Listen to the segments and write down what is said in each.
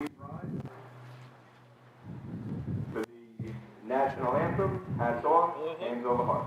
For the national anthem, hats off, hands over heart.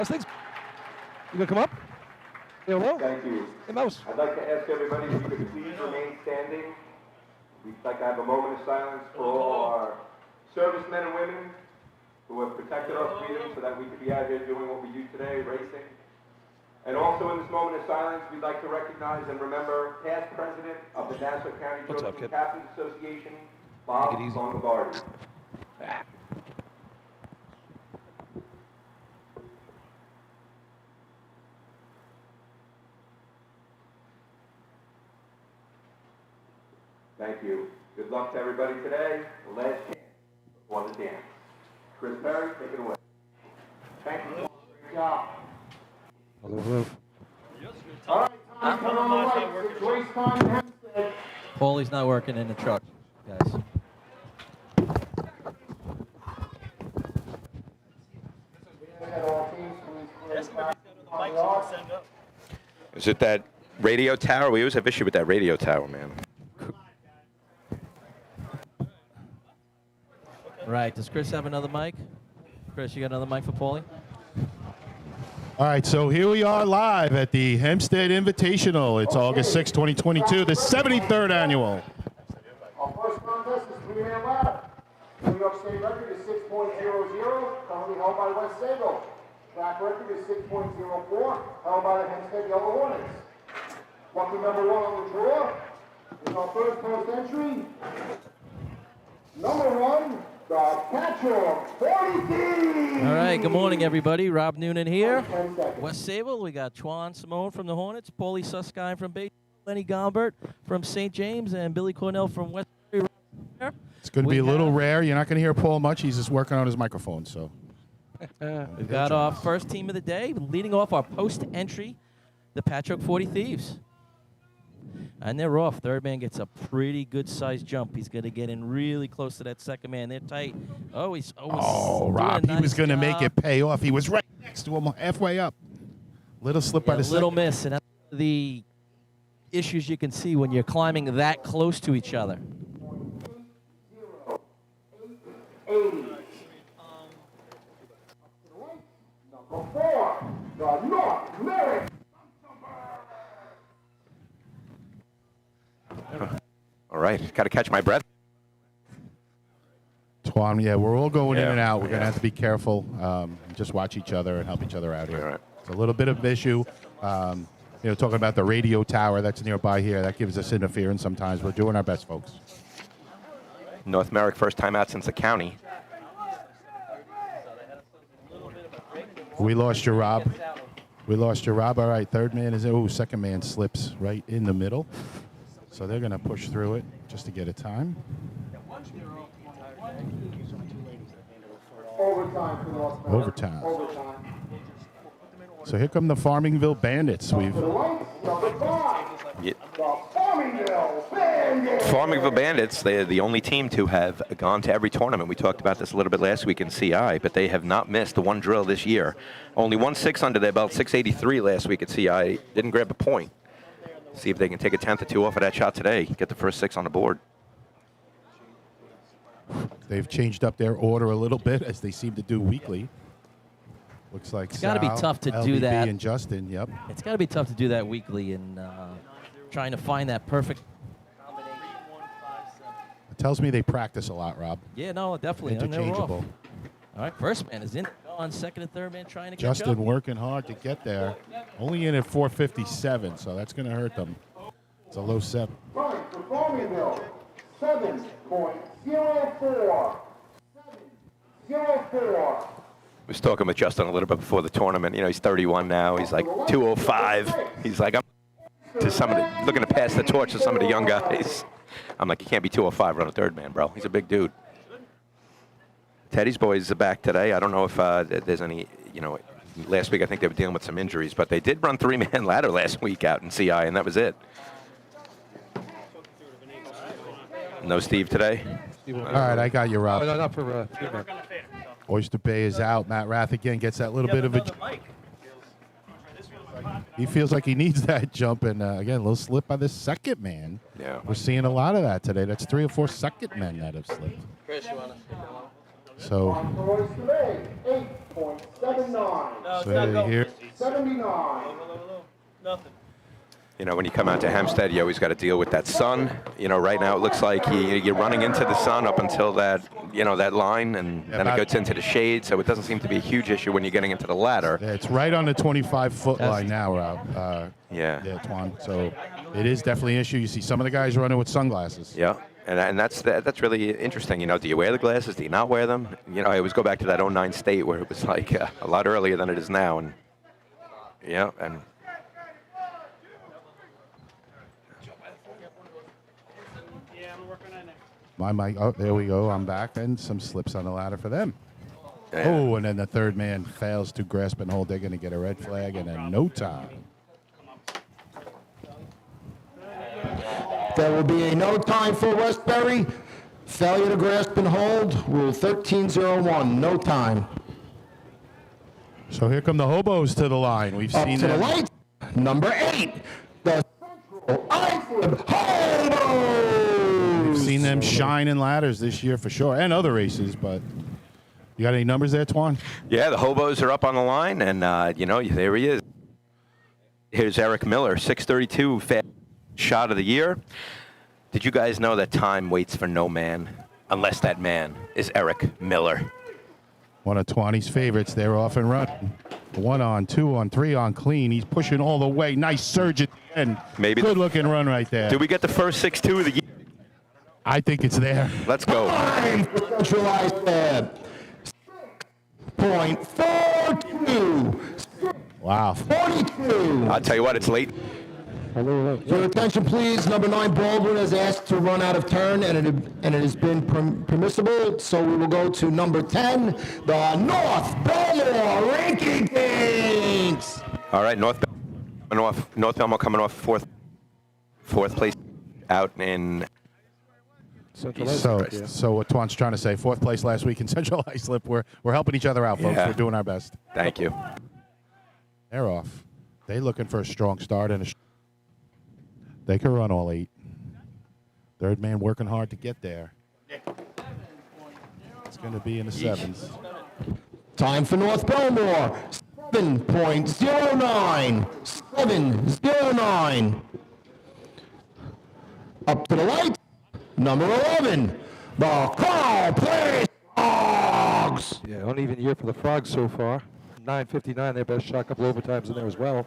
Things. You gonna come up? Hello? Thank you. Hey, Mouse. I'd like to ask everybody if you could please remain standing. We'd like to have a moment of silence for all our servicemen and women who have protected our freedom so that we could be out here doing what we do today, racing. And also in this moment of silence, we'd like to recognize and remember past president of the Nassau County Trophy Captains Association, Bob Longobardi. Thank you. Good luck to everybody today. The last chance before the dance. Chris Perry, take it away. Thank you. Great job. All right, time coming on the right. It's race time in Hempstead. Paulie's not working in the truck, guys. Is it that radio tower? We always have issue with that radio tower, man. Right. Does Chris have another mic? Chris, you got another mic for Paulie? All right, so here we are live at the Hempstead Invitational. It's August 6, 2022, the 73rd annual. Our first contest is 3-man ladder. New York State record is 6.00, currently held by West Sago. Track record is 6.04, held by the Hempstead Yellow Hornets. Lucky number one on the draw is our first post entry. Number one, the catcher, 40. All right, good morning, everybody. Rob Noonan here. West Sable, we got Twan Simone from the Hornets, Paulie Susskind from Bay, Lenny Gombert from St. James, and Billy Cornell from West. It's going to be a little rare. You're not going to hear Paul much. He's just working on his microphone, so. We've got our first team of the day, leading off our post-entry, the Patchogue 40 Thieves. And they're off. Third man gets a pretty good-sized jump. He's going to get in really close to that second man. They're tight. Oh, he's Rob, he was going to make it pay off. He was right next to him, halfway up. Little slip by the second. Little miss, and that's the issues you can see when you're climbing that close to each other. 80. Number 4, the North Merrick. All right, got to catch my breath. Twan, yeah, we're all going in and out. We're going to have to be careful. Just watch each other and help each other out here. All right. It's a little bit of an issue. Talking about the radio tower that's nearby here, that gives us interference sometimes. We're doing our best, folks. North Merrick, first time out since the county. We lost you, Rob. We lost you, Rob. All right, third man is, oh, second man slips right in the middle. So they're going to push through it just to get a time. Overtime. So here come the Farmingville Bandits. Farmingville Bandits, they're the only team to have gone to every tournament. We talked about this a little bit last week in CI, but they have not missed one drill this year. Only 1-6 under their belt, 683 last week at CI. Didn't grab a point. See if they can take a tenth or two off of that shot today. Get the first 6 on the board. They've changed up their order a little bit, as they seem to do weekly. Looks like it's got to be tough to LBB do that. And Justin, yep. It's got to be tough to do that weekly and trying to find that perfect. It tells me they practice a lot, Rob. Yeah, no, definitely. And they're off. Interchangeable. All right, first man is in on second and third man trying to catch Justin up. working hard to get there. Only in at 457, so that's going to hurt them. It's a low 7. Right for Farmingville, 7.04. 7.04. I was talking with Justin a little bit before the tournament. You know, he's 31 now. He's like 205. He's like, I'm looking to pass the torch to some of the young guys. I'm like, you can't be 205 run a third man, bro. He's a big dude. Teddy's boys are back today. I don't know if there's any, you know, last week I think they were dealing with some injuries, but they did run 3-man ladder last week out in CI, and that was it. No Steve today? All right, I got you, Rob. No, not for 3-man. Oyster Bay is out. Matt Rath again gets that little bit of a... He feels like he needs that jump, and again, a little slip by the second man. Yeah. We're seeing a lot of that today. That's 3 or 4 second men that have slipped. So, Oyster Bay, 8.79. so here. 79. Nothing. You know, when you come out to Hempstead, you always got to deal with that sun. You know, right now it looks like you're running into the sun up until that, you know, that line, and then it goes into the shade. So it doesn't seem to be a huge issue when you're getting into the ladder. Yeah, it's right on the 25-foot line now, Rob. Yeah. Yeah, Twan. So it is definitely an issue. You see some of the guys running with sunglasses. Yeah. And that's really interesting. You know, do you wear the glasses? Do you not wear them? You know, I always go back to that 09 state where it was like a lot earlier than it is now. And yeah, and My mic. Oh, there we go. I'm back, and some slips on the ladder for them. Yeah. Oh, and then the third man fails to grasp and hold. They're going to get a red flag, and then no time. There will be a no time for Westbury. Failure to grasp and hold, rule 1301, no time. So here come the hobos to the line. We've Up seen to the them. light, number 8, the Central Islip Hobos. We've seen them shine in ladders this year for sure, and other races. But you got any numbers there, Twan? yeah, the hobos are up on the line, and you know, there he is. Here's Eric Miller, 632 shot of the year. Did you guys know that time waits for no man, unless that man is Eric Miller? One of Twanny's favorites. They're off and running. 1 on, 2 on, 3 on clean. He's pushing all the way. Nice surge at the end. Maybe Good looking run right there. Did we get the first 6-2 of the year? I think it's there. Let's go. Time for Central Islip. 6.42. Wow. 42. I'll tell you what, it's late. Your attention, please. Number 9, Baldwin has asked to run out of turn, and it has been permissible. So we will go to number 10, the North Belmore Ranking Kings. All right, North Belmore coming off fourth place out in. So what Twan's trying to say, 4th place last week in Central Islip. We're helping each other out, folks. Yeah. We're doing our best. Thank you. They're off. They looking for a strong start, and they can run all 8. Third man working hard to get there. It's going to be in the 7s. Time for North Belmore. 7.09. 7.09. Up to the light. Number 11, the Carl Place Dogs. Yeah, uneven year for the Frogs so far. 9:59, their best shot, couple overtimes in there as well.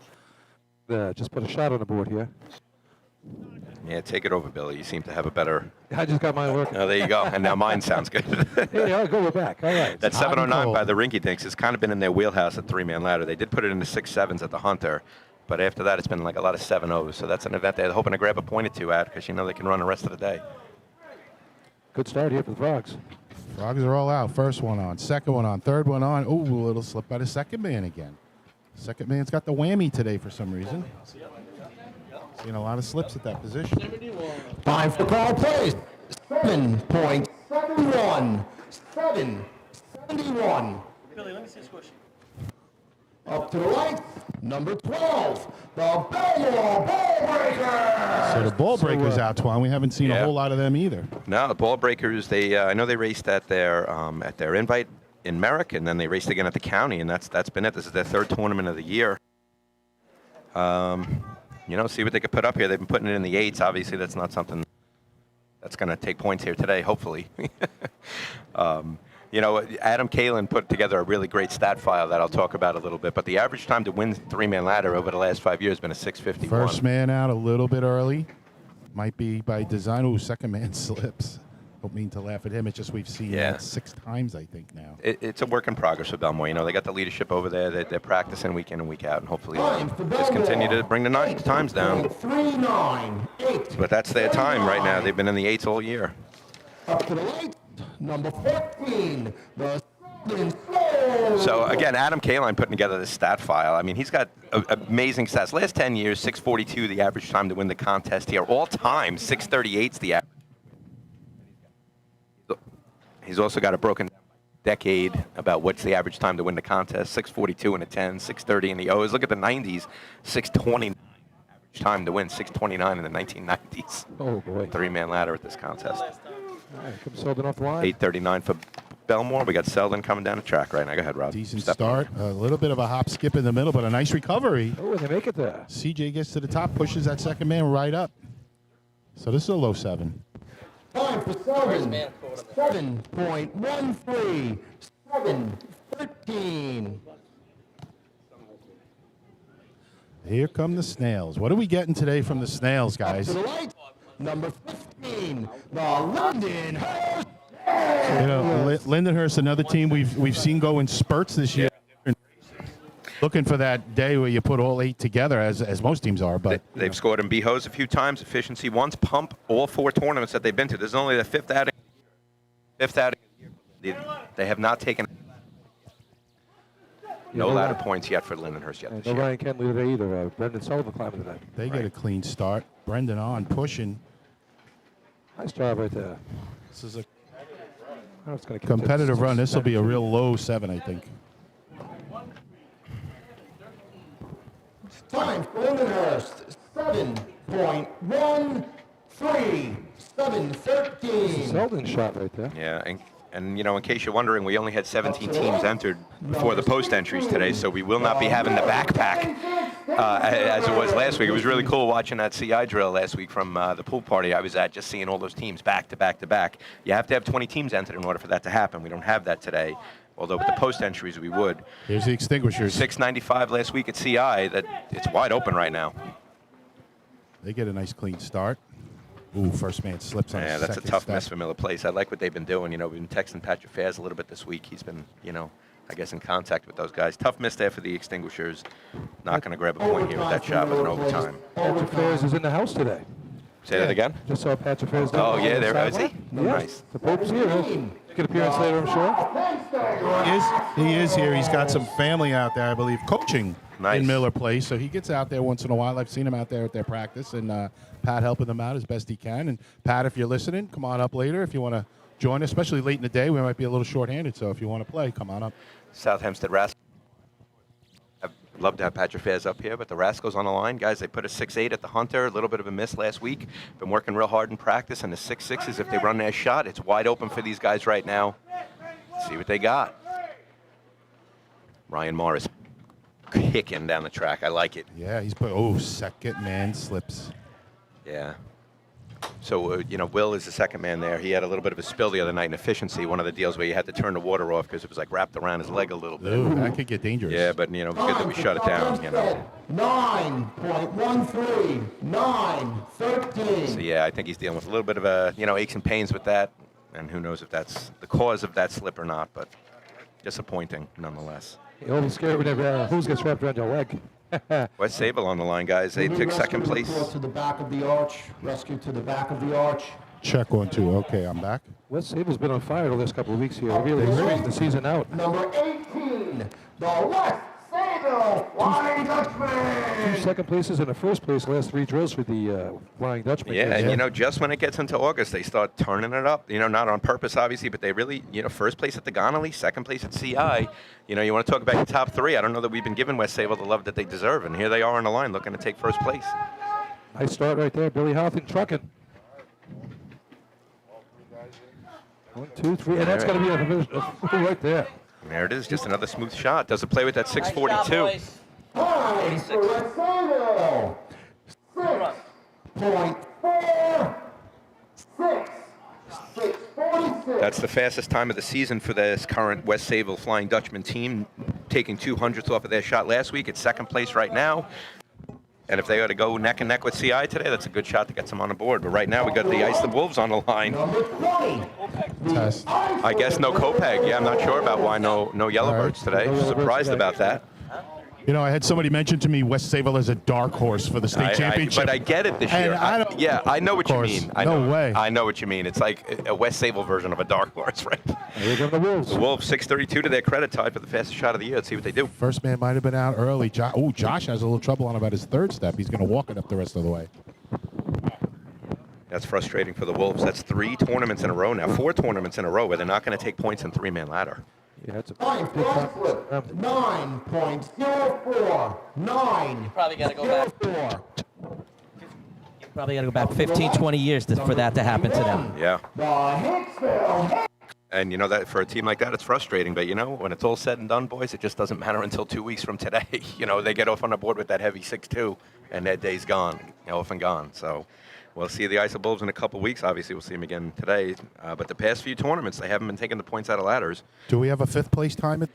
Just put a shot on the board here. Yeah, take it over, Billy. You seem to have a better. I just got mine working. Oh, there you go. And now mine sounds good. Hey, I'll go. We're back. All right. That hot and 709 by cold. the Rinky Dinks has kind of been in their wheelhouse at three-man ladder. They did put it in the 6-7s at the Hunter, but after that it's been like a lot of 7-0s. So that's an event they're hoping to grab a point or two at because they can run the rest of the day. Good start here for the Frogs. Frogs are all out. First one on, second one on, third one on. Ooh, a little slip by the second man again. Second man's got the whammy today for some reason. Seeing a lot of slips at that position. Time for call plays. 7.71. 7.71. Billy, let me see a squishy. Up to the right, number 12, the Belmore Ball Breakers. So the ball breakers out, Twan. We haven't seen a Yeah. whole lot of them either. No, the Ball Breakers. I know they raced at their invite in Merrick, and then they raced again at the county, and that's been it. This is their third tournament of the year. See what they could put up here. They've been putting it in the 8s. Obviously, that's not something that's going to take points here today, hopefully. Adam Kalin put together a really great stat file that I'll talk about a little bit, but the average time to win three-man ladder over the last 5 years has been a 6:51. First man out a little bit early. Might be by design. Ooh, second man slips. Don't mean to laugh at him. It's just we've seen that 6 times, I think, now. It's a work in progress with Belmore. They got the leadership over there. They're practicing week in and week out, and hopefully just continue to bring the times down. 398. But that's their time right now. They've been in the 8s all year. Up to the right, number 14, the Southern Soul. So, again, Adam Kaline putting together this stat file. I mean, he's got amazing stats. Last 10 years, 6:42, the average time to win the contest here. All time, 6:38's the average. He's also got a broken decade about what's the average time to win the contest. 6:42 in the 10s, 6:30 in the O's. Look at the 90s, 6:29 average time to win, 6:29 in the 1990s. Oh, boy. Three-man ladder at this contest. All right, come Selden off the line. 8:39 for Belmore. We got Selden coming down the track right now. Go ahead, Rob. Decent Step start. A little bit of a hop skip in the middle, but a nice recovery. Oh, and they make it there. CJ gets to the top, pushes that second man right up. So this is a low 7. Time for Selden. 7.13. 7.13. Here come the snails. What are we getting today from the snails, Up guys? to the right, number 15, the Lindenhurst. Lindenhurst, another team we've seen go in spurts this year. Looking for that day where you put all 8 together, as most teams are. But They've scored in B-Hose a few times, efficiency once, pump all 4 tournaments that they've been to. This is only the fifth outing. They have not taken no ladder points yet for Lindenhurst yet this No year. Ryan Kent leader there either. Brendan Sullivan climbing to that. they get a clean start. Brendan on, pushing. Nice job right there. This is a Oh, it's gonna keep competitive run. This will be a real low 7, I think. Time for Lindenhurst, 7.13. 7.13. Selden shot right there. Yeah, and in case you're wondering, we only had 17 teams entered before the post entries today, so we will not be having the backpack as it was last week. It was really cool watching that CI drill last week from the pool party I was at, just seeing all those teams back to back to back. You have to have 20 teams entered in order for that to happen. We don't have that today, although with the post entries we would. Here's the extinguishers. 695 last week at CI. It's wide open right now. They get a nice clean start. Ooh, first man slips on Yeah, his that's a second tough step. miss for Miller Place. I like what they've been doing. We've been texting Patrick Fairs a little bit this week. He's been, I guess in contact with those guys. Tough miss there for the extinguishers. Not going to grab a point here with that shot with an overtime. Patrick Fairs is in the house today. Say that again? Just saw Patrick Fairs down Oh, on yeah, the there is he? sideline. Yeah. Nice. The Pope's here. He'll get an appearance later, I'm sure. He is here. He's got some family out there, I believe, coaching Nice. in Miller Place. So he gets out there once in a while. I've seen him out there at their practice, and Pat helping them out as best he can. And Pat, if you're listening, come on up later if you want to join us, especially late in the day. We might be a little short-handed, so if you want to play, come on up. South Hempstead Rascals. I'd love to have Patrick Fairs up here, but the Rascals on the line. Guys, they put a 6-8 at the Hunter. A little bit of a miss last week. Been working real hard in practice, and the 6-6s, if they run their shot, it's wide open for these guys right now. See what they got. Ryan Morris kicking down the track. I like it. Yeah, he's put. Second man slips. Yeah. So, Will is the second man there. He had a little bit of a spill the other night in efficiency, one of the deals where you had to turn the water off because it was like wrapped around his leg a little bit. Ooh, that could get dangerous. Yeah, but, it was good that we shut it down, 9.13, 9.13. So, yeah, I think he's dealing with a little bit of, aches and pains with that. And who knows if that's the cause of that slip or not, but disappointing nonetheless. You're always scared whenever hose gets wrapped around your leg. West Sable on the line, guys. They took second place. To the back of the arch. Rescue to the back of the arch. Check 1, 2. Okay, I'm back. West Sable's been on fire the last couple of weeks here. Really squeezed the season out. Number 18, the West Sable Flying Dutchman. 2 second places and a first place last 3 drills for the Flying Dutchman. Yeah, and just when it gets into August, they start turning it up. Not on purpose, obviously, but they really, first place at the Gonnerly, second place at CI. You want to talk about your top 3. I don't know that we've been giving West Sable the love that they deserve, and here they are on the line looking to take first place. Nice start right there. Billy Houghton trucking. 1, 2, 3, and that's going to be a right there. And there it is, just another smooth shot. Does it play with that 642? Time for West Sable. 6.46. 6.46. That's the fastest time of the season for this current West Sable Flying Dutchman team, taking 200ths off of their shot last week. It's second place right now. And if they were to go neck and neck with CI today, that's a good shot to get some on the board. But right now, we got the Ice the Wolves on the line. Number 20. Test. I guess no Copeg. Yeah, I'm not sure about why no Yellowbirds today. Surprised about that. I had somebody mention to me West Sable as a dark horse for the state championship. But I get it this And year. I don't- I know what you Of course. mean. No way. I know what you mean. It's like a West Sable version of a dark horse, right? Here come the Wolves. The Wolves, 6:32 to their credit, tied for the fastest shot of the year. Let's see what they do. First man might have been out early. Josh has a little trouble on about his third step. He's going to walk it up the rest of the way. That's frustrating for the Wolves. That's 3 tournaments in a row now, 4 tournaments in a row where they're not going to take points in 3-man ladder. Yeah, it's a Nine big front flip. 9.04. 9. Probably got to go back. 04. Probably got to go back 15, 20 years for that to happen to them. Yeah. The Hicksville. And that for a team like that, it's frustrating. But when it's all said and done, boys, it just doesn't matter until 2 weeks from today. They get off on the board with that heavy 6-2, and that day's gone, off and gone. So we'll see the Ice of Wolves in a couple weeks. Obviously, we'll see them again today. But the past few tournaments, they haven't been taking the points out of ladders. Do we have a 5th place time?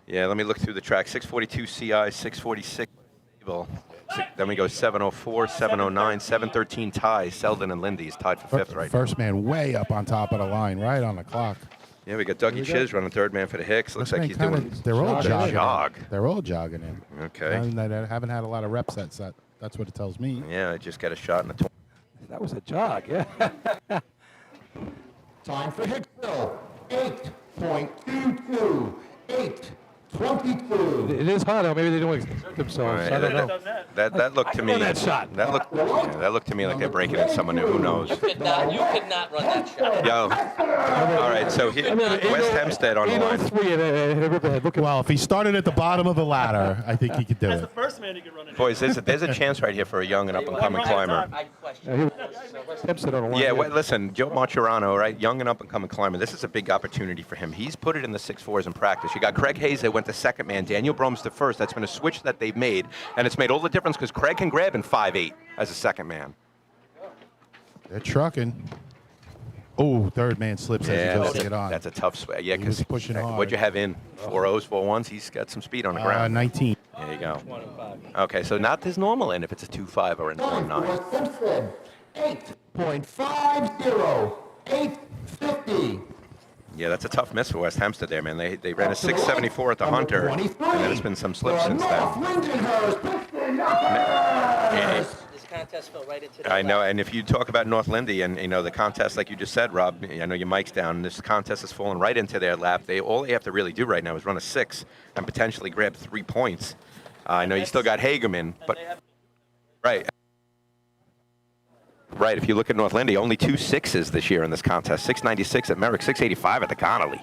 Yeah, let me look through the track. 642 CI, 646. Then we go 704, 709, 713 ties. Selden and Lindy's tied for 5th right now. First man way up on top of the line, right on the clock. Yeah, we got Dougie Chiz running third man for the Hicks. Looks like he's doing They're all jogging. jog. They're all jogging in. Okay. And they haven't had a lot of reps that set. That's what it tells me. Yeah, I just got a shot in the That was a jog, yeah. Time for Hicksville. 8.22. 8.22. It is hot out. Maybe they don't exert themselves. Right, I don't know. That looked to me. that shot. That looked to me like they're breaking in someone new. Who knows? You could not run that shot. Yo. All right. So here, West Hempstead on the line. 803 and Riverhead. Look at Well, if he started at the bottom of the ladder, I think he could do As the it. first man, he could run it. Boys, there's a chance right here for a young and up and coming climber. West Hempstead on the line. Yeah, listen, Joe Marchirano, right? Young and up and coming climber. This is a big opportunity for him. He's put it in the 6-4s in practice. You got Craig Hayes that went to second man. Daniel Broms to first. That's been a switch that they've made, and it's made all the difference because Craig can grab in 5'8" as a second man. They're trucking. Oh, third man slips as he goes to get on. That's a tough swing. Yeah, He was because pushing hard. what'd you have in? 4 O's, 4 1s. He's got some speed on the ground. 19. There you go. Okay, so not his normal end if it's a 2.5 or a Time for 4.9. West Hempstead. 8.50. 8.50. Yeah, that's a tough miss for West Hempstead there, man. They ran a 6.74 at the Hunter, and then it's been some slips since then. Yeah, This contest fell right into I know, and if you talk about North Lindy and the contest, like you just said, Rob, I know your mic's down. This contest has fallen right into their lap. All they have to really do right now is run a 6 and potentially grab 3 points. I know you still got Hagerman, but right. Right, if you look at North Lindy, only 2 6s this year in this contest. 696 at Merrick, 685 at the Connolly.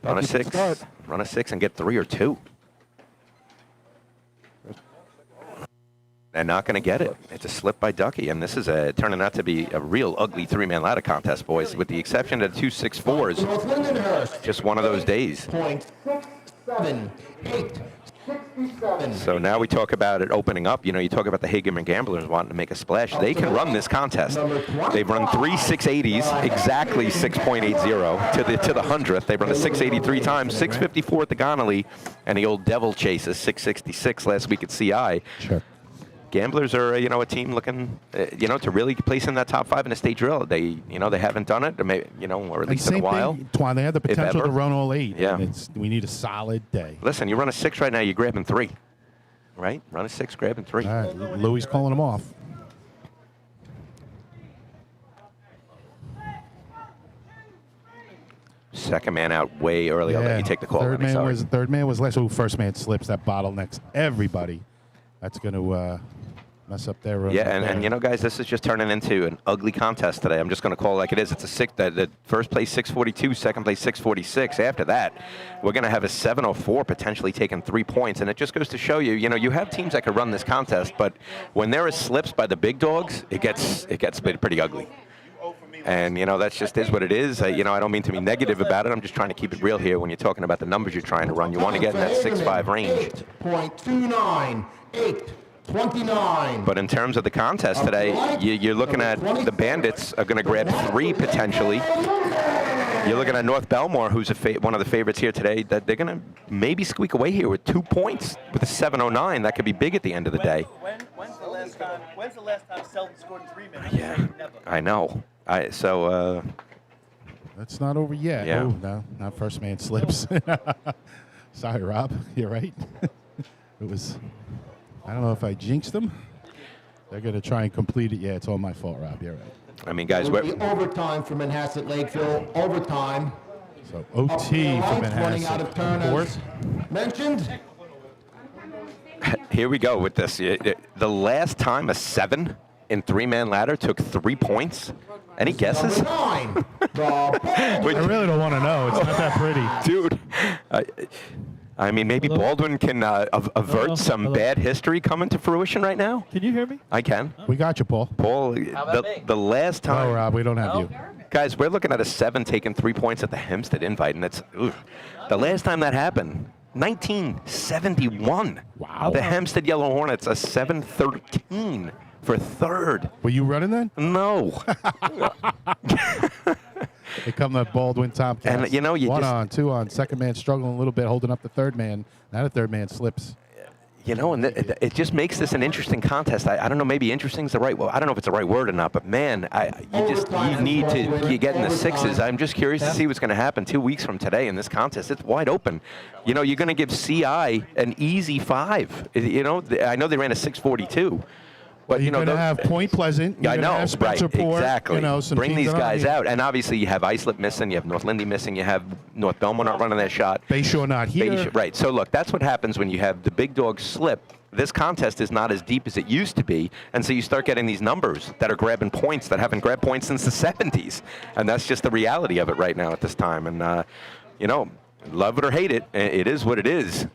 Run a 6, and get 3 or 2. They're not going to get it. It's a slip by Ducky, and this is turning out to be a real ugly 3-man ladder contest, boys, with the exception of the 2 6-4s. North Lindenhurst. Just one of those days. 0.678. 67. So now we talk about it opening up. You talk about the Hagerman Gamblers wanting to make a splash. They can run this contest. They've run 3 680s, exactly 6.80 to the 100th. They've run a 683 times, 654 at the Connolly, and the old Devil Chases 666 last week at CI. Sure. Gamblers are, a team looking, to really place in that top 5 in a state drill. They, they haven't done it, or maybe, or at least in a while. Thing, Twan, they had the potential ever. to run all 8. Yeah. And we need a solid day. Listen, you run a 6 right now, you're grabbing 3, right? Run a 6, grabbing 3. All right, Louis calling them off. Second man out way early. I'll let you take the call. Third Lenny, sorry. man was last. Oh, first man slips. That bottlenecks everybody. That's going to mess up their run. Yeah, and guys, this is just turning into an ugly contest today. I'm just going to call it like it is. It's a the first place 642, second place 646. After that, we're going to have a 704 potentially taking 3 points, and it just goes to show you, you have teams that could run this contest, but when there are slips by the big dogs, it gets pretty ugly. And, that's just is what it is. I don't mean to be negative about it. I'm just trying to keep it real here when you're talking about the numbers you're trying to run. You want to get in that 6.5 range. 8.29, 8.29. But in terms of the contest today, you're looking at the Bandits are going to grab 3 potentially. You're looking at North Belmore, who's one of the favorites here today, that they're going to maybe squeak away here with 2 points with a 709. That could be big at the end of the day. When's the last time Selden scored in 3 minutes? Yeah, Never. I know. That's not over yet. Yeah. Oh, no, not first man slips. Sorry, Rob. You're right. It was, I don't know if I jinxed them. They're going to try and complete it. Yeah, it's all my fault, Rob. You're right. I mean, guys, The overtime for Manhasset Lakeville. Overtime. So OT for Running out of turn as mentioned. here we go with this. The last time a 7 in 3-man ladder took 3 points. Any guesses? Number 9. I really don't want to know. It's not that pretty. Dude, I mean, maybe Baldwin can avert some bad history coming to fruition right now. Can you hear me? I can. We got you, Paul. Paul, about me? the last time. No, Rob, we don't have you. Guys, we're looking at a 7 taking 3 points at the Hempstead Invite, and it's the last time that happened, 1971. Wow. The Hempstead Yellow Hornets, a 7-13 for 3rd. Were you running then? No. They come to Baldwin Tomcats. And, you One just- on, 2 on. Second man struggling a little bit, holding up the third man. Now the third man slips. And it just makes this an interesting contest. I don't know, maybe interesting is the right word. I don't know if it's the right word or not, but man, you need to get in the 6s. I'm just curious to see what's going to happen 2 weeks from today in this contest. It's wide open. You're going to give CI an easy 5. I know they ran a 642. But you're going to have Point Pleasant. Yeah, I know, have Spencer right? Port, Exactly. Some Bring teams these that aren't guys here. out, and obviously you have Islip missing, you have North Lindy missing, you have North Belmont not running their shot. Bayshore not here. Right. So look, that's what happens when you have the big dogs slip. This contest is not as deep as it used to be, and so you start getting these numbers that are grabbing points that haven't grabbed points since the 70s, and that's just the reality of it right now at this time. And love it or hate it, it is what it is.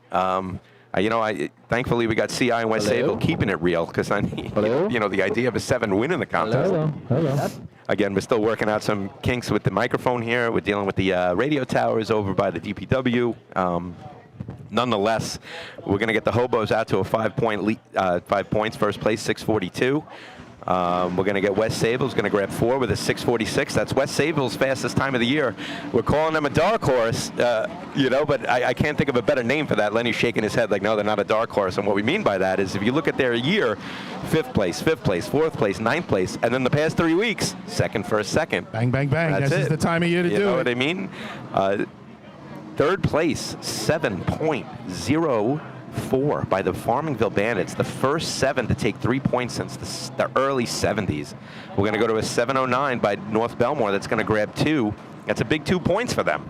Thankfully we got CI and West Sayville keeping it real, because the idea of a 7 win in the contest. Hello. Again, we're still working out some kinks with the microphone here. We're dealing with the radio towers over by the DPW. Nonetheless, we're going to get the Hobos out to a 5-point lead, 5 points, first place, 642. We're going to get West Sayville's going to grab 4 with a 646. That's West Sayville's fastest time of the year. We're calling them a dark horse, but I can't think of a better name for that. Lenny's shaking his head like, no, they're not a dark horse. And what we mean by that is if you look at their year, 5th place, 4th place, 9th place, and then the past 3 weeks, 2nd, 1st, 2nd. Bang, bang, bang. That's This it. is the time of year to do it. You know what I mean? 3rd place, 7.04 by the Farmingville Bandits, the first 7 to take 3 points since the early 70s. We're going to go to a 7.09 by North Belmore. That's going to grab 2. That's a big 2 points for them.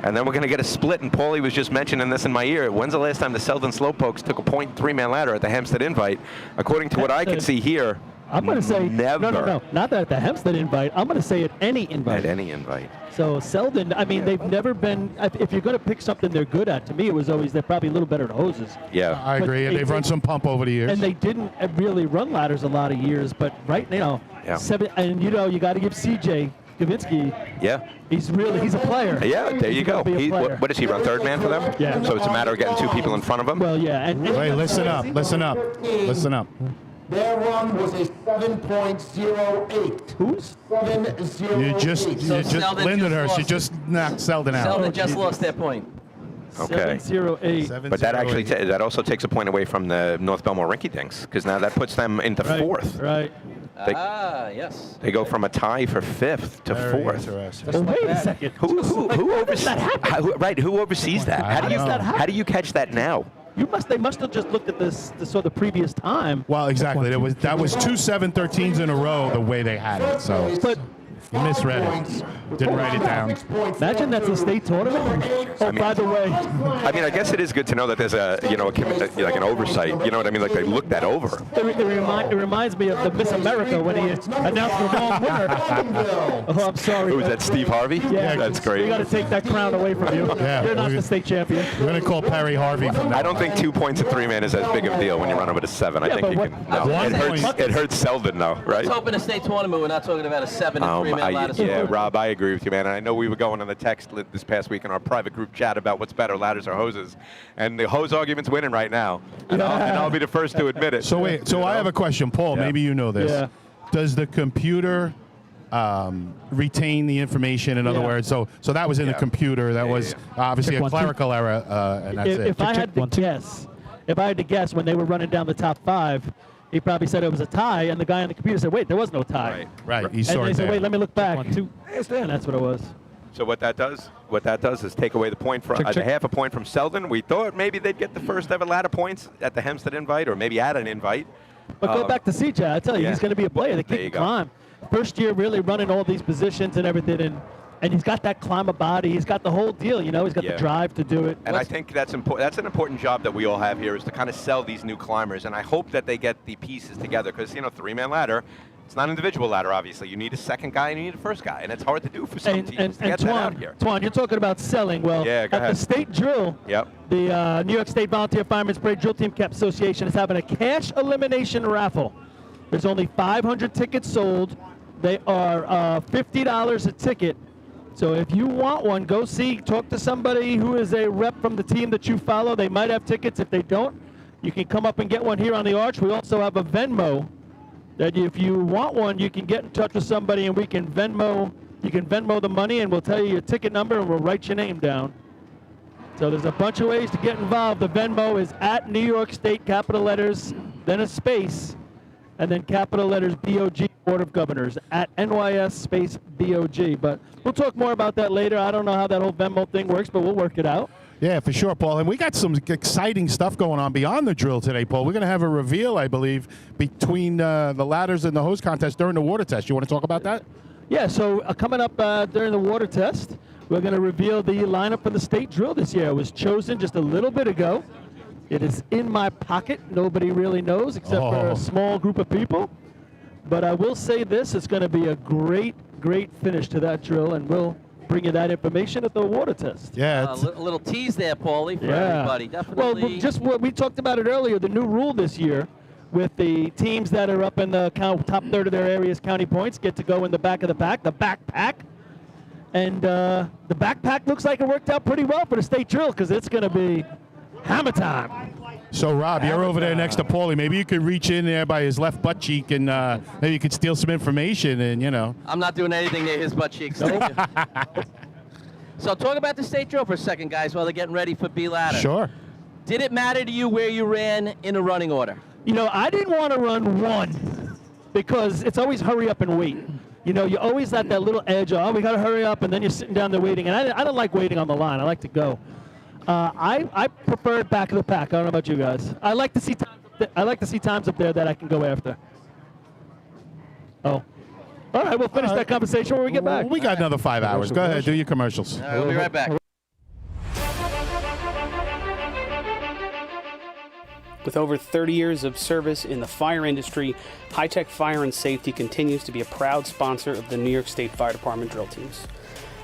And then we're going to get a split, and Paulie was just mentioning this in my ear. When's the last time the Selden Slowpokes took a point in 3-man ladder at the Hempstead Invite? According to what I can see here, I'm going to say never. No. Not that at the Hempstead Invite. I'm going to say at any invite. At any invite. So Selden, I mean, they've never been. If you're going to pick something they're good at, to me, it was always they're probably a little better at hoses. Yeah. I But agree. And they've run some pump over the years. And they didn't really run ladders a lot of years, but right now, Yeah. 7. And you got to give CJ Kavinsky, Yeah. he's a player. Yeah, there you He's go. gonna be a player. What does he run, third man for them? Yeah. So it's a matter of getting 2 people in front of him? Well, yeah. And Wait, listen up. Listen up. Listen up. Their run was a 7.08. Who's? 7.08. You just Selden Lindenhurst. just You just knocked Selden out. Selden just lost their point. Okay. 7.08. But that actually that also takes a point away from the North Belmore Rinky Dinks, because now that puts them into Right, 4th. Right. Yes. They go from a tie for 5th to Very 4th. interesting. Well, wait a second. Who oversees that happen? Who oversees that? How does that happen? How do you catch that now? They must have just looked at the previous time. Well, exactly. That was 2 7-13s in a row the way they had it. So But you misread it. Didn't write it down. imagine that's a state tournament. Oh, by the way, I mean, I guess it is good to know that there's like an oversight. You know what I mean? Like they looked that over. it reminds me of the Miss America when he announced the wrong winner. Oh, I'm sorry. Who was that? Steve Harvey? Yeah, That's We great. got to take that crown away from you. Yeah, You're not we're- the state champion. We're going to call Perry Harvey from now I don't think 2 points at 3-man is as big of a deal when you run over to 7. I Yeah, think but you what- can. No, One point. it hurts Selden though, right? Let's hope in a state tournament we're not talking about a 7 and 3-man ladder. Yeah, Rob, I agree with you, man. And I know we were going on the text this past week in our private group chat about what's better, ladders or hoses, and the hose argument's winning right now. And I'll be the first to admit it. So wait. So I have a question, Paul. Yeah. Maybe you know this. Yeah. Does the computer retain the information? In other Yeah. words, so that was in the Yeah. computer. That was obviously Check a 1, 2. clerical error, and that's If I had to guess, when they were running down the top 5, he probably said it was a tie, and the guy on the computer said, "Wait, there was no tie." Right. Right. He And saw they it said, there. "Wait, let me look back." And that's what it was. So what that does is take away the point from the half a point from Selden. We thought maybe they'd get the first ever ladder points at the Hempstead Invite, or maybe at an invite. But go back to CJ. I tell you, yeah. he's going to be a player. The There kid you can go. climb. First year, really running all these positions and everything, and he's got that climber body. He's got the whole deal. You know, he's got Yeah. the drive to do it. And I think that's important. That's an important job that we all have here, is to kind of sell these new climbers. And I hope that they get the pieces together, because 3-man ladder, it's not an individual ladder. Obviously, you need a second guy and you need a first guy, and it's hard to do for some teams to get that out here. Twan, you're talking about selling. Well, Yeah, go at ahead. the state drill, Yep. the New York State Volunteer Firemen's Parade Drill Team Cap Association is having a cash elimination raffle. There's only 500 tickets sold. They are $50 a ticket. So if you want one, go talk to somebody who is a rep from the team that you follow. They might have tickets. If they don't, you can come up and get one here on the Arch. We also have a Venmo that if you want one, you can get in touch with somebody and we can Venmo. You can Venmo the money and we'll tell you your ticket number and we'll write your name down. So there's a bunch of ways to get involved. The Venmo is at New York State, capital letters, then a space, and then capital letters BOG, Board of Governors, at NYS space BOG. But we'll talk more about that later. I don't know how that whole Venmo thing works, but we'll work it out. Yeah, for sure, Paul. And we got some exciting stuff going on beyond the drill today, Paul. We're going to have a reveal, I believe, between the ladders and the hose contest during the water test. You want to talk about that? Yeah, so coming up during the water test, we're going to reveal the lineup for the state drill this year. It was chosen just a little bit ago. It is in my pocket. Nobody really knows except for a small group of people. But I will say this, it's going to be a great, great finish to that drill, and we'll bring you that information at the water test. Yeah. A little tease there, Paulie, for everybody. Definitely. Well, just what we talked about it earlier, the new rule this year with the teams that are up in the top third of their area's county points get to go in the back of the pack, the backpack. And the backpack looks like it worked out pretty well for the state drill because it's going to be hammer time. So, Rob, you're over there next to Paulie. Maybe you could reach in there by his left butt cheek and maybe you could steal some information and, I'm not doing anything near his butt cheeks. Thank you. So talk about the state drill for a second, guys, while they're getting ready for B-ladder. Sure. Did it matter to you where you ran in a running order? I didn't want to run one because it's always hurry up and wait. You always at that little edge of, we got to hurry up, and then you're sitting down there waiting. And I don't like waiting on the line. I like to go. I prefer back of the pack. I don't know about you guys. I like to see times up there that I can go after. Oh. All right, we'll finish that conversation when we get back. We got another 5 hours. Go ahead, do your commercials. All right, we'll be right back. With over 30 years of service in the fire industry, High Tech Fire and Safety continues to be a proud sponsor of the New York State Fire Department drill teams.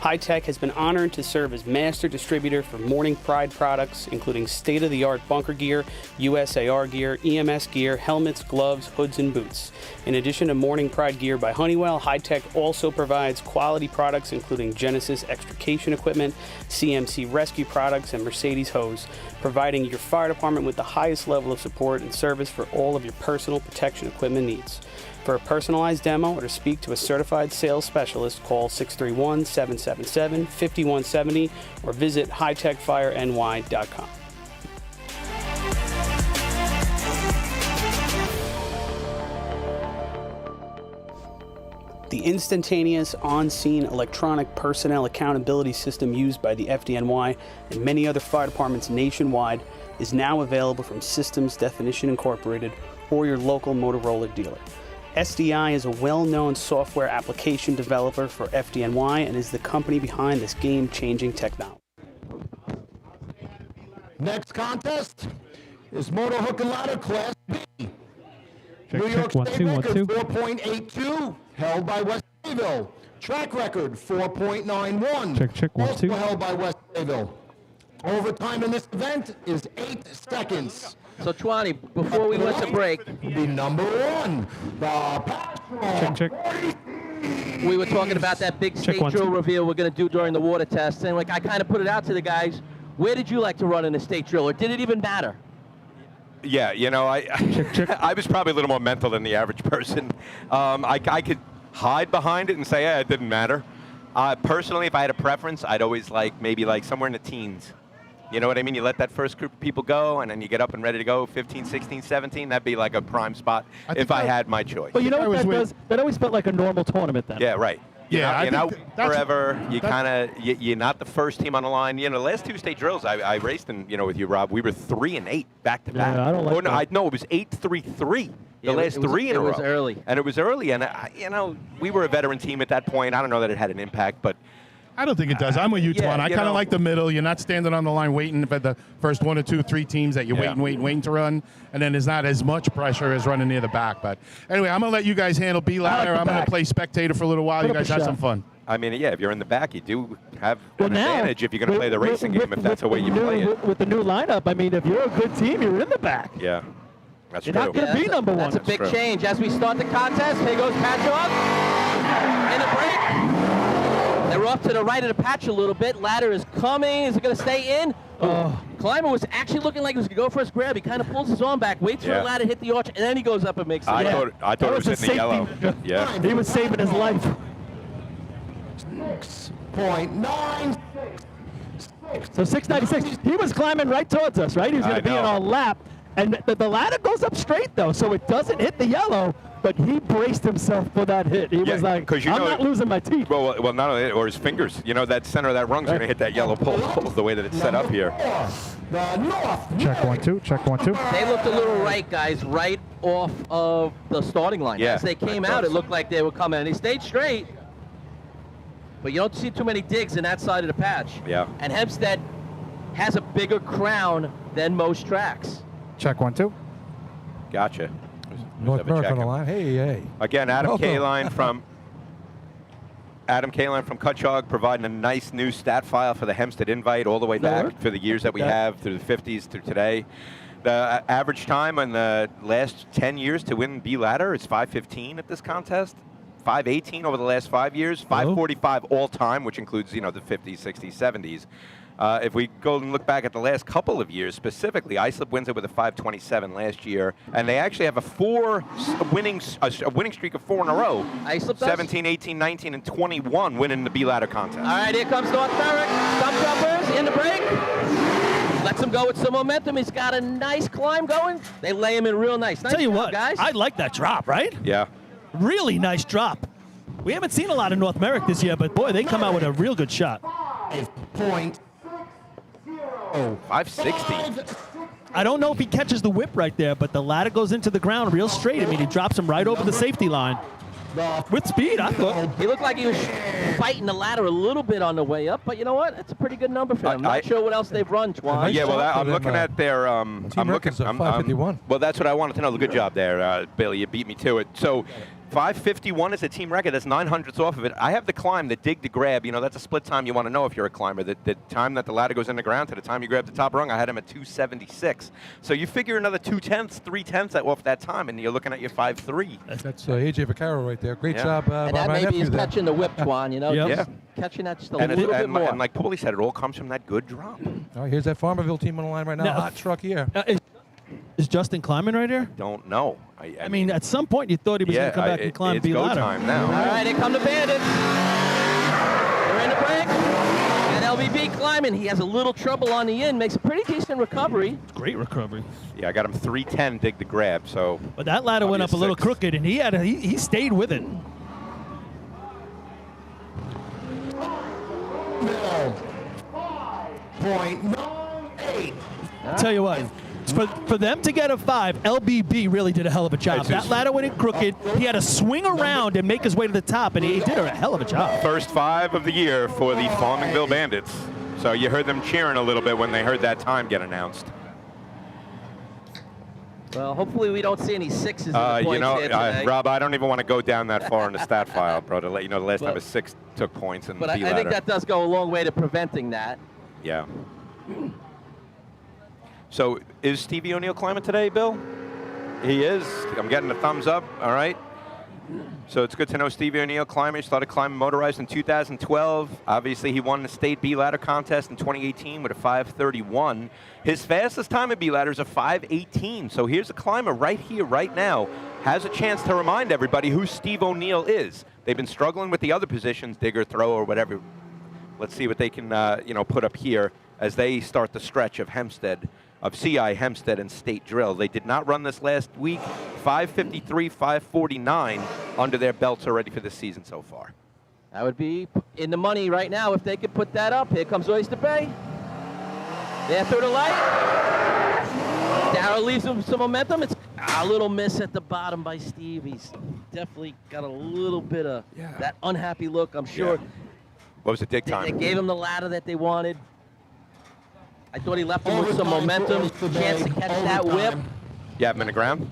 High Tech has been honored to serve as master distributor for Morning Pride products, including state-of-the-art bunker gear, USAR gear, EMS gear, helmets, gloves, hoods, and boots. In addition to Morning Pride gear by Honeywell, High Tech also provides quality products including Genesis extrication equipment, CMC rescue products, and Mercedes hose, providing your fire department with the highest level of support and service for all of your personal protection equipment needs. For a personalized demo or to speak to a certified sales specialist, call 631-777-5170 or visit hightechfireny.com. The instantaneous, on-scene electronic personnel accountability system used by the FDNY and many other fire departments nationwide is now available from Systems Definition Incorporated or your local Motorola dealer. SDI is a well-known software application developer for FDNY and is the company behind this game-changing technology. Next contest is Motor Hook and Ladder Class B. Check, New check, York 1, State 2, 1, record 2. 4.82, held by West Bayville. Track record 4.91. Check, check, 1, 2. Also held by West Bayville. Overtime in this event is 8 seconds. So, Twanny, before we went to break, The number one, the Check, check. we were talking about that big Check, state 1, drill 2. reveal we're going to do during the water test. And, like, I kind of put it out to the guys, where did you like to run in a state drill, or did it even matter? Yeah, you know, I was probably a little more mental than the average person. I could hide behind it and say, yeah, it didn't matter. Personally, if I had a preference, I'd always maybe somewhere in the teens. You know what I mean? You let that first group of people go, and then you get up and ready to go, 15, 16, 17. That'd be like a prime spot if I had my choice. But you know what that does? That always felt like a normal tournament then. Yeah, right. Yeah, You're not that's- forever. You're not the first team on the line. You know, the last two state drills I raced in, with you, Rob, we were 3-8 back to back. Yeah, I don't like that. No, it was 8-3-3. Yeah, The last it was- three in a row. It was early. And it was early, and we were a veteran team at that point. I don't know that it had an impact, but I don't think it does. I'm with you, Yeah, Twan. I you kind know. of like the middle. You're not standing on the line waiting for the first 1 or 2, 3 teams that you're Yeah. waiting to run, and then there's not as much pressure as running near the back. But anyway, I'm going to let you guys handle B ladder. the I'm going back. to play spectator for a little while. Put You up guys a have shot. some fun. I mean, yeah, if you're in the back, you do have Well, an now, advantage if you're going to play the racing game, if that's the way you with play new- it. With the new lineup, I mean, if you're a good team, you're in the back. Yeah, that's You're true. not gonna be that's number one. That's a That's big true. change. As we start the contest, here goes Patchogue. In the break. They're off to the right of the patch a little bit. Ladder is coming. Is it going to stay in? Climber was actually looking like he was going to go for his grab. He kind of pulls his arm back, waits for Yeah. the ladder to hit the arch, and then he goes up and makes it. I Yeah. thought That it was was a in the yellow. safety. Yeah. He was saving his life. 6.96. So 696. He was climbing right towards us, right? He was going I to be in know. our lap. And the ladder goes up straight, though, so it doesn't hit the yellow, but he braced himself for that hit. He Yeah, was like, 'cause you I'm know not it- losing my teeth. Well, not only that, or his fingers. That center of that rung's going to hit that yellow pole the way that it's set up here. The North. Check 1, 2. Check 1, 2. They looked a little right, guys, right off of the starting line. Yeah, As they came right out, it close. looked like they were coming, and they stayed straight. But you don't see too many digs in that side of the patch. Yeah. And Hempstead has a bigger crown than most tracks. Check 1, 2. Gotcha. North have a America check on the in. line. Hey. Again, Adam Welcome. Kaline from Cutchog providing a nice new stat file for the Hempstead Invite all the way back work. for the years that we Okay. have through the 50s through today. The average time in the last 10 years to win B ladder is 5:15 at this contest. 5:18 over the last 5 years. 5:45 all time, which includes the 50s, 60s, 70s. If we go and look back at the last couple of years, specifically, Islip wins it with a 5:27 last year, and they actually have a winning streak of 4 in a row. Islip does? 17, 18, 19, and 21 winning the B ladder contest. All right, here comes North Merrick. Stump jumpers in the break. Lets him go with some momentum. He's got a nice climb going. They lay him in real nice. Nice Tell you job, what, guys. I like that drop, right? Yeah. Really nice drop. We haven't seen a lot of North Merrick this year, but boy, they come out with a real good shot. 560. I don't know if he catches the whip right there, but the ladder goes into the ground real straight. I mean, he drops him right over the safety line. With speed, I thought. He looked like he was fighting the ladder a little bit on the way up, but you know what? It's a pretty good number for him. Not sure what else they've run, Twan. Yeah, well, shot I'm for looking them, at their. I'm looking. records are 5:51. Well, that's what I wanted to know. Good job there, Billy. You beat me to it. So, 5:51 is a team record. That's 900ths off of it. I have the climb, the dig to grab. You know, that's a split time you want to know if you're a climber. The time that the ladder goes in the ground to the time you grab the top rung, I had him at 2:76. So you figure another 2/10, 3/10 off that time, and you're looking at your 5:3. That's AJ Vaccaro right there. Great Yeah. job And by that my maybe nephew is there. catching the whip, Twan, you know? Yep. Just catching that just a And, little bit more. and like Paulie said, it all comes from that good drop. All right, here's that Farmerville team on the line right now. Now- Hot truck here. Is Justin climbing right here? Don't know. I mean, at some point you thought he was going to come back and climb it's B go ladder. time now. All right, here come the Bandits. They're in the break. And LBB climbing. He has a little trouble on the end, makes a pretty decent recovery. Great recovery. Yeah, I got him 3:10 dig to grab. So. But that ladder went up a little crooked, and he stayed with it. .98. Tell you what, for them to get a 5, LBB really did a hell of a job. That ladder went in crooked. He had to swing around and make his way to the top, and he did a hell of a job. First 5 of the year for the Farmingville Bandits. So you heard them cheering a little bit when they heard that time get announced. Well, hopefully we don't see any 6s in the points You know, here today. Rob, I don't even want to go down that far in the stat file, bro, to let you know the last time But- a 6 took points in the But B I ladder. think that does go a long way to preventing that. Yeah. So is Stevie O'Neill climbing today, Bill? He is. I'm getting a thumbs up. All right. So it's good to know Stevie O'Neill climbing. He started climbing motorized in 2012. Obviously, he won the state B ladder contest in 2018 with a 5:31. His fastest time at B ladder is a 5:18. So here's a climber right here, right now, has a chance to remind everybody who Steve O'Neill is. They've been struggling with the other positions, digger, throw, or whatever. Let's see what they can, put up here as they start the stretch of Hempstead. Of CI, Hempstead, and State Drill. They did not run this last week. 5:53, 5:49 under their belts already for this season so far. That would be in the money right now if they could put that up. Here comes Oyster Bay. There through the light. Darrell leaves him some momentum. It's a little miss at the bottom by Steve. He's definitely got a little bit of that unhappy look, I'm sure. Yeah. What was the dig time? They gave him the ladder that they wanted. I thought he left him with some momentum, chance to catch that whip. You have him in the ground?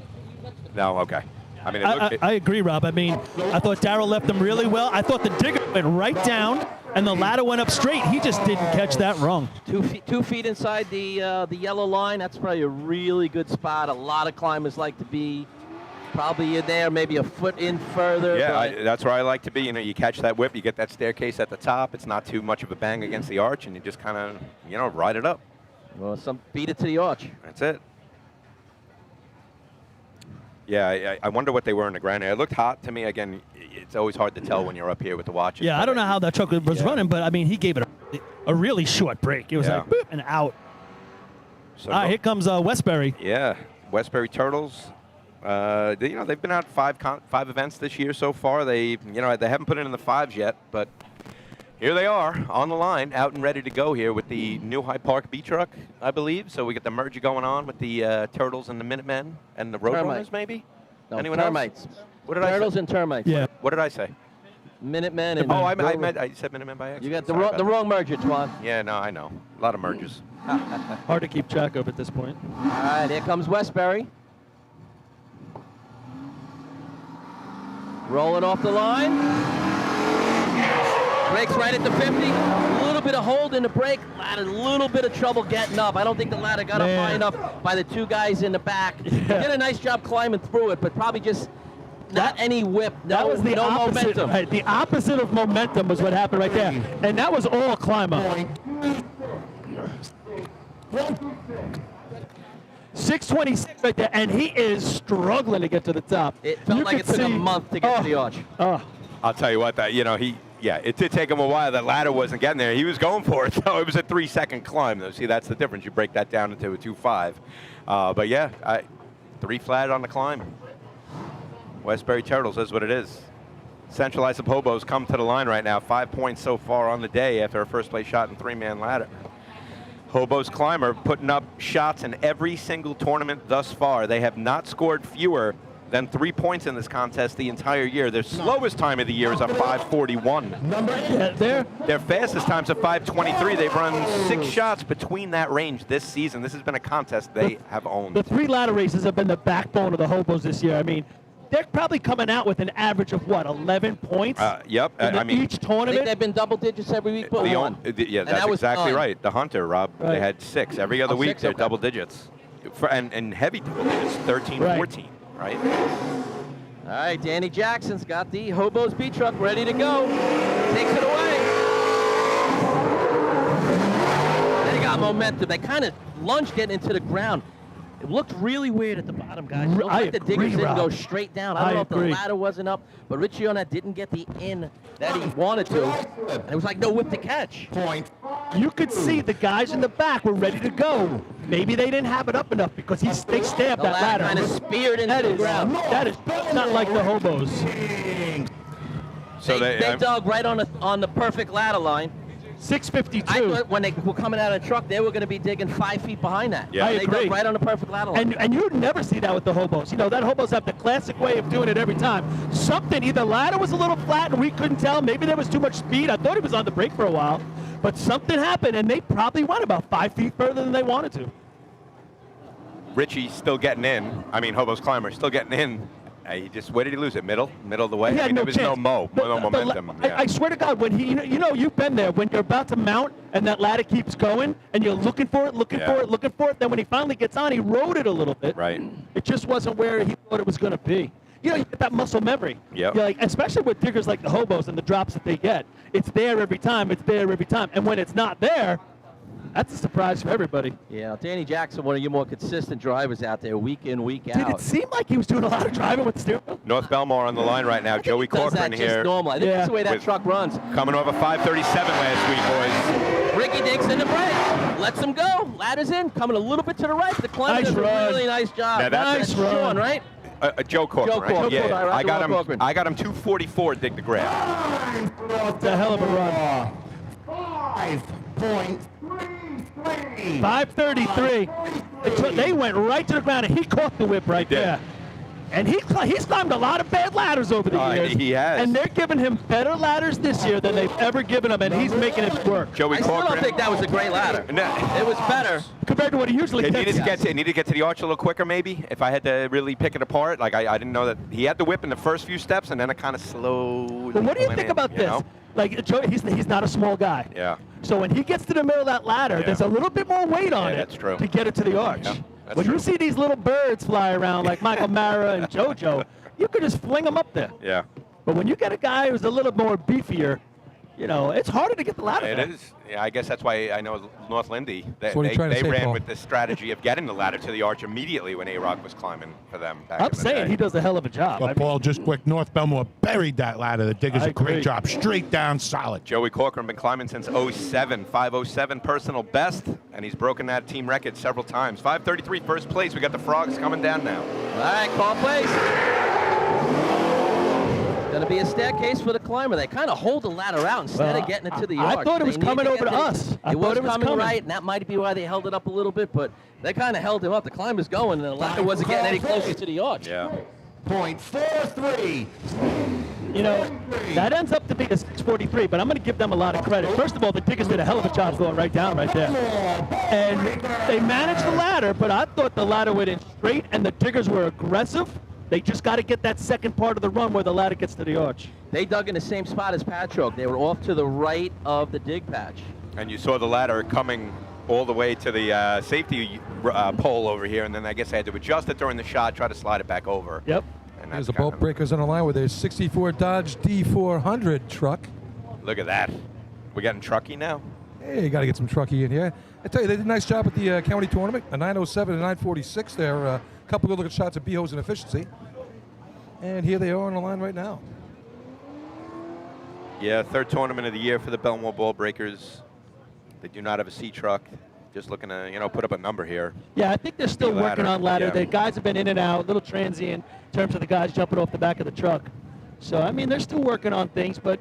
No, okay. I mean, I agree, Rob. I mean, I thought Darrell left them really well. I thought the digger went right down, and the ladder went up straight. He just didn't catch that rung. 2 feet inside the yellow line. That's probably a really good spot. A lot of climbers like to be probably in there, maybe a foot in further. Yeah, that's where I like to be. You know, you catch that whip, you get that staircase at the top. It's not too much of a bang against the arch, and you just kind of, ride it up. Well, beat it to the arch. That's it. Yeah, I wonder what they were in the ground. It looked hot to me. Again, it's always hard to tell when you're up here with the watches. Yeah, I don't know how that truck was running, but I mean, he gave it a really short break. It was like boop, and out. So All right, here comes Westbury. Yeah, Westbury Turtles. They've been out 5 events this year so far. They haven't put it in the 5s yet, but here they are on the line, out and ready to go here with the new Hyde Park B truck, I believe. So we get the merger going on with the Turtles and the Minutemen and the Roadrunners, maybe? No, Anyone termites. else? What did I say? Turtles and termites. Yeah. What did I say? Minutemen and. I said Minutemen by accident. You got Sorry the about wrong merger, Twan. that. Yeah, no, I know. A lot of mergers. Hard to keep track of at this point. All right, here comes Westbury. Rolling off the line. Brakes right at the 50. A little bit of hold in the brake. Ladder, a little bit of trouble getting up. I don't think the ladder got up high enough by the 2 guys in the back. Did a nice job climbing through it, but probably just not any whip. That was the no opposite. momentum. Right, the opposite of momentum was what happened right there, and that was all climber. 626 right there, and he is struggling to get to the top. It felt like it took a month to get to the arch. I'll tell you what, it did take him a while. That ladder wasn't getting there. He was going for it, though. It was a 3-second climb, though. See, that's the difference. You break that down into a 2.5. But yeah, 3 flat on the climb. Westbury Turtles is what it is. Centralized Hobos come to the line right now. 5 points so far on the day after a first place shot in 3-man ladder. Hobos climber putting up shots in every single tournament thus far. They have not scored fewer than 3 points in this contest the entire year. Their slowest time of the year is a 5:41. Their fastest time's a 5:23. They've run 6 shots between that range this season. This has been a contest they have owned. The 3 ladder races have been the backbone of the Hobos this year. I mean, they're probably coming out with an average of what, 11 points? Yep. In I mean, each I think tournament. they've been double digits every week but one. Yeah, And that's that was exactly fun. right. The Hunter, Rob, Right. they had 6. Every other Oh, week, 6, they're okay. double digits. And heavy double digits, 13, Right. 14, right? All right, Danny Jackson's got the Hobos B truck ready to go. Takes it away. They got momentum. They kind of lunged getting into the ground. It looked really weird at the bottom, guys. It looked I like the agree, diggers didn't go Rob. straight down. I don't I know agree. if the ladder wasn't up, but Ricciona didn't get the in that he wanted to. And it was like no whip to catch. Point. You could see the guys in the back were ready to go. Maybe they didn't have it up enough because they stabbed The that ladder ladder. kind of speared into That the is ground. not like the Hobos. So They dug right on the perfect ladder line. 652. I thought when they were coming out of the truck, they were going to be digging 5 feet behind that. Yeah. I They agree. dug right on the perfect ladder line. And you never see that with the Hobos. You know, that Hobos have the classic way of doing it every time. Something, either ladder was a little flat and we couldn't tell. Maybe there was too much speed. I thought he was on the brake for a while. But something happened, and they probably went about 5 feet further than they wanted to. Richie still getting in. I mean, Hobos Climber still getting in. He just, where did he lose it? Middle of the way? He I had mean, no there was chance. no momentum. I swear to God, when you know, you've been there. When you're about to mount and that ladder keeps going, and you're looking for it. Then when he finally gets on, he rode it a little bit. Right. It just wasn't where he thought it was going to be. You know, you get that muscle memory. Yep. You're like, especially with diggers like the Hobos and the drops that they get. It's there every time. It's there every time. And when it's not there, that's a surprise for everybody. Yeah, Danny Jackson, one of your more consistent drivers out there, week in, week Did out. it seem like he was doing a lot of driving with the steering wheel? North Belmore on the line right now. Joey Does that Corcoran just here. normal. I think that's the way that With- truck runs. Coming over 537 last week, boys. Ricky digs in the brake, lets him go. Ladder's in, coming a little bit to the right. The climber Nice does a run. really nice job. Now that's- Nice run. Sean, right? Joe Corcoran, Joe right? Corcoran. Yeah, Roger I got Rob him. Corcoran. I got him 244 dig the grab. It's a hell of a run. 5.33. 533. They went right to the ground, and he caught the whip right He did. there. And he's climbed a lot of bad ladders over the years. He has. And they're giving him better ladders this year than they've ever given him, and he's making it work. Joey I still Corcoran. don't think that was a great ladder. No. It was better. Compared to what he usually It needed gets. to get to the arch a little quicker, maybe. If I had to really pick it apart, like I didn't know that he had the whip in the first few steps, and then it kind of slowed. But what do you went think in, about you this? know? Like, Joey, he's not a small guy. Yeah. So when he gets to the middle of that ladder, Yeah. there's a little bit more weight on Yeah, it that's true. to get it to the arch. Yeah, that's When true. you see these little birds fly around like Michael Mara and JoJo, you could just fling them up there. Yeah. But when you get a guy who's a little more beefier, you know, it's harder to get the ladder It back. is. Yeah, I guess that's why I know North Lindy. They, what are you trying to they say, ran Paul? with the strategy of getting the ladder to the arch immediately when A-Rock was climbing for them. Back I'm in the saying day. he does a hell of a job. I But mean, Paul, just quick, North Belmore buried that ladder. The diggers I a great agree. job. Straight down, solid. Joey Corcoran been climbing since 07, 507 personal best, and he's broken that team record several times. 533 first place. We got the Frogs coming down now. All right, call place. Going to be a staircase for the climber. They kind of hold the ladder out instead Well, of getting it to the I arch. thought it was They need coming get over to us. I It thought was it was coming coming. right, and that might be why they held it up a little bit, but they kind of held him up. The climber's going, and the ladder wasn't getting any closer to the arch. Yeah. .43. You know, that ends up to be a 643, but I'm going to give them a lot of credit. First of all, the diggers did a hell of a job going right down right there. And they managed the ladder, but I thought the ladder went in straight, and the diggers were aggressive. They just got to get that second part of the run where the ladder gets to the arch. They dug in the same spot as Patrick. They were off to the right of the dig patch. And you saw the ladder coming all the way to the safety pole over here, and then I guess they had to adjust it during the shot, try to slide it back over. Yep. And There's that's the bolt breakers on the line with their 64 Dodge D400 truck. Look at that. We're getting trucky now. Hey, you got to get some trucky in here. I tell you, they did a nice job at the county tournament. A 907 and 946 there. A couple good looking shots at B-Hose and efficiency. And here they are on the line right now. Yeah, third tournament of the year for the Belmore Ball Breakers. They do not have a C truck. Just looking to, put up a number here. Yeah, I think they're still The working ladder, on ladder. yeah. The guys have been in and out, a little transient in terms of the guys jumping off the back of the truck. So, I mean, they're still working on things, but,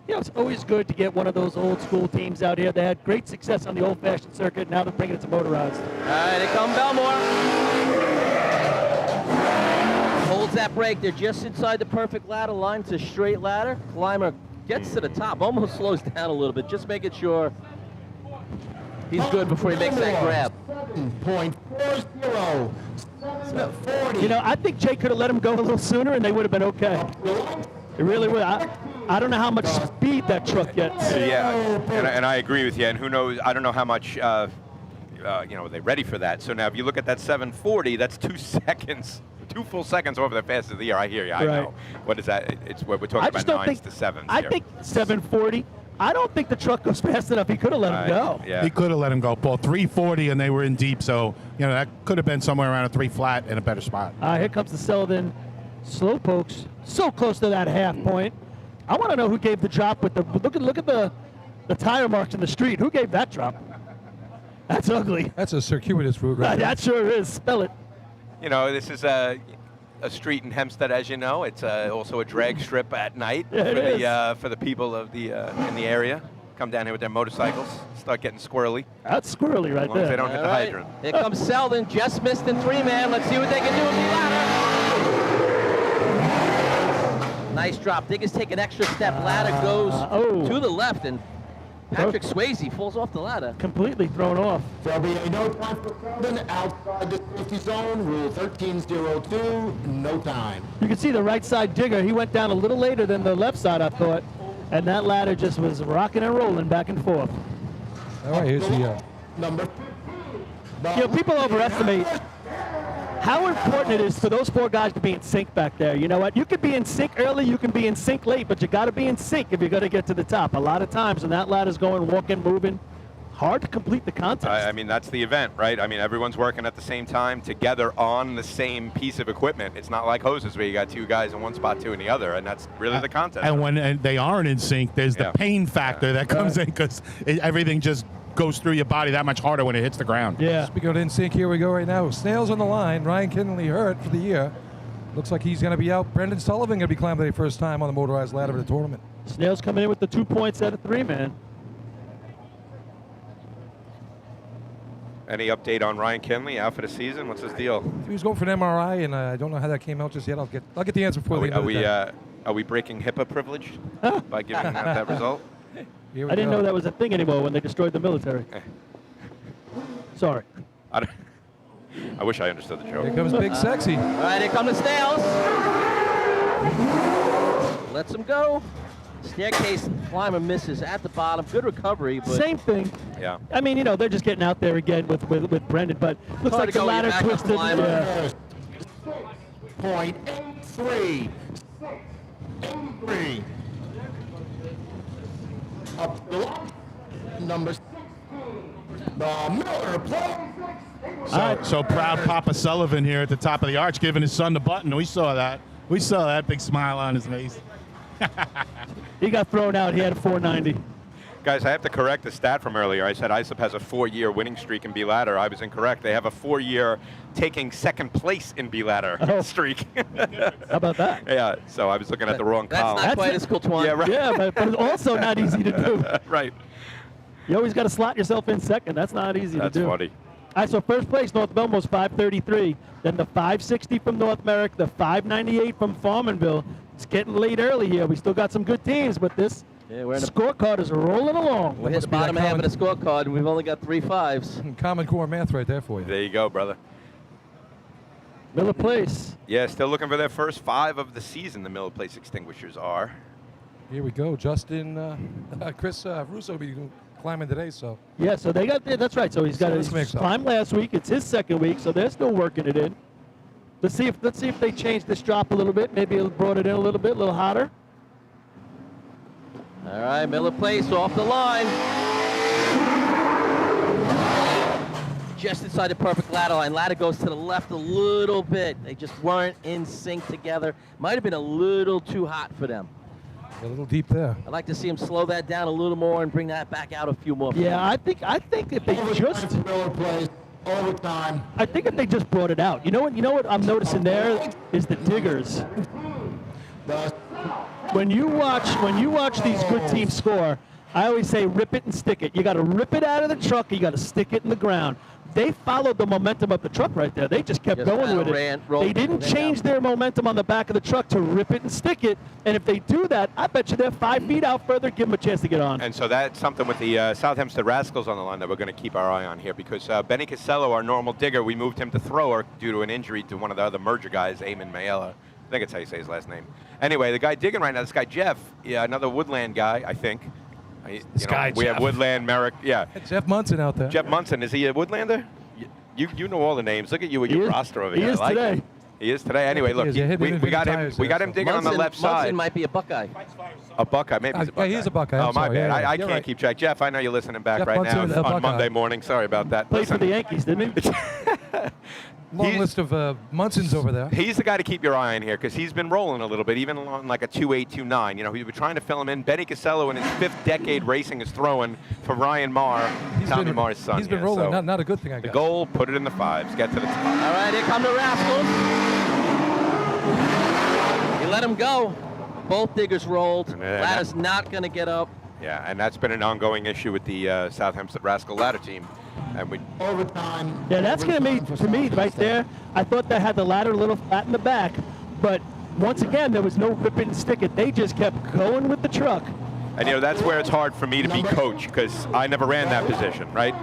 it's always good to get one of those old school teams out here. They had great success on the old-fashioned circuit. Now they're bringing it to motorized. All right, here come Belmore. Holds that brake. They're just inside the perfect ladder line. It's a straight ladder. Climber gets to the top, almost slows down a little bit, just making sure he's good before he makes that grab. 7.40. You know, I think Jay could have let him go a little sooner, and they would have been okay. It really would. I don't know how much speed that truck gets. Yeah, and I agree with you. And who knows? I don't know how much. They're ready for that. So now, if you look at that 740, that's 2 seconds. 2 full seconds over the fastest of the year. I hear you. I know. What is that? It's what we're talking about 9s to 7s. I think 740. I don't think the truck goes fast enough. He could have let him go. Yeah. He could have let him go. Paul, 340, and they were in deep, so that could have been somewhere around a 3 flat in a better spot. Here comes the Sullivan Slowpokes. So close to that half point. I want to know who gave the drop with the look at the tire marks in the street. Who gave that drop? That's ugly. That's a circuitous route, right? That sure is. Spell it. This is a street in Hempstead, as you know. It's also a drag strip at night for the people of the in the area. Come down here with their motorcycles, start getting squirrely. That's squirrely right as long there. as they don't hit the hydrant. Here comes Selden, just missed in 3-man. Let's see what they can do with the ladder. Nice drop. Diggers take an extra step. Ladder goes to the left, and Patrick Swayze falls off the ladder. Completely thrown off. There'll be no time for Selden outside the safety zone. Rule 1302, no time. You can see the right side digger. He went down a little later than the left side, I thought. And that ladder just was rocking and rolling back and forth. All right, here's the... Number. People overestimate how important it is for those 4 guys to be in sync back there. You know what? You can be in sync early, you can be in sync late, but you got to be in sync if you're going to get to the top. A lot of times when that ladder's going, walking, moving, hard to complete the contest. I mean, that's the event, right? I mean, everyone's working at the same time together on the same piece of equipment. It's not like hoses where you got 2 guys in one spot, 2 in the other, and that's really the contest. And when they aren't in sync, there's the pain factor that comes in because everything just goes through your body that much harder when it hits the ground. Yeah. Speaking of in sync, here we go right now. Snails on the line. Ryan Kinley hurt for the year. Looks like he's going to be out. Brendan Sullivan going to be climbing for the first time on the motorized ladder of the tournament. Snails coming in with the 2 points at a 3-man. Any update on Ryan Kinley out for the season? What's his deal? He was going for an MRI, and I don't know how that came out just yet. I'll get the answer before the end of the day. Are we breaking HIPAA privilege by giving out that result? I didn't know that was a thing anymore when they destroyed the military. Sorry. I wish I understood the joke. Here comes Big Sexy. All right, here come the Snails. Lets him go. Staircase climber misses at the bottom. Good recovery. But Same thing. Yeah. I mean, they're just getting out there again with Brendan, but looks Hard like to the go when ladder you're backup twisted. climber. 6.83. 6.83. Up the line. Number 16. The Miller plays. So proud Papa Sullivan here at the top of the arch giving his son the button. We saw that. We saw that big smile on his face. He got thrown out. He had a 490. Guys, I have to correct the stat from earlier. I said ISOP has a 4-year winning streak in B-Ladder. I was incorrect. They have a 4-year taking second place in B-Ladder streak. How about that? Yeah, so I was looking at the wrong column. That's not quite as cool, Twan. Yeah, right. Yeah, but it's also not easy to do. Right. You always got to slot yourself in second. That's not easy to do. That's funny. All right, so first place, North Belmore's 533. Then the 560 from North Merrick, the 598 from Farmanville. It's getting late early here. We still got some good teams, but this scorecard is rolling along. We're hitting the bottom half of the scorecard, and we've only got 3 5s. Common Core math right there for you. There you go, brother. Miller Place. Yeah, still looking for their first 5 of the season, the Miller Place Extinguishers are. Here we go. Justin, Chris Russo will be climbing today, so. Yeah, so they got that's right. So he's got his climb last week. It's his second week, so they're still working it in. Let's see if they change this drop a little bit. Maybe it brought it in a little hotter. All right, Miller Place off the line. Just inside the perfect ladder line. Ladder goes to the left a little bit. They just weren't in sync together. Might have been a little too hot for them. A little deep there. I'd like to see him slow that down a little more and bring that back out a few more feet. Yeah, I think if they just Miller Place. Overtime. I think if they just brought it out. You know what I'm noticing there is the diggers. When you watch these good teams score, I always say rip it and stick it. You got to rip it out of the truck. You got to stick it in the ground. they followed the momentum of the truck right there. They just kept Just going kinda with ran, it. rolled They didn't everything change their momentum on the back of the truck to rip it and stick it. And if they do that, I bet you they're 5 feet out further, give them a chance to get on. And so that's something with the South Hempstead Rascals on the line that we're going to keep our eye on here, because Benny Casello, our normal digger, we moved him to thrower due to an injury to one of the other merger guys, Eamon Mayella. I think it's how you say his last name. Anyway, the guy digging right now, this guy Jeff, another Woodland guy, I think. We have Woodland, Merrick, Jeff Munson out there. Jeff Munson, is he a Woodlander? You know all the names. Look at you with your roster over here. He is I like today. it. He is today. Anyway, look, we got him digging on the left side. Munson might be a Buckeye. A Buckeye, maybe he's a Buckeye. Yeah, he's a Buckeye. Oh, I'm my sorry. bad. Yeah, I you're can't right. keep track. Jeff, I know you're listening back Jeff right Munson, now on Buckeye. Monday morning. Sorry about that. Played for the Yankees, didn't he? Long list of Munsons over there. He's the guy to keep your eye on here because he's been rolling a little bit, even along like a 2.8, 2.9. You know, we were trying to fill him in. Benny Casello in his 5th decade racing is throwing for Ryan Marr, Tommy Marr's son. He's been here. rolling. So Not a good thing, I guess. the goal, put it in the 5s, get to the top. All right, here come the Rascals. You let him go. Both diggers rolled. Ladder's not going to get up. Yeah, and that's been an ongoing issue with the South Hempstead Rascal ladder team. And we Overtime. Yeah, that's going to be, to me, right there, I thought they had the ladder a little flat in the back, but once again, there was no rip it and stick it. They just kept going with the truck. And, you know, that's where it's hard for me to be coach because I never ran that position, right?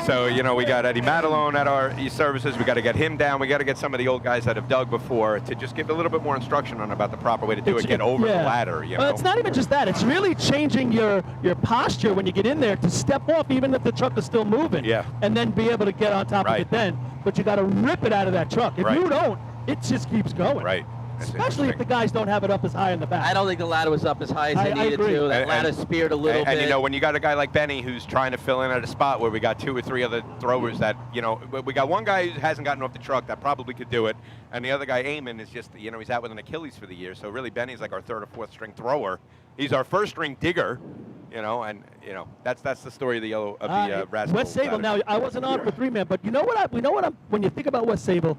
So, you know, we got Eddie Madelone at our services. We got to get him down. We got to get some of the old guys that have dug before to just give a little bit more instruction on about the proper way to do it, get over the ladder, you know? Well, it's not even just that. It's really changing your posture when you get in there to step off even if the truck is still moving. Yeah. And then be able to get on top of it then. But you got to rip it out of that truck. If you don't, it just keeps going. Right. Especially if the guys don't have it up as high in the back. I don't think the ladder was up as high as they needed to. That ladder speared a little bit. And, you know, when you got a guy like Benny who's trying to fill in at a spot where we got 2 or 3 other throwers that, you know, we got one guy who hasn't gotten off the truck that probably could do it, and the other guy, Eamon, is just, you know, he's out with an Achilles for the year. So really, Benny's like our 3rd or 4th string thrower. He's our 1st string digger, you know, and, you know, that's the story of the Rascal. West Sable. Now, I wasn't on for 3-man, but you know what? When you think about West Sable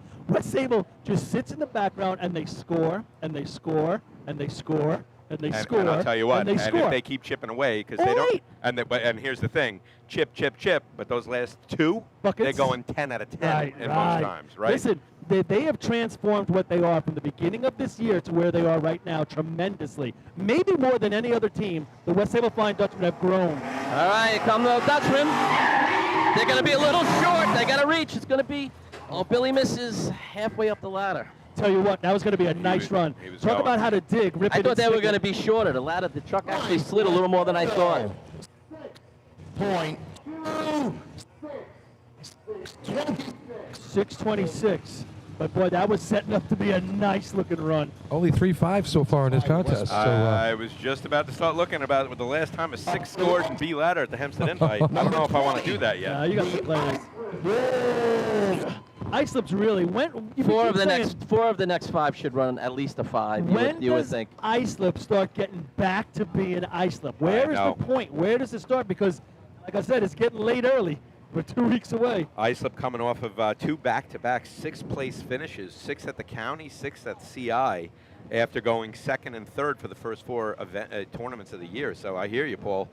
just sits in the background and they score and they score and they score and they score. And I'll tell you what, and if they keep chipping away, because they don't, and here's the thing, chip, but those last 2, Buckets? they're going 10 out of 10 most times, right? Listen, they have transformed what they are from the beginning of this year to where they are right now tremendously. Maybe more than any other team, the West Sable Flying Dutchmen have grown. All right, here come the Dutchmen. They're going to be a little short. They got to reach. It's going to be, Billy misses halfway up the ladder. Tell you what, that was going to be a nice run. Talk about how to dig, rip I it thought and they were stick going to it. be shorter. The truck actually slid a little more than I thought. Point. 6:26. But boy, that was setting up to be a nice looking run. Only 3-5 so far in this contest. So, I was just about to start looking about it with the last time a 6 scores in B ladder at the Hempstead Invite. I don't know if I want to do that yet. You got the players. Islip's really went. Four of the next 5 should run at least a 5. You would think. Islip start getting back to being Islip? Where is the point? Where does it start? Because, like I said, it's getting late early. We're 2 weeks away. Islip coming off of 2 back-to-back 6th place finishes, 6 at the county, 6 at CI, after going 2nd and 3rd for the first 4 tournaments of the year. So I hear you, Paul.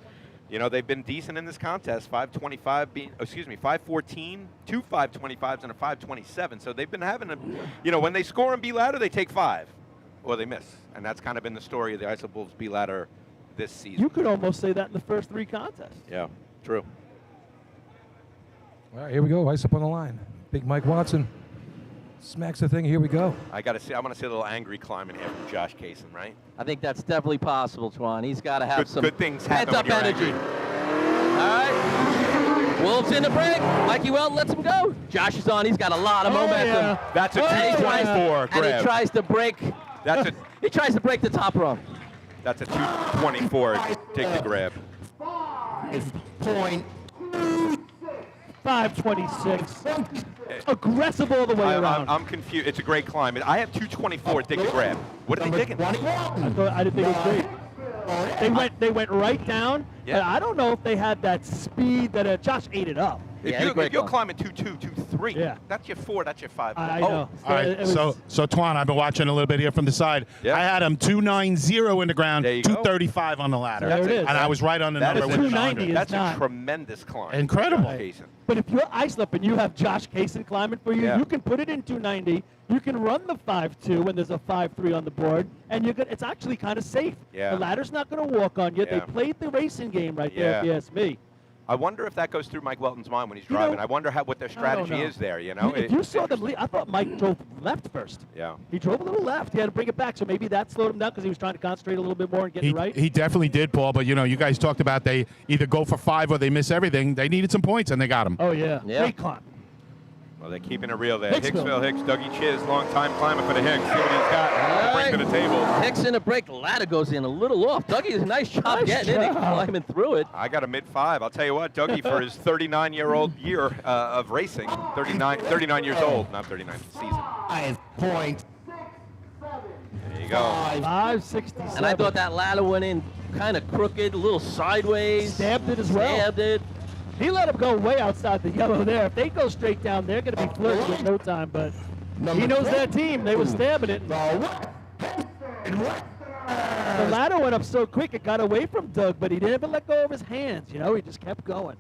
You know, they've been decent in this contest. 514, 2 525s and a 527. So they've been having when they score in B ladder, they take 5 or they miss. And that's kind of been the story of the Islip Wolves B ladder this season. You could almost say that in the first 3 contests. Yeah, true. all right, here we go. Ice up on the line. Big Mike Watson smacks the thing. Here we go. I want to see a little angry climbing here from Josh Kaysen, right? I think that's definitely possible, Twan. He's got to have some good things happen pent-up when you're energy. All right. Wolves in the break. Mikey Welton lets him go. Josh is on. He's got a lot of momentum. Yeah. That's a 224 grab. And he tries to break. He tries to break the top rung. That's a 224. Take the grab. 5:26. Aggressive all the way around. I'm confused. It's a great climb. I have 224. Take the grab. What are they digging? I didn't think it was great. They went right down. Yeah. I don't know if they had that speed that Josh ate it up. If you're climbing 2-2, 2-3, Yeah. that's your 4, that's your 5. I know. All right, It was- so Twan, I've been watching a little bit here from the side. Yeah. I had him 290 in the ground, There you go. 235 on the ladder. There it is. And I was right on the That number is with 290 is That's not. a tremendous climb. Incredible. Jason. But if you're ice-up and you have Josh Kaysen climbing for you, Yeah. you can put it in 290. You can run the 5.2 when there's a 5.3 on the board, and it's actually kind of safe. Yeah. The ladder's not going to walk on you. Yeah. They played the racing game right there, if Yeah. you ask me. I wonder if that goes through Mike Welton's mind when he's You know, driving. I wonder what their strategy know. is there, you know? If you saw them lead, I thought Mike drove left first. Yeah. He drove a little left. He had to bring it back, so maybe that slowed him down because he was trying to concentrate a little bit more and get it right. He definitely did, Paul. But, you guys talked about they either go for 5 or they miss everything. They needed some points, and they got them. Oh, yeah. Yeah. Great climb. Well, they're keeping it real there. Hicksville. Hicksville Hicks, Dougie Chiz, long-time climber for the Hicks. See what he's got to bring to the table. Hicks in a break. Ladder goes in a little off. Dougie does a nice job getting in and climbing through it. I got a mid-5. I'll tell you what, Dougie, for his 39-year-old year of racing, 39 years old, not 39 season. 5.67. There you go. 567. And I thought that ladder went in kind of crooked, a little sideways. Stabbed it as well. Stabbed it. He let him go way outside the yellow there. If they go straight down, they're going to be flirting with no time. But he knows that team. They were stabbing it. The ladder went up so quick it got away from Doug, but he didn't ever let go of his hands. He just kept going.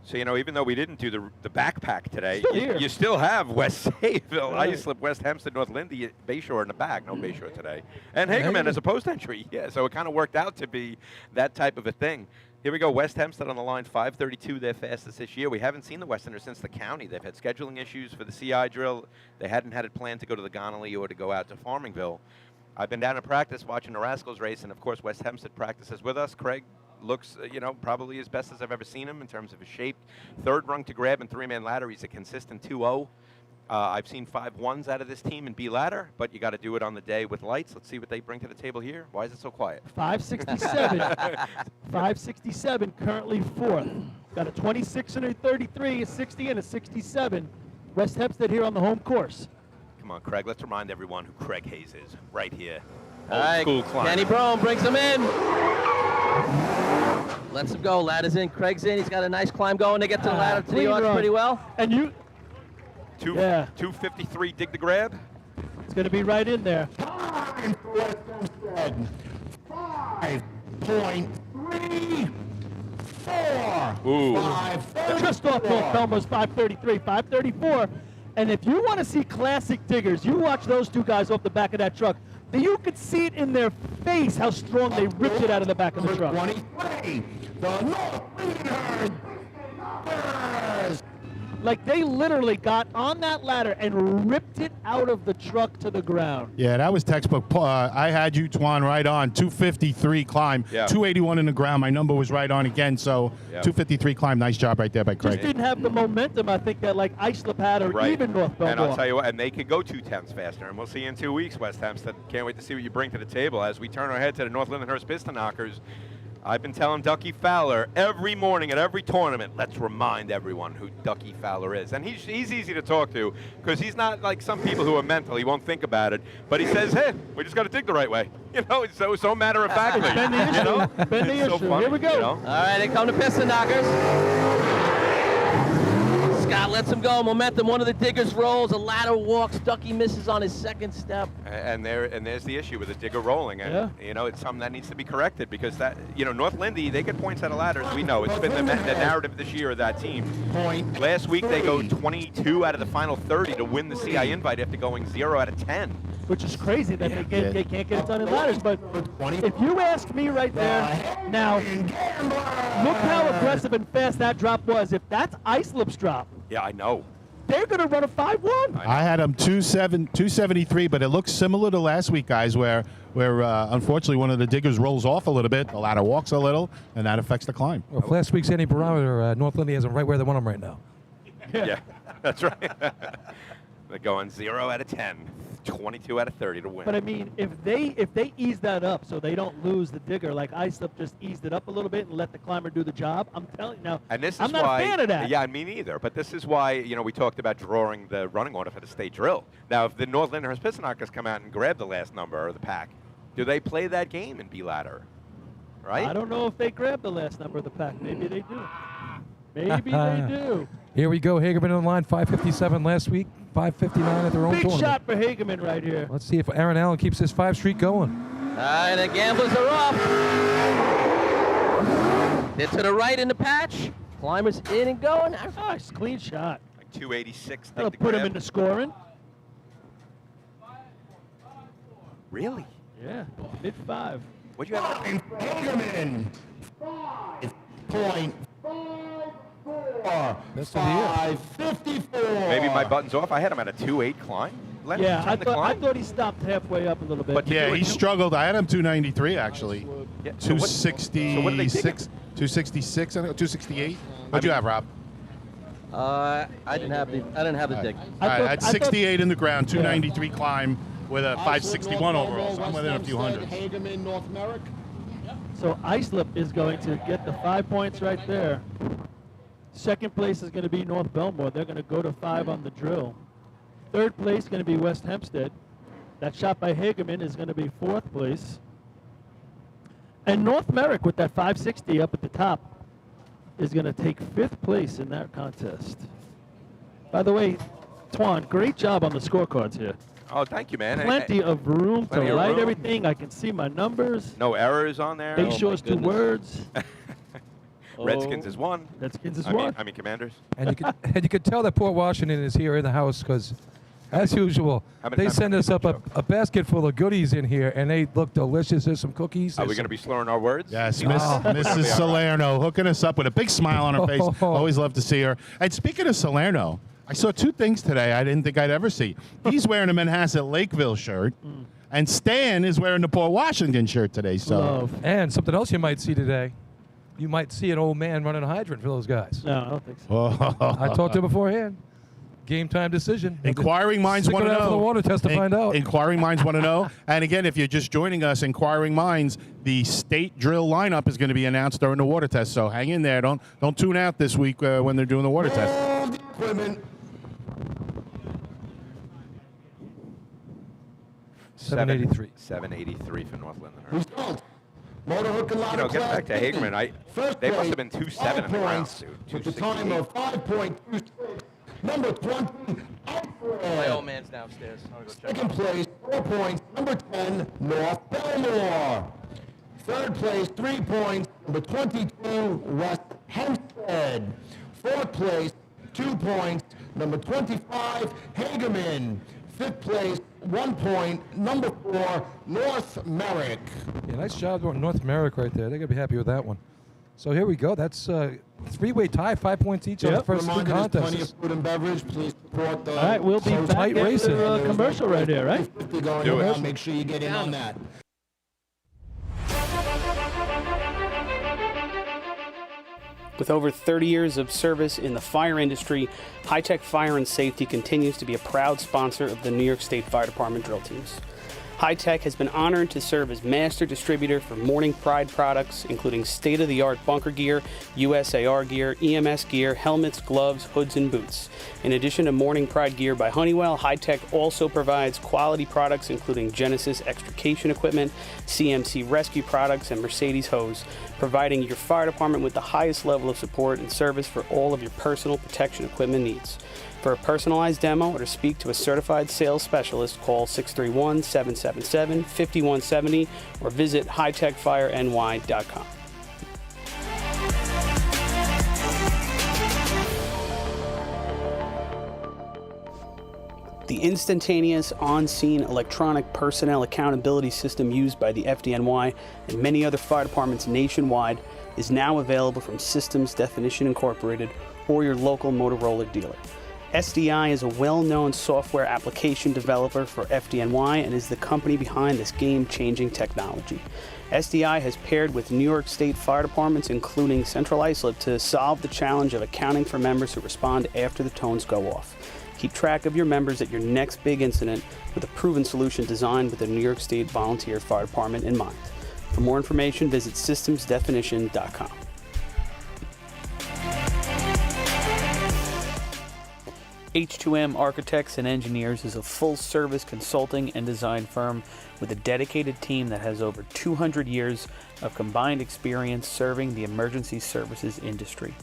So, even though we didn't do the backpack today, Still here. you still have West Sayville, Islip, West Hempstead, North Lindy, Bayshore in the back. No Bayshore today. And Hagerman as a post entry. Yeah, so it kind of worked out to be that type of a thing. Here we go, West Hempstead on the line, 5:32, their fastest this year. We haven't seen the Westerners since the county. They've had scheduling issues for the CI drill. They hadn't had it planned to go to the Gonolly or to go out to Farmingville. I've been down to practice watching the Rascals race, and of course West Hempstead practices with us. Craig looks, probably as best as I've ever seen him in terms of his shape. Third rung to grab and 3-man ladder. He's a consistent 2-0. I've seen 5-1s out of this team in B ladder, but you got to do it on the day with lights. Let's see what they bring to the table here. Why is it so quiet? 567. 567, currently fourth. Got a 26 and a 33, a 60 and a 67. West Hempstead here on the home course. Come on, Craig. Let's remind everyone who Craig Hayes is right here. All Old right, school climber. Kenny Brome brings him in. Lets him go. Ladder's in. Craig's in. He's got a nice climb going. They get to the ladder to the clean arch run. pretty well. And you, 253, dig the grab. it's going to be right in there. 5.34. Ooh. Just off North Belmore's 533, 534. And if you want to see classic diggers, you watch those two guys off the back of that truck. You could see it in their face how strong they ripped it out of the back of the truck. 23. The North Leaders. Like they literally got on that ladder and ripped it out of the truck to the ground. Yeah, that was textbook. I had you, Twan, right on. 253 climb, Yeah. 281 in the ground. My number was right on again, so Yeah. 253 climb. Nice job right there by Craig. Just didn't have the momentum, I think, that like Islip had or Right. even North Belmore. And I'll tell you what, and they could go 2/10 faster. And we'll see you in 2 weeks, West Hempstead. Can't wait to see what you bring to the table as we turn our head to the North Lindenhurst Piston Knockers. I've been telling Ducky Fowler every morning at every tournament, let's remind everyone who Ducky Fowler is. And he's easy to talk to because he's not like some people who are mental. He won't think about it. But he says, hey, we just got to dig the right way. It's so matter-of-factly. Been the issue. Been the It's so issue. funny, Here we go. All right, they come to Piston Knockers. Scott lets him go. Momentum. One of the diggers rolls. A ladder walks. Ducky misses on his second step. And there's the issue with the digger rolling. And, it's something that needs to be corrected because that, North Lindy, they get points out of ladders. We know. It's been the narrative this year of that team. Last week, they go 22 out of the final 30 to win the CI invite after going 0 out of 10. Which is crazy that they can't get it done in ladders. But if you ask me right there, now, look how aggressive and fast that drop was. If that's Islip's drop, Yeah, I know. they're going to run a 5-1. I had him 273, but it looks similar to last week, guys, where unfortunately one of the diggers rolls off a little bit, the ladder walks a little, and that affects the climb. Well, if last week's any barometer, North Lindy has them right where they want them right now. Yeah, that's right. They're going 0 out of 10, 22 out of 30 to win. But I mean, if they ease that up so they don't lose the digger, like Islip just eased it up a little bit and let the climber do the job, I'm telling you now, And this is I'm not why, a fan of that. Yeah, me neither. But this is why, we talked about drawing the running order for the state drill. Now, if the North Lindenhurst Piston Knockers come out and grab the last number of the pack, do they play that game in B ladder? Right? I don't know if they grab the last number of the pack. Maybe they do. Maybe they do. Here we go. Hagerman on line, 5:57 last week, 5:59 at their own Big tournament. shot for Hagerman right here. Let's see if Aaron Allen keeps his 5 streak going. And the gamblers are off. They're to the right in the patch. Climbers in and going. Nice, clean shot. Like 286. That'll put him into scoring. Really? Yeah, mid-5. What'd you have? Hagerman, 5.54. Best of the year. 5.54. Maybe my button's off. I had him at a 2.8 climb. Let him Yeah, turn the climb. thought he stopped halfway up a little bit. But to Yeah, do it he two- struggled. I had him 293 actually. Yeah, so what- so what did they dig him? 266, I think, 268. What'd you have, Rob? I didn't have the dig. I had 68 in the ground, 293 climb with a 561 overall, so I'm within a few hundreds. Hagerman, North Merrick. So Islip is going to get the 5 points right there. Second place is going to be North Belmore. They're going to go to 5 on the drill. Third place is going to be West Hempstead. That shot by Hagerman is going to be 4th place. And North Merrick with that 560 up at the top is going to take 5th place in that contest. By the way, Twan, great job on the scorecards here. Oh, thank you, man. Plenty of room plenty to of write room. everything. I can see my numbers. No errors on there. Big shorts, 2 words. Redskins is 1. Redskins is I mean- 1. I mean, Commanders. And you could tell that Port Washington is here in the house because, as usual, How many they times send have us we up a basket full of goodies in here, and they look delicious. There's some cookies. Are we there's going to be slurring our words? Yes, Oh. Mrs. Salerno hooking us up with a big smile on her face. Always love to see her. And speaking of Salerno, I saw 2 things today I didn't think I'd ever see. He's wearing a Manhasset Lakeville shirt, and Stan is wearing the Port Washington shirt today. So And something else you might see today. You might see an old man running a hydrant for those guys. No, I don't think so. I talked to him beforehand. Game time decision. Inquiring minds Stick want to around know. for the water test to find out. Inquiring minds want to know. And again, if you're just joining us, Inquiring Minds, the state drill lineup is going to be announced during the water test. So hang in there. Don't tune out this week when they're doing the water test. All the equipment. 783. 783 for North Linden. Result. Motor hook and You ladder know, getting back to class Hagerman, First they must place, have been 2.7 in the ground, points dude. with the time of 5.26. Number 20, My old man's downstairs. I'll go check. Second place, 4 points. Number 10, North Belmore. Third place, 3 points. Number 22, West Hempstead. Fourth place, 2 points. Number 25, Hagerman. Fifth place, 1 point. Number 4, North Merrick. Yeah, nice job on North America right there. They're going to be happy with that one. So here we go. That's a 3-way tie, 5 points each on the first 2 Reminder, there's plenty of contests. food and beverage. Please support the... All right, we'll be back tight after racing. the commercial right here, right? 50 going Do it. around. Make sure you get in on that. With over 30 years of service in the fire industry, High Tech Fire and Safety continues to be a proud sponsor of the New York State Fire Department drill teams. High Tech has been honored to serve as master distributor for Morning Pride products, including state-of-the-art bunker gear, USAR gear, EMS gear, helmets, gloves, hoods, and boots. In addition to Morning Pride gear by Honeywell, High Tech also provides quality products including Genesis extrication equipment, CMC rescue products, and Mercedes hose, providing your fire department with the highest level of support and service for all of your personal protection equipment needs. For a personalized demo or to speak to a certified sales specialist, call 631-777-5170 or visit hightechfireny.com. The instantaneous on-scene electronic personnel accountability system used by the FDNY and many other fire departments nationwide is now available from Systems Definition Incorporated or your local Motorola dealer. SDI is a well-known software application developer for FDNY and is the company behind this game-changing technology. SDI has paired with New York State fire departments, including Central Islip, to solve the challenge of accounting for members who respond after the tones go off. Keep track of your members at your next big incident with a proven solution designed with the New York State Volunteer Fire Department in mind. For more information, visit systemsdefinition.com. H2M Architects and Engineers is a full-service consulting and design firm with a dedicated team that has over 200 years of combined experience serving the emergency services industry.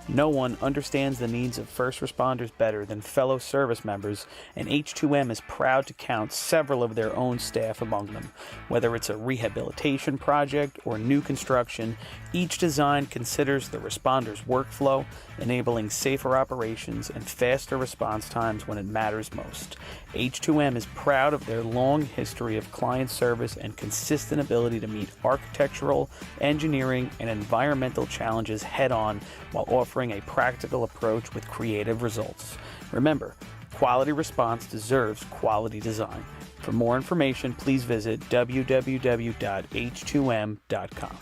No one understands the needs of first responders better than fellow service members, and H2M is proud to count several of their own staff among them. Whether it's a rehabilitation project or new construction, each design considers the responder's workflow, enabling safer operations and faster response times when it matters most. H2M is proud of their long history of client service and consistent ability to meet architectural, engineering, and environmental challenges head-on while offering a practical approach with creative results. Remember, quality response deserves quality design. For more information, please visit www.h2m.com.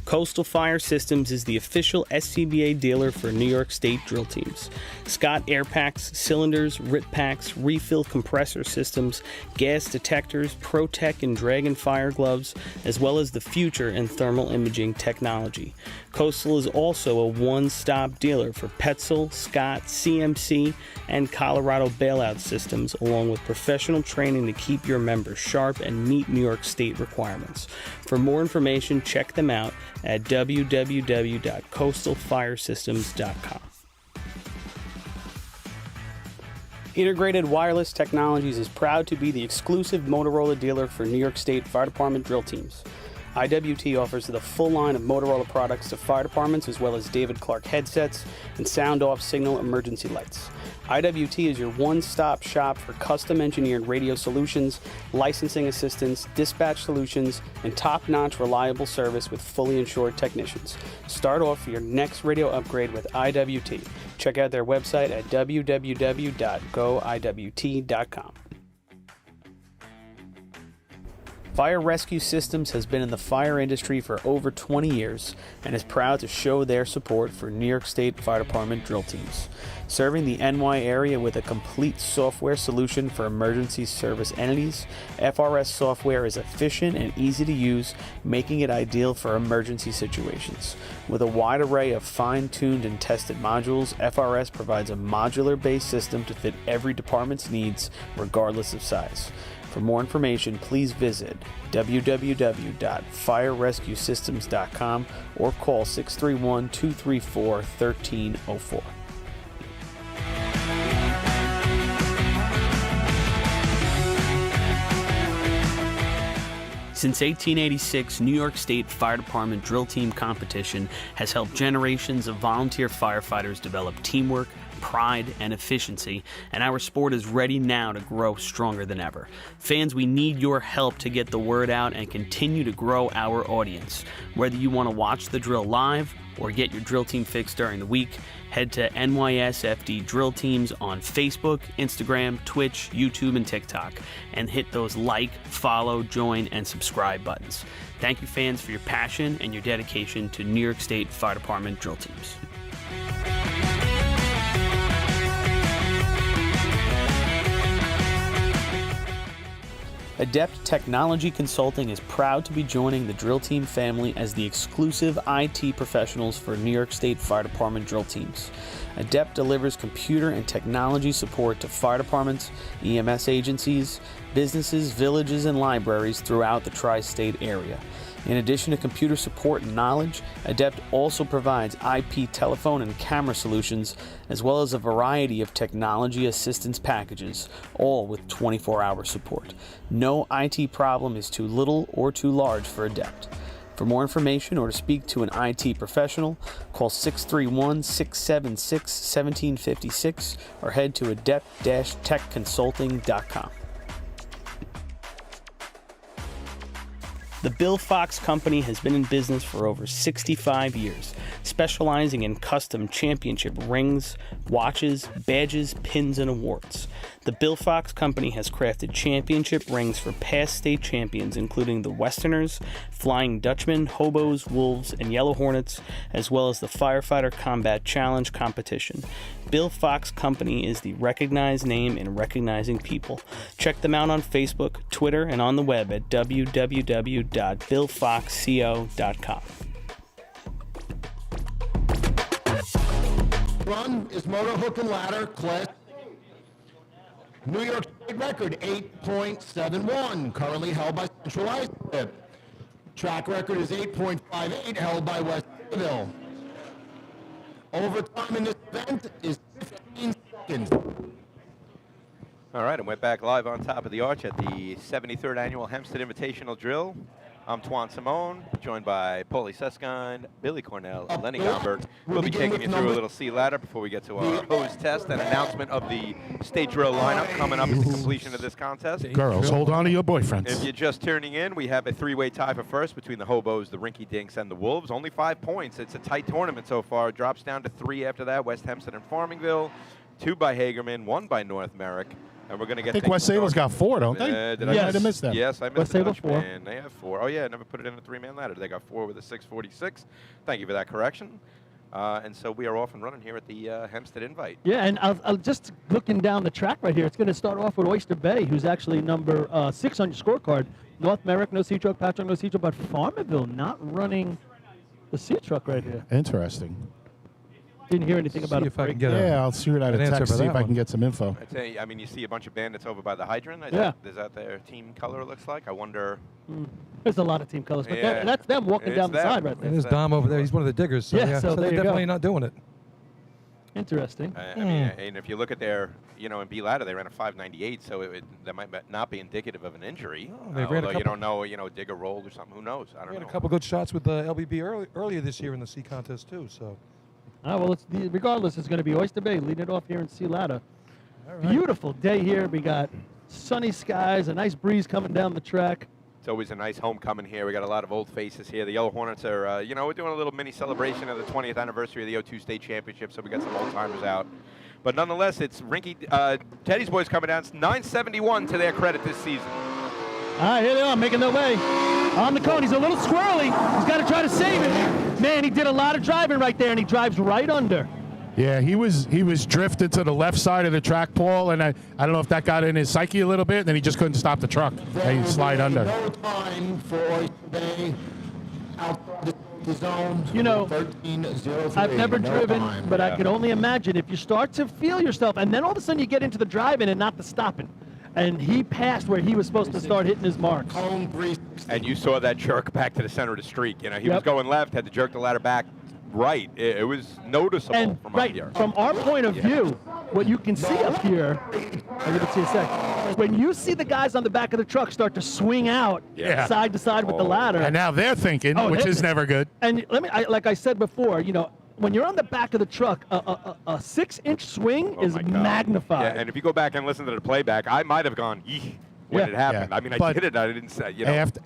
Coastal Fire Systems is the official SCBA dealer for New York State drill teams. Scott air packs, cylinders, RIT packs, refill compressor systems, gas detectors, ProTech and Dragon fire gloves, as well as the future in thermal imaging technology. Coastal is also a one-stop dealer for Petzl, Scott, CMC, and Colorado bailout systems, along with professional training to keep your members sharp and meet New York State requirements. For more information, check them out at www.coastalfiresystems.com. Integrated Wireless Technologies is proud to be the exclusive Motorola dealer for New York State Fire Department drill teams. IWT offers the full line of Motorola products to fire departments, as well as David Clark headsets and sound-off signal emergency lights. IWT is your one-stop shop for custom-engineered radio solutions, licensing assistance, dispatch solutions, and top-notch reliable service with fully insured technicians. Start off your next radio upgrade with IWT. Check out their website at www.goiwt.com. Fire Rescue Systems has been in the fire industry for over 20 years and is proud to show their support for New York State Fire Department drill teams. Serving the NY area with a complete software solution for emergency service entities, FRS software is efficient and easy to use, making it ideal for emergency situations. With a wide array of fine-tuned and tested modules, FRS provides a modular-based system to fit every department's needs, regardless of size. For more information, please visit www.firerescuesystems.com or call 631-234-1304. Since 1886, New York State Fire Department drill team competition has helped generations of volunteer firefighters develop teamwork, pride, and efficiency, and our sport is ready now to grow stronger than ever. Fans, we need your help to get the word out and continue to grow our audience. Whether you want to watch the drill live or get your drill team fix during the week, head to NYS FD Drill Teams on Facebook, Instagram, Twitch, YouTube, and TikTok, and hit those like, follow, join, and subscribe buttons. Thank you, fans, for your passion and your dedication to New York State Fire Department drill teams. Adept Technology Consulting is proud to be joining the drill team family as the exclusive IT professionals for New York State Fire Department drill teams. Adept delivers computer and technology support to fire departments, EMS agencies, businesses, villages, and libraries throughout the tri-state area. In addition to computer support and knowledge, Adept also provides IP telephone and camera solutions, as well as a variety of technology assistance packages, all with 24-hour support. No IT problem is too little or too large for Adept. For more information or to speak to an IT professional, call 631-676-1756 or head to adept-techconsulting.com. The Bill Fox Company has been in business for over 65 years, specializing in custom championship rings, watches, badges, pins, and awards. The Bill Fox Company has crafted championship rings for past state champions, including the Westerners, Flying Dutchmen, Hobos, Wolves, and Yellow Hornets, as well as the Firefighter Combat Challenge competition. Bill Fox Company is the recognized name in recognizing people. Check them out on Facebook, Twitter, and on the web at www.billfoxco.com. Run is motor hook and ladder class. New York record, 8.71, currently held by Central Islip. Track record is 8.58, held by West Seville. Overtime in this event is 15 seconds. All right, and we're back live on top of the arch at the 73rd Annual Hempstead Invitational Drill. I'm Twan Simone, joined by Paulie Seskine, Billy Cornell, and Lenny Gombert. We'll be taking you through a little sea ladder before we get to our hose test and announcement of the state drill lineup coming up at the completion of this contest. Girls, hold on to your boyfriends. If you're just tuning in, we have a three-way tie for first between the Hobos, the Rinky Dinks, and the Wolves. Only 5 points. It's a tight tournament so far. It drops down to 3 after that. West Hempstead and Farmingville, 2 by Hagerman, 1 by North Merrick. And we're going to get. I think West Sable's got 4, don't they? Did I might have missed that. Yes, I missed West Sable 4. And they have 4. Oh yeah, I never put it in a 3-man ladder. They got 4 with a 646. Thank you for that correction. And so we are off and running here at the Hempstead Invite. Yeah, and I'll just looking down the track right here, it's going to start off with Oyster Bay, who's actually number 6 on your scorecard. North Merrick, no C-Truck. Patrick, no C-Truck. But Farmerville not running the C-Truck right here. Interesting. Didn't hear anything about See it. if I can get Yeah, I'll shoot out a text, see if I can get some info. I'd say, I mean, you see a bunch of bandits over by the hydrant. Is that their team color looks like? I wonder. There's a lot of team colors, but Yeah. that's them walking down the side right there. There's Dom over there. He's one of the diggers. So Yeah, so so there they're you go. definitely not doing it. Interesting. I mean, and if you look at their, in B ladder, they ran a 598, so that might not be indicative of an injury. They ran a although you couple- don't know, digger rolled or something. Who knows? I don't We had know. a couple good shots with the LBB earlier this year in the C contest too. So. Well, regardless, it's going to be Oyster Bay leading it off here in Sea Ladder. Beautiful day here. We got sunny skies, a nice breeze coming down the track. It's always a nice homecoming here. We got a lot of old faces here. The Yellow Hornets are, we're doing a little mini celebration of the 20th anniversary of the O2 State Championship, so we got some old timers out. But nonetheless, it's Teddy's boys coming down. It's 971 to their credit this season. All right, here they are, making their way on the cone. He's a little squirrely. He's got to try to save it. Man, he did a lot of driving right there, and he drives right under. Yeah, he was drifted to the left side of the track, Paul, and I don't know if that got in his psyche a little bit, and then he just couldn't stop the truck. And he'd slide under. No time for Oyster Bay outside the zone. 13:03. I've never No driven, time. but I can only imagine if you start to feel yourself, and then all of a sudden you get into the driving and not the stopping. And he passed where he was supposed to start hitting his marks. Cone 360. And you saw that jerk back to the center of the streak. He was Yep. going left, had to jerk the ladder back right. It was noticeable And from up here. from our point of view, what you can see up here, I'll give it to you a sec. When you see the guys on the back of the truck start to swing out side to side with the ladder. And now they're thinking, which is never good. And like I said before, when you're on the back of the truck, a 6-inch swing is my God. magnified. Yeah, and if you go back and listen to the playback, I might have gone, "Eeh," when it happened. Yeah. I mean, I But did it. I didn't say,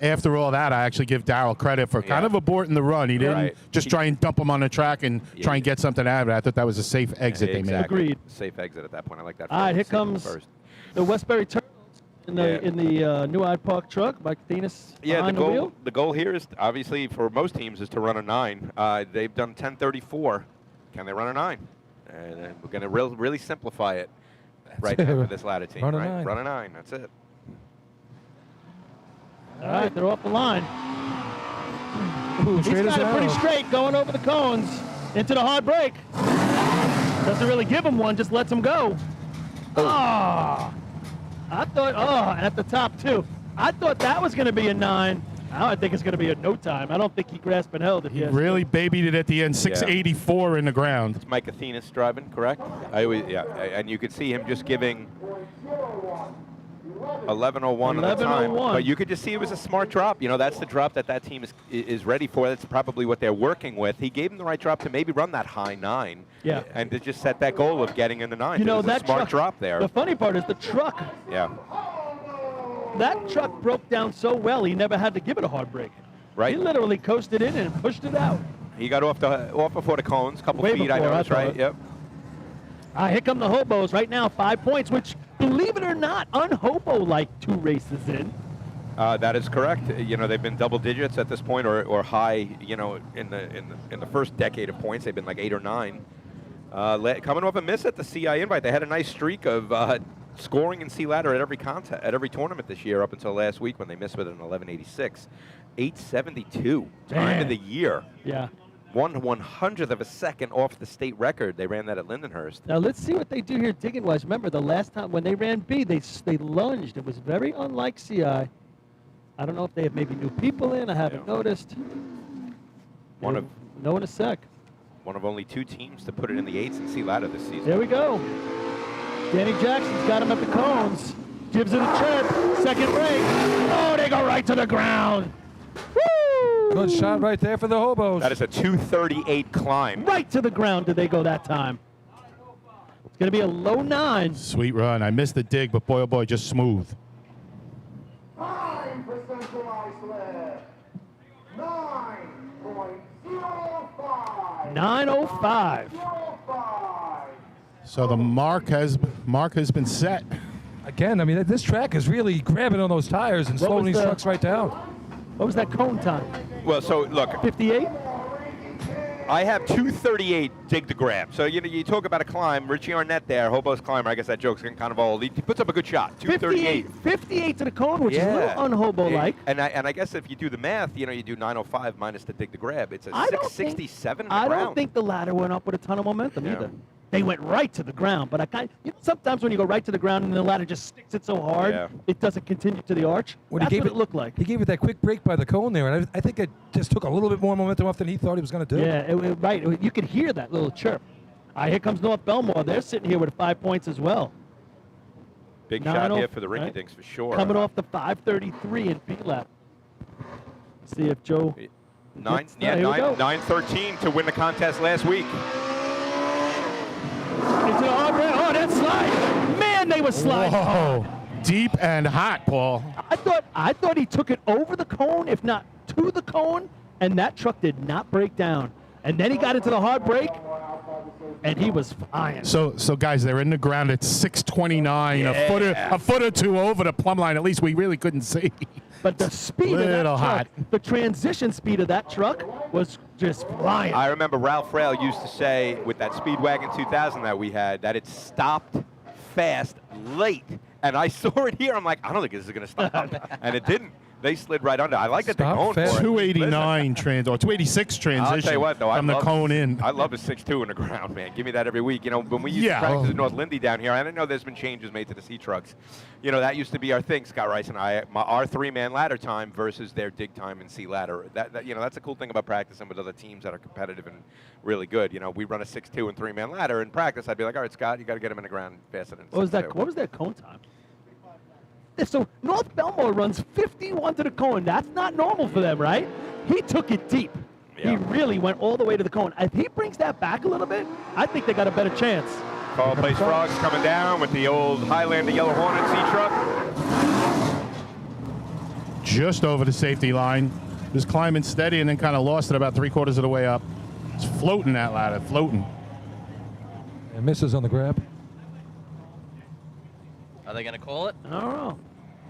After all that, I actually give Darryl credit for kind of aborting the run. He didn't just try and dump him on the track and try and get something out of it. I thought that was a safe exit they made. Agreed. Safe exit at that point. I like that. All right, here Safety comes first. the Westbury Turtles in the New Hyde Park truck. Mike Thenis behind the wheel. The goal here is obviously for most teams is to run a 9. They've done 10:34. Can they run a 9? And we're going to really simplify it right now for this ladder team. Run a right? 9. Run a 9. That's it. All right, they're off the line. He's straight as got it pretty arrow. straight going over the cones into the hard brake. Doesn't really give him one, just lets him go. I thought, and at the top too. I thought that was going to be a 9. Now I think it's going to be a no time. I don't think he grasped and held it. He really babied it at the end. 684 in the ground. It's Mike Athenas driving, correct? And you could see him just giving 11:01 at the time. 11:01. But you could just see it was a smart drop. That's the drop that team is ready for. That's probably what they're working with. He gave him the right drop to maybe run that high 9. Yeah. And to just set that goal of getting in the 9. It was that a smart truck, drop there. The funny part is the truck. Yeah. That truck broke down so well, he never had to give it a hard brake. Right. He literally coasted in and pushed it out. He got off before the cones, a couple Way feet, I before, I noticed, right? thought. Yep. Here come the Hobos right now, 5 points, which, believe it or not, un-Hobo like 2 races in. That is correct. They've been double digits at this point, or high. In the first decade of points, they've been like 8 or 9. Coming off a miss at the CI Invite, they had a nice streak of scoring in C ladder at every tournament this year up until last week when they missed with an 1186. 872 time of the year. Yeah. 1/100th of a second off the state record. They ran that at Lindenhurst. Now let's see what they do here digging-wise. Remember, the last time when they ran B, they lunged. It was very unlike CI. I don't know if they have maybe new people in. I haven't noticed. One of know in a sec. One of only 2 teams to put it in the 8s and C ladder this season. There we go. Danny Jackson's got him at the cones. Gives it a chirp. Second break. Oh, they go right to the ground. Woo! Good shot right there for the Hobos. That is a 238 climb. Right to the ground did they go that time. It's going to be a low 9. Sweet run. I missed the dig, but boy, oh boy, just smooth. 9 for Central Iceland. 9.05. 9:05. So the mark has been set. Again, I mean, this track is really grabbing on those tires and slowing these trucks right down. What was that cone time? Well, so look. 58? I have 238 dig to grab. So you talk about a climb. Richie Arnett there, Hobo's climber. I guess that joke's getting kind of old. He puts up a good shot. 238. 58 to the cone, which is a little un-Hobo-like. And I guess if you do the math, you do 905 minus the dig to grab. It's a 667 I don't think the ladder went up with a ton of momentum either. They went right to the ground, but sometimes when you go right to the ground and the ladder just sticks it so hard, it doesn't continue to the arch. That's what it looked like. He gave it that quick break by the cone there, and I think it just took a little bit more momentum off than he thought he was going to do. Yeah, right. You could hear that little chirp. Here comes North Belmore. They're sitting here with 5 points as well. Big shot here for the Rinky Dinks for sure. Coming off the 5:33 in B-lap. See if Joe... 9:13 to win the contest last week. Into the hard rail. Oh, that slide. Man, they were sliding. Whoa. Deep and hot, Paul. I thought he took it over the cone, if not to the cone, and that truck did not break down. And then he got into the hard brake, and he was flying. So guys, they're in the ground at 629, a foot or two over the plumb line. At least we really couldn't see. But the speed of that truck, the transition speed of that truck was just flying. I remember Ralph Rail used to say with that Speedwagon 2000 that we had that it stopped fast late. And I saw it here. I'm like, I don't think this is going to stop. And it didn't. They slid right under. I like that they're going for it. 289 or 286 transition. I'll tell you what, though, from the cone in. I love a 6.2 in the ground, man. Give me that every week. When we used to practice in North Lindy down here, I didn't know there's been changes made to the C-trucks. That used to be our thing, Scott Rice and I, our 3-man ladder time versus their dig time and C ladder. That's a cool thing about practicing with other teams that are competitive and really good. We run a 6.2 and 3-man ladder in practice. I'd be like, all right, Scott, you got to get him in the ground faster than 6.2. What was that cone time? So North Belmore runs 51 to the cone. That's not normal for them, right? He took it deep. Yeah. He really went all the way to the cone. If he brings that back a little bit, I think they got a better chance. Call Place Frogs coming down with the old Highlander Yellow Hornet C-truck. Just over the safety line. Just climbing steady and then kind of lost it about 3/4 of the way up. It's floating, that ladder, floating. And misses on the grab. Are they going to call it? I don't know.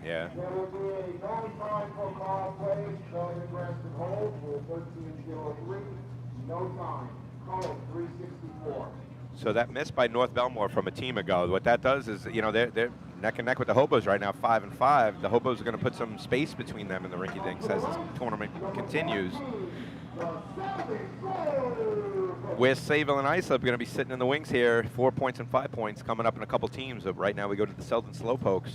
Yeah. There will be a non-time for car place, showing the Preston hold for 13.03. No time. Code 364. So that miss by North Belmore from a team ago, what that does is, they're neck and neck with the Hobos right now, 5-5. The Hobos are going to put some space between them and the Rinky Dinks as this tournament continues. Where Sayville and Islip are going to be sitting in the wings here, 4 points and 5 points coming up in a couple teams. But right now we go to the Selden Slowpokes.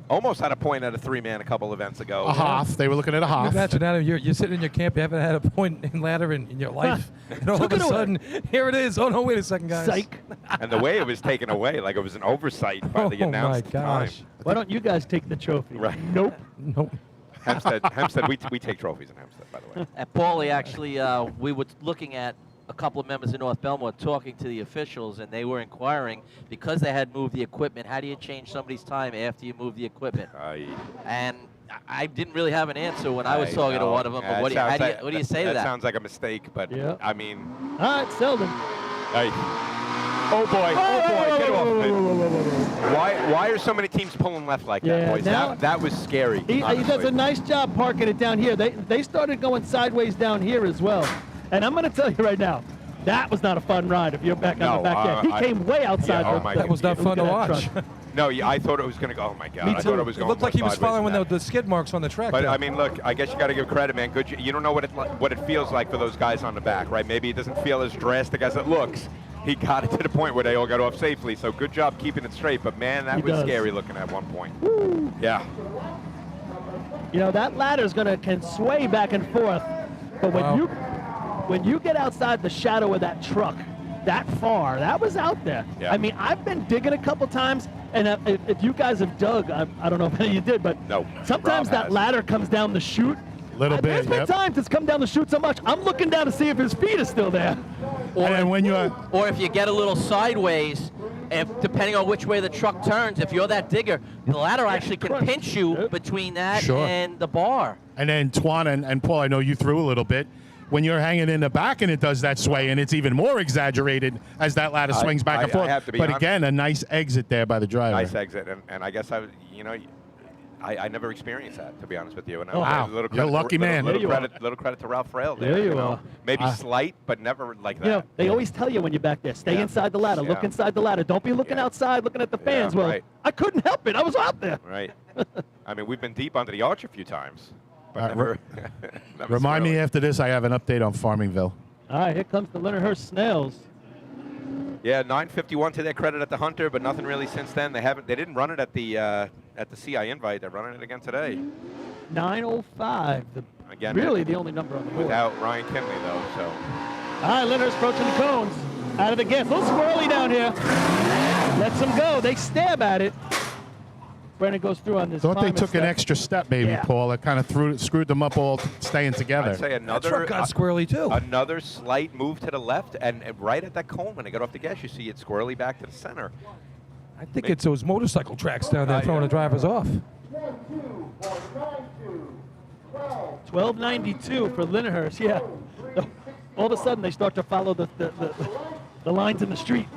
Almost had a point at a 3-man a couple events ago. A half. They were looking at a half. Imagine, Adam, you're sitting in your camp, you haven't had a point in ladder in your life, and all of a sudden, here it is. Oh, no, wait a second, guys. Psych. And the way it was taken away, like it was an oversight by the announced time. Why don't you guys take the trophy? Right. Nope. Hempstead, we take trophies in Hempstead, by the way. At Paulie, actually, we were looking at a couple of members in North Belmore talking to the officials, and they were inquiring, because they had moved the equipment, how do you change somebody's time after you move the equipment? And I didn't really have an answer when I was talking to one of them. But what do you say to that? That sounds like a mistake, but I mean. All right, Selden. Oh boy! Get off of it! Why are so many teams pulling left like that, boys? That was scary. He does a nice job parking it down here. They started going sideways down here as well. And I'm going to tell you right now, that was not a fun ride if you're back on the back end. He came way outside. That was not fun to watch. No, I thought it was going to go. Oh my God! Me I thought too. it was It going. looked like he was sideways following in the skid marks on the track. But there. I mean, look, I guess you got to give credit, man. Good. You don't know what it feels like for those guys on the back, right? Maybe it doesn't feel as drastic as it looks. He got it to the point where they all got off safely. So good job keeping it straight. But man, that was scary looking at one point. Woo. Yeah. You know, that ladder's can sway back and forth, but when you get outside the shadow of that truck that far, that was out there. Yeah. I mean, I've been digging a couple times, and if you guys have dug, I don't know if any of you did, but no, sometimes that ladder comes down the chute. Little bit, There's been times it's come down the chute so much, I'm looking down to see if his feet are still there. Or if you get a little sideways, depending on which way the truck turns, if you're that digger, the ladder actually can pinch you between that and the bar. And then Twan and Paul, I know you threw a little bit. When you're hanging in the back and it does that sway, and it's even more exaggerated as that ladder swings back and forth. I have to be but honest. again, a nice exit there by the driver. Nice exit, and I guess I never experienced that, to be honest with you. And Wow. You're a lucky man. Little credit to Ralph Frail there. There you are. Maybe slight, but never like that. You know, they always tell you when you're back there, stay inside the ladder, look inside the ladder. Don't be looking outside, looking at the fans. Well, right. I couldn't help it. I was out there. Right. I mean, we've been deep under the arch a few times, but never. never Remind me squarely. after this, I have an update on Farmingville. All right, here comes the Leonard Hurst Snails. Yeah, 9:51 to their credit at the Hunter, but nothing really since then. They didn't run it at the CI invite. They're running it again today. 9:05. Again, Really the only number on the board. Without Ryan Kinley though, so. All right, Leonard Hurst approaching the cones. Out of the gas. A little squirrely down here. Lets them go. They stab at it. Brennan goes through on this. Thought they climate took an step. extra step, maybe, Yeah. Paul. It kind of screwed them up all staying together. I'd say another truck got squirrely too. Another slight move to the left, and right at that cone when they got off the gas, you see it squirrely back to the center. I think it's those motorcycle tracks down there throwing the drivers off. 1292 for Linnehurst. Yeah. All of a sudden they start to follow the lines in the street.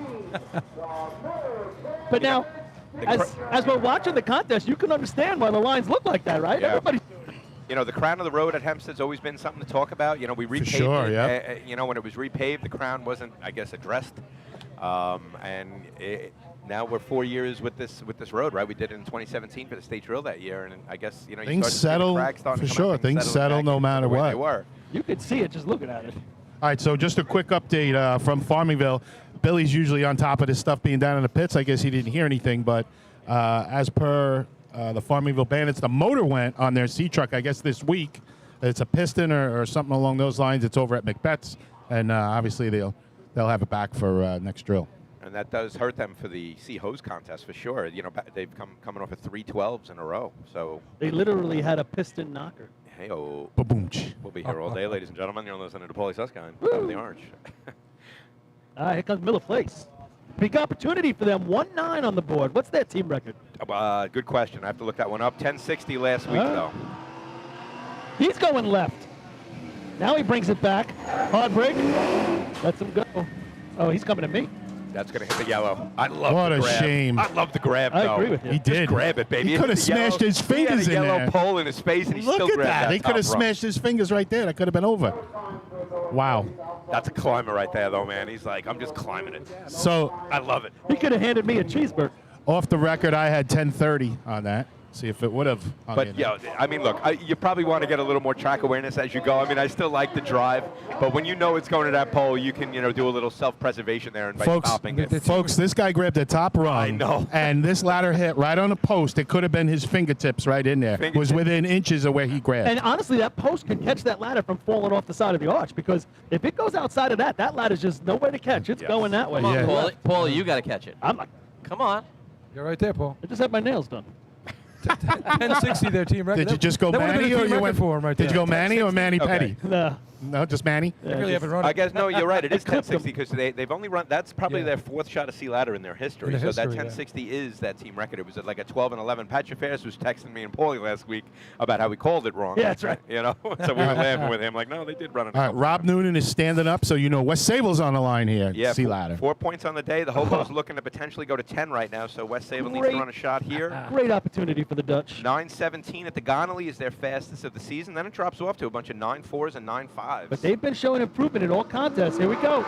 But now, as we're watching the contest, you can understand why the lines look like that, right? Yeah. Everybody. You know, the crown of the road at Hempstead's always been something to talk about. You know, we repaved sure, it. yeah. You know, when it was repaved, the crown wasn't, I guess, addressed. Now we're 4 years with this road, right? We did it in 2017 for the state drill that year, and I guess you Things settle, for sure. Things settle no matter what. They were. You could see it just looking at it. All right, so just a quick update from Farmingville. Billy's usually on top of this stuff being down in the pits. I guess he didn't hear anything, but as per the Farmingville Bandits, the motor went on their C truck, I guess, this week. It's a piston or something along those lines. It's over at Macbeth's, and obviously they'll have it back for next drill. And that does hurt them for the C hose contest for sure. You know, they've coming off of 3 12s in a row. So They literally had a piston knocker. hey-oh. Ba-boom. We'll be here all day, ladies and gentlemen. You're listening to Paulie Susskind out of the Orange. All right, here comes Miller Place. Big opportunity for them. 1-9 on the board. What's their team record? Good question. I have to look that one up. 1060 last week, though. He's going left. Now he brings it back. Hard break. Lets him go. Oh, he's coming to me. That's going to hit the yellow. I love What the a grab. shame. I love the grab, I though. agree with you. He did. Just grab it, baby. He could have Hit the yellow. smashed his fingers He had a in yellow there. pole in his face, and he Look still at grabbed that. He could have top rung. smashed his fingers right there. That could have been over. Wow. That's a climber right there, though, man. He's like, I'm just climbing it. So I love it. He could have handed me a cheeseburger. off the record, I had 1030 on that. See if it would have. But, yeah, I mean, look, you probably want to get a little more track awareness as you go. I mean, I still like the drive, but when you know it's going to that pole, you can, do a little self-preservation there and by stopping it. Folks, this guy grabbed the top rung. I know. And this ladder hit right on the post. It could have been his fingertips right in there. It was within inches of where he grabbed. And honestly, that post could catch that ladder from falling off the side of the arch, because if it goes outside of that, that ladder's just nowhere to catch. It's going that way. Come on, Paulie, you got to catch it. I'm like, come on. You're right there, Paul. I just had my nails done. 1060 their team record. Did you just go That would've been Manny a or team you record went for him right Did there. you go Manny or Manny Petty? No, just Manny. They really haven't run it. I guess, no, you're right. It is I clipped 1060 because they've only run, that's probably their fourth shot of C ladder in their history. In their So that history, 1060 is that team record. It was at like a 12 and 11. Pat Ferris was texting me and Paulie last week about how we called it wrong. Yeah, that's right. So we were laughing with him like, no, they did run it. All right, Rob Noonan is standing up, so West Sable's on the line here. Yeah, C ladder. 4 points on the day. The Hobo's looking to potentially go to 10 right now, so West Sable needs to run a shot here. Great opportunity for the Dutch. 9:17 at the Gonnelly is their fastest of the season. Then it drops off to a bunch of 9.4s and 9.5s. But they've been showing improvement in all contests. Here we go.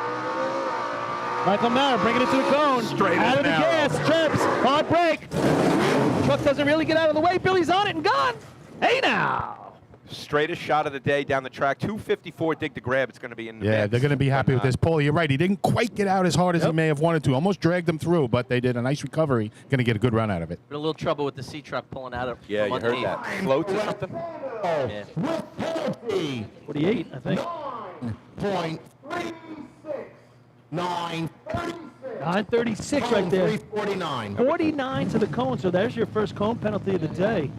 Michael Mara bringing it to the cone. Straight out of the as an gas. Chirps. Hard break. Truck doesn't really get out of the way. Billy's on it and gone. Hey now. Straightest shot of the day down the track. 254 dig to grab. It's going to be in the Yeah, mix. they're going to be happy with this. Paul, you're right. He didn't quite get out as hard as he may have wanted to. Almost dragged them through, but they did a nice recovery. Going to get a good run out of it. Been a little trouble with the C truck pulling out of. Yeah, from you heard underneath. that. Floats or something? Yeah. With penalty. 48, I think. 9.36. 9.36. 9:36 right there. 349. 49 to the cone, so there's your first cone penalty of the day.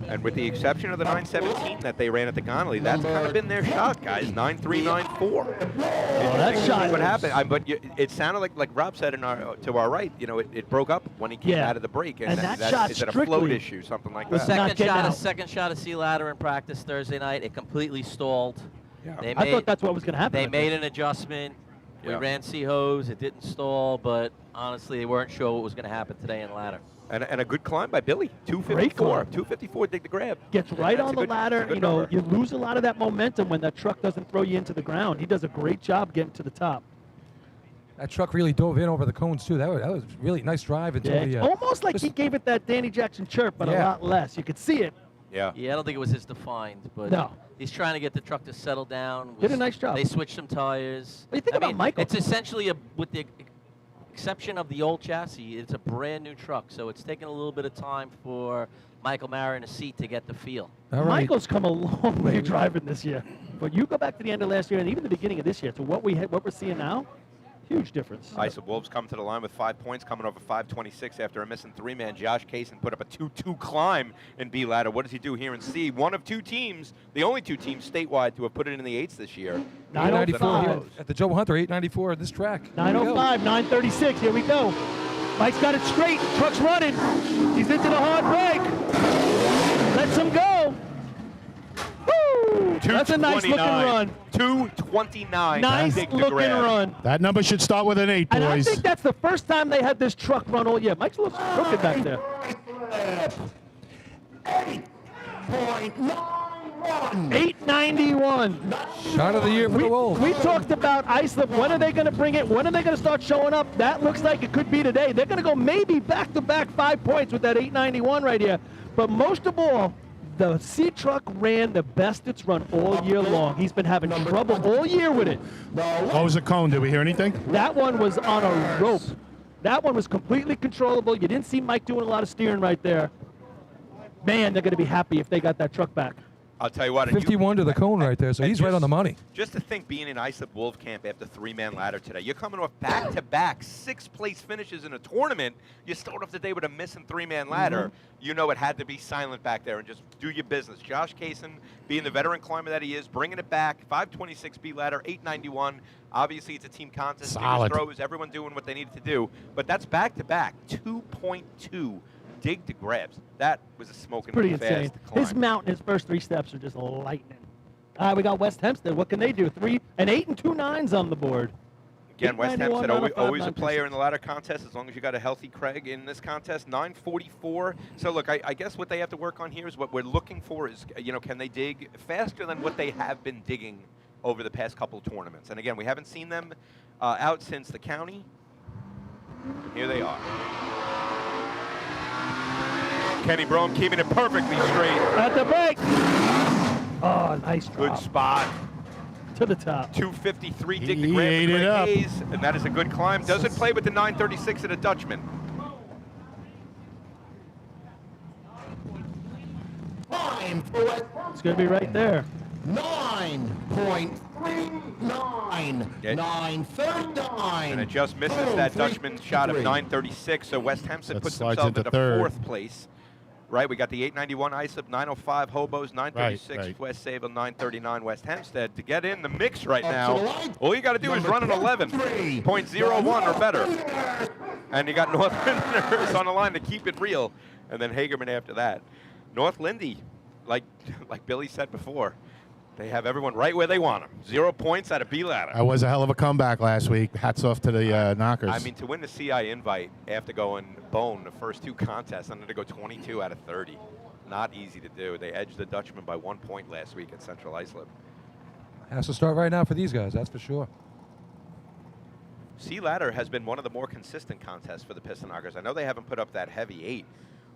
And with the exception of the 917 that they ran at the Connolly, that's kind of been their shot, guys. 9.394. That shot. What happened? But it sounded like Rob said to our right. You know, it broke up when he came out of the break, and that shot is it a strictly float issue, something like that? Second shot of sea ladder in practice Thursday night. It completely stalled. Yeah. They I thought that's what was going to happen. They made an adjustment. We Yeah. ran sea hose. It didn't stall, but honestly, they weren't sure what was going to happen today in ladder. And a good climb by Billy. Great 254. climb. 254 dig to grab. Gets right That's on a the good- ladder. that's a good You know, number. you lose a lot of that momentum when that truck doesn't throw you into the ground. He does a great job getting to the top. That truck really dove in over the cones too. That was really nice drive into Yeah, the. it's almost like he gave it that Danny Jackson chirp, but a Yeah. lot less. You could see it. Yeah. Yeah, I don't think it was his defined, but No. he's trying to get the truck to settle down. Did a nice job. They switched some tires. What do you think I about mean, Michael? It's essentially with the exception of the old chassis, it's a brand new truck, so it's taken a little bit of time for Michael Mara in a seat to get the feel. All right. Michael's come a long way driving this year. But you go back to the end of last year and even the beginning of this year to what we're seeing now, huge difference. Ice of Wolves come to the line with 5 points, coming over 526 after a missing three-man. Josh Kaysen put up a 2-2 climb in B ladder. What does he do here in C? One of two teams, the only two teams statewide to have put it in the 8s this year. 994 here 905. at the Joe Hunter. 894 at this track. Here we go. 905, 936. Here we go. Mike's got it straight. Truck's running. He's into the hard break. Lets him go. Woo! That's a nice looking run. 229. Nice dig to looking grab. run. That number should start with an 8, And I boys. think that's the first time they had this truck run all year. Mike's a little crooked back there. 8.91. 891. Shot of the year for the Wolves. We talked about Islip. When are they going to bring it? When are they going to start showing up? That looks like it could be today. They're going to go maybe back-to-back 5 points with that 891 right here. But most of all, the C truck ran the best it's run all year long. He's been having trouble all year with it. What was the cone? Did we hear anything? That one was on a rope. That one was completely controllable. You didn't see Mike doing a lot of steering right there. Man, they're going to be happy if they got that truck back. I'll tell you what. and you- 51 to the cone right there, so and he's right on the money. Just to think being in Islip Wolf Camp after three-man ladder today. You're coming off back-to-back 6th-place finishes in a tournament. You start off the day with a missing three-man ladder. You know it had to be silent back there and just do your business. Josh Kaysen, being the veteran climber that he is, bringing it back. 526 B ladder, 891. Obviously, it's a team contest. Solid. Biggest throws, everyone doing what they needed to do. But that's back-to-back, 2.2 dig to grabs. That was a smoking Pretty fast insane. climb. His mount, his first 3 steps are just lightning. We got West Hempstead. What can they do? 8 and 2 9s on the board. Again, West 891, Hempstead, always, 905, always a 936. player in the ladder contest as long as you got a healthy Craig in this contest. 944. So, look, I guess what they have to work on here is what we're looking for is, can they dig faster than what they have been digging over the past couple of tournaments? And, again, we haven't seen them out since the county. Here they are. Kenny Brome keeping it perfectly straight. At the break. Oh, nice drop. Good spot. To the top. 253 dig to He grab ate for it Craig up. Hayes, and that is a good climb. Doesn't play with the 936 of the Dutchman. Time for West It's going to be right there. 9.39. Okay. 9.39. And it just misses Boom, that 3, Dutchman shot of 3. 936, so West Hempstead That puts slides themselves into into third. 4th place. Right, we got the 891 Islip, 905 Hobos, 936 Right. West Sable, 939 West Hempstead. To get in the mix right Up to now, the line. all you got to do is run an 11.01 or better. And you got Northlanders on the line to keep it real. And then Hagerman after that. North Lindy, like Billy said before, they have everyone right where they want them. 0 points out of B ladder. That was a hell of a comeback last week. Hats off to the knockers. I mean, to win the CI invite after going bone the first 2 contests, and then to go 22 out of 30, not easy to do. They edged the Dutchman by 1 point last week at Central Islip. Has to start right now for these guys, that's for sure. sea ladder has been one of the more consistent contests for the piston knockers. I know they haven't put up that heavy 8,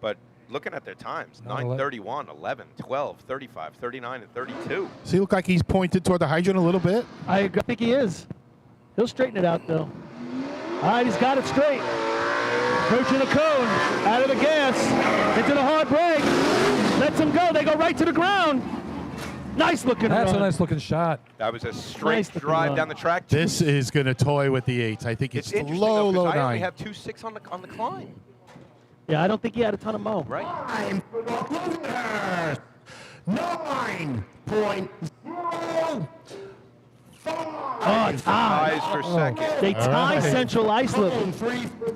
but looking at their times, 9:31, 11, 12, 35, 39, and 32. Does he look like he's pointed toward the hydrant a little bit? I think he is. He'll straighten it out, though. All right, he's got it straight. Approaching the cone, out of the gas, into the hard brake. Lets him go. They go right to the ground. Nice looking That's run. a nice looking shot. That was a straight Nice looking drive run. down the track. This is going to toy with the 8s. I think it's interesting, low, though, 'cause low I only 9. have 2.6 on the climb. Yeah, I don't think he had a ton of mo. Right. 9.05. Oh, Ties for second. They tie right. Central Islip.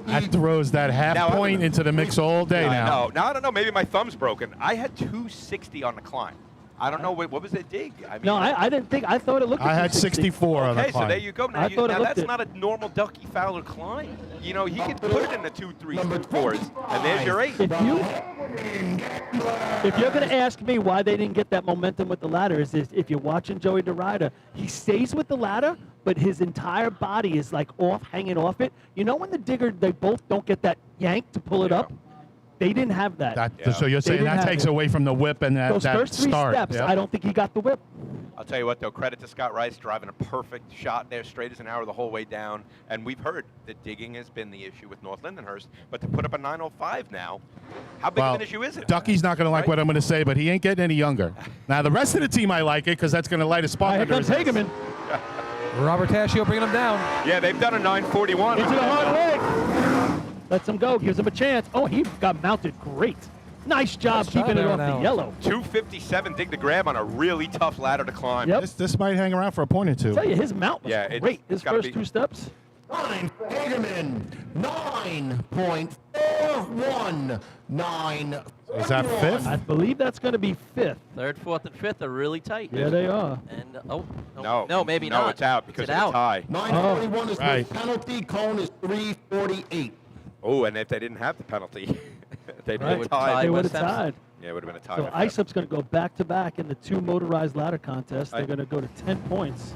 That throws that half Now, point into the mix all day now. No, I don't know. Maybe my thumb's broken. I had 260 on the climb. I don't know. What was the dig? I mean, No, I didn't think. I thought it looked. I like had 64 on the Okay, so climb. there you go. Now, I thought it now looked that's it. not a normal Ducky Fowler climb. You know, he could put it in the 2, 3, 4s, and there's your 8. If you're going to ask me why they didn't get that momentum with the ladder, is if you're watching Joey DeRida, he stays with the ladder, but his entire body is like hanging off it. You know when the digger, they both don't get that yank to pull it up? They didn't have that. So you're They saying didn't that have takes it. away from the whip and that Those first 3 start. steps, Yep. I don't think he got the whip. I'll tell you what, though, credit to Scott Rice driving a perfect shot there, straight as an arrow the whole way down. And we've heard that digging has been the issue with North Lindenhurst, but to put up a 9:05 now, how big of an issue is it? Ducky's not going to like what I'm going to say, but he ain't getting any younger. Now, the rest of the team, I like it because that's going to light a spark under his ass. Robert Tascio bringing him down. Yeah, they've done a 9:41. Into the hard leg. Lets him go, gives him a chance. Oh, he got mounted great. Nice job keeping it off the yellow. 257 dig the grab on a really tough ladder to climb. Yep. This might hang around for a point or two. I tell you, his mount was great. His gotta first be- 2 steps. 9 Hagerman. 9.419. Is that 5th? I believe that's going to be 5th. Third, 4th, and 5th are really tight. Yeah, they are. And No, maybe no, not. it's out because Is of it the out? tie. 941 is Right. the penalty. Cone is 348. Oh, and if they didn't have the penalty, they'd Right. have tied. They would have tied. Yeah, it would have been a tie. So with Islip's going to go back-to-back in the 2 motorized ladder contests. They're I- going to go to 10 points.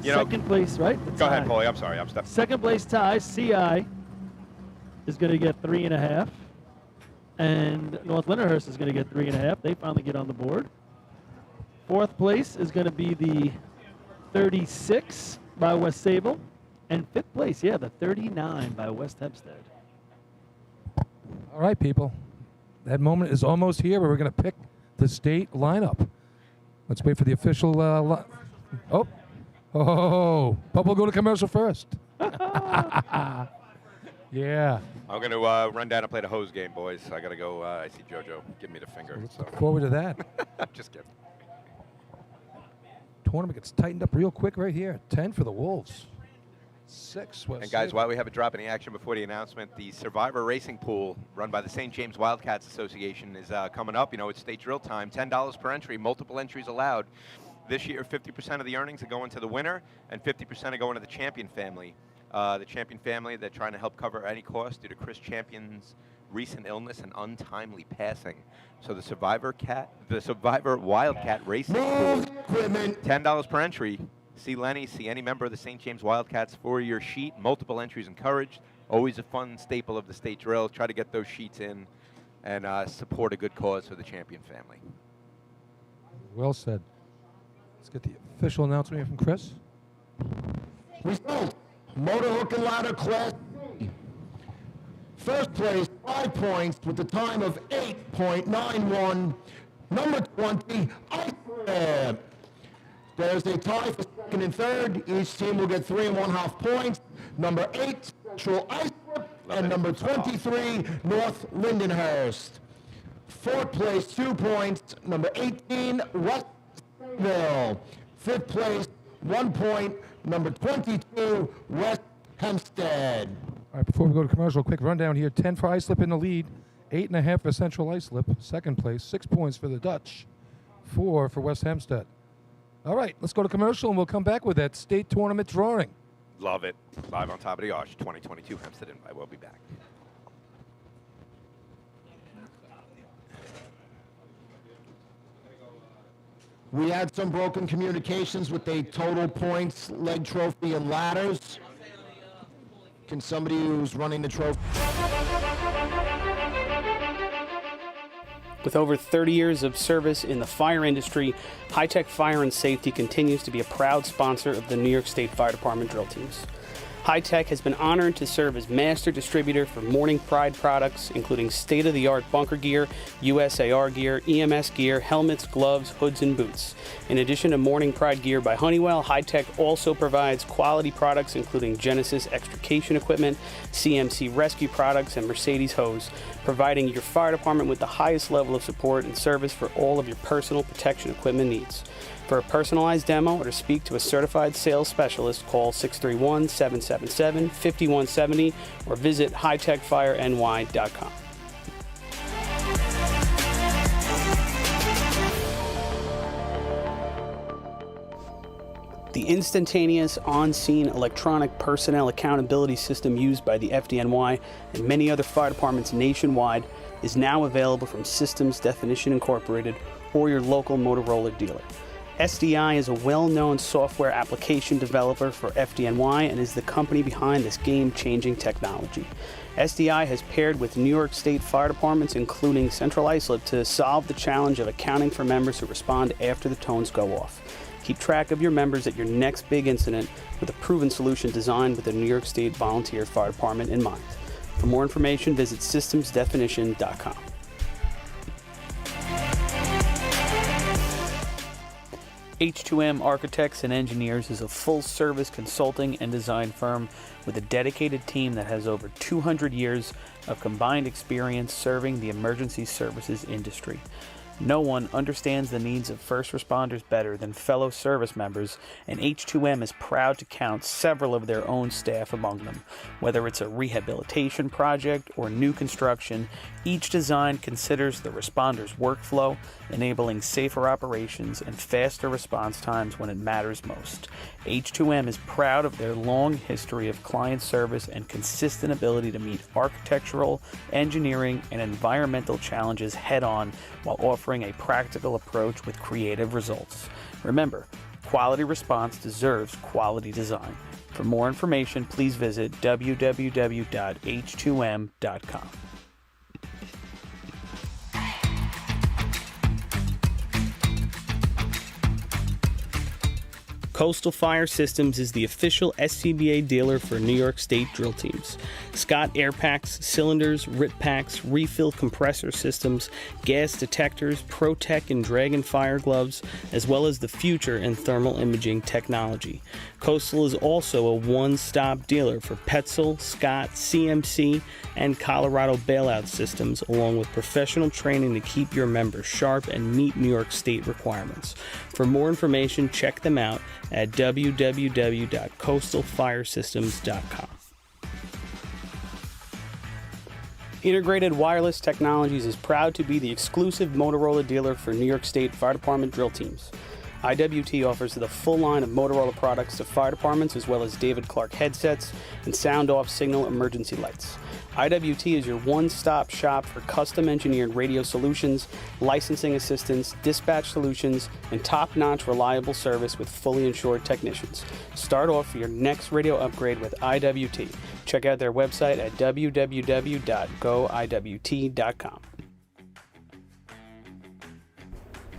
You know- Second place, right? The Go ahead, tie. Paulie. I'm sorry. I'm stepping. Second place tie, CI is going to get 3.5. And North Lindenhurst is going to get 3.5. They finally get on the board. Fourth place is going to be the 36 by West Sable. And fifth place, yeah, the 39 by West Hempstead. All right, people. That moment is almost here where we're going to pick the state lineup. Let's wait for the official. Bubba will go to commercial first. Yeah. I'm going to run down and play the hose game, boys. I got to go. I see JoJo giving me the finger. So. Look forward to that. Just kidding. Tournament gets tightened up real quick right here. 10 for the Wolves. 6 West And guys, Sable. while we have a drop in the action before the announcement, the Survivor Racing Pool run by the St. James Wildcats Association is coming up. You know, it's state drill time. $10 per entry, multiple entries allowed. This year, 50% of the earnings are going to the winner, and 50% are going to the champion family. The champion family, they're trying to help cover any cost due to Chris Champion's recent illness and untimely passing. So the Survivor Wildcat Racing Pool, $10 per entry. See Lenny, see any member of the St. James Wildcats for your sheet. Multiple entries encouraged. Always a fun staple of the state drill. Try to get those sheets in and support a good cause for the champion family. Well said. Let's get the official announcement here from Chris. Result, motor hook and ladder class C. First place, 5 points with the time of 8.91. Number 20, Iceland. There's a tie for second and third. Each team will get 3 1/2 points. Number 8, Central Islip, and number 23, North Lindenhurst. Fourth place, 2 points. Number 18, Westville. Fifth place, 1 point. Number 22, West Hempstead. All right, before we go to commercial, quick rundown here. 10 for Islip in the lead. 8.5 for Central Islip. Second place. 6 points for the Dutch. 4 for West Hempstead. All right, let's go to commercial, and we'll come back with that state tournament drawing. Love it. Live on top of the arch, 2022 Hempstead Invite. We'll be back. We had some broken communications with the total points, leg trophy, and ladders. Can somebody who's running the trophy? With over 30 years of service in the fire industry, High Tech Fire and Safety continues to be a proud sponsor of the New York State Fire Department drill teams. High Tech has been honored to serve as master distributor for Morning Pride products, including state-of-the-art bunker gear, USAR gear, EMS gear, helmets, gloves, hoods, and boots. In addition to Morning Pride gear by Honeywell, High Tech also provides quality products including Genesis extrication equipment, CMC rescue products, and Mercedes hose, providing your fire department with the highest level of support and service for all of your personal protection equipment needs. For a personalized demo or to speak to a certified sales specialist, call 631-777-5170 or visit hightechfireny.com. The instantaneous on-scene electronic personnel accountability system used by the FDNY and many other fire departments nationwide is now available from Systems Definition Incorporated or your local Motorola dealer. SDI is a well-known software application developer for FDNY and is the company behind this game-changing technology. SDI has paired with New York State fire departments, including Central Islip, to solve the challenge of accounting for members who respond after the tones go off. Keep track of your members at your next big incident with a proven solution designed with the New York State Volunteer Fire Department in mind. For more information, visit systemsdefinition.com. H2M Architects and Engineers is a full-service consulting and design firm with a dedicated team that has over 200 years of combined experience serving the emergency services industry. No one understands the needs of first responders better than fellow service members, and H2M is proud to count several of their own staff among them. Whether it's a rehabilitation project or new construction, each design considers the responder's workflow, enabling safer operations and faster response times when it matters most. H2M is proud of their long history of client service and consistent ability to meet architectural, engineering, and environmental challenges head-on while offering a practical approach with creative results. Remember, quality response deserves quality design. For more information, please visit www.h2m.com. Coastal Fire Systems is the official SCBA dealer for New York State drill teams. Scott air packs, cylinders, RIT packs, refill compressor systems, gas detectors, ProTech and Dragon fire gloves, as well as the future in thermal imaging technology. Coastal is also a one-stop dealer for Petzl, Scott, CMC, and Colorado bailout systems, along with professional training to keep your members sharp and meet New York State requirements. For more information, check them out at www.coastalfiresystems.com. Integrated Wireless Technologies is proud to be the exclusive Motorola dealer for New York State Fire Department drill teams. IWT offers the full line of Motorola products to fire departments, as well as David Clark headsets and sound-off signal emergency lights. IWT is your one-stop shop for custom-engineered radio solutions, licensing assistance, dispatch solutions, and top-notch reliable service with fully insured technicians. Start off for your next radio upgrade with IWT. Check out their website at www.goiwt.com.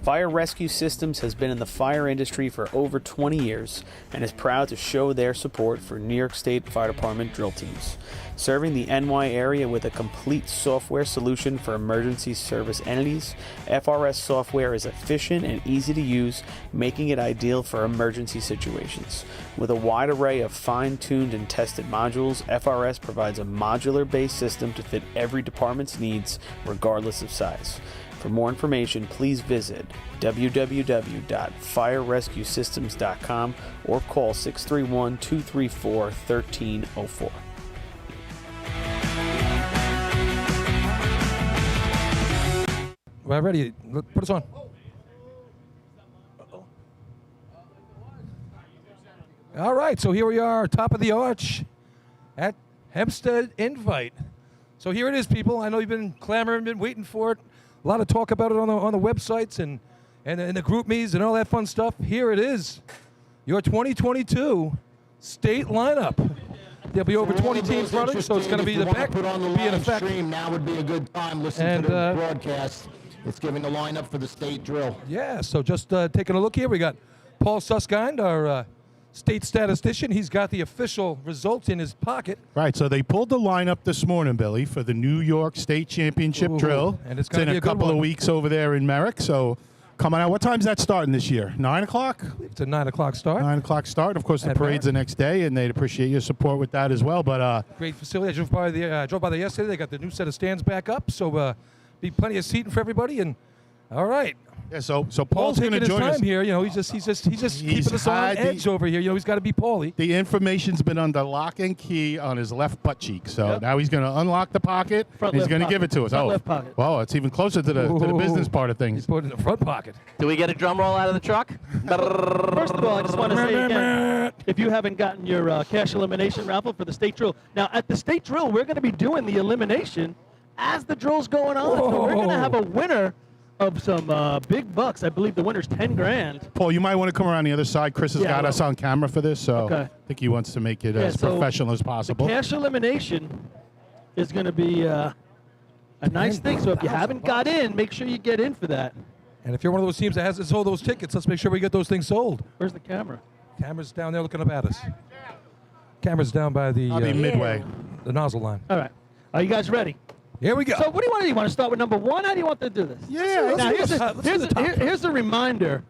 Fire Rescue Systems has been in the fire industry for over 20 years and is proud to show their support for New York State Fire Department drill teams. Serving the NY area with a complete software solution for emergency service entities, FRS software is efficient and easy to use, making it ideal for emergency situations. With a wide array of fine-tuned and tested modules, FRS provides a modular-based system to fit every department's needs, regardless of size. For more information, please visit www.firerescuesystems.com or call 631-234-1304. We're ready. Put us on. All right, so here we are, top of the arch at Hempstead Invite. So here it is, people. I know you've been clamoring, been waiting for it. A lot of talk about it on the websites and the group meets and all that fun stuff. Here it is, your 2022 state lineup. There'll be over 20 teams running, so it's going to be the back put on the be in live effect. stream. Now would be a good time listening to the broadcast. It's giving the lineup for the state drill. Yeah, so just taking a look here, we got Paul Suskind, our state statistician. He's got the official results in his pocket. Right, so they pulled the lineup this morning, Billy, for the New York State Championship drill. And it's going to in be a couple of weeks over there in Merrick. So come on out. What time's that starting this year? 9 o'clock? It's a 9 o'clock start. 9 o'clock start. Of course, the parade's the next day, and they'd appreciate your support with that as well. But great facility. I drove by there yesterday. They got the new set of stands back up, so be plenty of seating for everybody. And all right. Yeah, so Paul's going to taking join his us time here. You know, he's just keeping us on edge over here. You know, he's got to be Paulie. The information's been under lock and key on his left butt cheek. So now he's going to unlock the pocket. Front and he's left going to pocket. give it to us. Front left pocket. Wow, it's even closer to the business part of things. He's put it in the front pocket. Do we get a drum roll out of the truck? First of all, I just want to say again, if you haven't gotten your cash elimination raffle for the state drill, now at the state drill, we're going to be doing the elimination as the drill's going on. So we're going to have a winner of some big bucks. I believe the winner's 10 grand. Paul, you might want to come around the other side. Chris has got us on camera for this, so I think he wants to make it as professional as possible. The cash elimination is going to be a nice thing. So if you haven't got in, make sure you get in for that. And if you're one of those teams that hasn't sold those tickets, let's make sure we get those things sold. Where's the camera? Camera's down there looking up at us. Camera's down by the midway, the nozzle line. All right. Are you guys ready? Here we go. So what do you want to do? You want to start with number one? How do you want to do this? Yeah. Now, here's a reminder.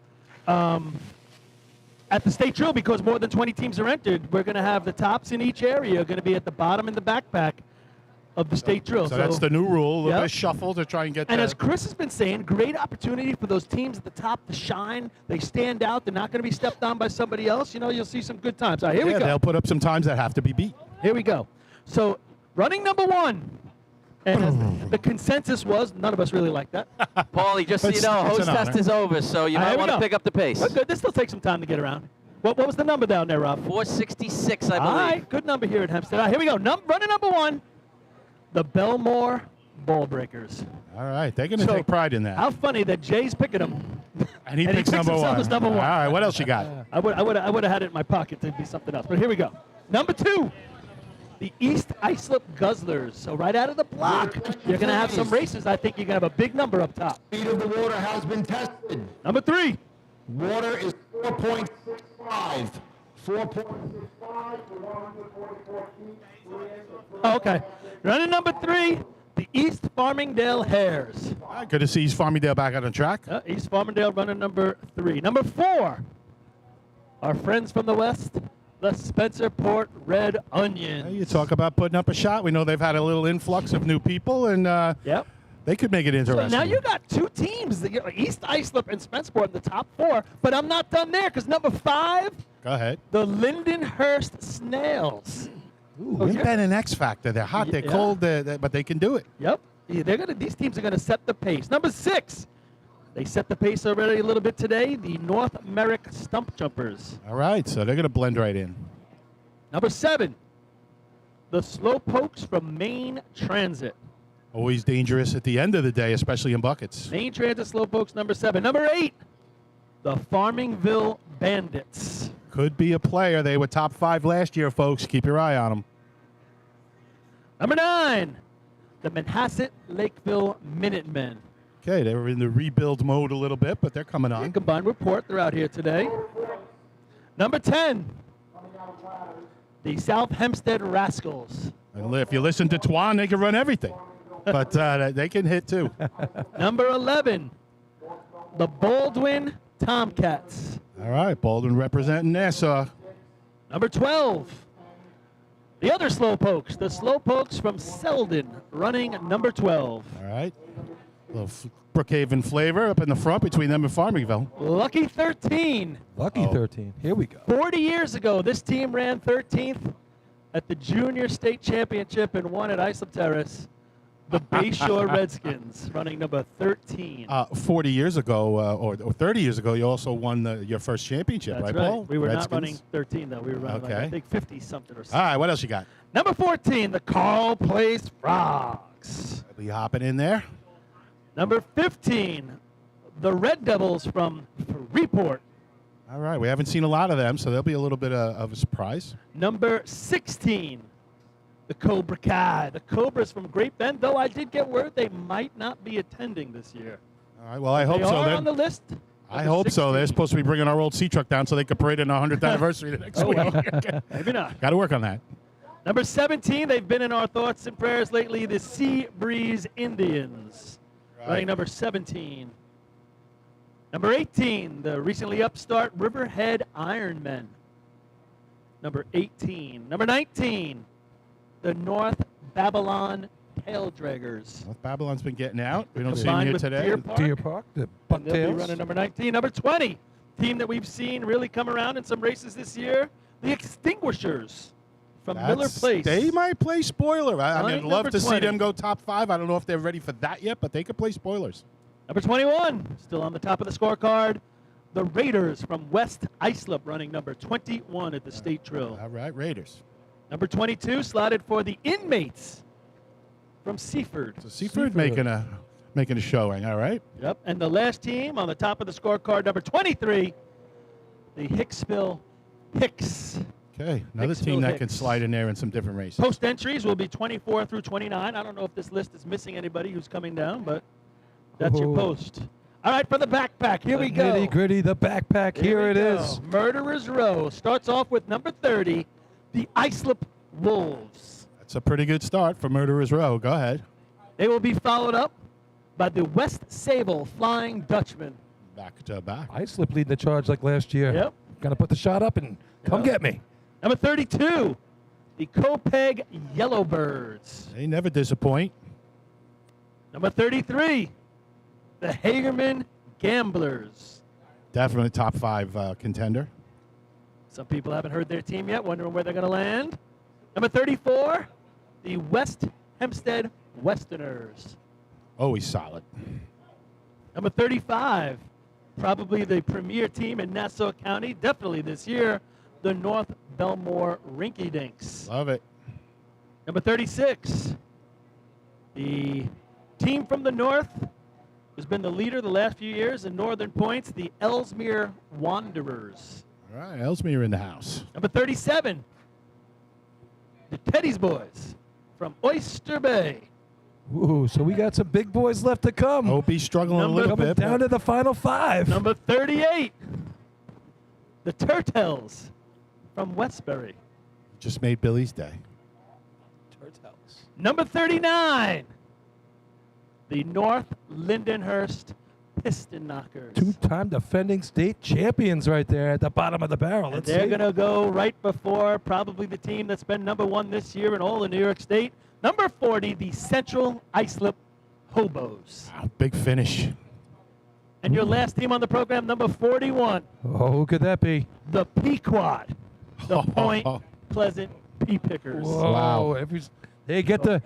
At the state drill, because more than 20 teams are entered, we're going to have the tops in each area going to be at the bottom in the backpack of the state drill. So that's the new rule. A little bit of shuffle to try and get And as Chris has been saying, great opportunity for those teams at the top to shine. They stand out. They're not going to be stepped on by somebody else. You know, you'll see some good times. All right, here we go. They'll put up some times that have to be beat. Here we go. So running number one. And as the consensus was, none of us really like that. Paulie, just so you know, host test is over, so you might want to pick up the pace. But good. This still takes some time to get around. What was the number down there, Rob? 466, I believe. All right, good number here at Hempstead. All right, here we go. Running number one, the Belmore Ball Breakers. All right, they're going to take pride in that. How funny that Jay's picking them. And he picks number himself one. as number one. All right, what else you got? I would have had it in my pocket to be something else. But here we go. Number two, the East Islip Guzzlers. So right out of the block, you're going to have some races. I think you're going to have a big number up top. Speed of the water has been tested. Number three. Water is 4.65. 4.65 to 144 feet. Oh, okay. Running number three, the East Farmingdale Hares. All right, good to see East Farmingdale back on the track. East Farmingdale running number three. Number four, our friends from the West, the Spencerport Red Onions. You talk about putting up a shot. We know they've had a little influx of new people, and they could make it interesting. So now you got two teams, East Islip and Spencerport in the top four, but I'm not done there because number five, go ahead, the Lindenhurst Snails. Ooh, they've been an X factor. They're hot, they're cold, but they can do it. Yep. These teams are going to set the pace. Number six, they set the pace already a little bit today, the North Merrick Stump Jumpers. All right, so they're going to blend right in. Number seven, the Slowpokes from Maine Transit. Always dangerous at the end of the day, especially in buckets. Maine Transit Slowpokes, number seven. Number eight, the Farmingville Bandits. Could be a player. They were top five last year, folks. Keep your eye on them. Number nine, the Manhasset Lakeville Minutemen. Okay, they were in the rebuild mode a little bit, but they're coming on. Combined report, they're out here today. Number 10, the South Hempstead Rascals. And if you listen to Twan, they can run everything. But they can hit, too. Number 11, the Baldwin Tomcats. All right, Baldwin representing Nassau. Number 12, the other Slowpokes, the Slowpokes from Selden, running number 12. All right. A little Brookhaven flavor up in the front between them and Farmingville. Lucky 13. Lucky 13. Here we go. 40 years ago, this team ran 13th at the Junior State Championship and won at Islip Terrace. The Bayshore Redskins, running number 13. 40 years ago, or 30 years ago, you also won your first championship, That's right, Paul? We were Redskins? not running 13, though. We were running, I think, 50-something or something. All right, what else you got? Number 14, the Carl Place Frogs. Be hopping in there. Number 15, the Red Devils from Freeport. All right, we haven't seen a lot of them, so there'll be a little bit of a surprise. Number 16, the Cobra Kai. The Cobras from Great Bend, though I did get word they might not be attending this year. All right, well, I hope They so are then. on the list. I hope so. They're supposed to be bringing our old sea truck down so they could parade in our 100th anniversary the next week. Maybe not. Got to work on that. Number 17, they've been in our thoughts and prayers lately, the Sea Breeze Indians. Running number 17. Number 18, the recently upstart Riverhead Ironmen. Number 18. Number 19, the North Babylon Tail Draggers. North Babylon's been getting out. We don't see them Combined here with today. Deer Park. the And they'll be Bucktails. running number 19. Number 20, team that we've seen really come around in some races this year, the Extinguishers from Miller Place. They might play spoiler. I mean, Running love number to see 20. them go top 5. I don't know if they're ready for that yet, but they could play spoilers. Number 21, still on the top of the scorecard, the Raiders from West Islip running number 21 at the State Trill. All right, Raiders. Number 22 slotted for the Inmates from Seaford. So Seaford making a showing, all right? Yep, and the last team on the top of the scorecard, number 23, the Hicksville Hicks. Okay, another Hicksville team that Hicks. can slide in there in some different races. Post entries will be 24 through 29. I don't know if this list is missing anybody who's coming down, but that's your Ooh. post. All right, for the backpack, here we go. Nitty gritty, the backpack. Here it is. Murderer's Row starts off with number 30, the Islip Wolves. That's a pretty good start for Murderer's Row. Go ahead. They will be followed up by the West Sable Flying Dutchman. Back to back. Islip leading the charge like last year. Yep. Gonna put the shot up and come get me. Number 32, the Copeg Yellowbirds. They never disappoint. Number 33, the Hagerman Gamblers. Definitely top 5 contender. Some people haven't heard their team yet, wondering where they're going to land. Number 34, the West Hempstead Westerners. Always solid. Number 35, probably the premier team in Nassau County, definitely this year, the North Belmore Rinky Dinks. Love it. Number 36, the team from the north who's been the leader the last few years in Northern Points, the Ellesmere Wanderers. All right, Ellesmere in the house. Number 37, the Teddy's Boys from Oyster Bay. Ooh, so we got some big boys left to come. Opie's struggling a little Coming bit. down to the final 5. Number 38, the Turtles from Westbury. Just made Billy's day. Number 39, the North Lindenhurst Piston Knockers. 2-time defending state champions right there at the bottom of the barrel. And Let's they're see. going to go right before probably the team that's been number 1 this year in all of New York State. Number 40, the Central Islip Hobos. Wow, big finish. And your last team on the program, number 41, Oh, who could that be? the Pequot, the Point Pleasant Pea Pickers. Whoa, Wow. They get the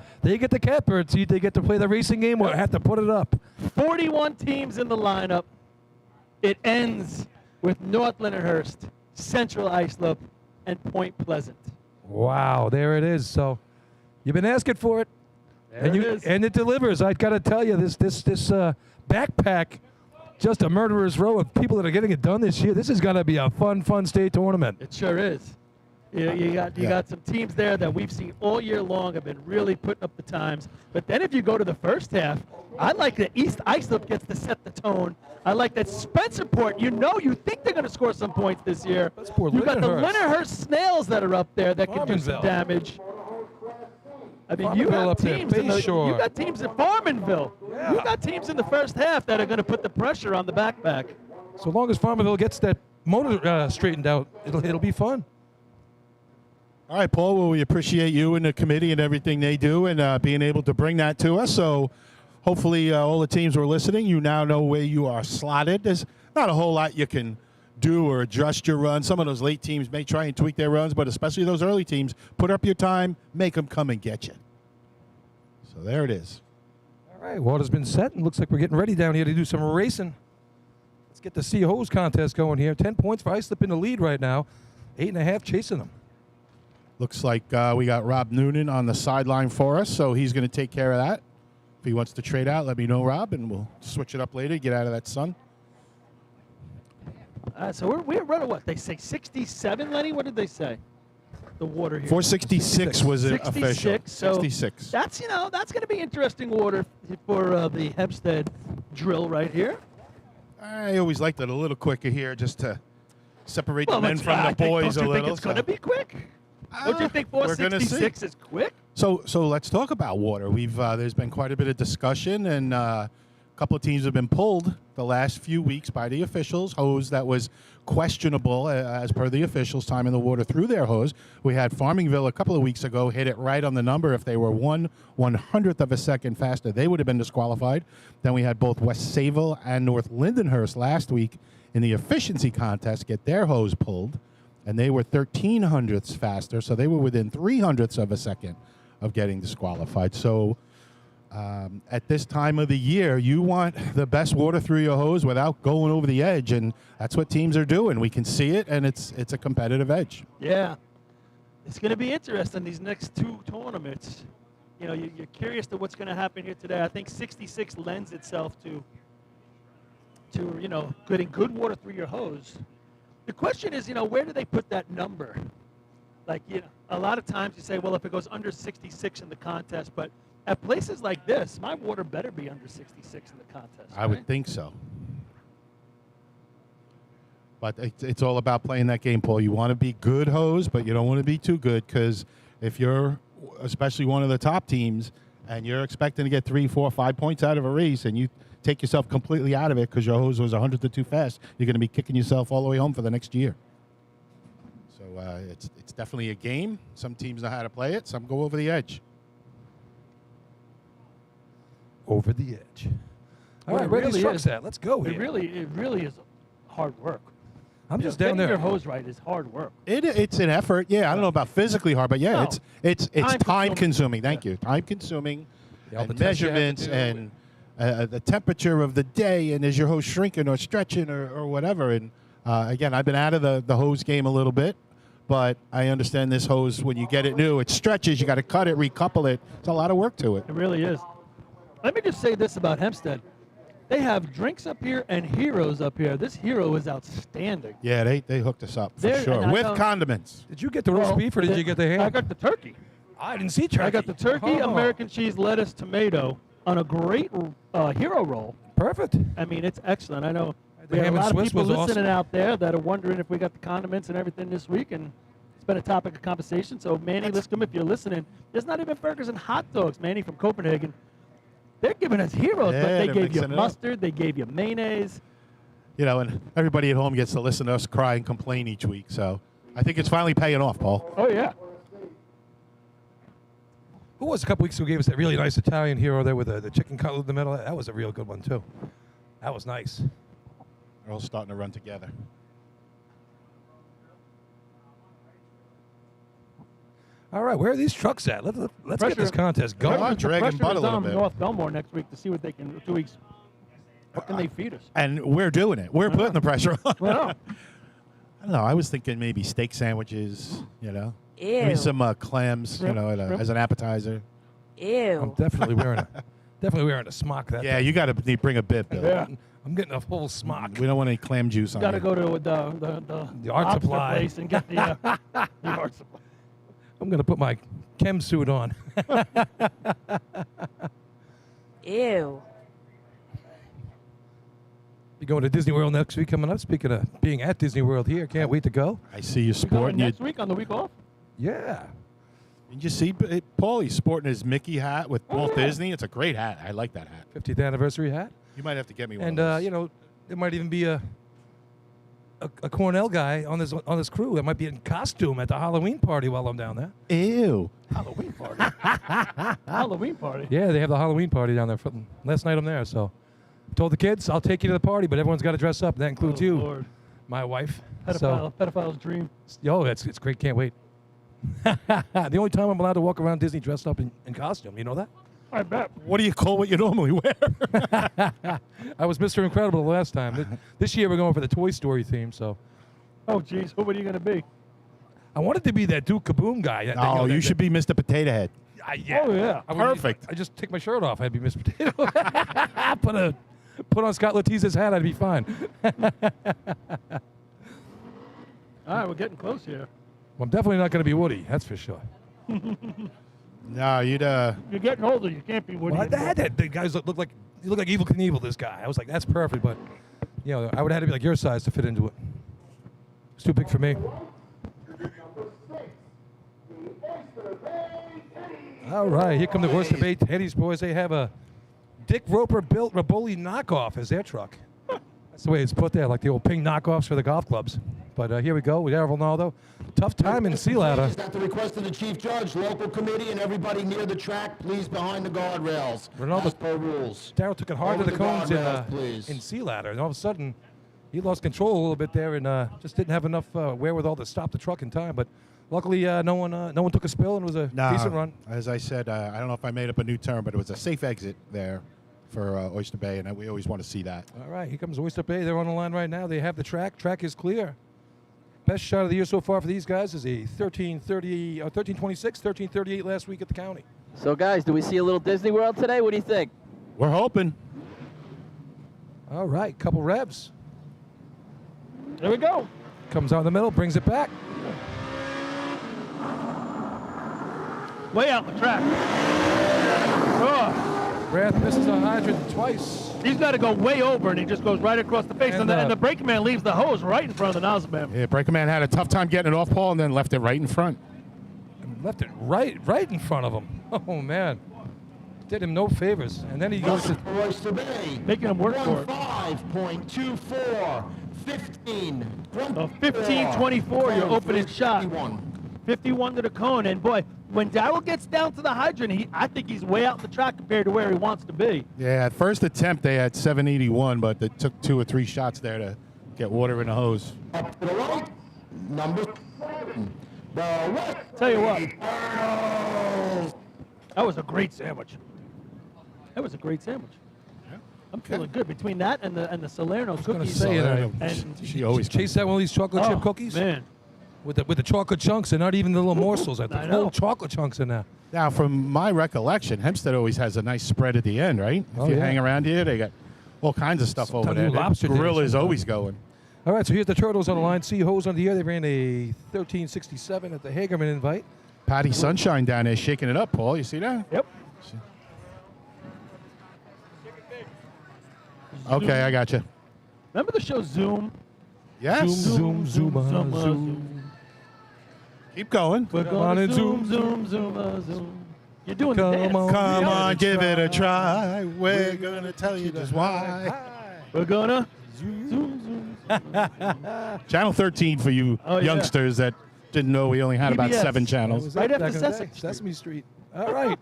catbirds. They get to play the racing game or have to put it up. 41 teams in the lineup. It ends with North Lindenhurst, Central Islip, and Point Pleasant. Wow, there it is. So you've been asking for it, There it is. and it delivers. I got to tell you, this backpack, just a murderer's row of people that are getting it done this year. This is going to be a fun state tournament. It sure is. You got some teams there that we've seen all year long have been really putting up the times. But then if you go to the first half, I like that East Islip gets to set the tone. I like that Spencerport, you think they're going to score some points this year. You've got the Lindenhurst Snails that are up there that can do some Farmanville. damage. I mean, you Farmanville got up there, teams in Bayshore. you got teams in Farmanville. Yeah. You got teams in the first half that are going to put the pressure on the backpack. So long as Farmerville gets that motor straightened out, it'll be fun. All right, Paul, well, we appreciate you and the committee and everything they do and being able to bring that to us. So hopefully all the teams who are listening, you now know where you are slotted. There's not a whole lot you can do or adjust your run. Some of those late teams may try and tweak their runs, but especially those early teams, put up your time, make them come and get you. So there it is. All right, water's been set, and looks like we're getting ready down here to do some racing. Let's get the Sea Hose contest going here. 10 points for Islip in the lead right now. 8.5 chasing them. Looks like we got Rob Noonan on the sideline for us, so he's going to take care of that. If he wants to trade out, let me know, Rob, and we'll switch it up later, get out of that sun. So we're running what? They say 67, Lenny? What did they say? the water here? 466 was it official. 66. So 66. that's that's going to be interesting water for the Hempstead drill right here. I always liked it a little quicker here, just to separate the men it's- from the boys a don't you little. think it's going to be quick? Don't you think we're gonna see. 466 is quick? So let's talk about water. We've there's been quite a bit of discussion, and a couple of teams have been pulled the last few weeks by the officials. Hose that was questionable as per the officials, timing the water through their hose. We had Farmingville a couple of weeks ago hit it right on the number. If they were 1/100th of a second faster, they would have been disqualified. Then we had both West Sayville and North Lindenhurst last week in the efficiency contest get their hose pulled, and they were 13/100ths faster, so they were within 3/100ths of a second of getting disqualified. So at this time of the year, you want the best water through your hose without going over the edge, and that's what teams are doing. We can see it, and it's a competitive edge. Yeah. It's going to be interesting, these next two tournaments. You know, you're curious to what's going to happen here today. I think 66 lends itself to getting good water through your hose. The question is, where do they put that number? Like, a lot of times you say, well, if it goes under 66 in the contest, but at places like this, my water better be under 66 in the contest. I would think so. But it's all about playing that game, Paul. You want to be good hose, but you don't want to be too good, because if you're especially one of the top teams and you're expecting to get 3, 4, 5 points out of a race, and you take yourself completely out of it because your hose was 100th or too fast, you're going to be kicking yourself all the way home for the next year. So it's definitely a game. Some teams know how to play it. Some go over the edge. Over the edge. All right, where are these trucks at? Let's go here. It really is hard work. I'm just down getting there. your hose right is hard work. It's an effort. Yeah, I don't know about physically hard, but yeah, it's time consuming. Thank you. Time consuming, Yeah, all the and tests you have to measurements, do. and the temperature of the day, and is your hose shrinking or stretching or whatever. And again, I've been out of the hose game a little bit, but I understand this hose, when you get it new, it stretches. You got to cut it, recouple it. It's a lot of work to it. It really is. Let me just say this about Hempstead. They have drinks up here and heroes up here. This hero is outstanding. Yeah, they hooked us up for There- sure, and I with don't- condiments. Did you get the roast beef or did you get the ham? I got the turkey. I didn't see turkey. I got the turkey, Oh. American cheese, lettuce, tomato on a great hero roll. Perfect. I mean, it's excellent. I know The we have ham a and lot of Swiss people was listening awesome. out there that are wondering if we got the condiments and everything this week, and it's been a topic of conversation. So, Manny Liscombe, if you're listening, there's not even burgers and hot dogs. Manny from Copenhagen. They're giving us heroes, Yeah, but they they're gave you mixing it up. mustard, they gave you mayonnaise. And everybody at home gets to listen to us cry and complain each week. So I think it's finally paying off, Paul. Oh, yeah. Who was a couple weeks ago gave us that really nice Italian hero there with the chicken cutlet in the middle? That was a real good one, too. That was nice. They're all starting to run together. All right, where are these trucks at? Let's get this contest going. Come on, drag and butt a little bit. North Belmore next week to see what they can. 2 weeks. What can they feed us? And we're doing it. We're putting the pressure on. Well, I don't know. I was thinking maybe steak sandwiches, Maybe Ew. some clams, as an appetizer. Ew. I'm definitely wearing a smock. That Yeah, you got to bring a bit, Bill. Yeah. I'm getting a full smock. We don't want any clam juice on got to it. go to The art lobster supply. place and get the art supply. I'm going to put my chem suit on. Ew. You're going to Disney World next week coming up. Speaking of being at Disney World here, can't wait to go. I see you We going sporting next week on the week off? Yeah. Did you see Paul? He's sporting his Mickey hat with Walt Disney. It's a great hat. I like that hat. 50th anniversary hat. You might have to get me one. And, of those. there might even be a Cornell guy on this crew that might be in costume at the Halloween party while I'm down there. Ew. Halloween party. Halloween party. Yeah, they have the Halloween party down there. Last night I'm there, so I told the kids I'll take you to the party, but everyone's got to dress up. That includes you, Lord. my wife. Pedophile's dream. It's great. Can't wait. The only time I'm allowed to walk around Disney dressed up in costume. You know that? I bet. What do you call what you normally wear? I was Mr. Incredible the last time. This year we're going for the Toy Story theme. So Oh, geez. Who are you going to be? I wanted to be that Duke Kaboom guy. Oh, you should be Mr. Potato Head. Yeah. Oh, yeah. Perfect. I just take my shirt off. I'd be Mr. Potato. Put on Scott Latiza's hat. I'd be fine. All right, we're getting close here. Well, I'm definitely not going to be Woody. That's for sure. No, you'd You're getting older. You can't be Woody. Well, anymore. the guys look like Evil Knievel. This guy. I was like, that's perfect, but you know, I would have had to be like your size to fit into it. It's too big for me. All right, here come the Oyster Bay Teddy's boys. They have a Dick Roper built Raboli knockoff as their truck. That's the way it's put there, like the old ping knockoffs for the golf clubs. But here we go with Ronaldo. Tough time in Sea Ladder. At the request of the chief judge, local committee, and everybody near the track, please behind the guardrails. Ronaldo, as per rules. Darryl took it hard Over to the cones guardrails, in Sea Ladder, and all of a sudden he lost control a little bit there and just didn't have enough wherewithal to stop the truck in time. But luckily, no one took a spill, and it was a decent run. As I said, I don't know if I made up a new term, but it was a safe exit there for Oyster Bay, and we always want to see that. All right, here comes Oyster Bay. They're on the line right now. They have the track. Track is clear. Best shot of the year so far for these guys is a 13:30, 13:26, 13:38 last week at the county. So, guys, do we see a little Disney World today? What do you think? We're hoping. All right, couple revs. There we go. Comes out in the middle, brings it back. Way out the track. Oh. Rath misses a hydrant twice. He's got to go way over, and he just goes right across the face. And the braking man leaves the hose right in front of the nozzle man. Yeah, Breaker Man had a tough time getting it off, Paul, and then left it right in front. Left it right in front of him. Oh, man. Did him no favors. And then he goes to Oyster Bay. Making him work for it. 5.24. 15. 15-24, your opening shot. 51 to the cone. And, boy, when Darryl gets down to the hydrant, I think he's way out the track compared to where he wants to be. Yeah, at first attempt they had 781, but it took 2 or 3 shots there to get water in the hose. Up to the right, number 7. The West. Tell you what, that was a great sandwich. That was a great sandwich. I'm feeling good between that and the Salerno cookies. She always chase that one of these chocolate chip cookies. Man. With the chocolate chunks and not even the little morsels. The whole chocolate chunks in there. Now, from my recollection, Hempstead always has a nice spread at the end, right? If you hang around here, they got all kinds of stuff over there. Lobster The grill is always going. All right, so here's the Turtles on the line. Sea Hose on the air. They ran a 13:67 at the Hagerman invite. Patty Sunshine down there shaking it up, Paul. You see that? Yep. Okay, I got you. Remember the show Zoom? Yes. Zoom. Keep going. We're going to zoom. You're doing the dance. Come on, give it a try. We're going to tell you just why. We're going to zoom. Channel 13 for you youngsters that didn't know we only had about PBS. 7 channels. Right after Sesame Street. All right.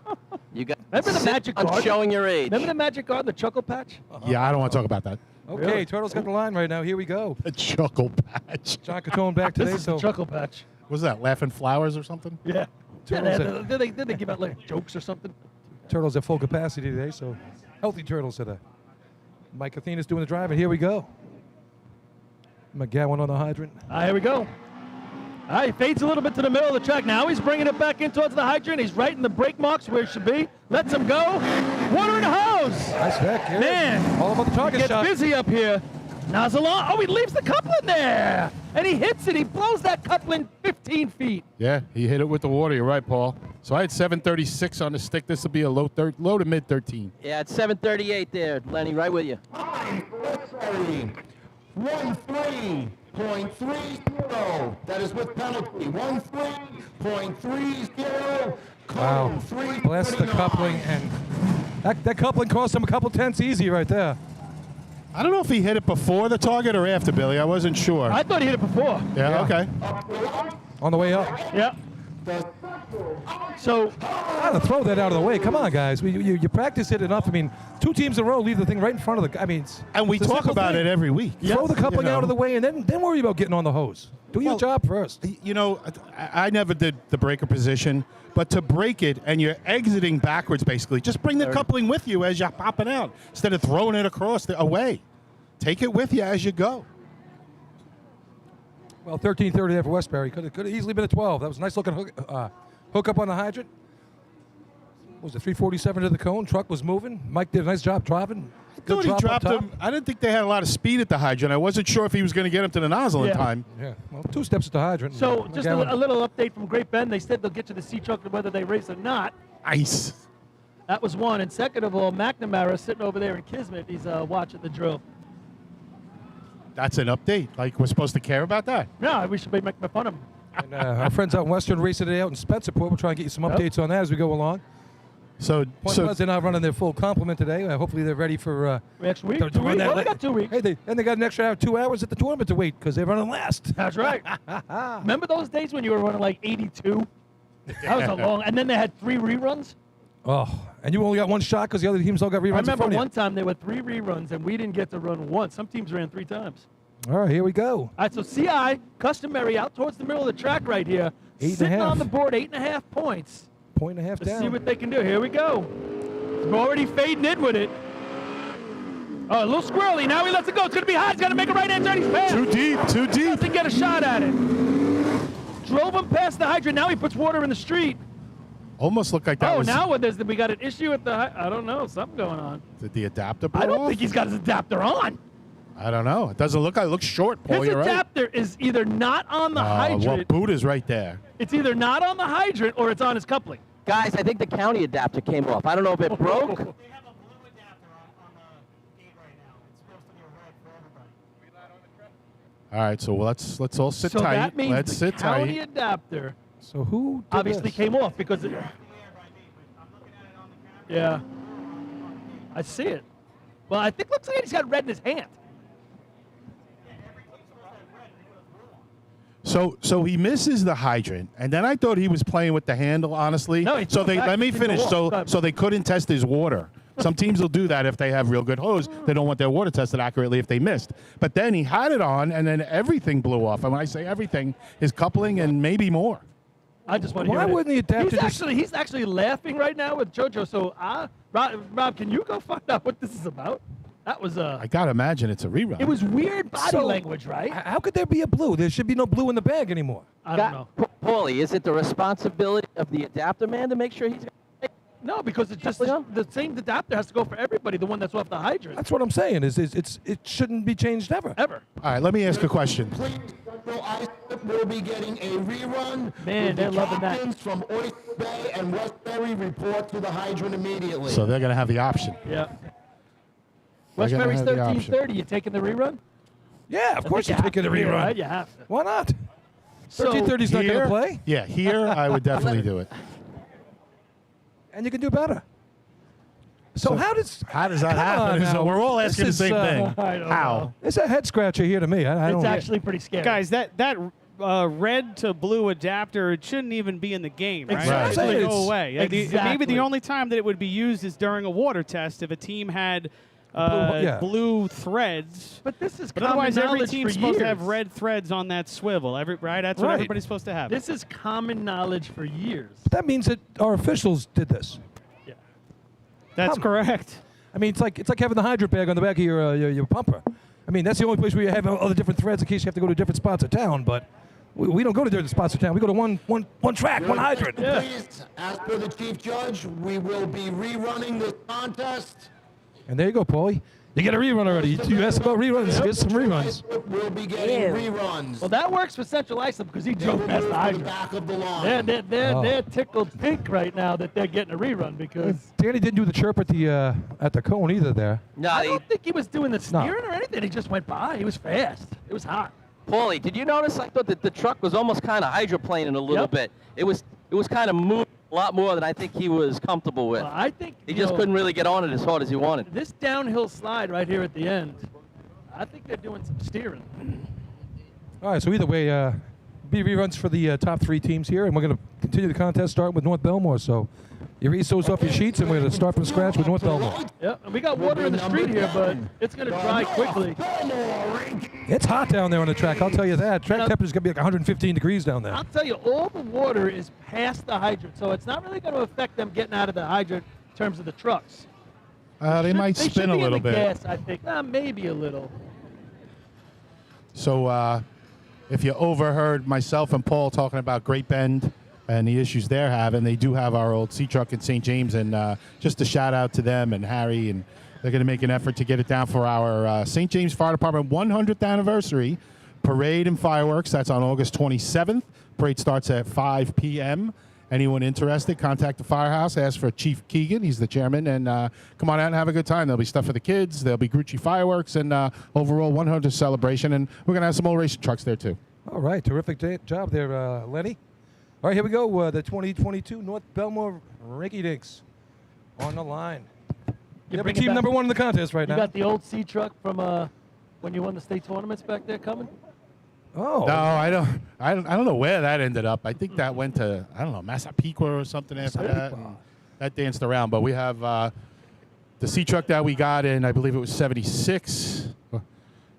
You got Remember the magic card? showing your age. Remember the magic card, the Chuckle Patch? Yeah, I don't want to talk about that. Okay, Really? Turtles got the line right now. Here we go. A Chuckle Patch. John Catone back today. This is the Chuckle Patch. Was that Laughing Flowers or something? Yeah. Turtles Did they give out like jokes or something? Turtles at full capacity today, so healthy Turtles today. Mike Athena's doing the drive, and here we go. McGowan on the hydrant. Here we go. All right, he fades a little bit to the middle of the track. Now he's bringing it back in towards the hydrant. He's right in the brake marks where it should be. Lets him go. Water in the hose. Nice back, yeah. Man. All about the target Gets shot. busy up here. Nozzle on. Oh, he leaves the coupling there. And he hits it. He blows that coupling 15 feet. Yeah, he hit it with the water. You're right, Paul. So I had 736 on the stick. This will be a low to mid 13. Yeah, it's 7:38 there, Lenny. Right with you. 13.30. That is with penalty. 13.30. Wow. Bless the coupling, and that coupling cost him a couple tenths easy right there. I don't know if he hit it before the target or after, Billy. I wasn't sure. I thought he hit it before. Yeah, okay. On the way up. Yeah. So, gotta throw that out of the way. Come on, guys. You practice it enough. I mean, 2 teams in a row leave the thing right in front of the. I mean, and we talk about it every week. Throw the coupling out of the way, and then worry about getting on the hose. Do your job first. You know, I never did the breaker position, but to break it and you're exiting backwards, basically, just bring the coupling with you as you're popping out instead of throwing it across away. Take it with you as you go. Well, 13:30 there for Westbury. Could have easily been a 12. That was a nice looking hook up on the hydrant. What was it, 347 to the cone? Truck was moving. Mike did a nice job driving. Thought he drop up dropped top. him. I didn't think they had a lot of speed at the hydrant. I wasn't sure if he was going to get him to the nozzle in time. Yeah, well, 2 steps at the hydrant. So and just a a gallon. little update from Great Bend. They said they'll get to the sea truck whether they race or not. Nice. That was one. And second of all, McNamara sitting over there in Kismet. He's watching the drill. That's an update. Like, we're supposed to care about that? No, we should be making fun of him. And, our friends out in Western racing today out in Spencerport. We'll try and get you some updates on that as we go along. So, Point was they're not running their full complement today. Hopefully they're ready for next week. to 2 run weeks. that Well, they la- got 2 weeks. Hey, they got an extra 2 hours at the tournament to wait because they're running last. That's right. Remember those days when you were running like 82? That was a long. And then they had 3 reruns. Oh, and you only got 1 shot because the other teams all got reruns. I in remember front of you. one time there were 3 reruns and we didn't get to run once. Some teams ran 3 times. All right, here we go. All right, so CI, customary, out towards the middle of the track right here. 8.5. Sitting on the board, 8.5 points. 1.5 Let's down. see what they can do. Here we go. He's already fading in with it. Oh, a little squirrely. Now he lets it go. It's going to be hot. He's got to make a right-hand turn. He's past. Too deep, too deep. Doesn't get a shot at it. Drove him past the hydrant. Now he puts water in the street. Almost looked like that was... Now we got an issue with the I don't know. Something going on. Did the adapter blow I don't off? think he's got his adapter on. I don't know. It doesn't look like it looks short, Paul. His You're right. adapter is either not on the Well, hydrant. boot is right there. It's either not on the hydrant or it's on his coupling. Guys, I think the county adapter came off. I don't know if it broke. All right, so let's all sit So tight. that means Let's the sit county tight. adapter So who did obviously this? came off because it. Yeah. I see it. Well, I think looks like he's got red in his hand. So he misses the hydrant, and then I thought he was playing with the handle, honestly. No, he so took they it back. let me He didn't finish. go off. So they couldn't test his water. Some teams will do that if they have real good hose. They don't want their water tested accurately if they missed. But then he had it on, and then everything blew off. And when I say everything, his coupling and maybe more. I just want to Why hear it. wouldn't the adapter just- He's actually laughing right now with JoJo. So, Rob, can you go find out what this is about? That was I gotta imagine it's a rerun. It was weird body So, language, right? How could there be a blue? There should be no blue in the bag anymore. I don't know. Paulie, is it the responsibility of the adapter man to make sure he's... No, because it's just the same adapter has to go for everybody. The one that's off the hydrant. That's what I'm saying. It shouldn't be changed ever. Ever. All right, let me ask a question. Central Islip will be getting a rerun. Man, with they're the loving that. captains from Oyster Bay and Westbury report to the hydrant immediately. So they're gonna have the option. Yeah. They're gonna Westbury's have the option. 13:30. You taking the rerun? Yeah, of course you're taking the rerun. Right? You have to. Why not? So 13:30's not going Here- to play, Yeah, here I would definitely do it. and you can do better. So how does that come happen? on So now. we're all This asking the is, same thing. I don't How? know. It's a head scratcher here to me. I don't. It's actually pretty scary. Guys, that red to blue adapter, it shouldn't even be in the game, right? Exactly. It should Right. go away. Maybe Exactly. the only time that it would be used is during a water test if a team had yeah. blue threads. But this is But common otherwise, every knowledge team's for supposed to years. have red threads on that swivel. Right? That's what Right. everybody's supposed to have. This is common knowledge for years. That means that our officials did this. Yeah. That's Come correct. I mean, it's like having the hydrant bag on the back of your pumper. I mean, that's the only place where you have all the different threads in case you have to go to different spots of town. But we don't go to different spots of town. We go to one track, one hydrant. Please, as per the chief judge, we will be rerunning this contest. And there you go, Paulie. You get a rerun already. You asked about reruns. Get some reruns. We'll be getting Ew. reruns. Well, that works for Central Islip because he drove past the the hydrant. back of the line. They're tickled pink right now that they're getting a rerun because Danny didn't do the chirp at the cone either there. No, I don't think he was doing the No. steering or anything. He just went by. He was fast. It was hot. Paulie, did you notice? I thought that the truck was almost kind of hydroplaning a little Yep. bit. It was kind of moving a lot more than I think he was comfortable with. Well, I think He you just know, couldn't really get on it as hard as he wanted. This downhill slide right here at the end. I think they're doing some steering. All right, so either way, be reruns for the top 3 teams here, and we're going to continue the contest starting with North Belmore. So you erase those off your sheets, and we're going to start from scratch with North Belmore. Yep, and we got water in the street here, but it's going to dry quickly. It's hot down there on the track, I'll tell you that. Track temperature's going to be like 115 degrees down there. I'll tell you, all the water is past the hydrant, so it's not really going to affect them getting out of the hydrant in terms of the trucks. They might They should spin a be in little the bit. gas, I think. Maybe a little. So if you overheard myself and Paul talking about Great Bend and the issues they're having, they do have our old sea truck in St. James, and just a shout out to them and Harry and They're going to make an effort to get it down for our St. James Fire Department 100th anniversary parade and fireworks. That's on August 27th. Parade starts at 5 p.m. Anyone interested, contact the firehouse. Ask for Chief Keegan. He's the chairman. And come on out and have a good time. There'll be stuff for the kids. There'll be Grucci fireworks and overall 100th celebration. And we're going to have some old racing trucks there, too. All right. Terrific job there, Lenny. All right, here we go. The 2022 North Belmore Rinky Dinks on the line. You have team number one in the contest right now. You got the old C truck from when you won the state tournaments back there coming? Oh. No, I don't know where that ended up. I think that went to, I don't know, Massapequa or something after that. And that danced around. But we have the C truck that we got in, I believe it was 76,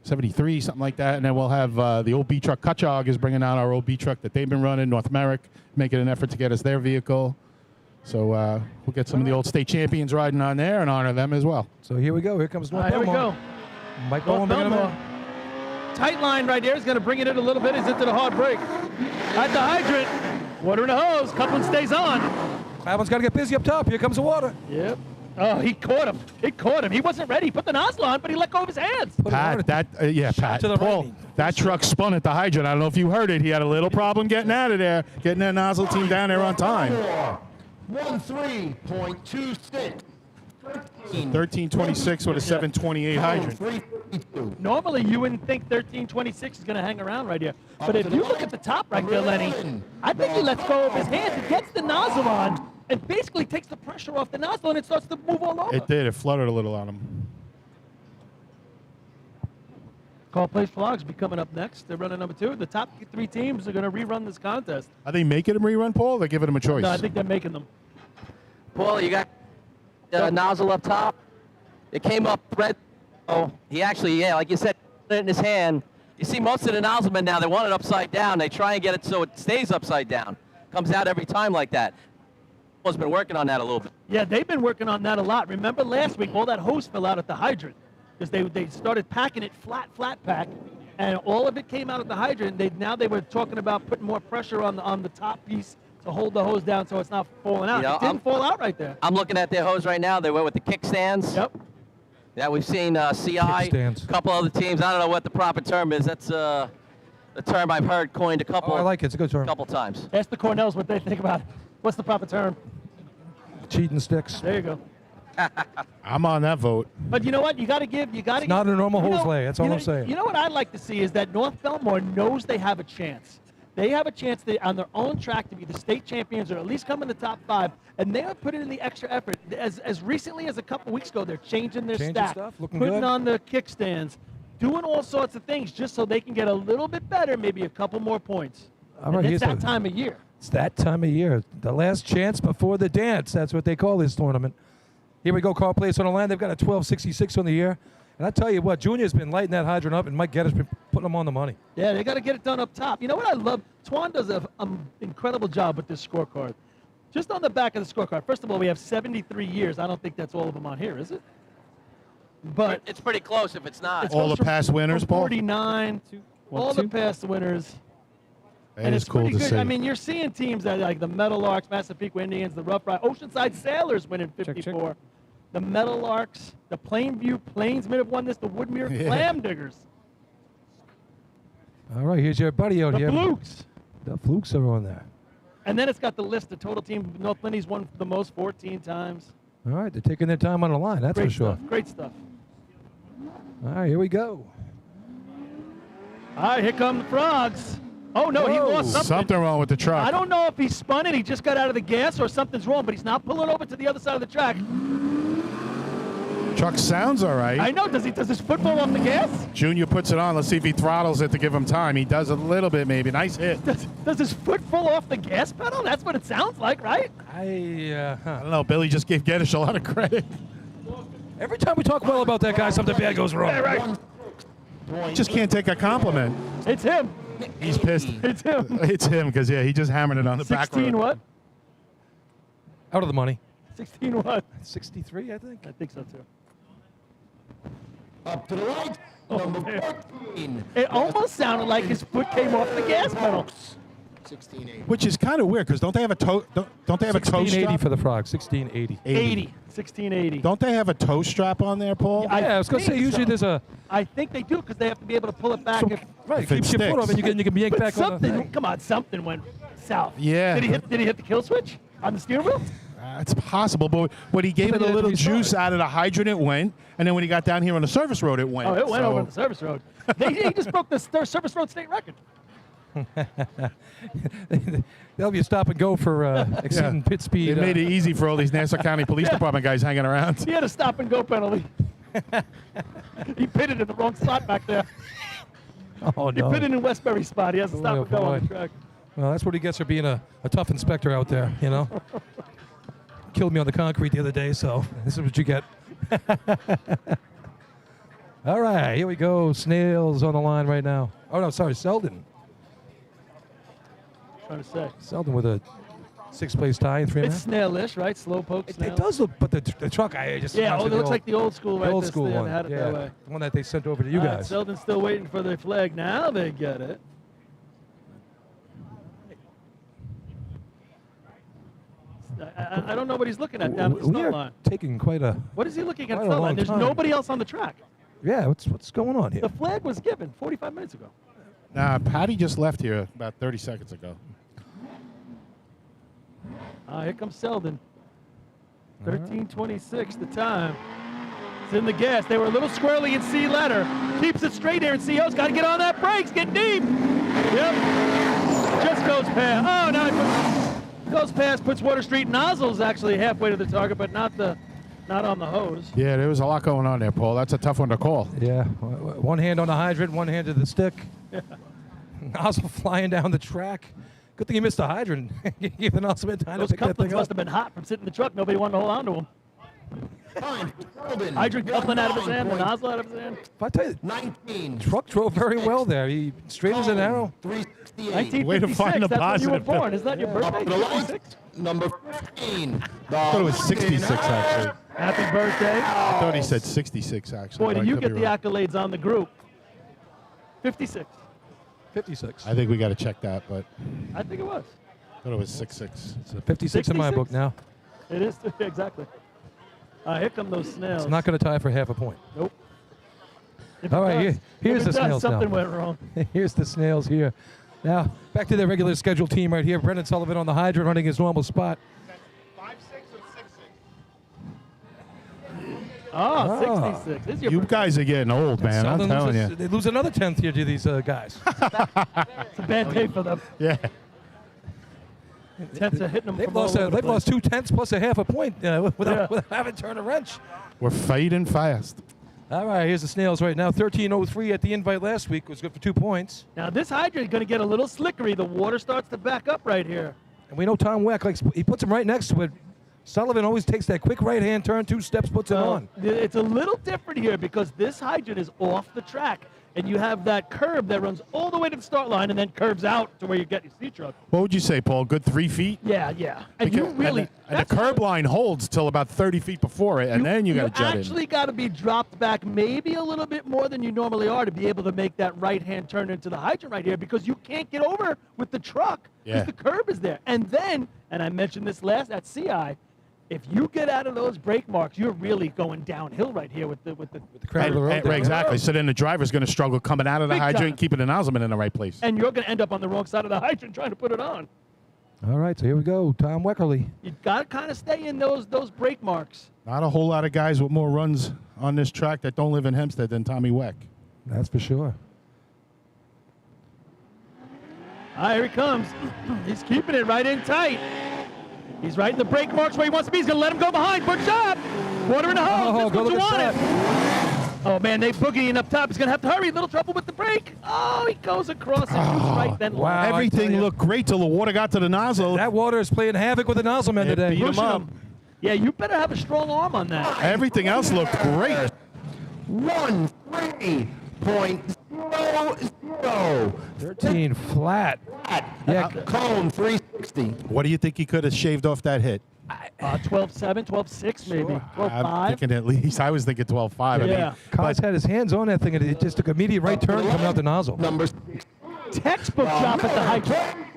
73, something like that. And then we'll have the old B truck. Kutchog is bringing out our old B truck that they've been running, North Merrick, making an effort to get us their vehicle. So we'll get some of the old state champions riding on there and honor them as well. So here we go. Here comes North Here we Belmore. go. Mike North Belmore. Tight line right there. He's going to bring it in a little bit. He's into the hard break. At the hydrant. Water in the hose. Coupling stays on. That one's got to get busy up top. Here comes the water. Yep. Oh, he caught him. He caught him. He wasn't ready. He put the nozzle on, but he let go of his hands. Pat, Pat. to the Paul, right. that truck spun at the hydrant. I don't know if you heard it. He had a little problem getting out of there, getting that nozzle team down there on time. 13.26. 1326 with a 728 hydrant. Normally, you wouldn't think 1326 is going to hang around right here. But if you look at the top right there, Lenny, I think he lets go of his hands and gets the nozzle on and basically takes the pressure off the nozzle and it starts to move all over. It did. It fluttered a little on him. Call Place Vlogs will be coming up next. They're running number 2. The top 3 teams are going to rerun this contest. Are they making him rerun, Paul? Or they're giving him a choice? No, I think they're making them. Paul, you got the nozzle up top. It came up red. Oh, he actually, like you said, put it in his hand. You see most of the nozzlemen now, they want it upside down. They try and get it so it stays upside down. Comes out every time like that. Paul's been working on that a little bit. Yeah, they've been working on that a lot. Remember last week, all that hose fell out at the hydrant because they started packing it flat pack, and all of it came out at the hydrant. Now they were talking about putting more pressure on the top piece to hold the hose down so it's not falling out. It didn't fall out right there. I'm looking at their hose right now. They went with the kickstands. Yep. Yeah, we've seen CI, a couple other teams. I don't know what the proper term is. That's the term I've heard coined a couple. Oh, I like it. It's a good term. Couple times. Ask the Cornells what they think about it. What's the proper term? Cheating sticks. There you go. I'm on that vote. But you know what? You got to give. It's not a normal hose lay. That's all I'm saying. You know what I'd like to see is that North Belmore knows they have a chance. They have a chance on their own track to be the state champions or at least come in the top 5, and they are putting in the extra effort. As recently as a couple weeks ago, they're changing their stack, looking putting good. on the kickstands, doing all sorts of things just so they can get a little bit better, maybe a couple more points. All right, and it's that time of year. It's that time of year. The last chance before the dance. That's what they call this tournament. Here we go, Carl Place on the line. They've got a 12.66 on the year. And I tell you what, Junior's been lighting that hydrant up, and Mike Geddes been putting them on the money. Yeah, they got to get it done up top. You know what I love? Twan does an incredible job with this scorecard. Just on the back of the scorecard, first of all, we have 73 years. I don't think that's all of them on here, is it? But it's pretty close if it's not. All the past winners, Paul? 49, all the past winners. It is cool pretty to good. see. I mean, you're seeing teams that like the Meadowlarks, Massapequa Indians, the Rough Riders, Oceanside Sailors winning 54. The Meadowlarks, the Plainview Plainsmen have won this, the Woodmere Clam Diggers. All right, here's your buddy out The here. Flukes. The Flukes are on there. And then it's got the list, the total team. North Lindy's won the most 14 times. All right, they're taking their time on the line, that's Great for sure. stuff. Great stuff. All right, here we go. All right, here come the frogs. Oh, no, he lost something. Something wrong with the truck. I don't know if he spun it, he just got out of the gas, or something's wrong, but he's not pulling over to the other side of the track. Truck sounds all right. I know. Does his foot fall off the gas? Junior puts it on. Let's see if he throttles it to give him time. He does a little bit, maybe. Nice hit. Does his foot fall off the gas pedal? That's what it sounds like, right? I don't know. Billy just gave Geddes a lot of credit. Every time we talk well about that guy, something bad goes wrong. Yeah, right. Just can't take a compliment. It's him. He's pissed. It's him. It's him because, he just hammered it on the back. 16 what? Out of the money. 16 what? 63, I think. I think so, too. Up to the right, number 14. It almost sounded like his foot came off the gas pedal. 1680. Which is kind of weird because don't they have a toe? Don't they have a toe 1680 strap? for the frogs. 1680. 1680. Don't they have a toe strap on there, Paul? Yeah, I was gonna say usually there's a. I think they do because they have to be able to pull it back. Right, If it keeps your foot sticks. up and you can yank But back on the something, thing. come on, something went south. Yeah. Did he hit the kill switch on the steering wheel? It's possible, but when he gave But it a then little he juice started. out of the hydrant, it went. And then when he got down here on the service road, it went. Oh, it went So- over the service road. He just broke the service road state record. They'll be a stop and go for exceeding pit speed. It made it easy for all these Nassau County Police Department guys hanging around. He had a stop and go penalty. He pitted in the wrong spot back there. Oh He no! pitted in Westbury spot. He has to stop Oh, and go on the boy. track. Well, that's what he gets for being a tough inspector out there. You know, killed me on the concrete the other day. So this is what you get. All right, here we go. Snails on the line right now. Oh no, sorry, Selden. Trying to say. Selden with a 6th place tie in 3.5. It's snailish, right? Slow poke snail. It does look, but the truck, I just Yeah, reminds me it of the looks old- like the old school, right? the old This school thing, one. they had it yeah, that way. the one that they sent over to you All right, guys. Selden's still waiting for the flag. Now they get it. I don't know what he's looking at down at the We start are line. taking quite a. What is he looking at quite a start line? long There's time. nobody else on the track. Yeah, what's going on here? The flag was given 45 minutes ago. Nah, Patty just left here about 30 seconds ago. Here comes Selden. 13:26 the time. It's in the gas. They were a little squirrely in C letter. Keeps it straight here, and CO's got to get on that brakes. Get deep. Yep. Just goes past. Oh, no, goes past, puts Water Street nozzles actually halfway to the target, but not on the hose. Yeah, there was a lot going on there, Paul. That's a tough one to call. Yeah, one hand on the hydrant, one hand to the stick. Yeah. Nozzle flying down the track. Good thing he missed the hydrant. Give the nozzle time Those to pick that couplings thing must up. have been hot from sitting in the truck. Nobody wanted to hold on to them. Hydrant coupling out of his hand, the nozzle out of his hand. If I tell you, 19. truck drove very well there. He straight as an arrow. 368. Way to 1956, find the that's when you were positive. born. Isn't that your birthday? The line, 56? number 15. I thought it was 66, actually. Happy birthday. I thought he said 66, actually. Boy, but do I you could get be the wrong. accolades on the group. 56. 56. I think we got to check that, but I think it was. I thought it was 66. It's a 56 in my 66? book now. It is, exactly. Here come those snails. It's not going to tie for half a point. Nope. If All it right, does- here's if the it does, snails now. something went wrong. Here's the snails here. Now, back to their regular scheduled team right here. Brendan Sullivan on the hydrant running his normal spot. 5-6 or 6-6? Oh, 66. This is your You birthday. guys are getting old, man. I'm Selden telling loses- you. They lose another 10th here to these guys. It's a bad day for them. Yeah. Tenths are hitting them They've from all lost, over the they've place. lost 2 tenths plus a half a point without Yeah. having to turn a wrench. We're fading fast. All right, here's the snails right now. 13:03 at the invite last week was good for 2 points. Now this hydrant is going to get a little slickery. The water starts to back up right here. And we know Tom Weck, he puts him right next to it. Sullivan always takes that quick right-hand turn, 2 steps, puts it on. It's a little different here because this hydrant is off the track, and you have that curb that runs all the way to the start line and then curves out to where you get your C truck. What would you say, Paul? Good 3 feet? Yeah, yeah. And you Because- really and the curb line holds till about 30 feet before it, and then you got to jet actually got to be dropped back maybe a little bit more than you normally are to be able to make that right-hand turn into the hydrant right here because you can't get over with the truck because Yeah. the curb is there. And then, and I mentioned this last at CI, if you get out of those brake marks, you're really going downhill right here with the The crowd of the road. Right, exactly. So then the driver's going to struggle coming out of the Big hydrant, time. keeping the nozzleman in the right place. and you're going to end up on the wrong side of the hydrant trying to put it on. All right, so here we go. Tom Weckerly. You got to kind of stay in those brake marks. Not a whole lot of guys with more runs on this track that don't live in Hempstead than Tommy Weck. That's for sure. Here he comes. He's keeping it right in tight. He's right in the brake marks where he wants to be. He's going to let him go behind. Good job. Water in the hose. That's go what you look at wanted. Oh, man, they boogieing up top. He's going to have to hurry. Little trouble with the brake. Oh, he goes across and shoots right then. wow. I tell Everything you. looked great till the water got to the nozzle. That water is playing havoc with the nozzleman It today. beat him Pushing up. him. Yeah, you better have a strong arm on that. Everything else looked great. 13.00. 13 flat. Yeah. Cone 360. What do you think he could have shaved off that hit? 12-7, 12-6 maybe. 12-5. I'm thinking at least. I was thinking 12.5. Yeah. Cox had his hands on that thing, and it just took immediate right turn coming out the nozzle. Number Textbook drop at the high.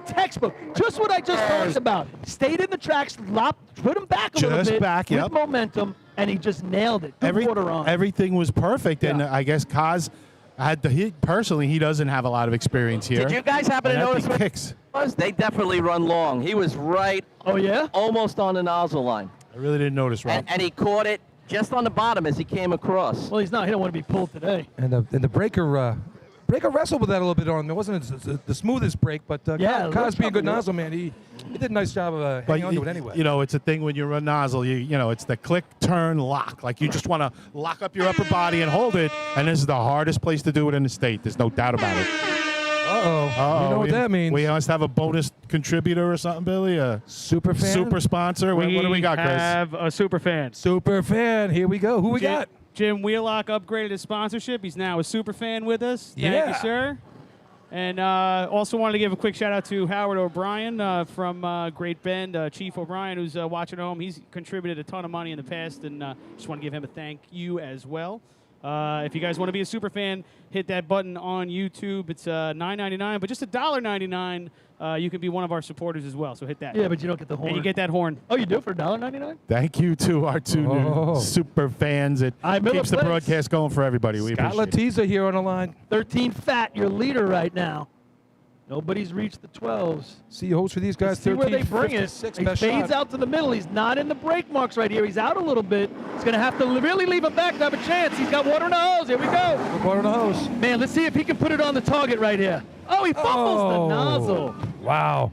Textbook. Just what I just talked about. Stayed in the tracks, put him back a little Just bit back, with yep. momentum, and he just nailed it. Good water on. Everything was perfect, and I guess Kaz had personally, he doesn't have a lot of experience here. Did you guys happen to And I notice think what kicks. was? They definitely run long. He was right. Oh, yeah? Almost on the nozzle line. I really didn't notice, Rob. And he caught it just on the bottom as he came across. Well, he's not. He don't want to be pulled today. And the breaker wrestled with that a little bit on. It wasn't the smoothest break, but Kaz being a good nozzle man, he did a nice job of hanging on to it anyway. You know, it's a thing when you run nozzle. You know, it's the click, turn, lock. Like you just want to lock up your upper body and hold it. And this is the hardest place to do it in the state. There's no doubt about it. Uh-oh. You know what that means. We must have a bonus contributor or something, Billy. A super fan? Super sponsor. What do we got, Chris? We have a super fan. Super fan. Here we go. Who we got? Jim Wheelock upgraded his sponsorship. He's now a super fan with us. Thank you, sir. And also wanted to give a quick shout out to Howard O'Brien from Great Bend, Chief O'Brien, who's watching at home. He's contributed a ton of money in the past, and just want to give him a thank you as well. If you guys want to be a super fan, hit that button on YouTube. It's $9.99, but just $1.99. You can be one of our supporters as well. So hit that. Yeah, but you don't get the horn. And you get that horn. Oh, you do for $1.99? Thank you to our two new super fans. It keeps the broadcast going for everybody. We Scott appreciate it. Latiza here on the line. 13 fat, your leader right now. Nobody's reached the 12s. See host for these guys. See where they bring it. 56, He best fades shot. out to the middle. He's not in the brake marks right here. He's out a little bit. He's going to have to really leave him back to have a chance. He's got water in the hose. Here we go. Water in the hose. Man, let's see if he can put it on the target right here. Oh, he fumbles the nozzle. Wow.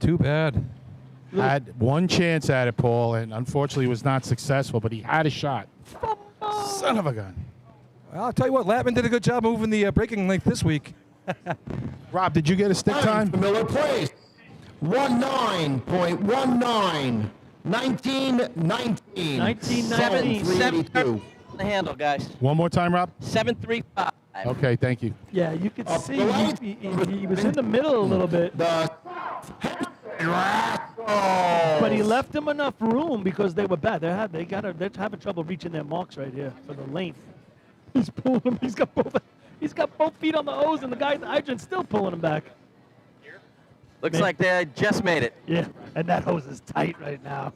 Too bad. Had one chance at it, Paul, and unfortunately was not successful, but he had a shot. Son of a gun. Well, I'll tell you what, Latman did a good job moving the braking length this week. Rob, did you get a stick time? Miller Place. 19.19. 1919. 732. The handle, guys. One more time, Rob. 735. Okay, thank you. Yeah, you could see he was in the middle a little bit. But he left him enough room because they were bad. They're having trouble reaching their marks right here for the length. He's pulling him. He's got both feet on the hose, and the guy in the hydrant still pulling him back. Looks like they just made it. Yeah, and that hose is tight right now.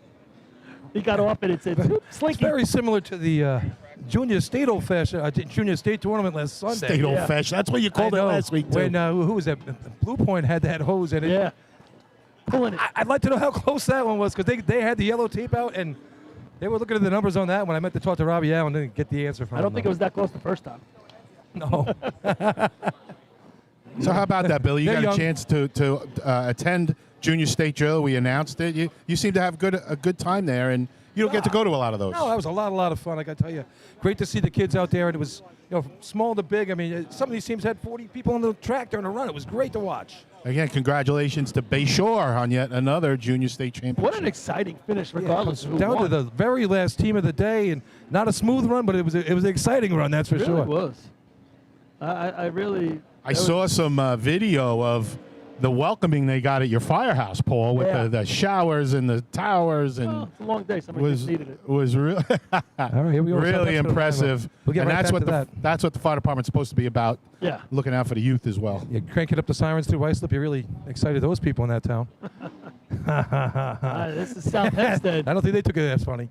He got off it. It said, "Slinky." It's very similar to the Junior State Old Fashioned Junior State tournament last Sunday. State Old Fashioned. That's what you called it last week, too. When who was that? Blue Point had that hose in it. Yeah, pulling it. I'd like to know how close that one was because they had the yellow tape out and they were looking at the numbers on that one. I meant to talk to Robbie Allen and didn't get the answer from him. I don't think it was that close the first time. No. So how about that, Billy? You They're got young. a chance to attend Junior State Drill. We announced it. You seem to have a good time there, and you don't get to go to a lot of those. No, that was a lot of fun. I got to tell you, great to see the kids out there, and it was from small to big. I mean, some of these teams had 40 people on the track during the run. It was great to watch. Again, congratulations to Bayshore on yet another Junior State Championship. What an exciting finish, regardless of who Down won. to the very last team of the day, and not a smooth run, but it was an exciting run. That's for It really sure. was. I really. I saw some video of the welcoming they got at your firehouse, Paul, with the showers and the towers, and It's a long day. Somebody just needed it. was really All right, here we go. really impressive. We'll get and right that's back what to that's what the fire department's supposed to be about. Yeah. Looking out for the youth as well. You crank it up the sirens through Islip. You really excited those people in that town. This is South Hempstead. I don't think they took it as funny.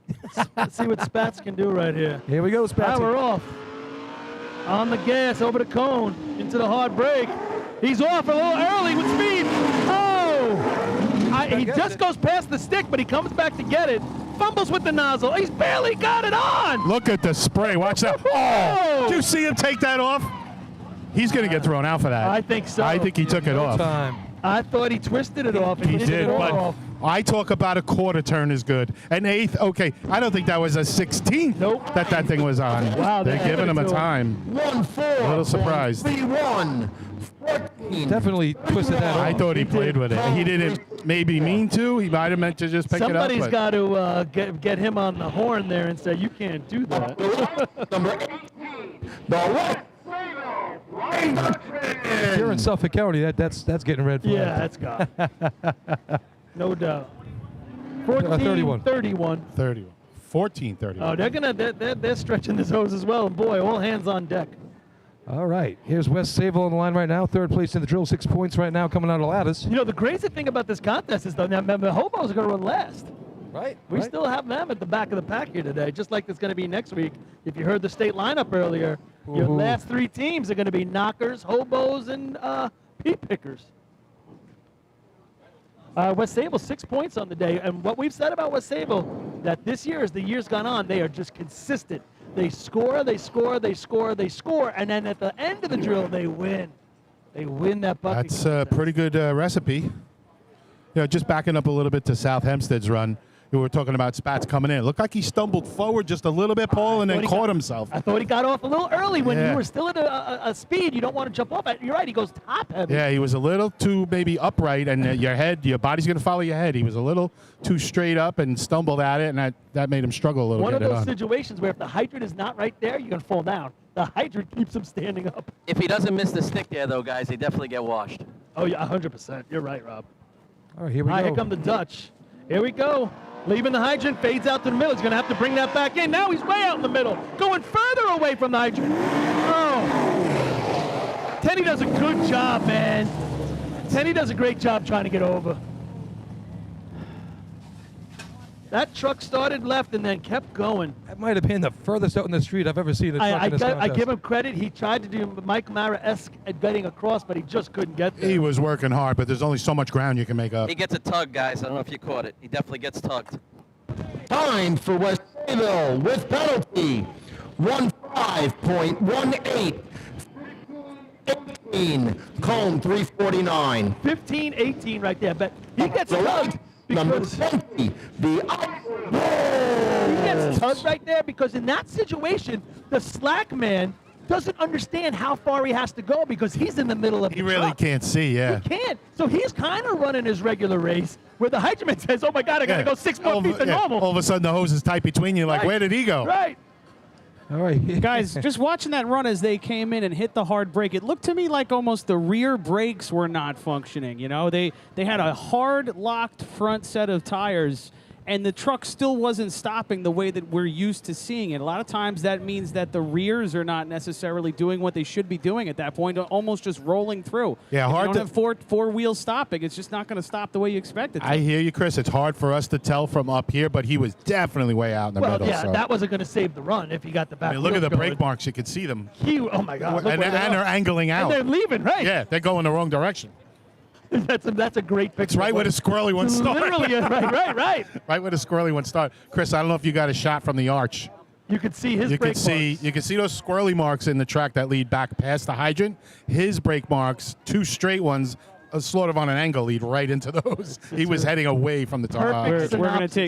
Let's see what Spats can do right here. Here we go, Spats. Power off. On the gas, over the cone, into the hard brake. He's off a little early with speed. Oh! He just goes past the stick, but he comes back to get it. Fumbles with the nozzle. He's barely got it on. Look at the spray. Watch that. Oh! Did you see him take that off? He's going to get thrown out for that. I think so. I think he took it off. I thought he twisted it off. He did, but off. I talk about a quarter turn is good. An eighth, okay. I don't think that was a 16th that thing was on. Wow, They're they giving him a added to it. time. 1-4. A little surprised. 3-1. Definitely twisted that off. I thought he played with it. He didn't maybe mean to. He might have meant to just pick Somebody's it up. got to get him on the horn there and say, you can't do that. Number 18. The right. If you're in Suffolk County, that's getting red flag. Yeah, that's gone. No doubt. 31. 31. 14-31. Oh, they're stretching this hose as well. And boy, all hands on deck. All right. Here's West Sable on the line right now. Third place in the drill. 6 points right now coming out of ladders. You know, the crazy thing about this contest is, though, now remember, Hobos are going to run last. Right. We still have them at the back of the pack here today, just like it's going to be next week. If you heard the state lineup earlier, your last 3 teams are going to be Knockers, Hobos, and Pea Pickers. West Sable, 6 points on the day. And what we've said about West Sable, that this year, as the year's gone on, they are just consistent. They score, they score, they score, they score, and then at the end of the drill, they win. They win that bucket. That's a pretty good recipe. You know, just backing up a little bit to South Hempstead's run. We were talking about Spats coming in. It looked like he stumbled forward just a little bit, Paul, and then caught himself. I thought he got off a little early when you were still at a speed. You don't want to jump off. You're right. He goes top heavy. Yeah, he was a little too maybe upright, and your body's going to follow your head. He was a little too straight up and stumbled at it, and that made him struggle a little. One of get it those on. situations where if the hydrant is not right there, you're going to fall down. The hydrant keeps him standing up. If he doesn't miss the stick there, though, guys, they definitely get washed. Oh, yeah, 100%. You're right, Rob. All right, here we go. go. Here come the Dutch. Here we go. Leaving the hydrant, fades out to the middle. He's going to have to bring that back in. Now he's way out in the middle, going further away from the hydrant. Oh. Tenny does a good job, man. Tenny does a great job trying to get over. That truck started left and then kept going. That might have been the furthest out in the street I've ever seen a truck in this contest. I give him credit. He tried to do Mike Mara-esque at getting across, but he just couldn't get there. He was working hard, but there's only so much ground you can make up. He gets a tug, guys. I don't know if you caught it. He definitely gets tugged. Time for West Sayville with penalty. 15.18. 18. Combe 349. 15-18 right there, but he gets The tugged. right, number 20. The He gets tugged right there because in that situation, the slack man doesn't understand how far he has to go because he's in the middle of the He really truck. can't see, yeah. He can't. So he's kind of running his regular race where the hydrant says, oh my God, I got to go 6 more feet than normal. All of a sudden, the hose is tight between you. Like, Right. where did he go? Right. All right. Guys, just watching that run as they came in and hit the hard brake, it looked to me like almost the rear brakes were not functioning. You know, they had a hard locked front set of tires, and the truck still wasn't stopping the way that we're used to seeing it. A lot of times that means that the rears are not necessarily doing what they should be doing at that point, almost just rolling through. Yeah, if hard you to- don't have four wheels stopping, it's just not going to stop the way you expect it to. I hear you, Chris. It's hard for us to tell from up here, but he was definitely way out in the Well, middle. yeah, so. that wasn't going to save the run if he got the back. I mean, look at wheels the brake going. marks. You could see them. Oh my God. look And where they're are. angling out. And they're leaving, right? Yeah, they're going the wrong direction. that's a great picture. It's right where the squirrely one started. Literally, right. Right where the squirrely one started. Chris, I don't know if you got a shot from the arch. You could see his You brake could see marks. you can see those squirrely marks in the track that lead back past the hydrant. His brake marks, 2 straight ones, sort of on an angle, lead right into those. He was heading away from the Perfect.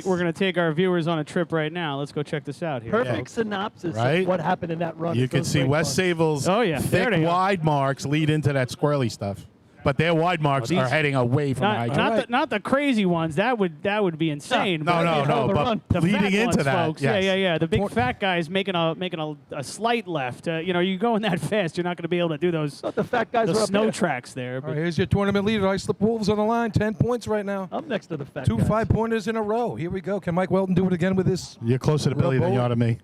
We're gonna take our viewers on a trip right now. Let's go check this out here. Perfect folks. synopsis Right? of what happened in that run. You is can those see brake West marks. Sayville's Oh, yeah. There thick, they are. wide marks lead into that squirrely stuff. But their wide marks these- are heading away from the hydrant. Not the crazy ones. That would be insane. No, but no, no, the but run- the leading fat into ones, that, folks. yes. Yeah. The big fat guys making a slight left. You going that fast, you're not going to be able to do those. The fat guys the are up snow there. tracks there. All But right, here's your tournament leader. Islip Wolves on the line. 10 points right now. I'm next to the fat 2 guys. 5-pointers in a row. Here we go. Can Mike Welton do it again with this? You're closer to Billy than you are to me.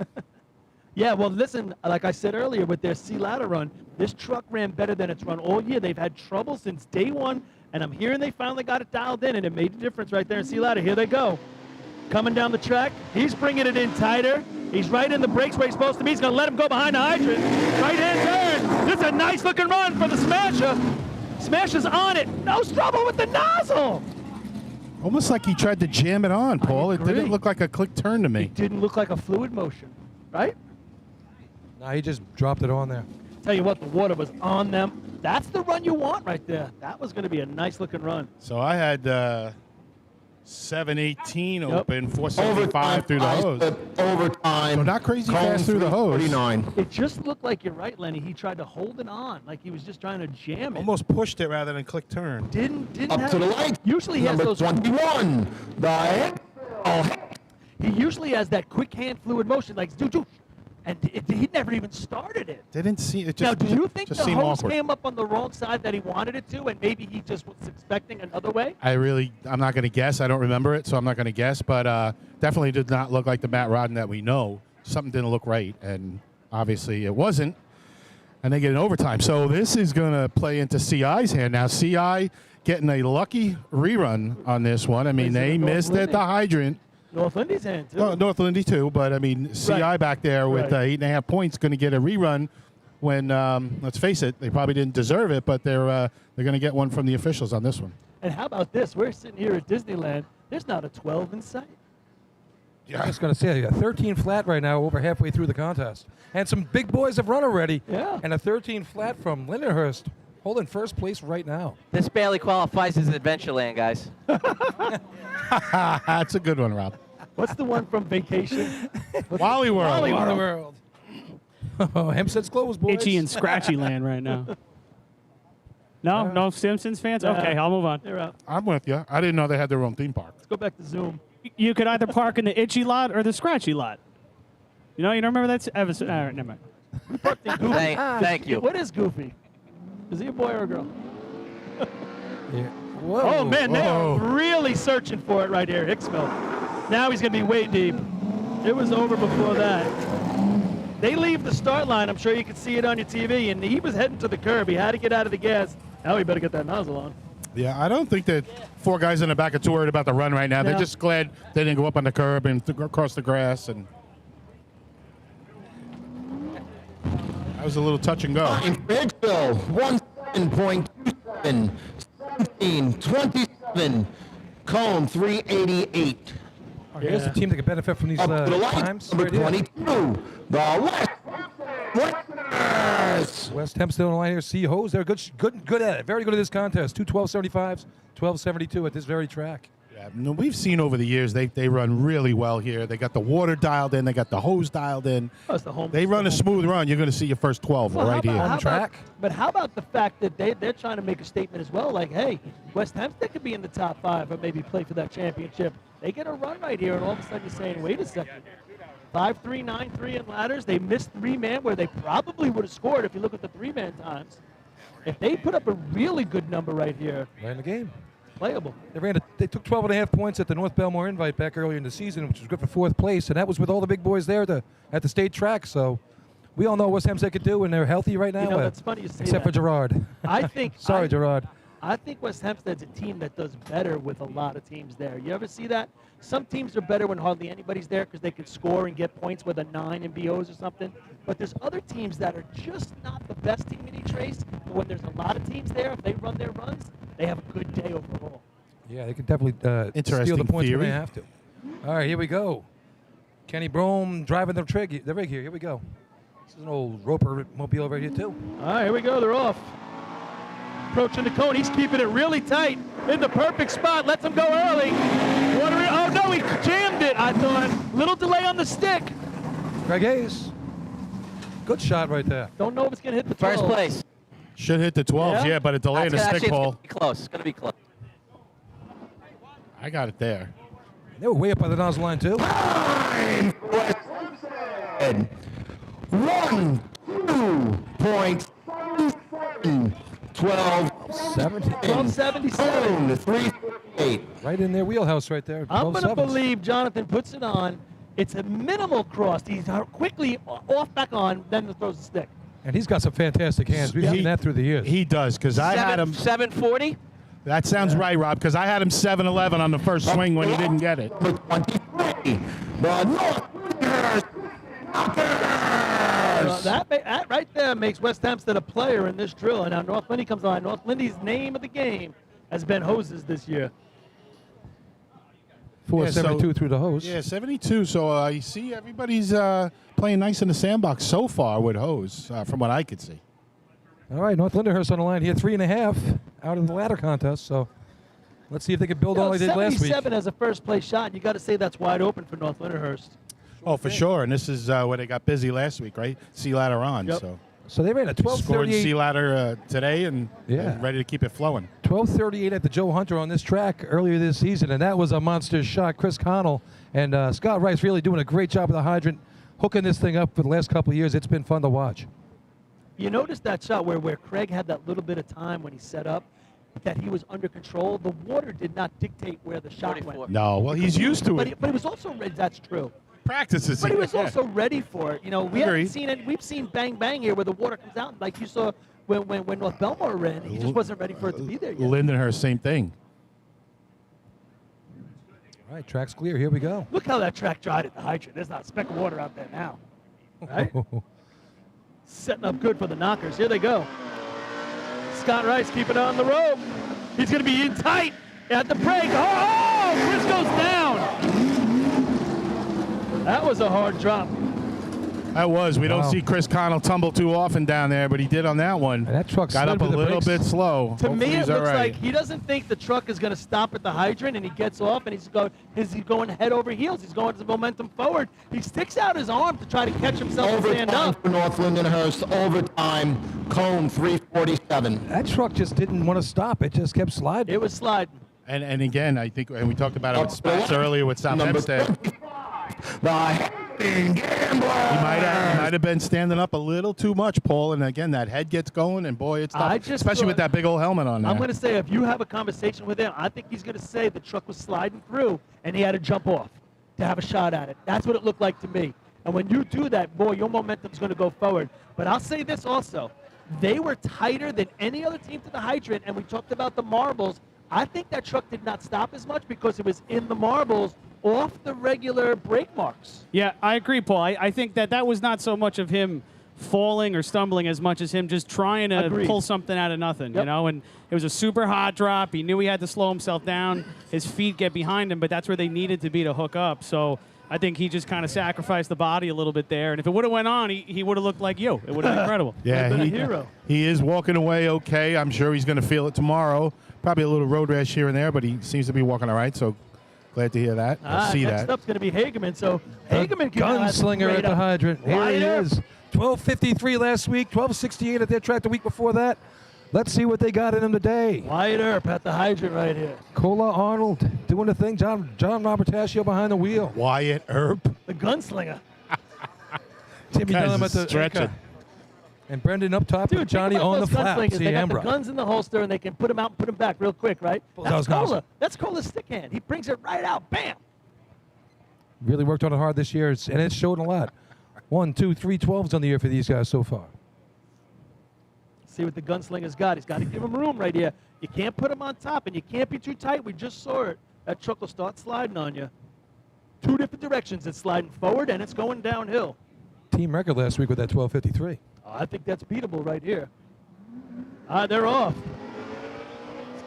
Yeah, well, listen, like I said earlier, with their Sea Ladder run, this truck ran better than it's run all year. They've had trouble since day one, and I'm hearing they finally got it dialed in, and it made a difference right there in Sea Ladder. Here they go. Coming down the track. He's bringing it in tighter. He's right in the brakes where he's supposed to be. He's going to let him go behind the hydrant. Right-hand turn. This is a nice-looking run for the Smasher. Smasher's on it. No trouble with the nozzle. Almost like he tried to jam it on, Paul. It didn't agree. look like a click turn to me. It didn't look like a fluid motion, right? No, he just dropped it on there. Tell you what, the water was on them. That's the run you want right there. That was going to be a nice-looking run. So I had 7:18 Yep. open, 4:75 through the hose. Overtime. So not crazy Combe fast through the hose. 349. It just looked like, you're right, Lenny, he tried to hold it on, like he was just trying to jam it. Almost pushed it rather than click turn. Didn't Up have, to the light. Usually he has Number those. 21. He usually has that quick hand fluid motion, like doo-doo, and he never even started it. Didn't see it. Now, Just, do you think just the seemed hose awkward. came up on the wrong side that he wanted it to, and maybe he just was expecting another way? I'm not going to guess. I don't remember it, so I'm not going to guess. But definitely did not look like the Matt Rodden that we know. Something didn't look right, and obviously it wasn't. and they get an overtime. So this is going to play into CI's hand. Now, CI getting a lucky rerun on this one. I mean, they missed at the hydrant. North Lindy's hand, too. No, North Lindy, too. But, I mean, CI back there with 8.5 points going to get a rerun when, let's face it, they probably didn't deserve it, but they're going to get one from the officials on this one. And how about this? We're sitting here at Disneyland. There's not a 12 in sight. Yeah. I was going to say, 13 flat right now, over halfway through the contest. And some big boys have run already. Yeah. And a 13 flat from Lindenhurst, holding first place right now. This barely qualifies as Adventureland, guys. That's a good one, Rob. What's the one from Vacation? Wally World. Wally World. Oh, Hempstead's closed, boys. Itchy and scratchy land right now. No, no Simpsons fans? Okay, I'll move on. They're out. I'm with you. I didn't know they had their own theme park. Let's go back to Zoom. You could either park in the itchy lot or the scratchy lot. You don't remember that? All right, never mind. Thank you. What is Goofy? Is he a boy or a girl? Yeah. Whoa. Oh, man, they are really searching for it right here, Hicksville. Now he's going to be way deep. It was over before that. They leave the start line. I'm sure you can see it on your TV, and he was heading to the curb. He had to get out of the gas. Now he better get that nozzle on. Yeah, I don't think that 4 guys in the back are too worried about the run right now. No. They're just glad they didn't go up on the curb and across the grass. And that was a little touch and go. Ridgeville, 17.27, 17.27, Cone, 388. Here's a team that could benefit from these Up to the light, times. number right here. 22, the West Hempstead on the line here. See Hose. They're good at it. Very good at this contest. 2 12.75s, 12.72 at this very track. Yeah, no, we've seen over the years they run really well here. They got the water dialed in. They got the hose dialed in. Oh, it's the home. They run a smooth run. You're going to see your first 12 right here. On track. But how about the fact that they're trying to make a statement as well, like, hey, West Hempstead could be in the top 5 or maybe play for that championship. They get a run right here, and all of a sudden you're saying, wait a second. 5-3, 9-3 in ladders. They missed 3-man where they probably would have scored if you look at the 3-man times. If they put up a really good number right here. Ran the game. Playable. They took 12.5 points at the North Belmore Invite back earlier in the season, which was good for 4th place, and that was with all the big boys there at the state track. So we all know what Hempstead could do, and they're healthy right now. You know, that's funny you say except that. for Gerard. I think. Sorry, Gerard. I think West Hempstead's a team that does better with a lot of teams there. You ever see that? Some teams are better when hardly anybody's there because they can score and get points with a 9 in BOs or something. But there's other teams that are just not the best team in each race. But when there's a lot of teams there, if they run their runs, they have a good day overall. Yeah, they could definitely steal the points when they have to. All right, here we go. Kenny Brome driving the rig here. Here we go. This is an old Roper mobile right here, too. All right, here we go. They're off. Approaching the cone. He's keeping it really tight in the perfect spot. Lets him go early. Oh, no, he jammed it, I thought. Little delay on the stick. Greg Hayes. Good shot right there. Don't know if it's going to hit the 12. First place. Should hit the 12s, yeah, but a delay in the stick ball. It's going to be close. It's going to be close. I got it there. They were way up by the nozzle line, too. 1, 1277. 3-8. Right in their wheelhouse right there. I'm going to 12-7s. believe Jonathan puts it on. It's a minimal cross. He's quickly off back on, then throws the stick. And he's got some fantastic hands. We've seen that through the years. He does, because I had him. 740? That sounds right, Rob, because I had him 7-11 on the first swing when he didn't get it. 23. The North That right there makes West Hempstead a player in this drill. And now North Lindy comes on. North Lindy's name of the game has been hoses this year. 472 through the hose. Yeah, 72. So you see everybody's playing nice in the sandbox so far with hose, from what I could see. All right, North Lindenhurst on the line here, 3.5 out of the ladder contest. So let's see if they can build on what they did last week. 77 as a first place shot. You got to say that's wide open for North Lindenhurst. Oh, for sure. And this is where they got busy last week, right? Sea ladder on. Yep. So they ran a 12:38. Scored sea ladder today and ready to keep it flowing. 12:38 at the Joe Hunter on this track earlier this season, and that was a monster shot. Chris Connell and Scott Rice really doing a great job with the hydrant, hooking this thing up for the last couple of years. It's been fun to watch. You noticed that shot where Craig had that little bit of time when he set up, that he was under control. The water did not dictate where the shot went. No, well, he's used to it. But it was also, that's true. practices. But he was Yeah. also ready for it. You know, we haven't Agreed. seen it. We've seen bang bang here where the water comes out, like you saw when North Belmore ran. He just wasn't ready for it to be there yet. Lindenhurst, same thing. All right, track's clear. Here we go. Look how that track dried at the hydrant. There's not a speck of water out there now. Right? Setting up good for the knockers. Here they go. Scott Rice keeping it on the rope. He's going to be in tight at the break. Oh, Chris goes down. That was a hard drop. That was. We Wow. don't see Chris Connell tumble too often down there, but he did on that one. And that truck got slid up a with the little brakes. bit slow. To Hopefully me, it he's looks all right. like he doesn't think the truck is going to stop at the hydrant, and he gets off, and he's going head over heels. He's going to momentum forward. He sticks out his arm to try to catch himself and stand Overtime up. for North Lindenhurst. Overtime. Cone 347. That truck just didn't want to stop. It just kept sliding. It was sliding. And again, I think, and we talked about it with Spats earlier with South Number Hempstead. 25, the Hempstead Gambler. He might have been standing up a little too much, Paul. And again, that head gets going, and boy, it's tough, I just especially with thought- that big old helmet on there. I'm going to say, if you have a conversation with him, I think he's going to say the truck was sliding through and he had to jump off to have a shot at it. That's what it looked like to me. And when you do that, boy, your momentum's going to go forward. But I'll say this also. They were tighter than any other team to the hydrant, and we talked about the marbles. I think that truck did not stop as much because it was in the marbles off the regular brake marks. Yeah, I agree, Paul. I think that was not so much of him falling or stumbling as much as him just trying to Agreed. pull something out of nothing, you Yep. know? And it was a super hot drop. He knew he had to slow himself down. His feet get behind him, but that's where they needed to be to hook up. So I think he just kind of sacrificed the body a little bit there. And if it would have went on, he would have looked like you. It would have been incredible. Yeah, Been a hero. he is walking away okay. I'm sure he's going to feel it tomorrow. Probably a little road rash here and there, but he seems to be walking all right. So glad to hear that. See next that. up's going to be Hageman. So Hageman can now have some Gunslinger great at the up- hydrant. Here Wide he up. is. 12:53 last week, 12:68 at their track the week before that. Let's see what they got in him today. Wide Earp at the hydrant right here. Cola Arnold doing the thing. John Robertasio behind the wheel. Wyatt Earp. The gunslinger. Timmy Guys Dunham at is the stretching. anchor. And Brendan up top Dude, with Johnny think about on the those flap. gunslingers. They got the Siambra. guns in the holster, and they can put them out and put them back real quick, right? Pulls That's out his nozzle. Cola. That's Cola's stick hand. He brings it right out. Bam! Really worked on it hard this year, and it's showed a lot. 1, 2, 3 12s on the year for these guys so far. See what the gunslinger's got. He's got to give him room right here. You can't put him on top, and you can't be too tight. We just saw it. That truck will start sliding on you. Two different directions. It's sliding forward, and it's going downhill. Team record last week with that 12:53. I think that's beatable right here. They're off.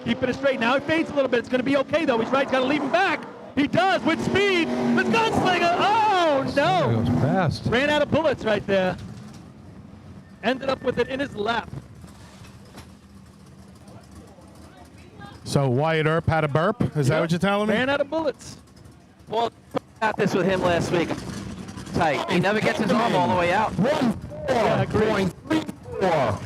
Keeping it straight. Now he fades a little bit. It's going to be okay, though. He's right. He's got to leave him back. He does with speed. The gunslinger. Oh, There no. goes fast. Ran out of bullets right there. Ended up with it in his lap. So Wyatt Earp had a burp. Is that Yep. what you're telling me? Ran out of bullets. Well, got this with him last week. Tight. He never gets his arm all the way out. 1-4.34.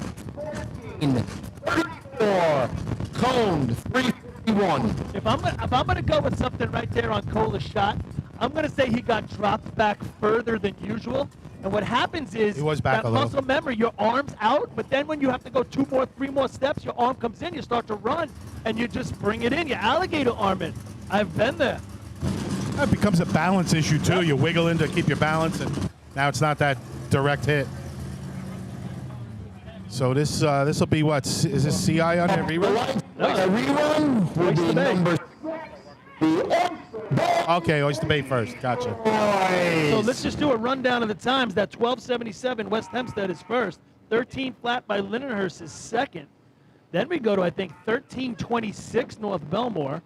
34. Coned 351. If I'm gonna go with something right there on Cola's shot, I'm gonna say he got dropped back further than usual. And what happens is He was back that a little. muscle memory, your arm's out, but then when you have to go 2 more, 3 more steps, your arm comes in, you start to run, and you just bring it in. You alligator arm it. I've been there. It becomes a balance issue too. You wiggle in to keep your balance, and now it's not that direct hit. So this will be what? Is this CI on that rerun? The rerun will be number 6. Okay, Oyster Bay first. Gotcha. So let's just do a rundown of the times. That 12:77 West Hempstead is first. 13 flat by Lindenhurst is second. Then we go to, I think, 13:26 North Belmore.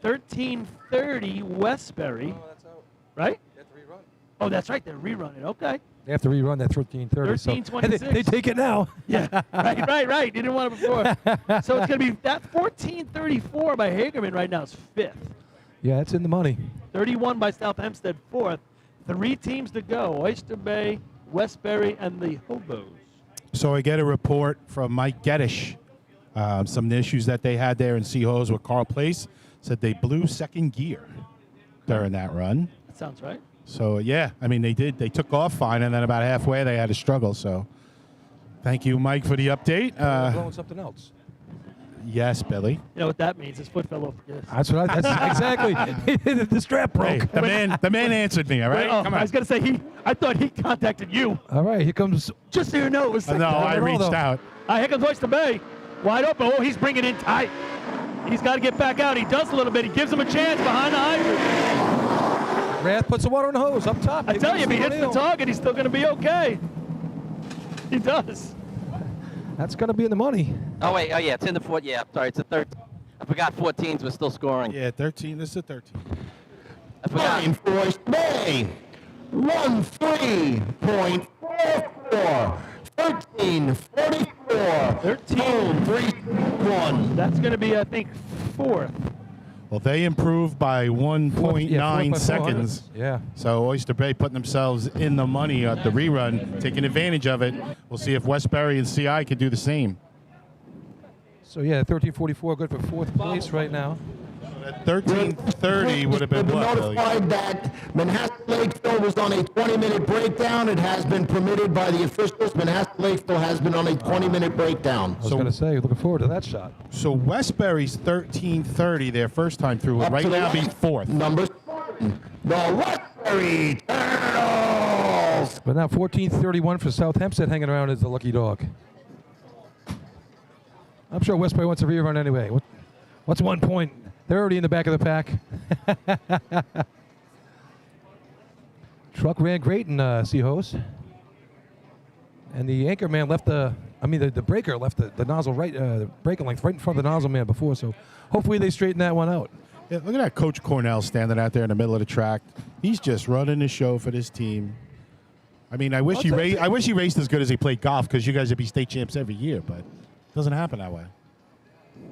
13:30 Westbury. Right? Oh, that's right. They're rerunning. Okay. They have to rerun that 13:30. So 13:26. they take it now. Yeah. right. You didn't want it before. So it's going to be that 14:34 by Hagerman right now is fifth. Yeah, it's in the money. 31 by South Hempstead fourth. 3 teams to go. Oyster Bay, Westbury, and the Hobos. So I get a report from Mike Geddish. Some of the issues that they had there in Seahos with Carl Place. Said they blew second gear during that run. That sounds right. So, yeah, I mean, they did. They took off fine, and then about halfway they had a struggle. So thank you, Mike, for the update. Blowing something else. Yes, Billy. You know what that means? His foot fell off the gas. That's what that's exactly. The strap broke. Hey, the man answered me, all right? Oh, Come on. I was going to say, I thought he contacted you. All right, here comes. Just so you know, it was No, I reached out. Here comes Oyster Bay. Wide open. Oh, he's bringing in tight. He's got to get back out. He does a little bit. He gives him a chance behind the hydrant. Rath puts the water in the hose up top. I tell you, if he hits the target, he's still going to be okay. He does. That's going to be in the money. Oh, wait. Oh, yeah. It's in the fourth. Yeah. Sorry. It's a 13. I forgot 14s was still scoring. Yeah, 13. This is a 13. I forgot. Line for Oyster Bay. 13.44. 13.44. 13.31. That's going to be, I think, fourth. Well, they improved by 1.9 seconds. Yeah. So Oyster Bay putting themselves in the money at the rerun, taking advantage of it. We'll see if Westbury and CI can do the same. So yeah, 13:44, good for fourth place right now. At 13:30 would have been We've been what, Billy? notified that Manhasset Lakeville was on a 20-minute breakdown. It has been permitted by the officials. Manhasset Lakeville has been on a 20-minute breakdown. I was going to say, looking forward to that shot. So Westbury's 13:30, their first time through, would right now be fourth. Number 7, the Westbury Turtles. But now 14:31 for South Hempstead hanging around as the lucky dog. I'm sure Westbury wants a rerun anyway. What's 1 point? They're already in the back of the pack. Truck ran great in Seahose. And the anchor man left the breaker left the nozzle right, the breaker length right in front of the nozzle man before. So hopefully they straighten that one out. Yeah, look at that Coach Cornell standing out there in the middle of the track. He's just running the show for this team. I mean, I wish he raced as good as he played golf, because you guys would be state champs every year, but it doesn't happen that way.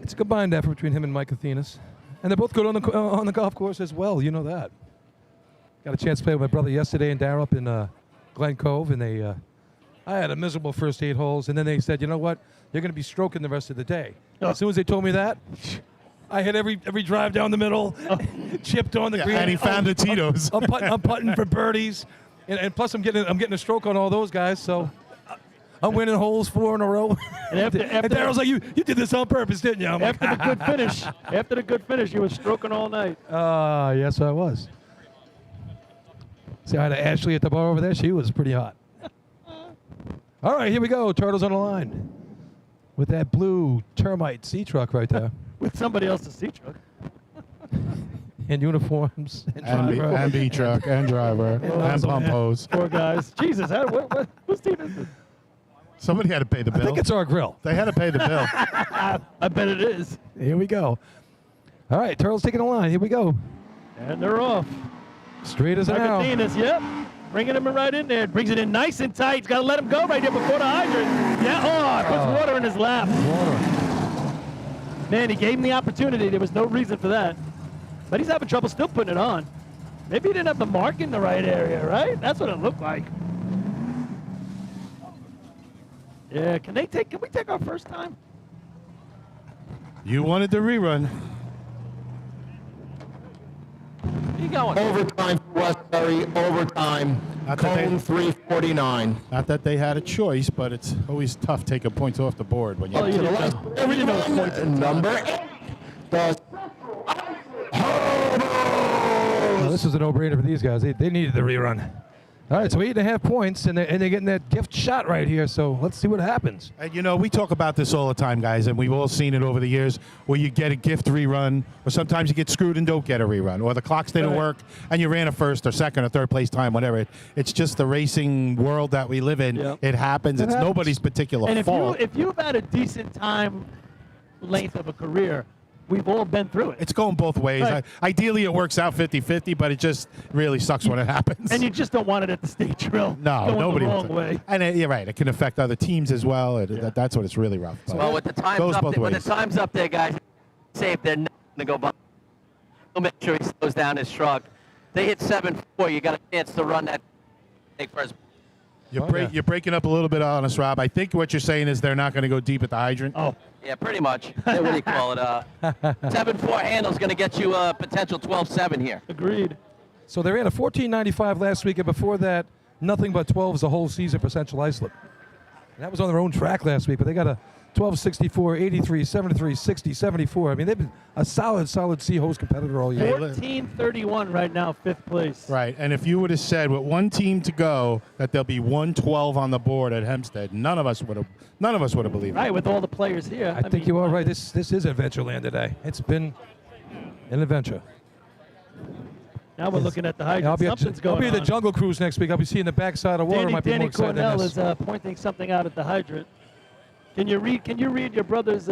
It's a combined effort between him and Mike Athenas. And they're both good on the golf course as well. You know that. Got a chance to play with my brother yesterday and Darryl up in Glen Cove, and I had a miserable first 8 holes, and then they said, you know what, you're going to be stroking the rest of the day. As soon as they told me that, I hit every drive down the middle, chipped on the green. And he found the Tito's. I'm putting for birdies, and plus I'm getting a stroke on all those guys, so I'm winning holes 4 in a row. And Darryl's like, you did this on purpose, didn't you? I'm after the good finish, you were stroking all night. Yes, I was. See, I had Ashley at the bar over there. She was pretty hot. All right, here we go. Turtles on the line with that blue termite sea truck right there. With somebody else's sea truck. And uniforms. And B truck and driver and pump hose. Poor guys. Jesus, whose team is this? Somebody had to pay the bill. I think it's our grill. They had to pay the bill. I bet it is. Here we go. All right, Turtles taking the line. Here we go. And they're off. Straight as an arrow. Yep. Bringing him right in there. Brings it in nice and tight. He's got to let him go right there before the hydrant. Yeah, puts water in his lap. Man, he gave him the opportunity. There was no reason for that. But he's having trouble still putting it on. Maybe he didn't have the mark in the right area, right? That's what it looked like. Yeah, can we take our first time? You wanted the rerun. You going? Overtime for Westbury, overtime. Cone 349. Not that they had a choice, but it's always tough taking points off the board when you. To the left, number 8. The Well, this is a no-brainer for these guys. They needed the rerun. All right, so 8.5 points, and they're getting that gift shot right here. So let's see what happens. And you know, we talk about this all the time, guys, and we've all seen it over the years, where you get a gift rerun, or sometimes you get screwed and don't get a rerun, or the clocks didn't work, and you ran a first or second or third place time, whatever. It's just the racing world that we live in. Yep. It happens. It's nobody's particular And fault. if you've had a decent time length of a career, we've all been through it. It's going both ways. Right. Ideally, it works out 50-50, but it just really sucks when it happens. And you just don't want it at the state drill. No, going nobody the wants wrong way. And you're right. It can affect other teams as well. That's what it's really rough. Well, with the times up there, guys, say if they're not going to go by, he'll make sure he slows down his truck. They hit 7.4. You got a chance to run that take first. You're breaking up a little bit on us, Rob. I think what you're saying is they're not going to go deep at the hydrant. Oh. Yeah, pretty much. What do you call it? 7.4 handle's going to get you a potential 12.7 here. Agreed. So they ran a 14.95 last week, and before that, nothing but 12s the whole season for Central Islip. And that was on their own track last week, but they got a 12, 64, 83, 73, 60, 74. I mean, they've been a solid C-Hose competitor all year. 14-31 right now, 5th place. Right, and if you would have said with one team to go that there'll be 112 on the board at Hempstead, none of us would have believed it. Right, with all the players here. I think you are right. This is Adventureland today. It's been an adventure. Now we're looking at the hydrant. I'll be Something's going I'll be at the on. Jungle Cruise next week. I'll be seeing the backside of water. Might be more Danny exciting than Cornell this. is pointing something out at the hydrant. Can you read your brother's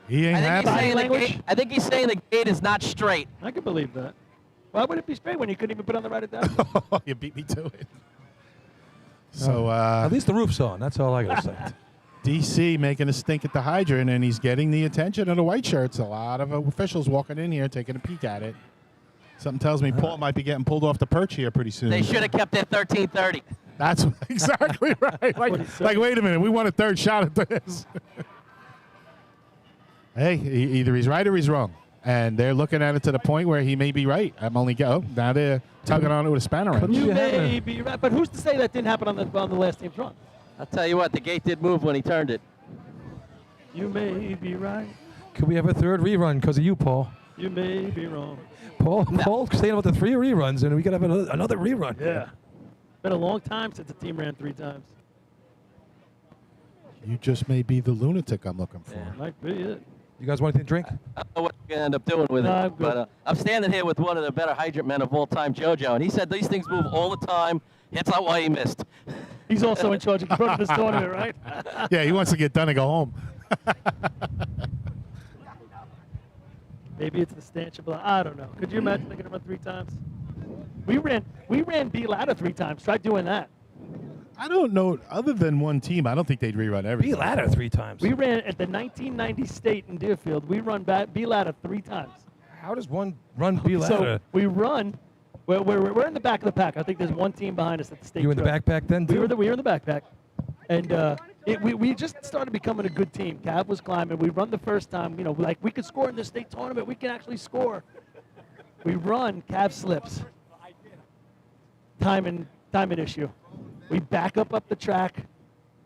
He ain't happy. body language? I think he's saying the gate is not straight. I can believe that. Why would it be straight when you couldn't even put on the right at that? You beat me to it. So at least the roof's on. That's all I gotta say. DC making a stink at the hydrant, and he's getting the attention of the white shirts. A lot of officials walking in here taking a peek at it. Something tells me Paul might be getting pulled off the perch here pretty soon. They should have kept it 13:30. That's exactly right. Like, wait a minute, we want a third shot at this. Hey, either he's right or he's wrong. And they're looking at it to the point where he may be right. Now they're tugging on it with a spanner wrench. You may be right, but who's to say that didn't happen on the last team's run? I'll tell you what, the gate did move when he turned it. You may be right. Could we have a third rerun because of you, Paul? You may be wrong. Paul saying about the 3 reruns, and we could have another rerun. Yeah. Been a long time since the team ran 3 times. You just may be the lunatic I'm looking for. Might be it. You guys want anything to drink? I don't know what you're going to end up doing with No, I'm it. good. But I'm standing here with one of the better hydrant men of all time, JoJo, and he said these things move all the time. That's not why he missed. He's also in charge of this tournament, right? Yeah, he wants to get done and go home. Maybe it's the stanch of blood. I don't know. Could you imagine they're going to run 3 times? We ran B ladder 3 times. Try doing that. I don't know. Other than one team, I don't think they'd rerun everything. B ladder 3 times. We ran at the 1990 state in Deerfield. We run B ladder 3 times. How does one run B ladder? So we run. We're in the back of the pack. I think there's one team behind us at the state. You in the track. backpack then, too? We were in the backpack, and we just started becoming a good team. Cav was climbing. We run the first time. You know, like we could score in the state tournament. We can actually score. We run. Cav slips. Timing issue. We back up the track.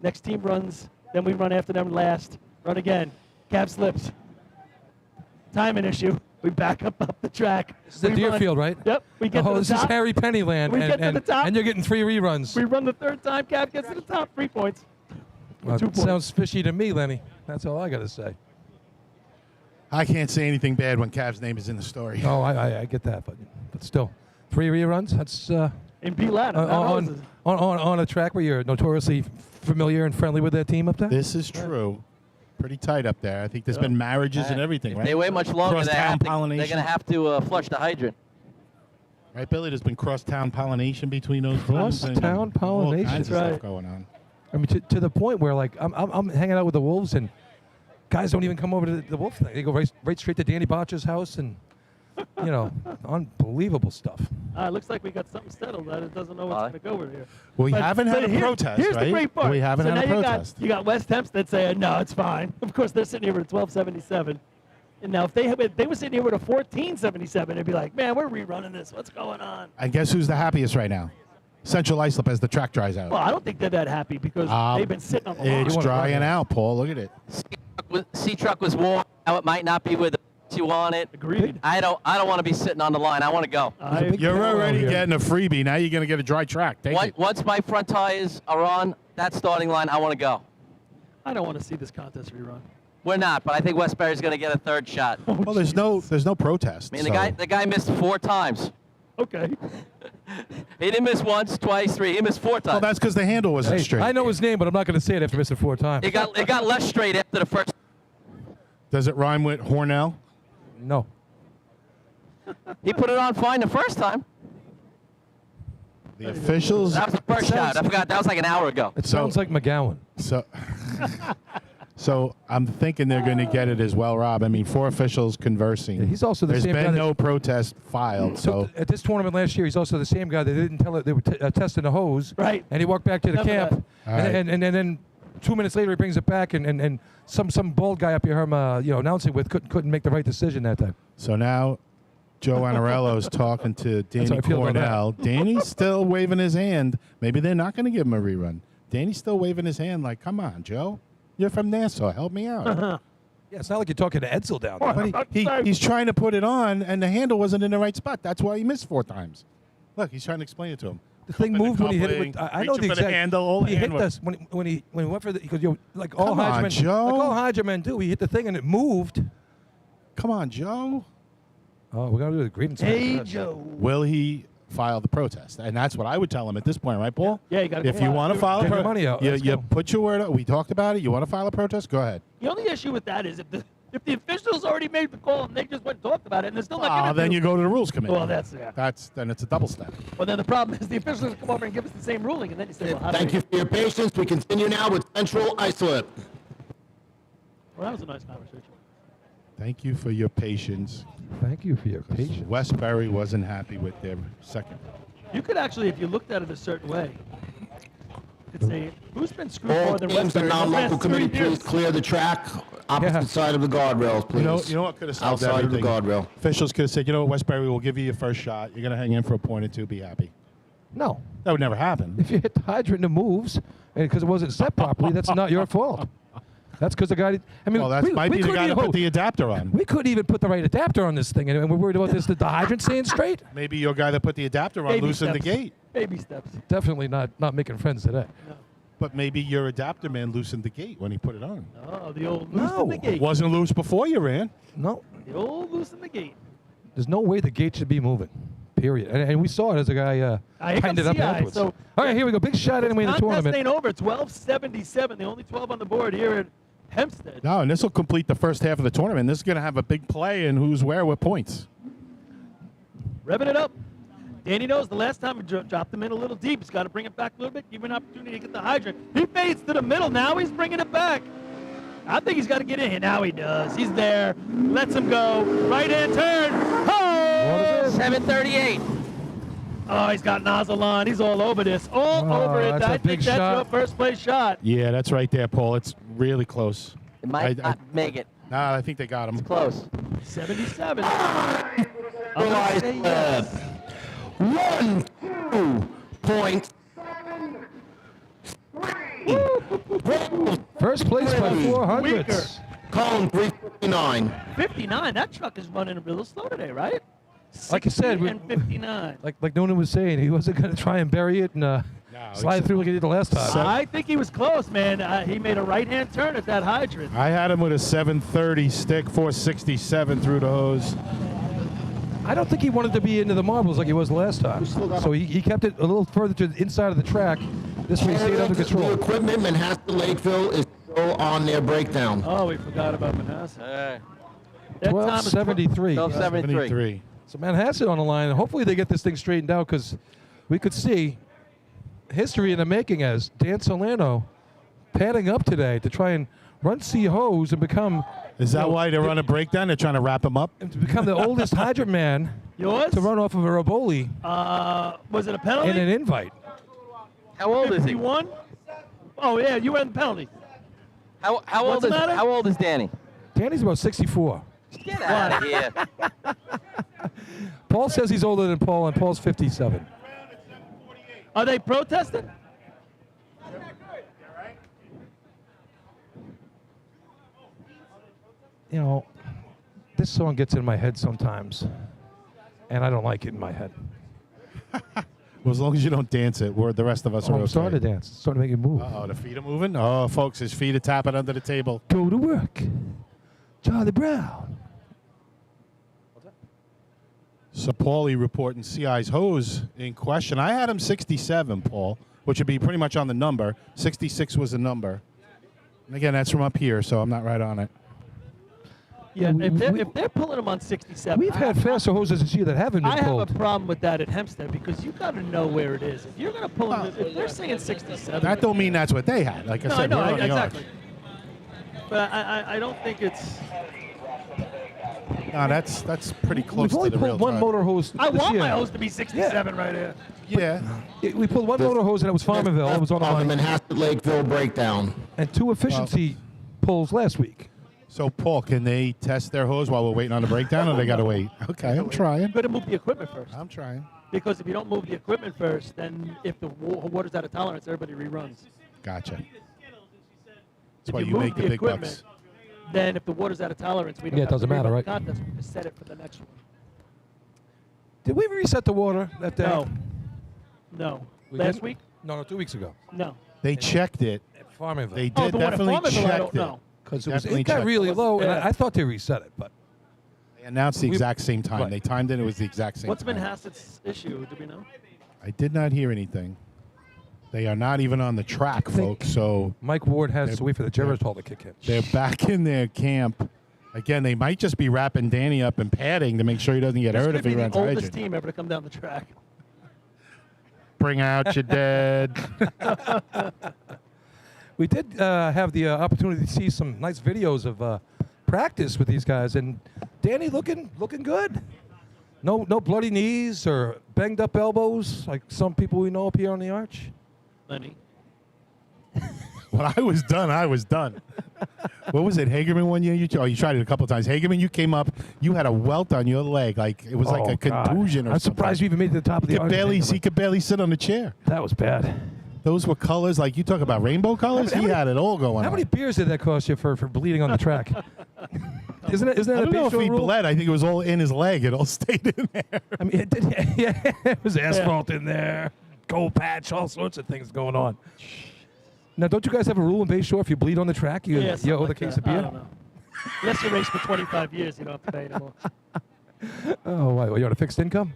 Next team runs. Then we run after them last. Run again. Cav slips. Timing issue. We back up the track. This is the Deerfield, right? Yep. We get to the this top. is Harry Pennyland. We get to the top. And you're getting 3 reruns. We run the 3rd time. Cav gets to the top. 3 points. Well, 2 points. sounds fishy to me, Lenny. That's all I got to say. I can't say anything bad when Cav's name is in the story. Oh, I get that, but still, 3 reruns. That's in B ladder on a track where you're notoriously familiar and friendly with that team up there. This is true. Pretty tight up there. I think there's been marriages and everything, If right? they wait much longer, Cross-town they're pollination. going to have to flush the hydrant. Right, Billy? There's been cross-town pollination between those teams and Cross-town pollination. all kinds of That's stuff right. going on. I mean, to the point where like I'm hanging out with the Wolves and guys don't even come over to the Wolf thing. They go right straight to Danny Botch's house and unbelievable stuff. Looks like we got something settled that it doesn't know what's going to go over here. We haven't had a protest, Here's right? the great part. We haven't so had a now protest. You got West Hempstead saying, no, it's fine. Of course, they're sitting here with a 1277. And now if they were sitting here with a 1477, they'd be like, man, we're rerunning this. What's going on? And guess who's the happiest right now? Central Islip as the track dries out. Well, I don't think they're that happy because they've been sitting on the line. It's drying out, Paul. Look at it. C-Truck was warm. Now it might not be with you on it. Agreed. I don't want to be sitting on the line. I want to go. You're already getting a freebie. Now you're going to get a dry track. Take it. Once my front tires are on that starting line, I want to go. I don't want to see this contest rerun. We're not, but I think Westbury's going to get a 3rd shot. Well, there's no protest. I mean, the guy missed 4 times. Okay. He didn't miss once, twice, 3. He missed 4 times. Well, that's because the handle wasn't straight. I know his name, but I'm not going to say it after missing 4 times. It got less straight after the first. Does it rhyme with Hornell? No. He put it on fine the first time. The officials. That was the first shot. I forgot. That was like an hour ago. It sounds like McGowan. So I'm thinking they're going to get it as well, Rob. I mean, 4 officials conversing. Yeah, he's also the There's same guy been that- no protest filed. So At this tournament last year, he's also the same guy that didn't tell it they were testing the hose. Right. And he walked back to the Remember camp. that. All right. And then 2 minutes later, he brings it back, and some bald guy up here, announcing with couldn't make the right decision that time. So now Joe Anarello's talking to Danny how I feel about that. Cornell. Danny's still waving his hand. Maybe they're not going to give him a rerun. Danny's still waving his hand like, come on, Joe. You're from Nassau. Help me out. Yeah, it's not like you're talking to Edsel down there. But he's trying to put it on, and the handle wasn't in the right spot. That's why he missed 4 times. Look, he's trying to explain it to him. The thing moved when he hit it with. I know the reaching for exact. the handle. He hit us when he went for the. Because like all Come on, Hydra men, Joe. like all Hydra men do. He hit the thing and it moved. Come on, Joe. Oh, we're gonna do the grievance. Hey, Joe. Will he file the protest? And that's what I would tell him at this point, right, Paul? Yeah, you got to If you want to file a Get your protest, money out. you, Let's you go. put your word out. We talked about it. You want to file a protest? Go ahead. The only issue with that is if the officials already made the call and they just went and talked about it and they're still not going to Then you go to the rules committee. Well, then it's a double step. Well, then the problem is the officials come over and give us the same ruling, and then you say, well, how do Thank we- you for your patience. We continue now with Central Islip. Well, that was a nice conversation. Thank you for your patience. Thank you for your patience. Westbury wasn't happy with their second. You could actually, if you looked at it a certain way, you could say, who's been screwed more All than teams and Westbury in the non-local last 3 committee, years? please clear the track opposite side of the guardrails, please. You know what could have solved Outside everything? of the guardrail. Officials could have said, you know what, Westbury, we'll give you your first shot. You're going to hang in for a point or two. Be happy. No. That would never happen. If you hit the hydrant and it moves, and because it wasn't set properly, that's not your fault. That's because the guy. I mean, Well, that might be the guy that put the adapter on. We couldn't even put the right adapter on this thing, and we're worried about this. The hydrant staying straight. Maybe your guy that put the adapter on Baby loosened the steps. gate. Baby steps. Definitely not making friends today. But maybe your adapter man loosened the gate when he put it on. Oh, the old loose in the It gate. wasn't loose before you ran. No. The old loose in the gate. There's no way the gate should be moving. Period. And we saw it as a guy Here tightened comes it up CI, afterwards. so- All right, here we go. Big shot anyway in the Contest tournament. ain't over. 12:77. The only 12 on the board here at Hempstead. No, and this will complete the first half of the tournament. This is going to have a big play in who's where with points. Revving it up. Danny knows the last time he dropped him in a little deep. He's got to bring it back a little bit, give him an opportunity to get the hydrant. He fades to the middle. Now he's bringing it back. I think he's got to get in here. Now he does. He's there. Lets him go. Right hand turn. Oh! 738. Oh, he's got nozzle on. He's all over this. All over it. that's a I big think that's shot. your first place shot. Yeah, that's right there, Paul. It's really close. It might not make it. Nah, I think they got him. Close. 77. Islip. 1, 2 points. First place by 400. Weaker. Cone 359. 59. That truck is running a little slow today, right? Like I said, 60 and 59. like Noonan was saying, he wasn't going to try and bury it and slide through like he did the last time. I think he was close, man. He made a right-hand turn at that hydrant. I had him with a 730 stick, 467 through the hose. I don't think he wanted to be into the marbles like he was last time. So he kept it a little further to the inside of the track. This way he stayed under The control. equipment, Manhasset Lakeville, is still on their breakdown. Oh, we forgot about Manhasset. That time is 1273. 1273. So Manhasset on the line. Hopefully they get this thing straightened out because we could see history in the making as Dan Solano padding up today to try and run C hose and become. Is that why they run a breakdown? They're trying to wrap him up? To become the oldest hydrant man Yours? to run off of a Roboli Was it a penalty? in an invite. How old is he? 51? Oh, yeah, you were in the penalty. How What's the matter? How old is Danny? Danny's about 64. Get out of here. Paul says he's older than Paul, and Paul's 57. Are they protesting? You know, this song gets in my head sometimes, and I don't like it in my head. Well, as long as you don't dance it, the rest of us are I'm okay. starting to dance. It's starting to make me move. Uh-oh, the feet are moving? Oh, folks, his feet are tapping under the table. Go to work. Charlie Brown. So Paulie reporting CI's hose in question. I had him 67, Paul, which would be pretty much on the number. 66 was the number. And again, that's from up here, so I'm not right on it. Yeah, if they're pulling them on 67. We've had faster hoses this year that haven't been I pulled. have a problem with that at Hempstead because you got to know where it is. If you're going to pull them, if they're saying 67. That don't mean that's what they had. Like I No, said, I know, we're on the exactly. arc. But I don't think it's. No, that's pretty close We've only to the real pulled one time. motor hose I this want year. my hose to be 67 right here. Yeah. We pulled one motor hose, and it was Farmerville. It was on the On the line. Manhasset Lakeville breakdown. And 2 efficiency pulls last week. So, Paul, can they test their hose while we're waiting on the breakdown, or they got to wait? Okay, I'm trying. You got to move the equipment first. I'm trying. Because if you don't move the equipment first, then if the water's out of tolerance, everybody reruns. Gotcha. That's why you make the big equipment, bucks. then if the water's out of tolerance, we don't Yeah, it have to doesn't worry matter, about right? the contest. We just set it for the next one. Did we reset the water that day? No. We Last didn't? week? No, 2 weeks ago. No. They checked it. At Farmingville. They Oh, did the one at definitely Farmingville, I checked don't it. know. Because Definitely it got checked really it. low, and Yeah. I thought they reset it, but They announced the We- exact same time. Right. They timed it. It was the exact same What's time. been Hassett's issue? Do we know? I did not hear anything. They are not even on the track, think- folks. So Mike Ward has They're- to wait for the Geritol to kick in. they're back in their camp. Again, they might just be wrapping Danny up and padding to make sure he doesn't get This hurt could if be he the runs oldest hydrogen. team ever to come down the track. Bring out your dead. We did have the opportunity to see some nice videos of practice with these guys, and Danny looking good. No bloody knees or banged up elbows like some people we know up here on the arch. Lenny. When I was done, I was done. What was it, Hagerman one year? You tried it a couple of times. Hagerman, you came up, you had a welt on your leg, like it was like a God. contusion or I'm something. surprised we even made it to the top of the arch. He could barely sit on the chair. That was bad. Those were colors, like you talk about rainbow colors. How He many- had it all going on. How many beers did that cost you for bleeding on the track? Isn't I that a don't know if base he rule? bled. I think it was all in his leg. It all stayed in there. I mean, it did, yeah, it was asphalt in there, gold patch, all sorts of things going on. Now, don't you guys have a rule in Bayshore? If you bleed on the track, you something owe the like case that. of beer? I don't know. Unless you race for 25 years, you don't have to pay anymore. Oh, why? Well, you on a fixed income?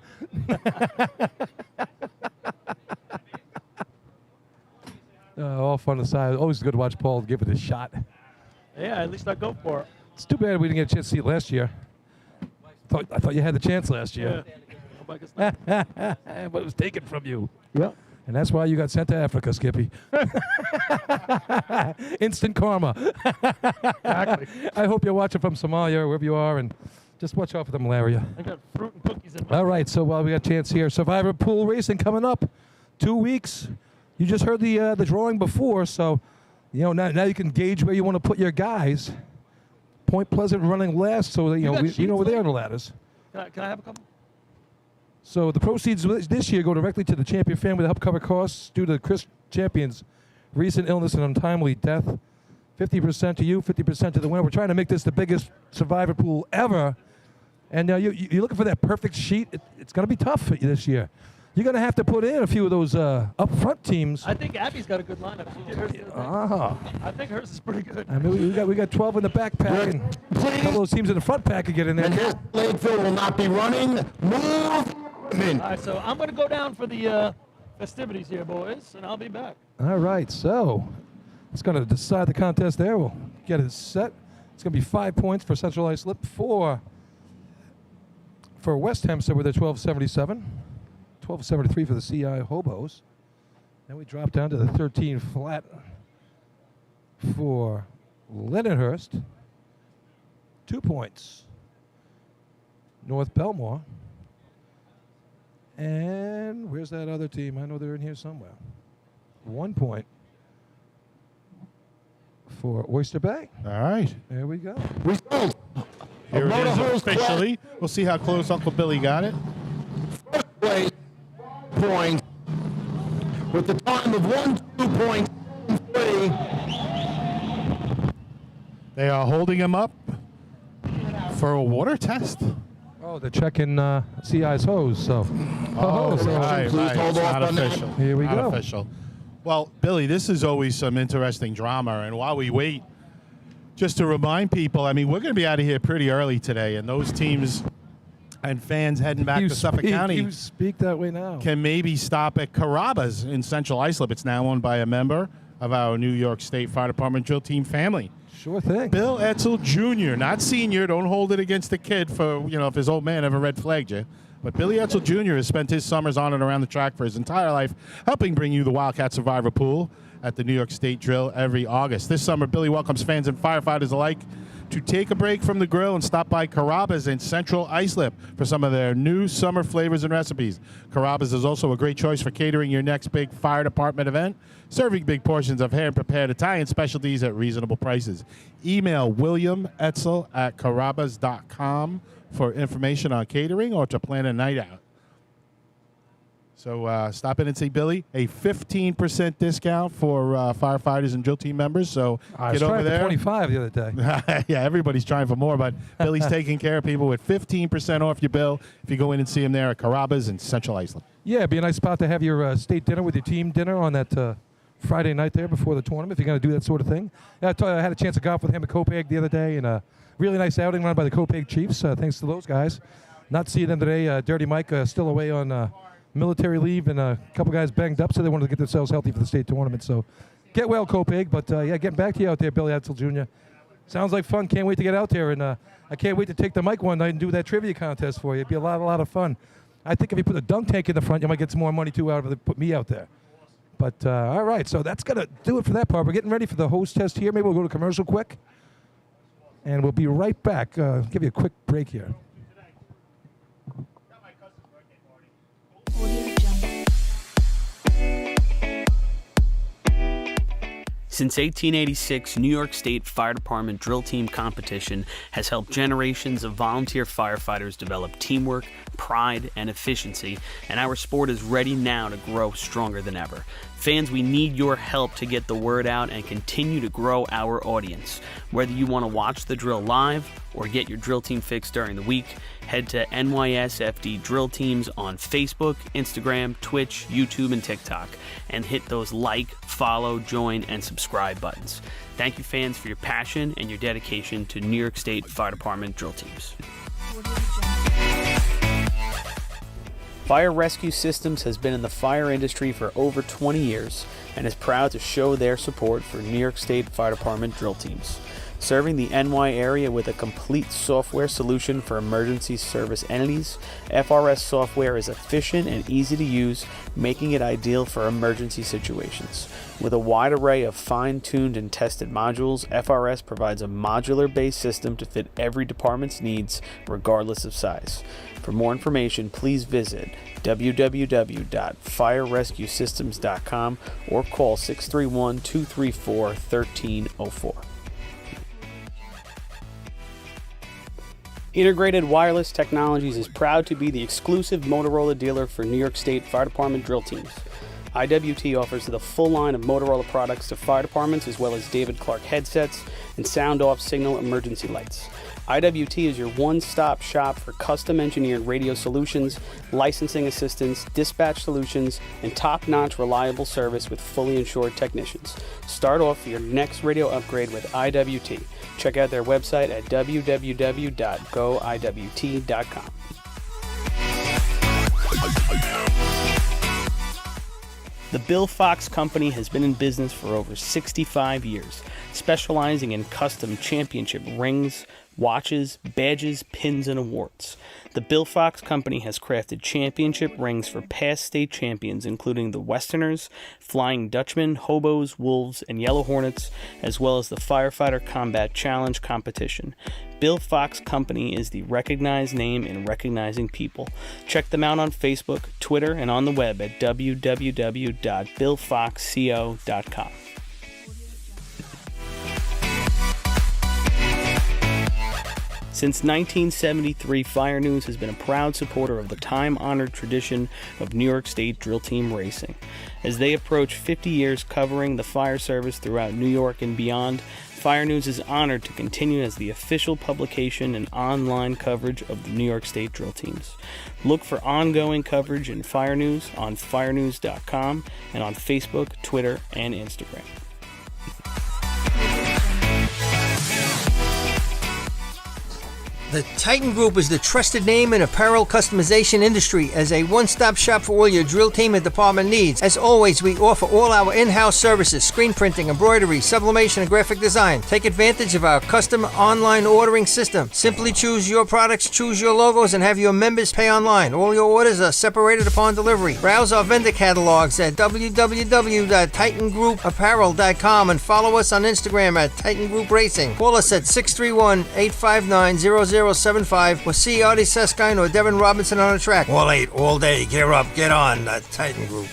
All fun aside. Always good to watch Paul give it a shot. Yeah, at least I go for it. It's too bad we didn't get a chance to see it last year. I thought you had the chance last year. Yeah. But it was taken from you. Yeah. And that's why you got sent to Africa, Skippy. Instant karma. Exactly. I hope you're watching from Somalia or wherever you are, and just watch out for the malaria. I got fruit and cookies in my All right, so while we got a chance here, Survivor Pool Racing coming up. 2 weeks. You just heard the drawing before, so now you can gauge where you want to put your guys. Point Pleasant running last, so that, got we sheets, know where they Lee? are on the ladders. Can I have a couple? So the proceeds this year go directly to the champion family to help cover costs due to the Chris Champion's recent illness and untimely death. 50% to you, 50% to the winner. We're trying to make this the biggest Survivor pool ever. And you're looking for that perfect sheet. It's going to be tough for you this year. You're going to have to put in a few of those up front teams. I think Abby's got a good lineup. She did hers the other day. I think hers is pretty good. I mean, we got 12 in the back pack, and a couple of those teams in the front pack can get in there. And this Lakeville will not be running. Move. All right, so I'm going to go down for the festivities here, boys, and I'll be back. All right, so it's going to decide the contest there. We'll get it set. It's going to be 5 points for Central Islip, 4 for West Hempstead with a 1277, 1273 for the CI Hobos. Then we drop down to the 13 flat for Lindenhurst, 2 points. North Belmore. And where's that other team? I know they're in here somewhere. 1 point for Oyster Bay. All right. There we go. We sold. Here it is Motorhose officially. We'll see how close Uncle Billy got it. First place point with the time of 1:02.3. They are holding him up for a water test. Oh, they're checking CI's hose. So, Oh, so right. Please hold It's off not on that. official. Here we Not go. official. Well, Billy, this is always some interesting drama. And while we wait, just to remind people, I mean, we're going to be out of here pretty early today. And those teams and fans heading back to Suffolk County You speak that way now. can maybe stop at Carrabba's in Central Islip. It's now owned by a member of our New York State Fire Department drill team family. Sure thing. Bill Etzel Jr., not senior. Don't hold it against the kid for, if his old man ever red flagged you. But Billy Etzel Jr. has spent his summers on and around the track for his entire life, helping bring you the Wildcat Survivor Pool at the New York State Drill every August. This summer, Billy welcomes fans and firefighters alike to take a break from the grill and stop by Carrabba's in Central Islip for some of their new summer flavors and recipes. Carrabba's is also a great choice for catering your next big fire department event, serving big portions of hand-prepared Italian specialties at reasonable prices. Email williametzel@carrabbas.com for information on catering or to plan a night out. So stop in and see Billy. A 15% discount for firefighters and drill team members. So I was get over trying for there. 25 the other day. Yeah, everybody's trying for more, but Billy's taking care of people with 15% off your bill if you go in and see him there at Carrabba's in Central Iceland. Yeah, it'd be a nice spot to have your state dinner with your team dinner on that Friday night there before the tournament if you're going to do that sort of thing. Yeah, I had a chance to golf with him at Copaig the other day, and a really nice outing run by the Copaig Chiefs. Thanks to those guys. Not seeing them today. Dirty Mike still away on military leave, and a couple guys banged up, so they wanted to get themselves healthy for the state tournament. So get well, Copaig. But, yeah, getting back to you out there, Billy Edsel Jr. Sounds like fun. Can't wait to get out there, and I can't wait to take the mic one night and do that trivia contest for you. It'd be a lot of fun. I think if you put a dunk tank in the front, you might get some more money, too, out of it. Put me out there. But, all right, so that's going to do it for that part. We're getting ready for the host test here. Maybe we'll go to commercial quick, and we'll be right back. Give you a quick break here. Since 1886, New York State Fire Department Drill Team Competition has helped generations of volunteer firefighters develop teamwork, pride, and efficiency, and our sport is ready now to grow stronger than ever. Fans, we need your help to get the word out and continue to grow our audience. Whether you want to watch the drill live or get your drill team fix during the week, head to NYSFD Drill Teams on Facebook, Instagram, Twitch, YouTube, and TikTok, and hit those like, follow, join, and subscribe buttons. Thank you, fans, for your passion and your dedication to New York State Fire Department Drill Teams. Fire Rescue Systems has been in the fire industry for over 20 years and is proud to show their support for New York State Fire Department drill teams. Serving the NY area with a complete software solution for emergency service entities, FRS software is efficient and easy to use, making it ideal for emergency situations. With a wide array of fine-tuned and tested modules, FRS provides a modular-based system to fit every department's needs, regardless of size. For more information, please visit www.firerescuesystems.com or call 631-234-1304. Integrated Wireless Technologies is proud to be the exclusive Motorola dealer for New York State Fire Department drill teams. IWT offers the full line of Motorola products to fire departments, as well as David Clark headsets and sound-off signal emergency lights. IWT is your one-stop shop for custom-engineered radio solutions, licensing assistance, dispatch solutions, and top-notch reliable service with fully insured technicians. Start off your next radio upgrade with IWT. Check out their website at www.goiwt.com. The Bill Fox Company has been in business for over 65 years, specializing in custom championship rings, watches, badges, pins, and awards. The Bill Fox Company has crafted championship rings for past state champions, including the Westerners, Flying Dutchmen, Hobos, Wolves, and Yellow Hornets, as well as the Firefighter Combat Challenge competition. Bill Fox Company is the recognized name in recognizing people. Check them out on Facebook, Twitter, and on the web at www.billfoxco.com. Since 1973, Fire News has been a proud supporter of the time-honored tradition of New York State drill team racing. As they approach 50 years covering the fire service throughout New York and beyond, Fire News is honored to continue as the official publication and online coverage of the New York State drill teams. Look for ongoing coverage in Fire News on firenews.com and on Facebook, Twitter, and Instagram. The Titan Group is the trusted name in apparel customization industry as a one-stop shop for all your drill team and department needs. As always, we offer all our in-house services, screen printing, embroidery, sublimation, and graphic design. Take advantage of our custom online ordering system. Simply choose your products, choose your logos, and have your members pay online. All your orders are separated upon delivery. Browse our vendor catalogs at www.titangrouapparel.com and follow us on Instagram at Titan Group Racing. Call us at 631-859-0075 or see Artie Seskine or Devin Robinson on the track. All 8, all day. Gear up, get on. The Titan Group.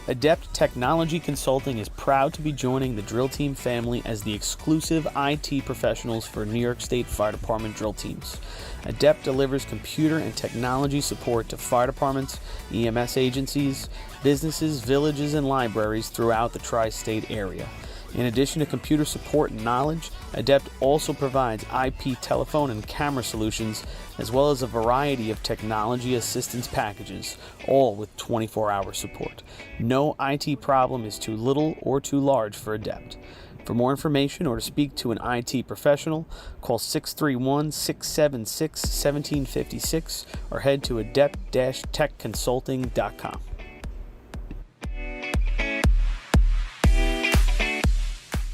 Adept Technology Consulting is proud to be joining the drill team family as the exclusive IT professionals for New York State Fire Department drill teams. Adept delivers computer and technology support to fire departments, EMS agencies, businesses, villages, and libraries throughout the tri-state area. In addition to computer support and knowledge, Adept also provides IP telephone and camera solutions, as well as a variety of technology assistance packages, all with 24-hour support. No IT problem is too little or too large for Adept. For more information or to speak to an IT professional, call 631-676-1756 or head to adept-techconsulting.com.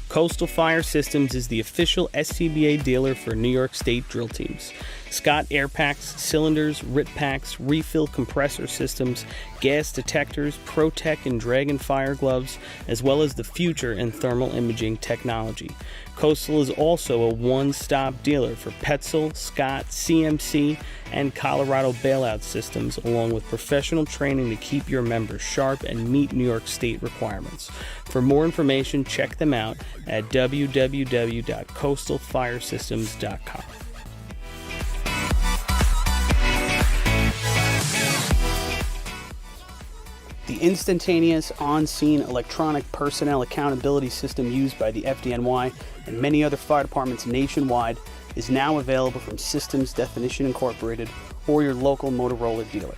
Coastal Fire Systems is the official SCBA dealer for New York State drill teams. Scott air packs, cylinders, RIT packs, refill compressor systems, gas detectors, ProTech and Dragon fire gloves, as well as the future in thermal imaging technology. Coastal is also a one-stop dealer for Petzl, Scott, CMC, and Colorado bailout systems, along with professional training to keep your members sharp and meet New York State requirements. For more information, check them out at www.coastalfiresystems.com. The instantaneous on-scene electronic personnel accountability system used by the FDNY and many other fire departments nationwide is now available from Systems Definition Incorporated or your local Motorola dealer.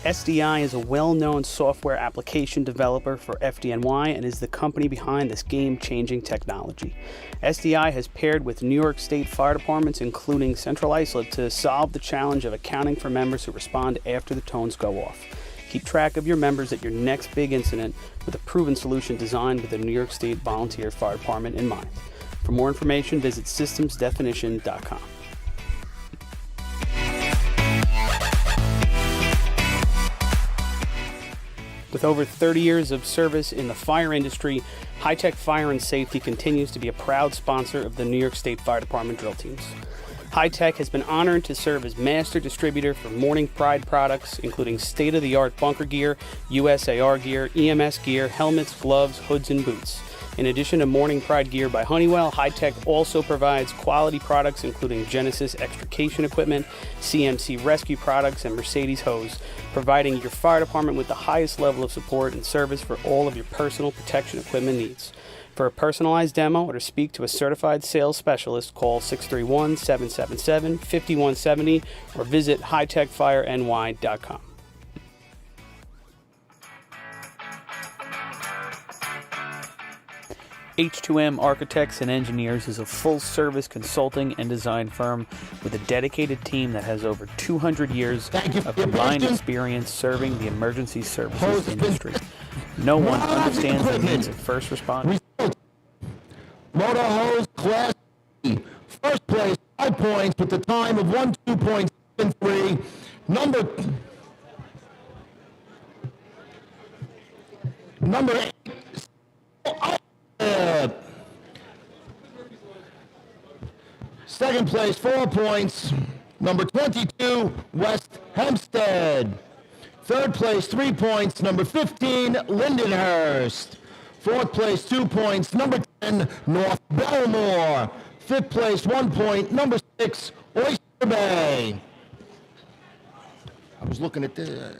SDI is a well-known software application developer for FDNY and is the company behind this game-changing technology. SDI has paired with New York State fire departments, including Central Islip, to solve the challenge of accounting for members who respond after the tones go off. Keep track of your members at your next big incident with a proven solution designed with the New York State Volunteer Fire Department in mind. For more information, visit systemsdefinition.com. With over 30 years of service in the fire industry, High Tech Fire and Safety continues to be a proud sponsor of the New York State Fire Department drill teams. High Tech has been honored to serve as master distributor for Morning Pride products, including state-of-the-art bunker gear, USAR gear, EMS gear, helmets, gloves, hoods, and boots. In addition to Morning Pride gear by Honeywell, High Tech also provides quality products including Genesis extrication equipment, CMC rescue products, and Mercedes hose, providing your fire department with the highest level of support and service for all of your personal protection equipment needs. For a personalized demo or to speak to a certified sales specialist, call 631-777-5170 or visit hightechfireny.com. H2M Architects and Engineers is a full-service consulting and design firm with a dedicated team that has over 200 years of combined experience serving the emergency services industry. No one understands the needs of first responders. Motor hose class C. First place, 5 points with the time of 1:02.73. Number 8. Second place, 4 points. Number 22, West Hempstead. Third place, 3 points. Number 15, Lindenhurst. Fourth place, 2 points. Number 10, North Belmore. Fifth place, 1 point. Number 6, Oyster Bay. I was looking at this.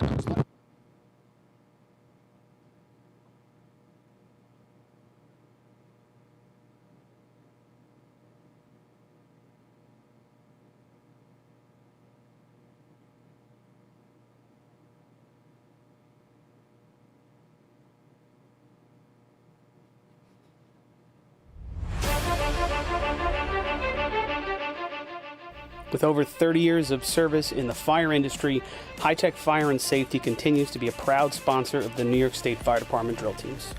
With over 30 years of service in the fire industry, High Tech Fire and Safety continues to be a proud sponsor of the New York State Fire Department drill teams.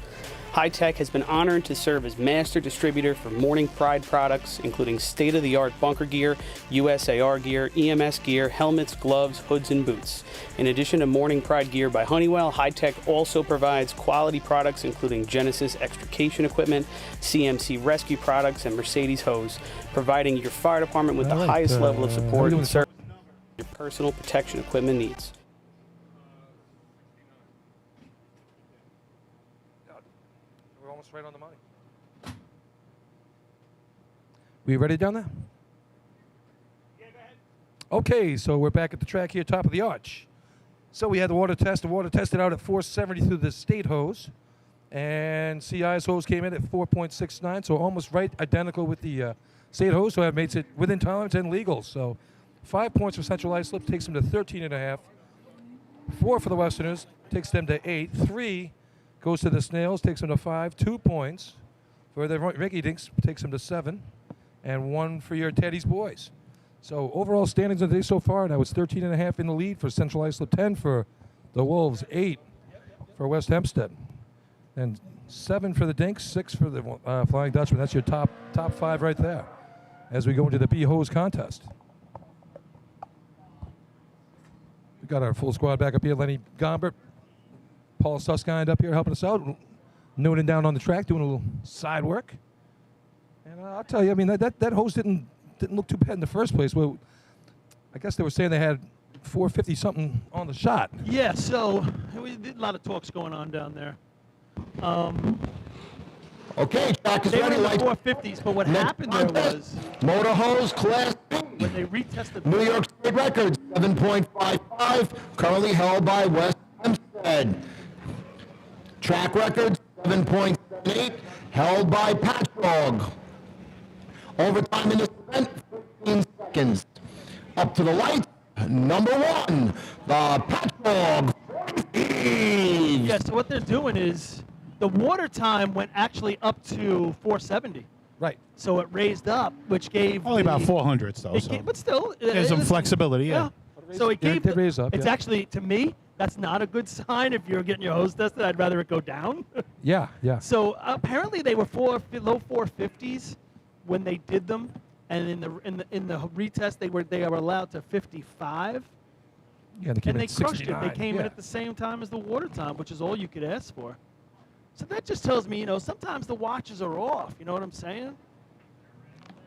High Tech has been honored to serve as master distributor for Morning Pride products, including state-of-the-art bunker gear, USAR gear, EMS gear, helmets, gloves, hoods, and boots. In addition to Morning Pride gear by Honeywell, High Tech also provides quality products including Genesis extrication equipment, CMC rescue products, and Mercedes hose, providing your fire department with the highest level of support and service your personal protection equipment needs. right on the money. We ready down there? Yeah, go ahead. Okay, so we're back at the track here, top of the arch. So we had the water test. The water tested out at 470 through the state hose. And CI's hose came in at 4.69, so almost right identical with the state hose, so that makes it within tolerance and legal. So 5 points for Central Islip, takes them to 13.5. 4 for the Westerners, takes them to 8. 3 goes to the Snails, takes them to 5. 2 points for the Ricky Dinks, takes them to 7. And 1 for your Teddy's boys. So overall standings of the day so far, now it's 13.5 in the lead for Central Islip, 10 for the Wolves, 8 for West Hempstead. And 7 for the Dinks, 6 for the Flying Dutchman. That's your top 5 right there as we go into the B-Hose contest. We've got our full squad back up here. Lenny Gombert, Paul Suskind up here helping us out. Noonan down on the track doing a little side work. And I'll tell you, I mean, that hose didn't look too bad in the first place. Well, I guess they were saying they had 450-something on the shot. Yeah, so we did a lot of talks going on down there. Okay, track is they ready. were in the 450s, but what happened there was Motor Hose Class when they retested New York State record 7.55, currently held by West Hempstead. Track record 7.78, held by Patchog. Overtime in this event, 15 seconds. Up to the lights, number 1, the Patchog. Yeah, so what they're doing is the water time went actually up to 470. Right. So it raised up, which gave Only about 400s, though. it So. gave- but still, There's some flexibility, yeah. So it gave. It raised up, It's yeah. actually, to me, that's not a good sign. If you're getting your hose tested, I'd rather it go down. Yeah, yeah. So apparently they were low 450s when they did them, and in the retest they were allowed to 55. Yeah, they came And in they at crushed it. 69. They came in Yeah. at the same time as the water time, which is all you could ask for. So that just tells me, sometimes the watches are off. You know what I'm saying?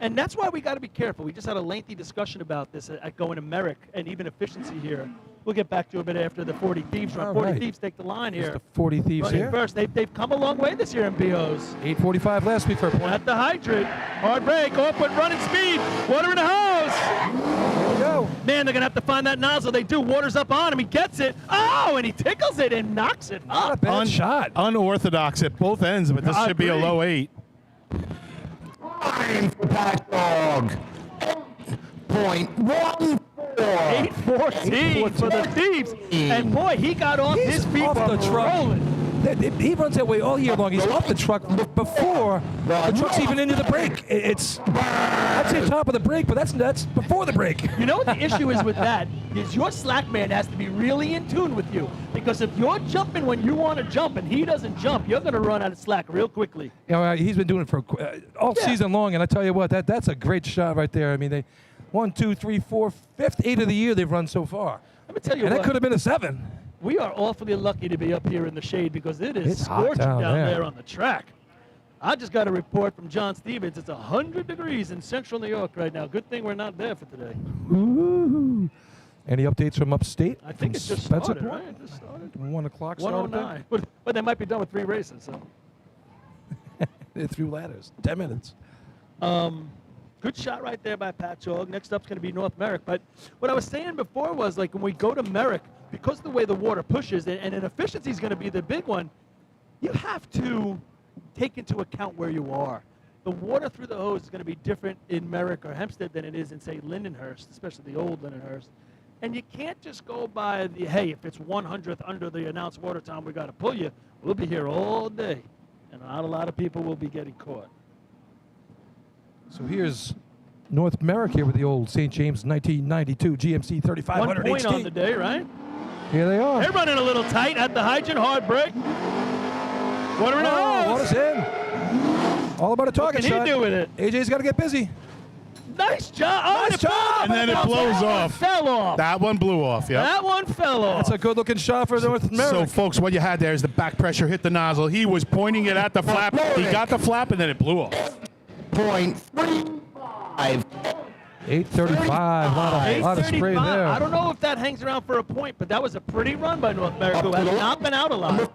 And that's why we got to be careful. We just had a lengthy discussion about this at going to Merrick and even efficiency here. We'll get back to a bit after the 40 Thieves run. All 40 right. Thieves take the line It's here. the 40 Thieves Running here. first. They've come a long way this year in BOs. 8:45 last week for a point. At the hydrant. Hard break. Off with running speed. Water in the hose. There we go. Man, they're going to have to find that nozzle. They do. Water's up on him. He gets it. Oh, and he tickles it and knocks it Not a up. bad shot. Unorthodox at both ends, but this I should be a agree. low 8. Time for Patchog. 8.14. 8:14 for the Thieves. And boy, he got off his feet off the truck. rolling. He runs that way all year long. He's off the truck before the truck's even into the brake. It's, I'd say top of the brake, but that's before the brake. You know what the issue is with that? Is your slack man has to be really in tune with you. Because if you're jumping when you want to jump and he doesn't jump, you're going to run out of slack real quickly. He's been doing it for all season long, and I tell you what, that's a great shot right there. I mean, they 1, 2, 3, 4, 5th, 8 of the year they've run so far. Let me tell you And what. that could have been a 7. We are awfully lucky to be up here in the shade because it is It's hot scorching down down there. there on the track. I just got a report from John Stevens. It's 100 degrees in central New York right now. Good thing we're not there for today. Ooh. Any updates from upstate? I think From it just Spencer started, Port? right? It just started. 1 o'clock started. 109. But they might be done with 3 races. So. They threw ladders. 10 minutes. Good shot right there by Patchog. Next up's going to be North Merrick. But what I was saying before was, like, when we go to Merrick, because of the way the water pushes, and efficiency is going to be the big one, you have to take into account where you are. The water through the hose is going to be different in Merrick or Hempstead than it is in, say, Lindenhurst, especially the old Lindenhurst. And you can't just go by the, hey, if it's 100th under the announced water time, we got to pull you. We'll be here all day, and not a lot of people will be getting caught. So here's North Merrick here with the old St. James 1992 GMC 3500 1 point HD. on the day, right? Here they are. They're running a little tight at the hydrant, hard break. Water in the hose. Water's in. All about a target What can shot. he do with it? AJ's got to get busy. Nice job. Oh, Nice and job. And then it blows off. Fell off. That one blew off, yeah. That one fell off. That's a good-looking shot for North Merrick. So, folks, what you had there is the back pressure hit the nozzle. He was pointing it at the flap. He got the flap, and then it blew off. 0.35. 8:35. A lot of spray 8:35. there. I don't know if that hangs around for a point, but that was a pretty run by North America, who has not been out a lot. The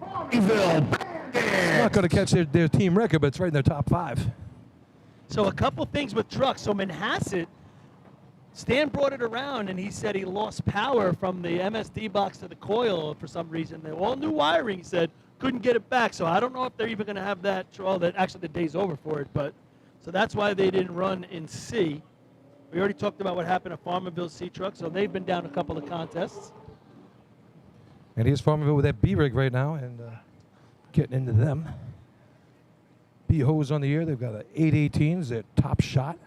Farmville It's not going to catch their team record, but it's right in their top 5. So a couple things with trucks. So Manhasset, Stan brought it around, and he said he lost power from the MSD box to the coil for some reason. They all new wiring, he said, couldn't get it back. So I don't know if they're even going to have that. Oh, that actually the day's over for it, but so that's why they didn't run in C. We already talked about what happened at Farmerville C truck, so they've been down a couple of contests. And here's Farmerville with that B rig right now, and getting into them. B hose on the air. They've got an 818 is their top shot.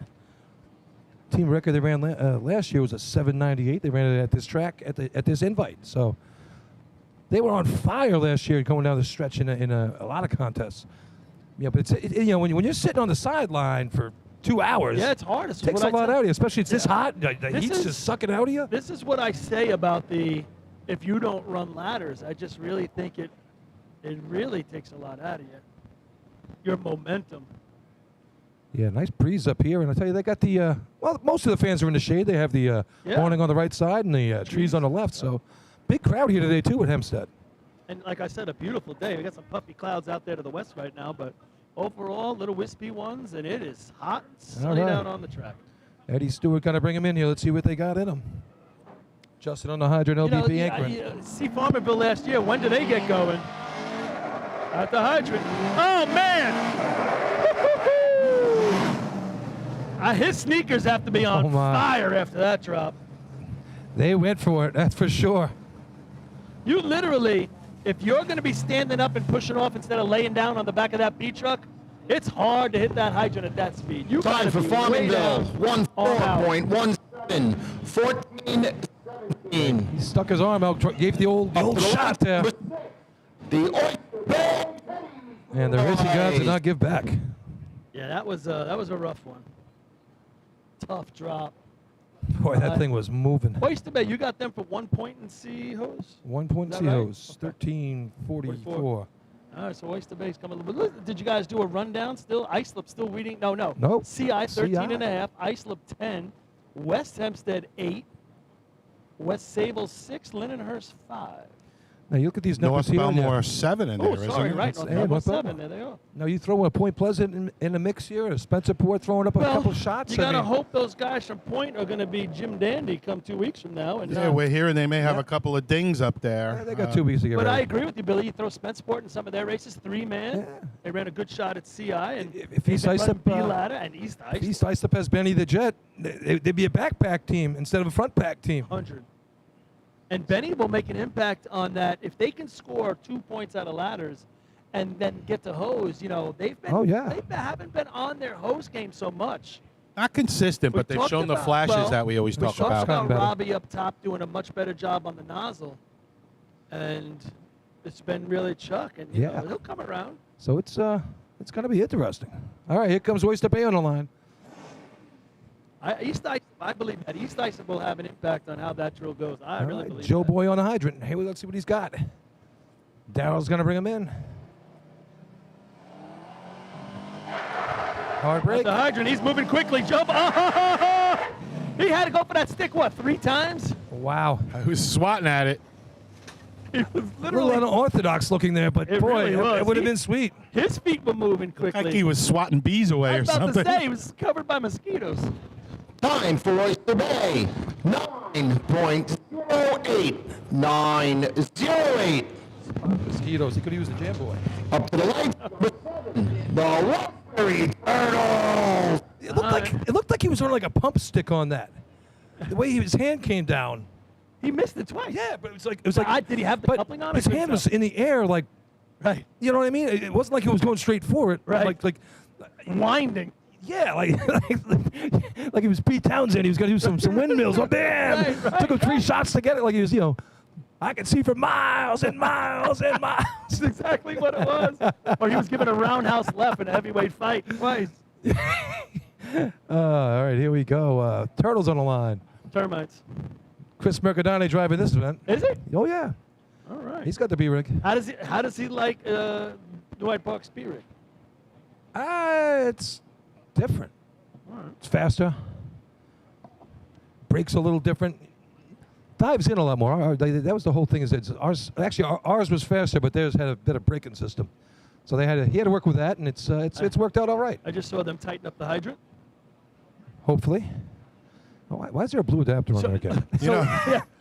Team record they ran last year was a 798. They ran it at this track at this invite. So they were on fire last year going down the stretch in a lot of contests. Yeah, but when you're sitting on the sideline for 2 hours, yeah, it's hard. It takes a lot out of you, especially it's this hot. The heat's just sucking out of you. This is what I say about if you don't run ladders. I just really think it really takes a lot out of you. Your momentum. Yeah, nice breeze up here, and I tell you, they got the most of the fans are in the shade. They have the awning on the right side and the trees on the left. So, big crowd here today too at Hempstead. And like I said, a beautiful day. We got some puffy clouds out there to the west right now, but overall, little wispy ones, and it is hot and sunny down on the track. Eddie Stewart got to bring him in here. Let's see what they got in them. Justin on the hydrant, LBP anchoring. See Farmerville last year. When did they get going? At the hydrant. Oh, man! His sneakers have to be on fire after that drop. They went for it, that's for sure. You literally, if you're going to be standing up and pushing off instead of laying down on the back of that B truck, it's hard to hit that hydrant at that speed. You Time for Farmingdale, 14.17, 14-17. He stuck his arm out, gave the old shot there. And the racing gods did not give back. Yeah, that was a rough one. Tough drop. Boy, that thing was moving. Oyster Bay, you got them for 1 point in C hose? 1 point in C hose, 13.44. All right, so Oyster Bay's coming a little bit. Did you guys do a rundown still? Islip still reading? No. Nope. CI 13.5, Islip 10, West Hempstead 8, West Sable 6, Lindenhurst 5. Now you look at these numbers North here. Belmore 7 in there, isn't sorry, it? right. North Belmore 7, there they are. Now you throw a Point Pleasant in the mix here, a Spencerport throwing up a couple shots. You got to hope those guys from Point are going to be Jim Dandy come 2 weeks from now. And yeah, we're hearing they may have a couple of dings up there. Yeah, they got 2 weeks to get ready. But I agree with you, Billy. You throw Spencerport in some of their races, 3-man. Yeah. They ran a good shot at CI. And if East Islip, B-Ladder and East Islip. If East Islip has Benny the Jet, they'd be a backpack team instead of a front pack team. 100. And Benny will make an impact on that. If they can score 2 points out of ladders and then get to hose, they've been they haven't been on their hose game so much. Not consistent, but they've shown the flashes that we always talk about. We talked about Robbie up top doing a much better job on the nozzle. And it's been really Chuck, and you know, he'll come around. So it's going to be interesting. All right, here comes Oyster Bay on the line. I believe that East Islip will have an impact on how that drill goes. I really believe Joe that. Boy on the hydrant. Hey, let's see what he's got. Darrell's going to bring him in. Hard break. At the hydrant, he's moving quickly. Jump. Oh, he had to go for that stick, 3 times? Wow. He was swatting at it. It was a little unorthodox looking there, but boy, really it would have been sweet. His feet were moving quickly. Like he was swatting bees away or something. I was about to say, he was covered by mosquitoes. Time for Oyster Bay, 9.08. 9.08. Mosquitoes, he could use the jam boy. Up to the right, the Watery Turtles. It looked like he was on like a pump stick on that. The way his hand came down. He missed it twice. Yeah, but it was like did he have the coupling on? His hand was in the air, like, right. You know what I mean? It wasn't like he was going straight for it. Right. Like winding. Yeah, like he was Pete Townsend. He was going to do some windmills. Oh, damn! Right. Took him 3 shots to get it. Like he was, I could see for miles and miles and miles. That's exactly what it was. Or he was giving a roundhouse left in a heavyweight fight twice. All right, here we go. Turtles on the line. Termites. Chris Mercadante driving this event. Is he? Oh yeah. All right. He's got the B rig. How does he like Dwight Park's B rig? It's different. It's faster. Brakes a little different. Dives in a lot more. That was the whole thing. Ours was faster, but theirs had a better braking system. So he had to work with that, and it's worked out all right. I just saw them tighten up the hydrant. Hopefully. Oh, why is there a blue adapter on there again?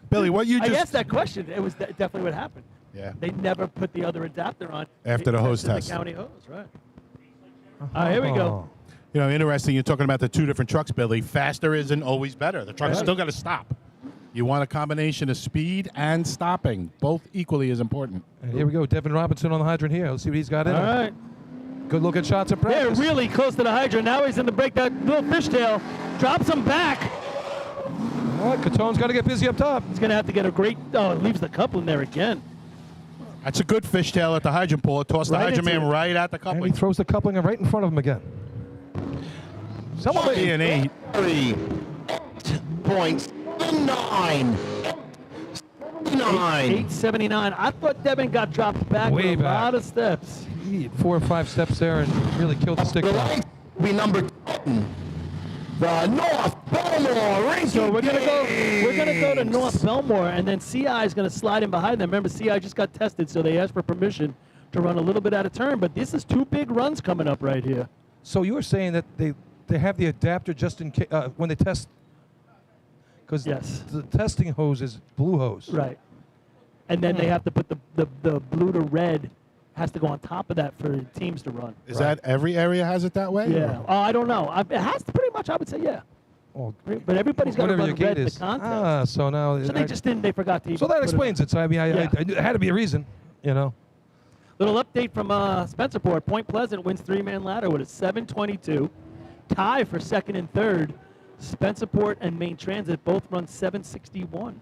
Billy, what you just... I asked that question. It was definitely what happened. Yeah. They never put the other adapter on. After the hose test. The county hose, right. All right, here we go. Interesting. You're talking about the two different trucks, Billy. Faster isn't always better. The truck's still got to stop. You want a combination of speed and stopping. Both equally as important. And here we go. Devin Robinson on the hydrant here. Let's see what he's got in All him. right. Good looking shots of practice. They're really close to the hydrant. Now he's in the break. That little fishtail drops him back. All right, Catone's got to get busy up top. He's going to have to get a great... Oh, it leaves the coupling there again. That's a good fishtail at the hydrant pole. It tossed the hydrant man right at the And coupling. he throws the coupling right in front of him again. Someone be an 8. 3.9. 879. I thought Devin got dropped back Way with a back. lot of steps. He had 4 or 5 steps there and really killed the stick. The light will be number 10. The North Belmore Ranking So we're gonna go to North Belmore, and then CI is gonna slide in behind them. Remember, CI just got tested, so they asked for permission to run a little bit out of turn. But this is 2 big runs coming up right here. So you were saying that they have the adapter just in case when they test, because the testing hose is blue hose. Right. And then they have to put the blue to red has to go on top of that for teams to run. Is that every area has it that way? Yeah. Oh, I don't know. It has to pretty much. I would say yeah. Well, but everybody's got to whatever run your gate red in the is. contest. So now So they just didn't. They forgot to. So that explains it. So I mean, Yeah. I knew there had to be a reason, Little update from Spencerport. Point Pleasant wins 3-man ladder with a 7:22. Tie for second and third. Spencerport and Main Transit both run 7:61.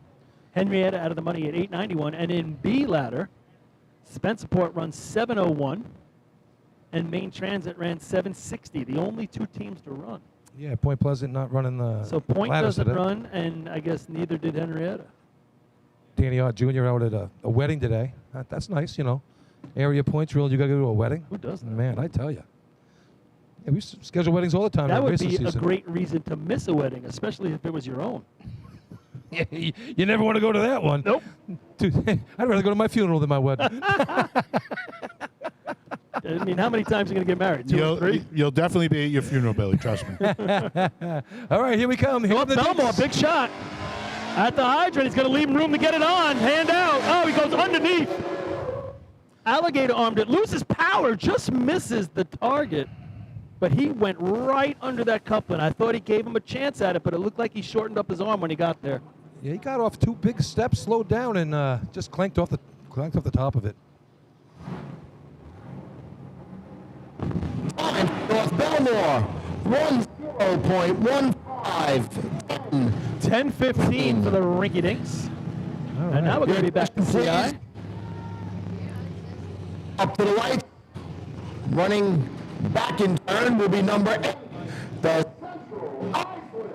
Henrietta out of the money at 8:91. And in B ladder, Spencerport runs 7:01. And Main Transit ran 7:60. The only 2 teams to run. Yeah, Point Pleasant not running the. So Point ladders doesn't today. run, and I guess neither did Henrietta. Danny Ott Jr. out at a wedding today. That's nice, Area points rule. You got to go to a wedding. Who does that? Man, I tell you. Yeah, we schedule weddings all the time. That during would racing be a season. great reason to miss a wedding, especially if it was your own. Yeah, you never want to go to that one. Nope. Dude, I'd rather go to my funeral than my wedding. I mean, how many times are you going to get married? 2 or 3? You'll definitely be at your funeral, Billy. Trust me. All right, here we come. Here North Belmore, big shot. At the hydrant, he's going to leave him room to get it on. Hand out. Oh, he goes underneath. Alligator armed it. Loses power. Just misses the target. But he went right under that coupling. I thought he gave him a chance at it, but it looked like he shortened up his arm when he got there. Yeah, he got off 2 big steps, slowed down, and just clanked off the top of it. North Belmore, 10.15. 10:15 for the Rinky Dinks. And now we're going to be back to CI. Up to the right. Running back in turn will be number 8. The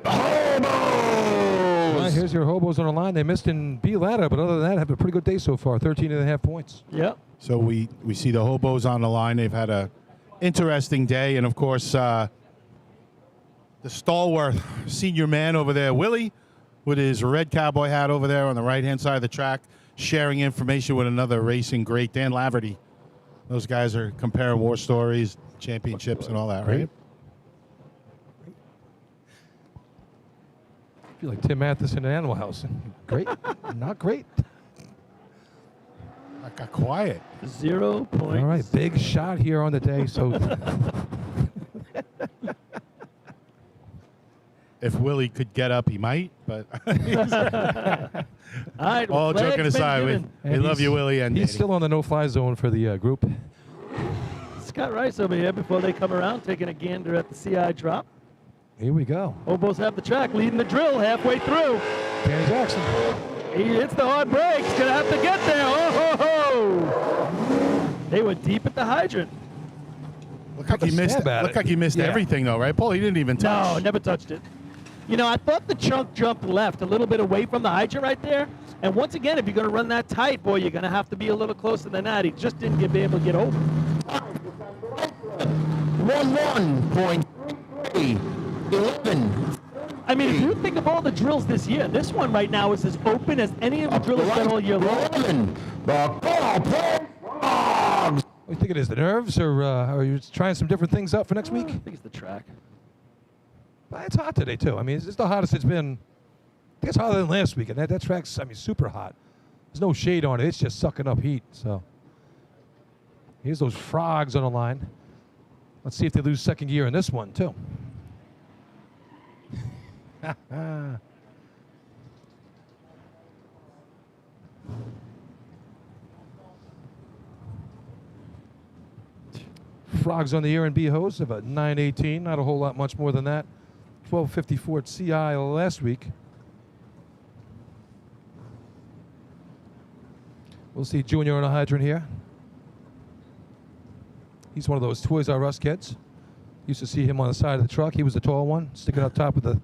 Hobos. All right, here's your Hobos on the line. They missed in B ladder, but other than that, have a pretty good day so far. 13.5 points. Yep. So we see the Hobos on the line. They've had a interesting day, and of course, the stalwart senior man over there, Willie, with his red cowboy hat over there on the right-hand side of the track, sharing information with another racing great, Dan Laverty. Those guys are comparing war stories, championships, and all that, right? I feel like Tim Matheson in Animal House. Great. Not great. I got quiet. 0 points. All right, big shot here on the day. So if Willie could get up, he might, but All right, all flag's joking been aside, we given. love you, Willie. And he's Danny. still on the no-fly zone for the group. Scott Rice over here before they come around, taking a gander at the CI drop. Here we go. Hobos have the track, leading the drill halfway through. Danny Jackson. He hits the hard brakes, gonna have to get there. Oh ho ho! They were deep at the hydrant. Look like he missed everything, though, right, Paul? He didn't even touch. No, never touched it. I thought the chunk jumped left a little bit away from the hydrant right there. And once again, if you're going to run that tight, boy, you're going to have to be a little closer than that. He just didn't be able to get over. 11.3. 11. I mean, if you think of all the drills this year, this one right now is as open as any of the drills done all year long. 11. The Paul Frogs. What do you think it is? The nerves, or are you trying some different things out for next week? I think it's the track. Well, it's hot today too. I mean, it's the hottest it's been. I think it's hotter than last week, and that track's, I mean, super hot. There's no shade on it. It's just sucking up heat. So here's those frogs on the line. Let's see if they lose second gear in this one too. Frogs on the air and B hose of a 918. Not a whole lot much more than that. 1254 at CI last week. We'll see Junior on a hydrant here. He's one of those Toys R Us kids. Used to see him on the side of the truck. He was the tall one, sticking up top with the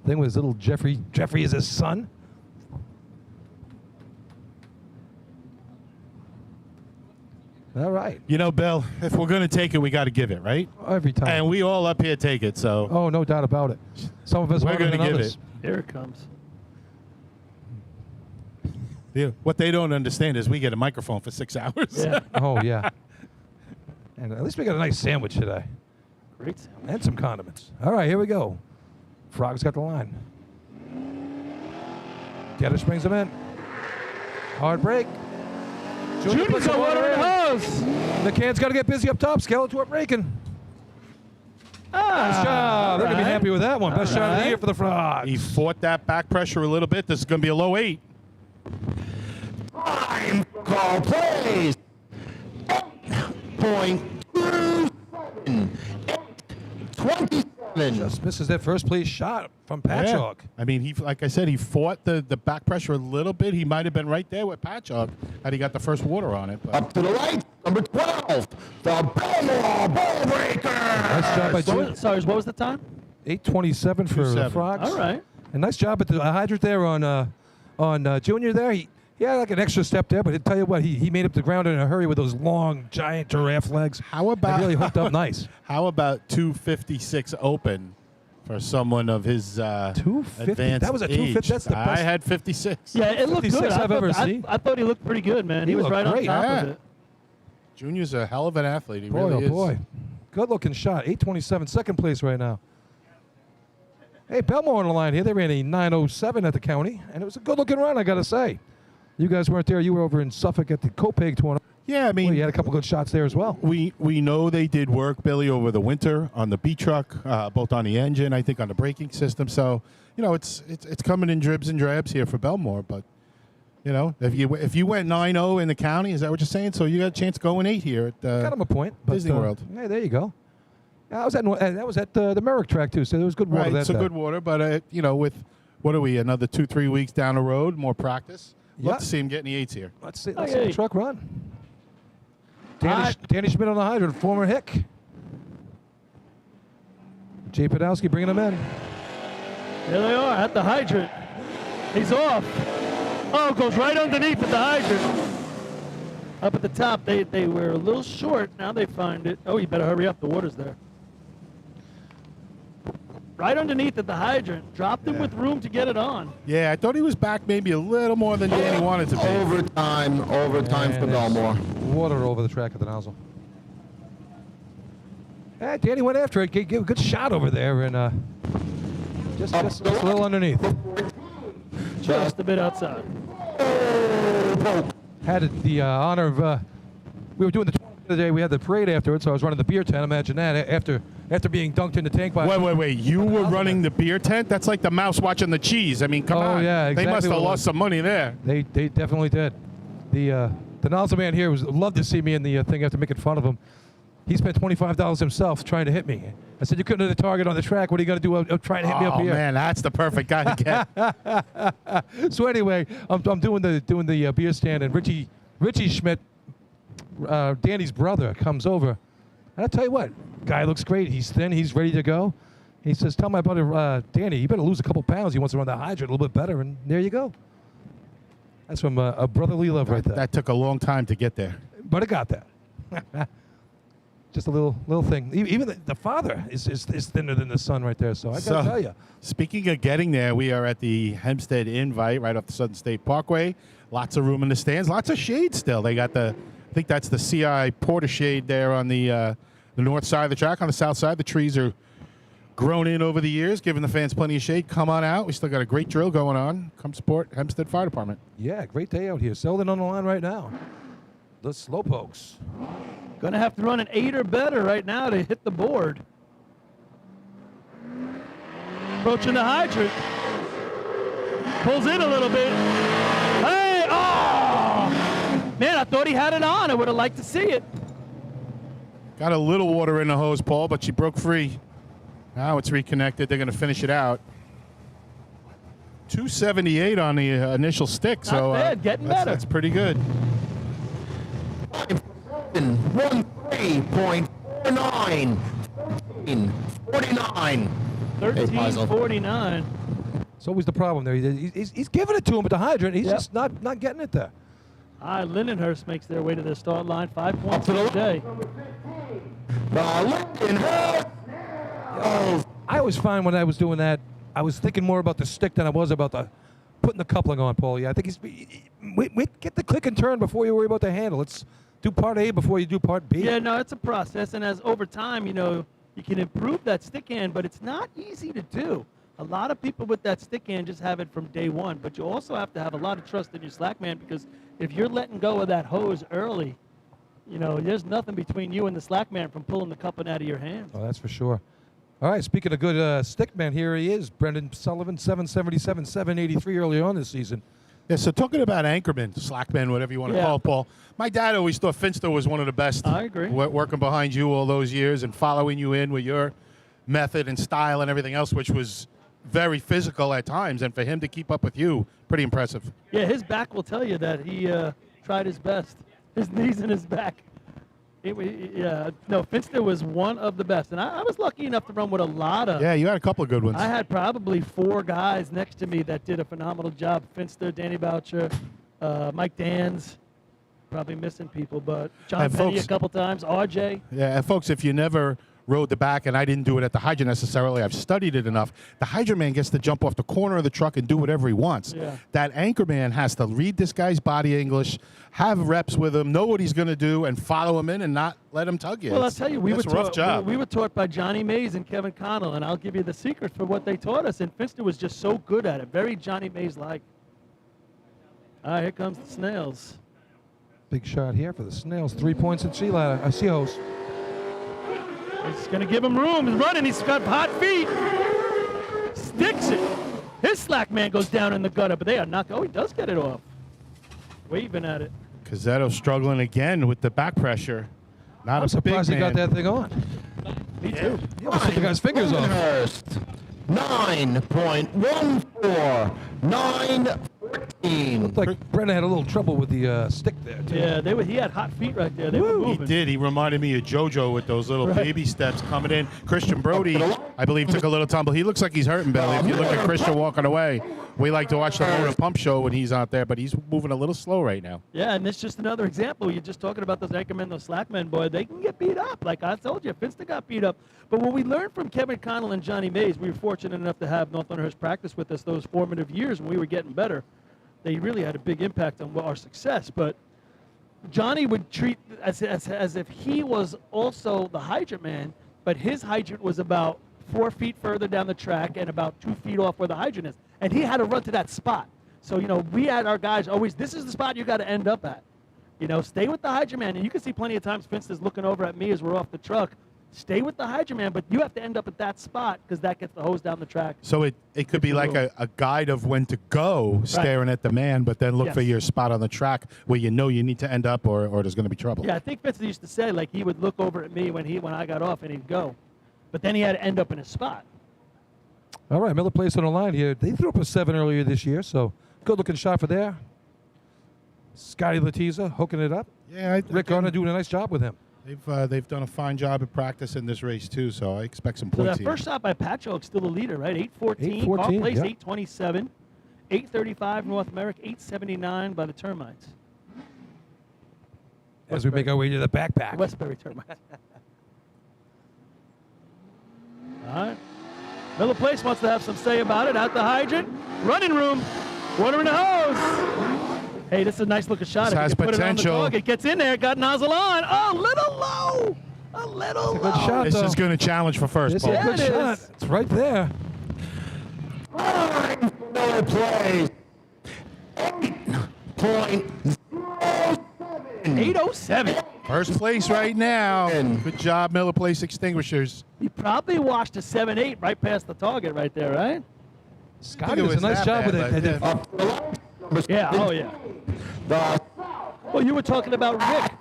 thing with his little Jeffrey. Jeffrey is his son. All right. You know, Bill, if we're going to take it, we got to give it, right? Every time. And we all up here take it, so. Oh, no doubt about it. Some of us we're going to give others. it. Here it comes. Yeah. What they don't understand is we get a microphone for 6 hours. Yeah. Oh, yeah. And at least we got a nice sandwich today. Great sandwich. And some condiments. All right, here we go. Frog's got the line. Geddes brings him in. Hard break. Junior's on water and hose. The can's got to get busy up top. Skeletor braking. Nice job. They're going to be happy with that one. Best shot of the year for the Frogs. He fought that back pressure a little bit. This is going to be a low 8. Time call plays. 8.27. 8.27. Just misses that first place shot from Patchogue. Yeah. I mean, he, like I said, he fought the back pressure a little bit. He might have been right there with Patchogue had he got the first water on it. But. Up to the right, number 12, the Belmore Ball Breaker. Nice job by Junior. Sorry, what was the time? 8:27 for the Frogs. All right. And nice job at the hydrant there on Junior there. He had like an extra step there, but I tell you what, he made up the ground in a hurry with those long, giant giraffe legs. How about really hooked up nice? How about 256 open for someone of his 250? advanced That was a 250. age? That's the best. I had 56. Yeah, it looked good. 56 I've ever I seen. I thought he looked pretty good, man. He was looked right great. on top Yeah. of it. Junior's a hell of an athlete. He Boy, really oh is. boy. Good looking shot. 8:27, second place right now. Hey, Belmore on the line here. They ran a 9:07 at the county, and it was a good looking run, I got to say. You guys weren't there. You were over in Suffolk at the Copeg tournament. Yeah, I mean, well, you had a couple good shots there as well. We know they did work, Billy, over the winter on the B truck, both on the engine, I think on the braking system. So, you know, it's coming in dribs and drabs here for Belmore. But, you know, if you went 9-0 in the county, is that what you're saying? So you got a chance going 8 here at Got him a point. But, Disney World. Hey, there you go. That was at the Merrick track too. So there was good water. Right, that it's a day. good water, but you know, with what are we, another 2-3 weeks down the road, more practice. Yeah. Love to see him getting the 8s here. Let's see the truck run. Danny Schmidt on the hydrant, former Hick. Jay Podolsky bringing him in. There they are at the hydrant. He's off. Oh, goes right underneath at the hydrant. Up at the top, they were a little short. Now they find it. Oh, you better hurry up. The water's there. Right underneath at the hydrant. Dropped him with room to get it on. Yeah, I thought he was back maybe a little more than Danny wanted to be. Overtime for Belmore. Water over the track of the nozzle. Hey, Danny went after it. Gave a good shot over there, and just a little underneath. Just a bit outside. Had the honor of we were doing the tournament the other day. We had the parade afterwards, so I was running the beer tent. Imagine that after being dunked in the tank by. Wait! You were running the beer tent? That's like the mouse watching the cheese. I mean, come on. Yeah, exactly. They must have lost some money there. They definitely did. The nozzle man here loved to see me in the thing after making fun of him. He spent $25 himself trying to hit me. I said, "You couldn't hit the target on the track. What are you going to do? Trying to hit me up here?" Oh man, that's the perfect guy to get. So anyway, I'm doing the beer stand, and Richie Schmidt, Danny's brother, comes over. And I tell you what, guy looks great. He's thin. He's ready to go. He says, "Tell my brother Danny, you better lose a couple pounds. He wants to run the hydrant a little bit better." And there you go. That's from a brotherly love right there. That took a long time to get there, but it got there. Just a little thing. Even the father is thinner than the son right there. So I got to tell you. Speaking of getting there, we are at the Hempstead Invite right off the Southern State Parkway. Lots of room in the stands. Lots of shade still. They got the I think that's the CI Porter shade there on the north side of the track. On the south side, the trees are grown in over the years, giving the fans plenty of shade. Come on out. We still got a great drill going on. Come support Hempstead Fire Department. Yeah, great day out here. Selden on the line right now. The Slowpokes. Going to have to run an 8 or better right now to hit the board. Approaching the hydrant. Pulls in a little bit. Hey, oh! Man, I thought he had it on. I would have liked to see it. Got a little water in the hose, Paul, but she broke free. Now it's reconnected. They're going to finish it out. 278 on the initial stick. Not bad, getting better. That's pretty good. 13.49. 49. 13.49. It's always the problem there. He's giving it to him at the hydrant. He's just not getting it there. Lindenhurst makes their way to the start line. 5 points for the day. I always find when I was doing that, I was thinking more about the stick than I was about the putting the coupling on, Paul. Yeah, I think get the click and turn before you worry about the handle. Let's do part A before you do part B. Yeah, no, it's a process, and as over time, you can improve that stick hand, but it's not easy to do. A lot of people with that stick hand just have it from day one, but you also have to have a lot of trust in your slack man, because if you're letting go of that hose early, there's nothing between you and the slack man from pulling the coupling out of your hands. Oh, that's for sure. All right, speaking of good stick man, here he is, Brendan Sullivan, 777, 783 early on this season. Yeah, so talking about anchorman, slackman, whatever you want to call it, Paul. My dad always thought Finster was one of the best. I agree. Working behind you all those years and following you in with your method and style and everything else, which was very physical at times. And for him to keep up with you, pretty impressive. Yeah, his back will tell you that he tried his best. His knees and his back. Finster was one of the best. And I was lucky enough to run with a lot of. Yeah, you had a couple of good ones. I had probably 4 guys next to me that did a phenomenal job. Finster, Danny Boucher, Mike Dans, probably missing people, but John Penny a couple times, RJ. Yeah, and folks, if you never rode the back, and I didn't do it at the hydrant necessarily, I've studied it enough, the hydrant man gets to jump off the corner of the truck and do whatever he wants. Yeah. That anchor man has to read this guy's body English, have reps with him, know what he's going to do, and follow him in and not let him tug you. Well, I'll tell you, we were a rough job. We were taught by Johnny Mays and Kevin Connell, and I'll give you the secret for what they taught us, and Finster was just so good at it, very Johnny Mays-like. All right, here comes the Snails. Big shot here for the Snails. 3 points in sea hose. He's going to give him room. He's running. He's got hot feet. Sticks it. His slack man goes down in the gutter, but they are not. Oh, he does get it off. Waving at it. Cazzetto struggling again with the back pressure. I'm surprised he got that thing on. Me too. He almost took the guy's fingers off. 9.14. 9.14. Looked like Brennan had a little trouble with the stick there, too. Yeah, he had hot feet right there. They were moving. He did. He reminded me of JoJo with those little baby steps coming in. Christian Brody, I believe, took a little tumble. He looks like he's hurting, Billy. If you look at Christian walking away, we like to watch the motor pump show when he's out there, but he's moving a little slow right now. Yeah, and it's just another example. You're just talking about those anchormen, those slackmen, boy. They can get beat up. Like I told you, Finster got beat up. But what we learned from Kevin Connell and Johnny Mays, we were fortunate enough to have North Lyndhurst practice with us those formative years when we were getting better. They really had a big impact on our success. But Johnny would treat as if he was also the hydrant man, but his hydrant was about 4 feet further down the track and about 2 feet off where the hydrant is. And he had to run to that spot. So, we had our guys always, this is the spot you got to end up at. Stay with the hydrant man. And you can see plenty of times Finster's looking over at me as we're off the truck. Stay with the hydrant man, but you have to end up at that spot because that gets the hose down the track. So it could be like a guide of when to go, staring at the man, but then look for your spot on the track where you need to end up or there's going to be trouble. Yeah, I think Finster used to say, like, he would look over at me when I got off and he'd go. But then he had to end up in his spot. All right, Miller Place on the line here. They threw up a 7 earlier this year, so good-looking shot for there. Scotty Latiza hooking it up. Yeah, Rick Garner doing a nice job with him. They've done a fine job at practice in this race, too, so I expect some So points that first shot by Patchogue still the leader, right? 8:14. 8:14, Car place, yeah. 8:27. 8:35 North America, 8:79 by the Termites. As we make our way to the backpack. Westbury Termites. All right. Miller Place wants to have some say about it. Out the hydrant. Running room. Water in the hose. Hey, this is a nice looking shot. This has If you put potential. It on the target, gets in there, got nozzle on. Oh, little low. A little Good low. shot, This though. is going to challenge for first, This Paul. is a good it shot. is. It's right there. Miller plays 807. First place right now. Good job, Miller Place Extinguishers. He probably washed a 7-8 right past the target right there, right? Scotty does a nice job with it. Yeah, oh yeah. Well, you were talking about Rick.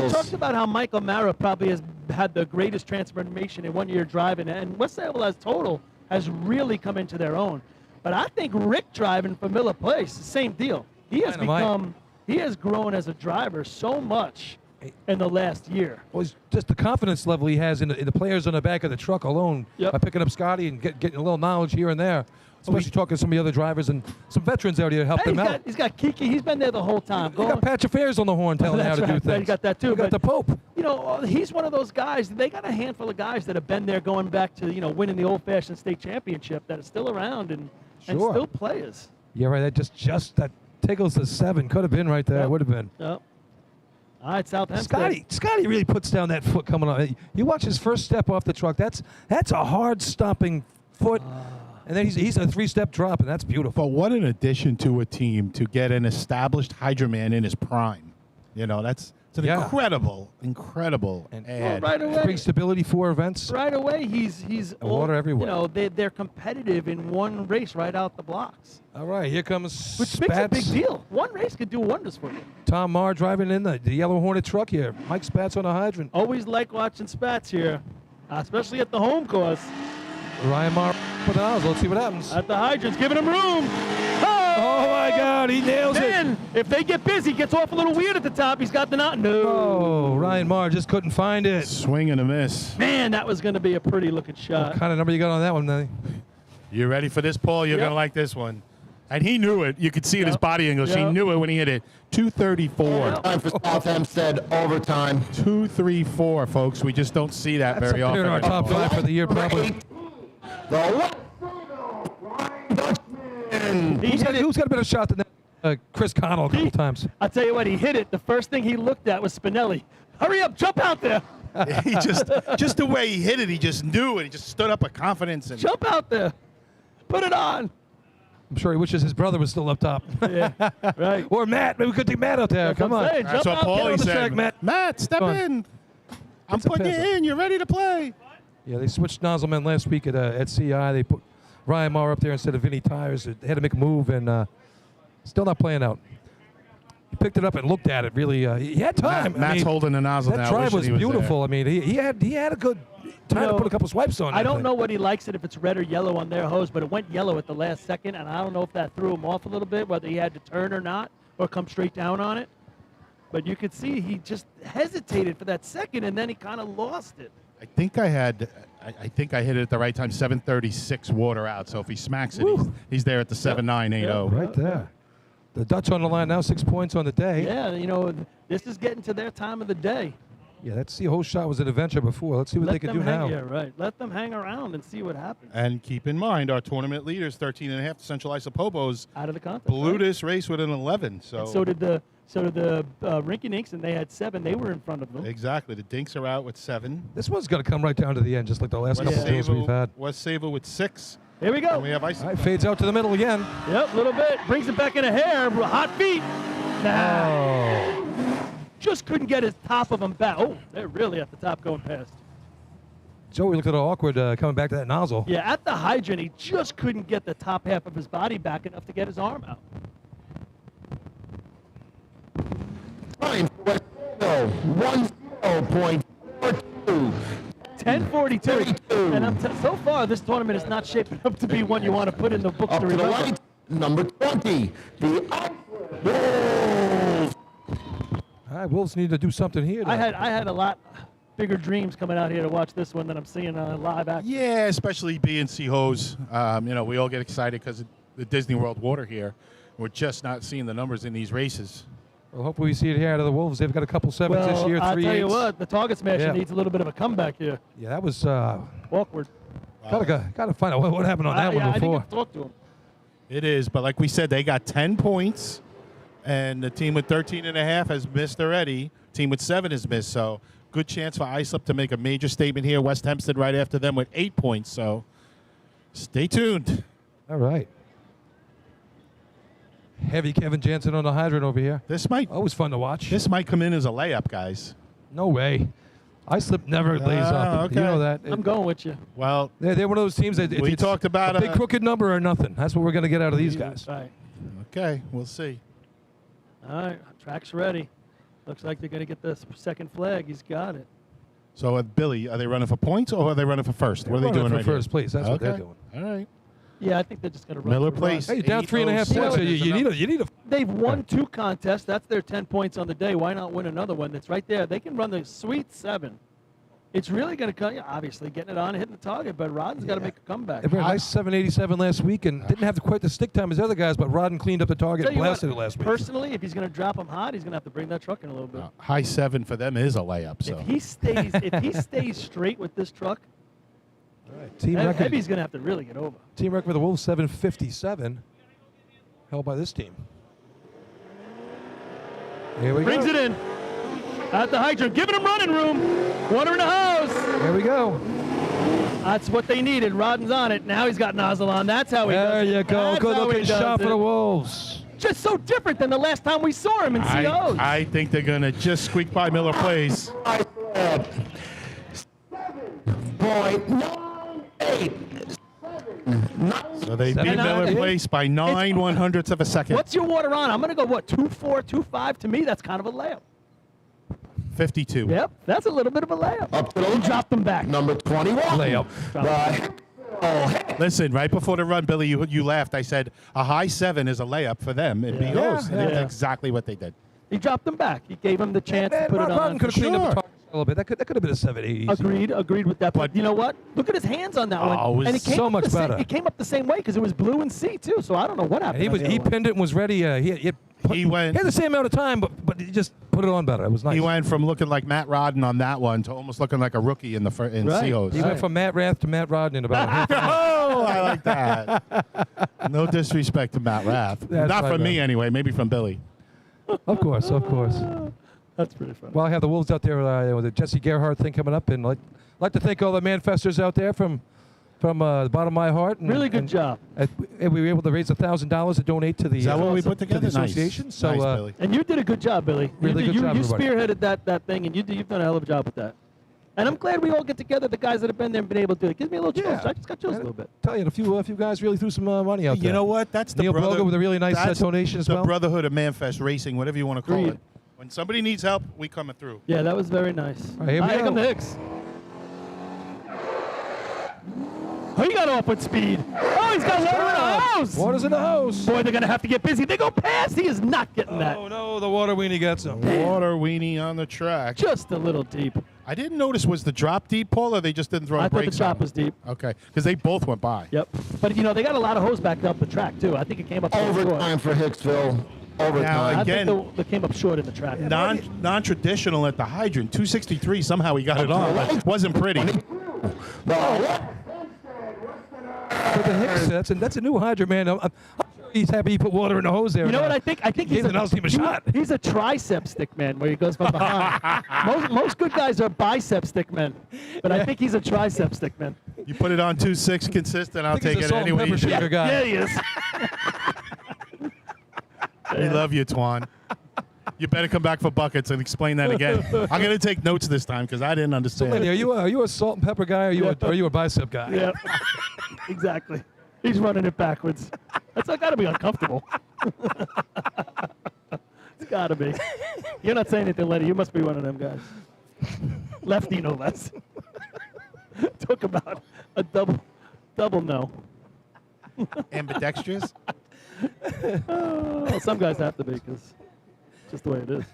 We talked about how Michael Mara probably has had the greatest transformation in 1 year driving, and West Sable as total has really come into their own. But I think Rick driving for Miller Place, the same deal. He has he has grown as a driver so much in the last year. Well, it's just the confidence level he has in the players on the back of the truck alone by picking up Scotty and getting a little knowledge here and there. Especially talking to some of the other drivers and some veterans out here to help them out. He's got Kiki. He's been there the whole time. You got Patch Affairs on the horn telling him how to do things. You got that too. You got the Pope. You know, he's one of those guys. They got a handful of guys that have been there going back to, winning the old-fashioned state championship that are still around and still players. Yeah, right. That just that tickles the 7. Could have been right there. Would have been. Yep. All right, South Hempstead. Scotty really puts down that foot coming on. You watch his first step off the truck. That's a hard stopping foot. And then he's a 3-step drop, and that's beautiful. But what an addition to a team to get an established Hydroman in his prime. It's an incredible ad. Right away. Brings stability for events. Right away, he's water everywhere. They're competitive in one race right out the blocks. All right, here comes Which makes a big Spatz. deal. One race could do wonders for you. Tom Marr driving in the Yellow Hornet truck here. Mike Spatz on the hydrant. Always like watching Spats here, especially at the home course. Ryan Marr with the nozzle. Let's see what happens. At the hydrants, giving him room. Oh my God, he nails it. If they get busy, gets off a little weird at the top. He's got the knot. No. Oh, Ryan Marr just couldn't find it. Swing and a miss. Man, that was going to be a pretty looking shot. What kind of number you got on that one, Nelly? You ready for this, Paul? You're going to like this one. And he knew it. You could see in his body English. He knew it when he hit it. 234. Time for South Hempstead overtime. 234, folks. We just don't see that very often. In our top 5 for the year, probably. Who's got a better shot than that? Chris Connell a couple times. I'll tell you what, he hit it. The first thing he looked at was Spinelli. Hurry up, jump out there. He just the way he hit it, he just knew it. He just stood up with confidence. And Jump out there. Put it on. I'm sure he wishes his brother was still up top. Yeah, right. Or Matt. Maybe we could take Matt out there. That's Come what on. I'm saying. That's Jump what out, get Paulie on the said. track, Matt, step Come on. in. I'm putting you in. You're ready to play. Yeah, they switched nozzlemen last week at CI. They put Ryan Marr up there instead of Vinny Tires. They had to make a move, and still not playing out. He picked it up and looked at it. Really, he had time. Matt's holding the nozzle that now. drive was wishing he beautiful. there. I mean, he had a good time to put a couple swipes on. I that don't thing. know what he likes it if it's red or yellow on their hose, but it went yellow at the last second, and I don't know if that threw him off a little bit, whether he had to turn or not, or come straight down on it. But you could see he just hesitated for that second, and then he kind of lost it. I think I hit it at the right time. 736 water out. So if he smacks it, he's there at the 7980. Right there. The Dutch on the line now, 6 points on the day. Yeah, this is getting to their time of the day. Yeah, that's the whole shot was an adventure before. Let's see what they can do now. Yeah, right. Let them hang around and see what happens. And keep in mind, our tournament leaders, 13.5, Central Isopobos, Out of the contest. blew right? this race with an 11. And so did the Rinky Ninks, and they had 7. They were in front of them. Exactly. The Dinks are out with 7. This one's going to come right down to the end, just like the last couple of drills we've had. West Sable with 6. Here we go. And we have Ice. All right, fades out to the middle again. Yep, a little bit. Brings it back in a hair. Hot feet. Nah. Just couldn't get his top of them back. Oh, they're really at the top going past. Joey looked a little awkward coming back to that nozzle. Yeah, at the hydrant, he just couldn't get the top half of his body back enough to get his arm out. Time for West Sable, 10.42. 10:42. And so far, this tournament is not shaping up to be one you want to put in the books Up to to the remember. right, number 20, the Wolves. All right, Wolves need to do something here. I had a lot bigger dreams coming out here to watch this one than I'm seeing on live action. Yeah, especially BNC hose. We all get excited because of the Disney World water here. We're just not seeing the numbers in these races. Well, hopefully we see it here out of the Wolves. They've got a couple 7s this year, 3 I'll tell you 8s. what, the target smasher needs a little bit of a comeback here. Yeah, that was Awkward. gotta find out what happened on that one I before. didn't get to talk to him. It is, but like we said, they got 10 points And the team with 13.5 has missed already. Team with 7 has missed. So good chance for Islip to make a major statement here. West Hempstead right after them with 8 points. So stay tuned. All right. Heavy Kevin Jansen on the hydrant over here. This might always fun to watch. This might come in as a layup, guys. No way. Islip never lays up. Okay. You know that. I'm going with you. Well, they're one of those teams that we talked about a big crooked number or nothing. That's what we're going to get out of these guys. Right. Okay, we'll see. All right, track's ready. Looks like they're going to get the second flag. He's got it. So, Billy, are they running for points or are they running for first? What are they running doing for right first here? place. That's what they're doing. All right. Yeah, I think they're just going to run. Miller for Place. Hey, you're down 3.5 points. So you need a. They've won 2 contests. That's their 10 points on the day. Why not win another one that's right there? They can run the sweet 7. It's really going to come, obviously, getting it on and hitting the target, but Rodden's got to make a comeback. They ran a nice 787 last week and didn't have quite the stick time as other guys, but Rodden cleaned up the target and blasted it last week. Personally, if he's going to drop him hot, he's going to have to bring that truck in a little bit. High 7 for them is a layup. So If he stays straight with this truck, Team record. Heavy's going to have to really get over. Team record for the Wolves 7:57, held by this team. Here we Brings go. it in. At the hydrant, giving him running room. Water in the hose. Here we go. That's what they needed. Rodden's on it. Now he's got nozzle on. That's how he does There it. you go. That's Good how he looking does shot for it. the Wolves. Just so different than the last time we saw him in COs. I think they're going to just squeak by Miller Place. 7.98. So they beat 7.98. Miller Place by 9/100ths of a second. What's your water on? I'm going to go, 2.4, 2.5. To me, that's kind of a layup. 52. Yep, that's a little bit of a layup. Up to the You dropped them back. Number 21. Layup. Listen, right before the run, Billy, you laughed. I said a high 7 is a layup for them. It goes. And that's exactly what they did. He dropped them back. He gave him the chance to put it on. Rodden could have cleaned up the target a little bit. That could have been a 780. Agreed with that. But you know what? Look at his hands on that one. Oh, it was and it came so up much the same- better. It came up the same way because it was blue and C too. So I don't know what happened. He pinned it and was ready. He went. He had the same amount of time, but he just put it on better. It was nice. He went from looking like Matt Rodden on that one to almost looking like a rookie in COs. He went from Matt Rath to Matt Rodden in about a half an hour. Oh, I like that. No disrespect to Matt Rath. That's Not right, from me man. anyway. Maybe from Billy. Of course. That's pretty fun. Well, I have the Wolves out there with the Jesse Gerhardt thing coming up, and like to thank all the manfestors out there from the bottom of my heart. And, Really good job. And we were able to raise $1,000 to donate to the. Is that what we put to together? the Nice. association. So, Nice, Billy. And you did a good job, Billy. Really good job, You everybody. spearheaded that thing, and you've done a hell of a job with that. And I'm glad we all get together, the guys that have been there and been able to do it. Gives me a little chills. I just got chills a little bit. Tell you, a few guys really threw some money out there. You know what? That's the Neil Broga with a really nice that's donation as the well. brotherhood of Manfest Racing, whatever you want to call Agreed. it. When somebody needs help, we coming through. Yeah, that was very nice. All right, here we Here go. come the Hicks. Oh, he got off with speed. Oh, he's got water in the hose. Water's in the hose. Boy, they're going to have to get busy. They go past. He is not getting that. Oh, no, the water weenie gets him. Water weenie on the track. Just a little deep. I didn't notice, was the drop deep, Paul, or they just didn't throw I the thought the brakes drop on? was deep. Okay, because they both went by. Yep. But, they got a lot of hose backed up the track, too. I think it came up short. Overtime for Hicksville. Overtime. Now, I again, think they came up short in the track. non-traditional at the hydrant. 263, somehow he got it on, but it wasn't pretty. But the Hicks, that's a new hydrant, man. I'm sure he's happy he put water in the hose there. You know what I think? I think Gave the nose team a shot. He's a tricep stick man where he goes from behind. most good guys are bicep stick men, but I think he's a tricep stick man. You put it on 2.6 consistent, I'll I think take he's a it salt and anyway. pepper shaker guy. Yeah, he is. We love you, Twan. You better come back for buckets and explain that again. I'm going to take notes this time because I didn't understand. Lenny, are you a salt and pepper guy, or are you a bicep guy? Yeah, exactly. He's running it backwards. That's got to be uncomfortable. It's got to be. You're not saying anything, Lenny. You must be one of them guys. Lefty, no less. Talk about a double no. Ambidextrous? Oh, some guys have to be because just the way it is.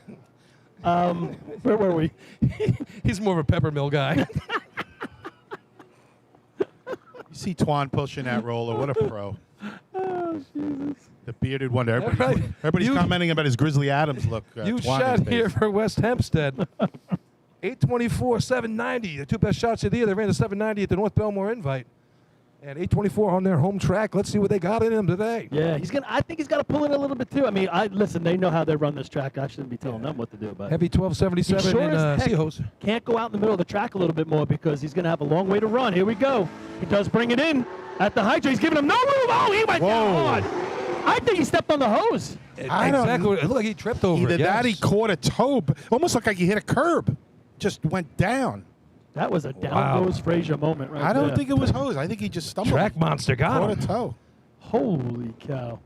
Where were we? He's more of a pepper mill guy. You see Twan pushing that roller. What a pro. Oh, Jesus. The bearded wonder. Right. Everybody's commenting about his Grizzly Adams look. You Twan shot these here days. for West Hempstead. 824, 790. The two best shots of the year. They ran the 790 at the North Belmore Invite. And 824 on their home track. Let's see what they got in him today. Yeah, I think he's got to pull in a little bit too. I mean, listen. They know how they run this track. I shouldn't be telling them what to do. But Heavy he 1277 sure in as heck Seahose. can't go out in the middle of the track a little bit more because he's going to have a long way to run. Here we go. He does bring it in at the hydrant. He's giving him no room. Oh, he went down hard. I think he stepped on the hose. Exactly. It looked like he tripped over Either it. that, he yes. caught a toe. Almost looked like he hit a curb. Just went down. That was a down goes Frazier moment right I don't there. think it was hose. I think he just stumbled. Track monster got Caught him. a toe. Holy cow.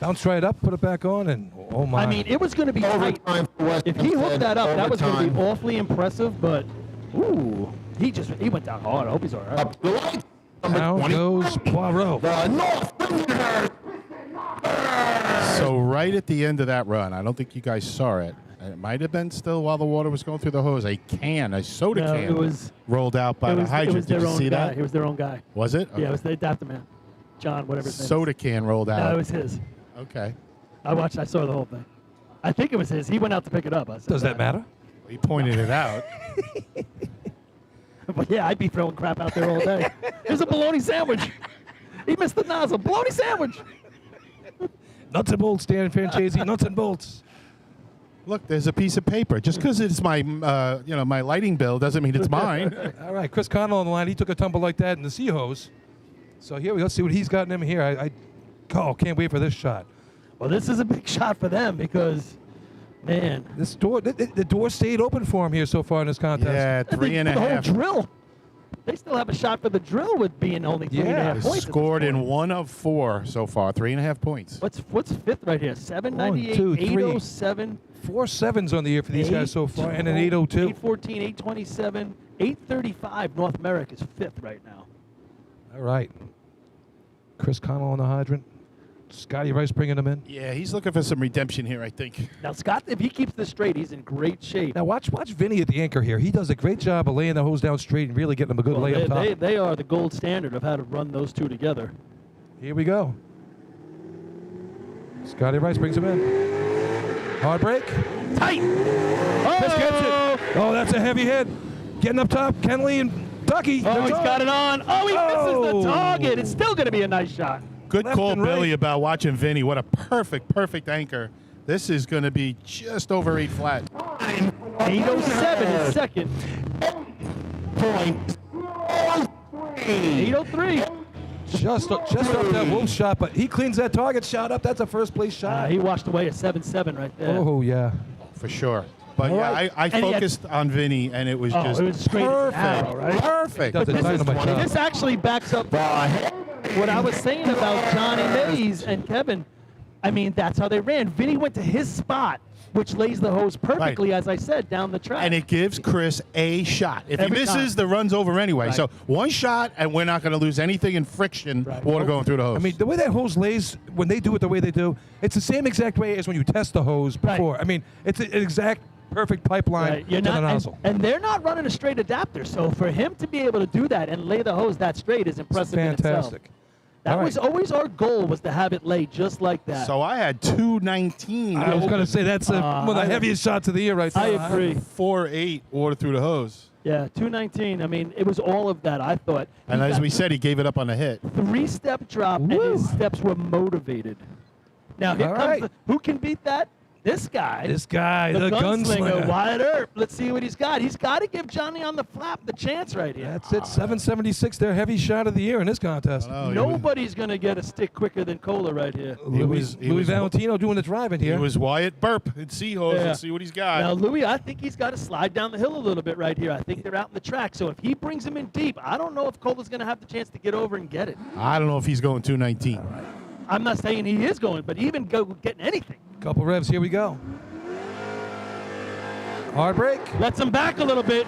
Bounced right up, put it back on, and oh my. I mean, it was going to be tight. If he hooked that up, that was going to be awfully impressive, but ooh, he went down hard. I hope he's all right. Down goes Poirot. So right at the end of that run, I don't think you guys saw it. It might have been still while the water was going through the hose. A soda No, can, it was rolled out by the hydrant. It was Did their you own see guy. that? It was their own guy. Was it? Yeah, it was the adapter man. John, whatever his name Soda can rolled is. out. No, it was his. Okay. I saw the whole thing. I think it was his. He went out to pick it up. Does that matter? He pointed it out. But yeah, I'd be throwing crap out there all day. Here's a bologna sandwich. He missed the nozzle. Bologna sandwich. Nuts and bolts, Dan Francesi. Nuts and bolts. Look, there's a piece of paper. Just because it's my, my lighting bill doesn't mean it's mine. All right, Chris Connell on the line. He took a tumble like that in the sea hose. So here we go. See what he's got in him here. I can't wait for this shot. Well, this is a big shot for them because, man, This door, the door stayed open for him here so far in this contest. Yeah, three and a the half. whole drill. They still have a shot for the drill with being only 3.5 They points. scored in 1 of 4 so far, 3.5 points. What's fifth right here? 798, 1, 2, 3. 807. 4 sevens on the year for these guys so far, and an 802. 814, 827, 835. North America's fifth right now. All right. Chris Connell on the hydrant. Scotty Rice bringing him in. Yeah, he's looking for some redemption here, I think. Now, Scott, if he keeps this straight, he's in great shape. Now watch Vinny at the anchor here. He does a great job of laying the hose down straight and really getting him a good lay up top. They are the gold standard of how to run those two together. Here we go. Scotty Rice brings him in. Hard break. Tight. Chris gets it. Oh, that's a heavy hit. Getting up top, Kenley and Ducky. Oh, he's got it on. Oh, he misses the target. It's still going to be a nice shot. Good Left call, and Billy, right. about watching Vinny. What a perfect anchor. This is going to be just over 8 flat. 807 is second. 803. Just off that Wolf shot, but he cleans that target shot up. That's a first place shot. He washed away a 7-7 right there. Oh, yeah. For sure. But All yeah, right. I focused on Vinny, and it was just it was straight as perfect. an arrow, right? Perfect. Does a dynamite job. This actually backs up what I was saying about Johnny Mays and Kevin. I mean, that's how they ran. Vinny went to his spot, which lays the hose perfectly, as I said, down the track. And it gives Chris a shot. If he Every misses, time. the run's over anyway. Right. So one shot, and we're not going to lose anything in friction, water going through the hose. I mean, the way that hose lays, when they do it the way they do, it's the same exact way as when you test the hose before. I mean, it's an exact perfect pipeline Right. to the nozzle. And they're not running a straight adapter, so for him to be able to do that and lay the hose that straight is impressive in itself. Fantastic. That All was right. always our goal, was to have it lay just like that. So I had 219. I was going to say that's one of the heaviest shots of the year right there. I agree. 4.8 water through the hose. Yeah, 219. I mean, it was all of that, I thought. And He as got we said, he gave it up on the hit. 3-step drop, and his steps were motivated. Now, here All comes right. who can beat that? This guy. This guy, the gunslinger, gunslinger. Wyatt Earp. Let's see what he's got. He's got to give Johnny on the flap the chance right here. That's it, 776, their heavy shot of the year in this contest. Nobody's going to get a stick quicker than Cola right here. Louis Valentino doing the driving here. It was Wyatt Burp in Seahose. Yeah. Let's see what he's got. Now, Louis, I think he's got to slide down the hill a little bit right here. I think they're out in the track. So if he brings him in deep, I don't know if Cola's going to have the chance to get over and get it. I don't know if he's going 219. I'm not saying he is going, but even go getting anything. Couple revs, here we go. Hard break. Lets him back a little bit.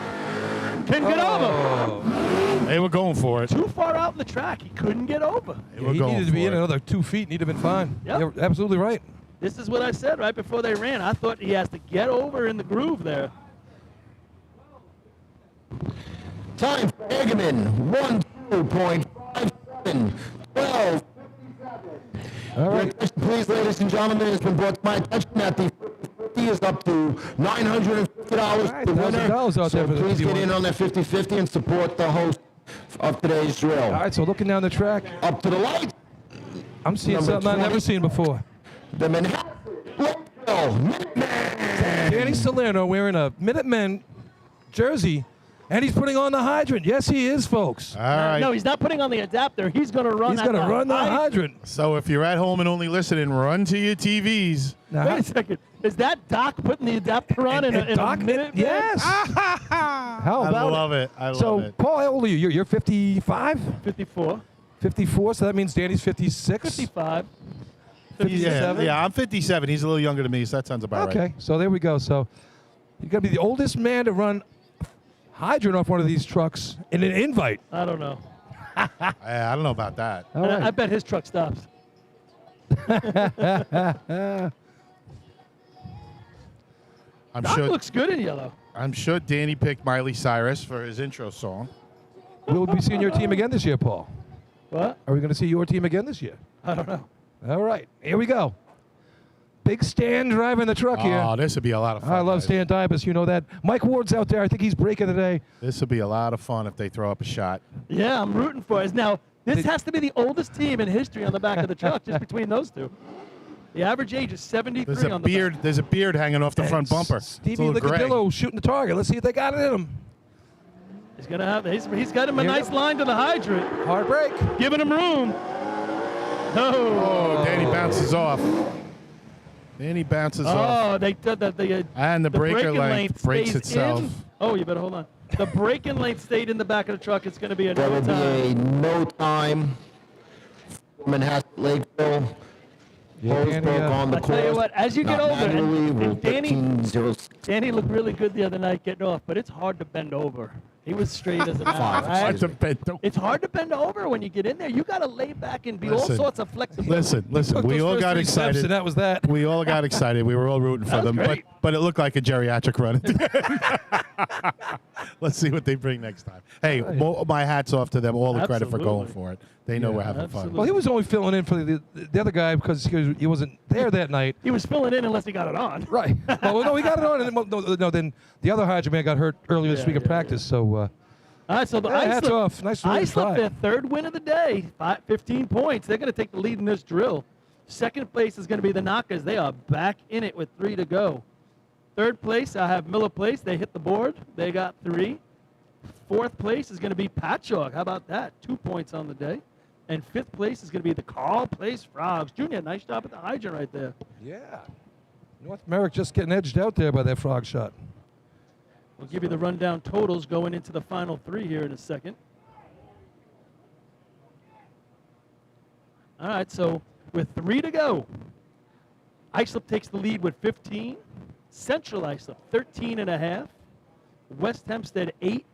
Couldn't get over. They were going for it. Too far out in the track. He couldn't get over. They were He going needed to be for in it. another 2 feet. He'd have been fine. Yep. You're absolutely right. This is what I said right before they ran. I thought he has to get over in the groove there. Time for Hageman, 12. 12. All right. Your attention, please, ladies and gentlemen, has been brought to my attention that the 50 is up to $950 All right, the winner. $1,000 out So there for the please get 51. in on that 50-50 and support the host of today's drill. All right, so looking down the track. Up to the light. I'm seeing Number something I've never 20. seen before. The Manhattan Minuteman. Danny Salerno wearing a Minutemen jersey, and he's putting on the hydrant. Yes, he is, folks. All right. No, he's not putting on the adapter. He's going to run. He's going to run the hydrant. So if you're at home and only listening, run to your TVs. Now, Wait a second. Is that Doc putting the adapter on in a minute? Yes. How I about love it. I love so, it. Paul, how old are you? You're 55? 54. 54, so that means Danny's 56? 55. 57? Yeah, I'm 57. He's a little younger than me, so that sounds about right. Okay, so there we go. So you're going to be the oldest man to run hydrant off one of these trucks in an invite. I don't know. I don't know about that. All right. I bet his truck stops. I'm Doc sure. looks good in yellow. I'm sure Danny picked Miley Cyrus for his intro song. Will we be seeing your team again this year, Paul? What? Are we going to see your team again this year? I don't know. All right, here we go. Big Stan driving the truck here. Oh, this would be a lot of fun. I love guys. Stan Dybus, you know that. Mike Ward's out there. I think he's breaking today. This would be a lot of fun if they throw up a shot. Yeah, I'm rooting for it. Now, this has to be the oldest team in history on the back of the truck, just between those two. The average age is 73 There's a on the beard. back. There's a beard hanging off the front bumper. It's a Stevie little gray. Licadillo shooting the target. Let's see if they got it in him. He's gonna have. He's got him a Here we nice go. line to the hydrant, Hard break. giving him room. Oh, Danny bounces off. Danny bounces off. Oh, they did that. And the breaker braking length breaks stays itself. in. Oh, you better hold on. The braking length stayed in the back of the truck. It's going to be a There no will be a time. no time for Manhattan Lakeville. Yeah, Danny, Holzberg on the I course. tell you what, as you get Not older, manually, and rule Danny 15.06. Danny looked really good the other night getting off, but it's hard to bend over. He was straight as an arrow. Hard to bend over. It's hard to bend over when you get in there. You got to lay back and be all Listen. sorts of flexibility. Listen. Took We those all first got 3 steps, excited. and that was that. We all got excited. We were all rooting for That was them, great. but it looked like a geriatric run. Let's see what they bring next time. Hey, my hat's off to them. All the credit for going Absolutely. for it. They know Yeah, we're having absolutely. Well, he was only filling in for the other guy because he wasn't there that night. He was filling in unless he got it on. Right. Well, no, he got it on. And then the other hydrant man got hurt earlier this week in practice. So, All right, so the hats Islip, off. Nice to Islip, their third win of the day, 15 points. They're going to take the lead in this drill. Second place is going to be the Knockers. They are back in it with 3 to go. Third place, I have Miller Place. They hit the board. They got 3. Fourth place is going to be Patchogue. How about that? 2 points on the day. And fifth place is going to be the Carl Place Frogs. Junior, nice job at the hydrant right there. yeah. North Merrick just getting edged out there by that frog shot. We'll give you the rundown totals going into the final 3 here in a second. All right, so with 3 to go, Islip takes the lead with 15. Central Islip, 13.5. West Hempstead, 8.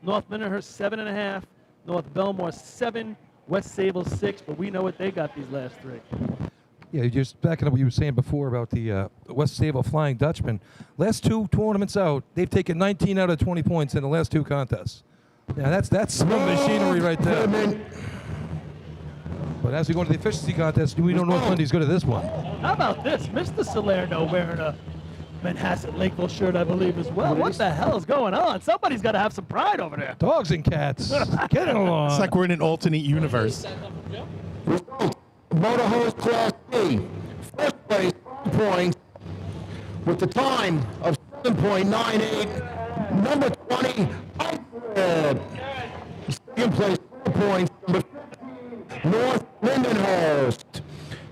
North Minnerhurst, 7.5. North Belmore, 7. West Sable, 6. But we know what they got these last 3. Yeah, just backing up what you were saying before about the West Sable Flying Dutchman. Last 2 tournaments out, they've taken 19 out of 20 points in the last 2 contests. Yeah, that's some machinery right there. But as we go into the efficiency contest, we know North Lindy's good at this one. How about this? Mr. Salerno wearing a Manhasset Lakeville shirt, I believe, as well. What the hell is going on? Somebody's got to have some pride over there. Dogs and cats. Get along. It's like we're in an alternate universe. Motorhose Class B. First place, 2 points, with the time of 7.98. Number 20, Iceland. Second place, 4 points. Number 15, North Lindenhurst.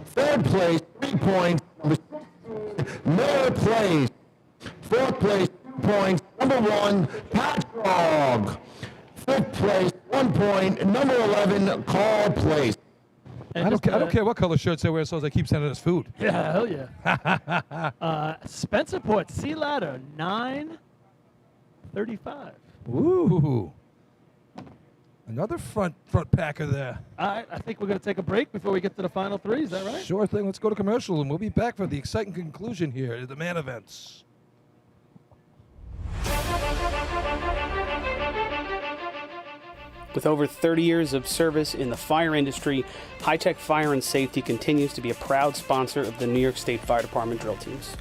Third place, 3 points. Number 16, Miller Place. Fourth place, 2 points. Number 1, Patchogue. Fifth place, 1 point. Number 11, Carl Place. I don't care what color shirts they wear, so they keep sending us food. Yeah, hell yeah. Spencerport Sea Ladder, 9:35. Ooh. Another front packer there. All right, I think we're going to take a break before we get to the final 3. Is that right? Sure thing. Let's go to commercial, and we'll be back for the exciting conclusion here at the man events. With over 30 years of service in the fire industry, High Tech Fire and Safety continues to be a proud sponsor of the New York State Fire Department drill teams.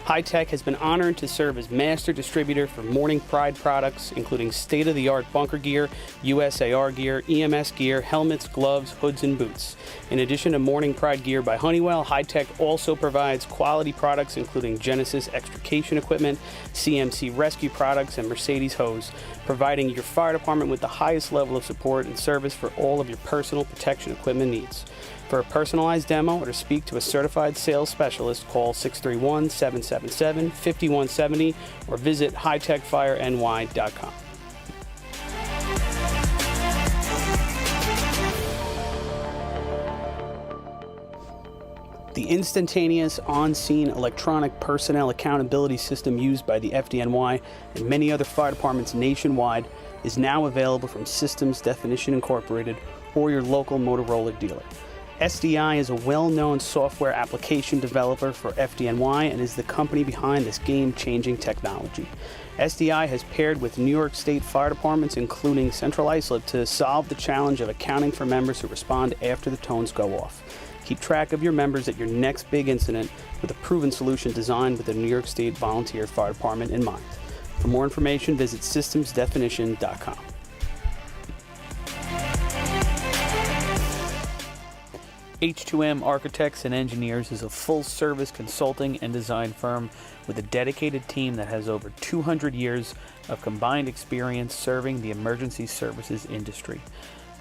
High Tech has been honored to serve as master distributor for Morning Pride products, including state-of-the-art bunker gear, USAR gear, EMS gear, helmets, gloves, hoods, and boots. In addition to Morning Pride gear by Honeywell, High Tech also provides quality products including Genesis extrication equipment, CMC rescue products, and Mercedes hose, providing your fire department with the highest level of support and service for all of your personal protection equipment needs. For a personalized demo or to speak to a certified sales specialist, call 631-777-5170 or visit hightechfireny.com. The instantaneous on-scene electronic personnel accountability system used by the FDNY and many other fire departments nationwide is now available from Systems Definition Incorporated or your local Motorola dealer. SDI is a well-known software application developer for FDNY and is the company behind this game-changing technology. SDI has paired with New York State fire departments, including Central Islip, to solve the challenge of accounting for members who respond after the tones go off. Keep track of your members at your next big incident with a proven solution designed with the New York State Volunteer Fire Department in mind. For more information, visit systemsdefinition.com. H2M Architects and Engineers is a full-service consulting and design firm with a dedicated team that has over 200 years of combined experience serving the emergency services industry.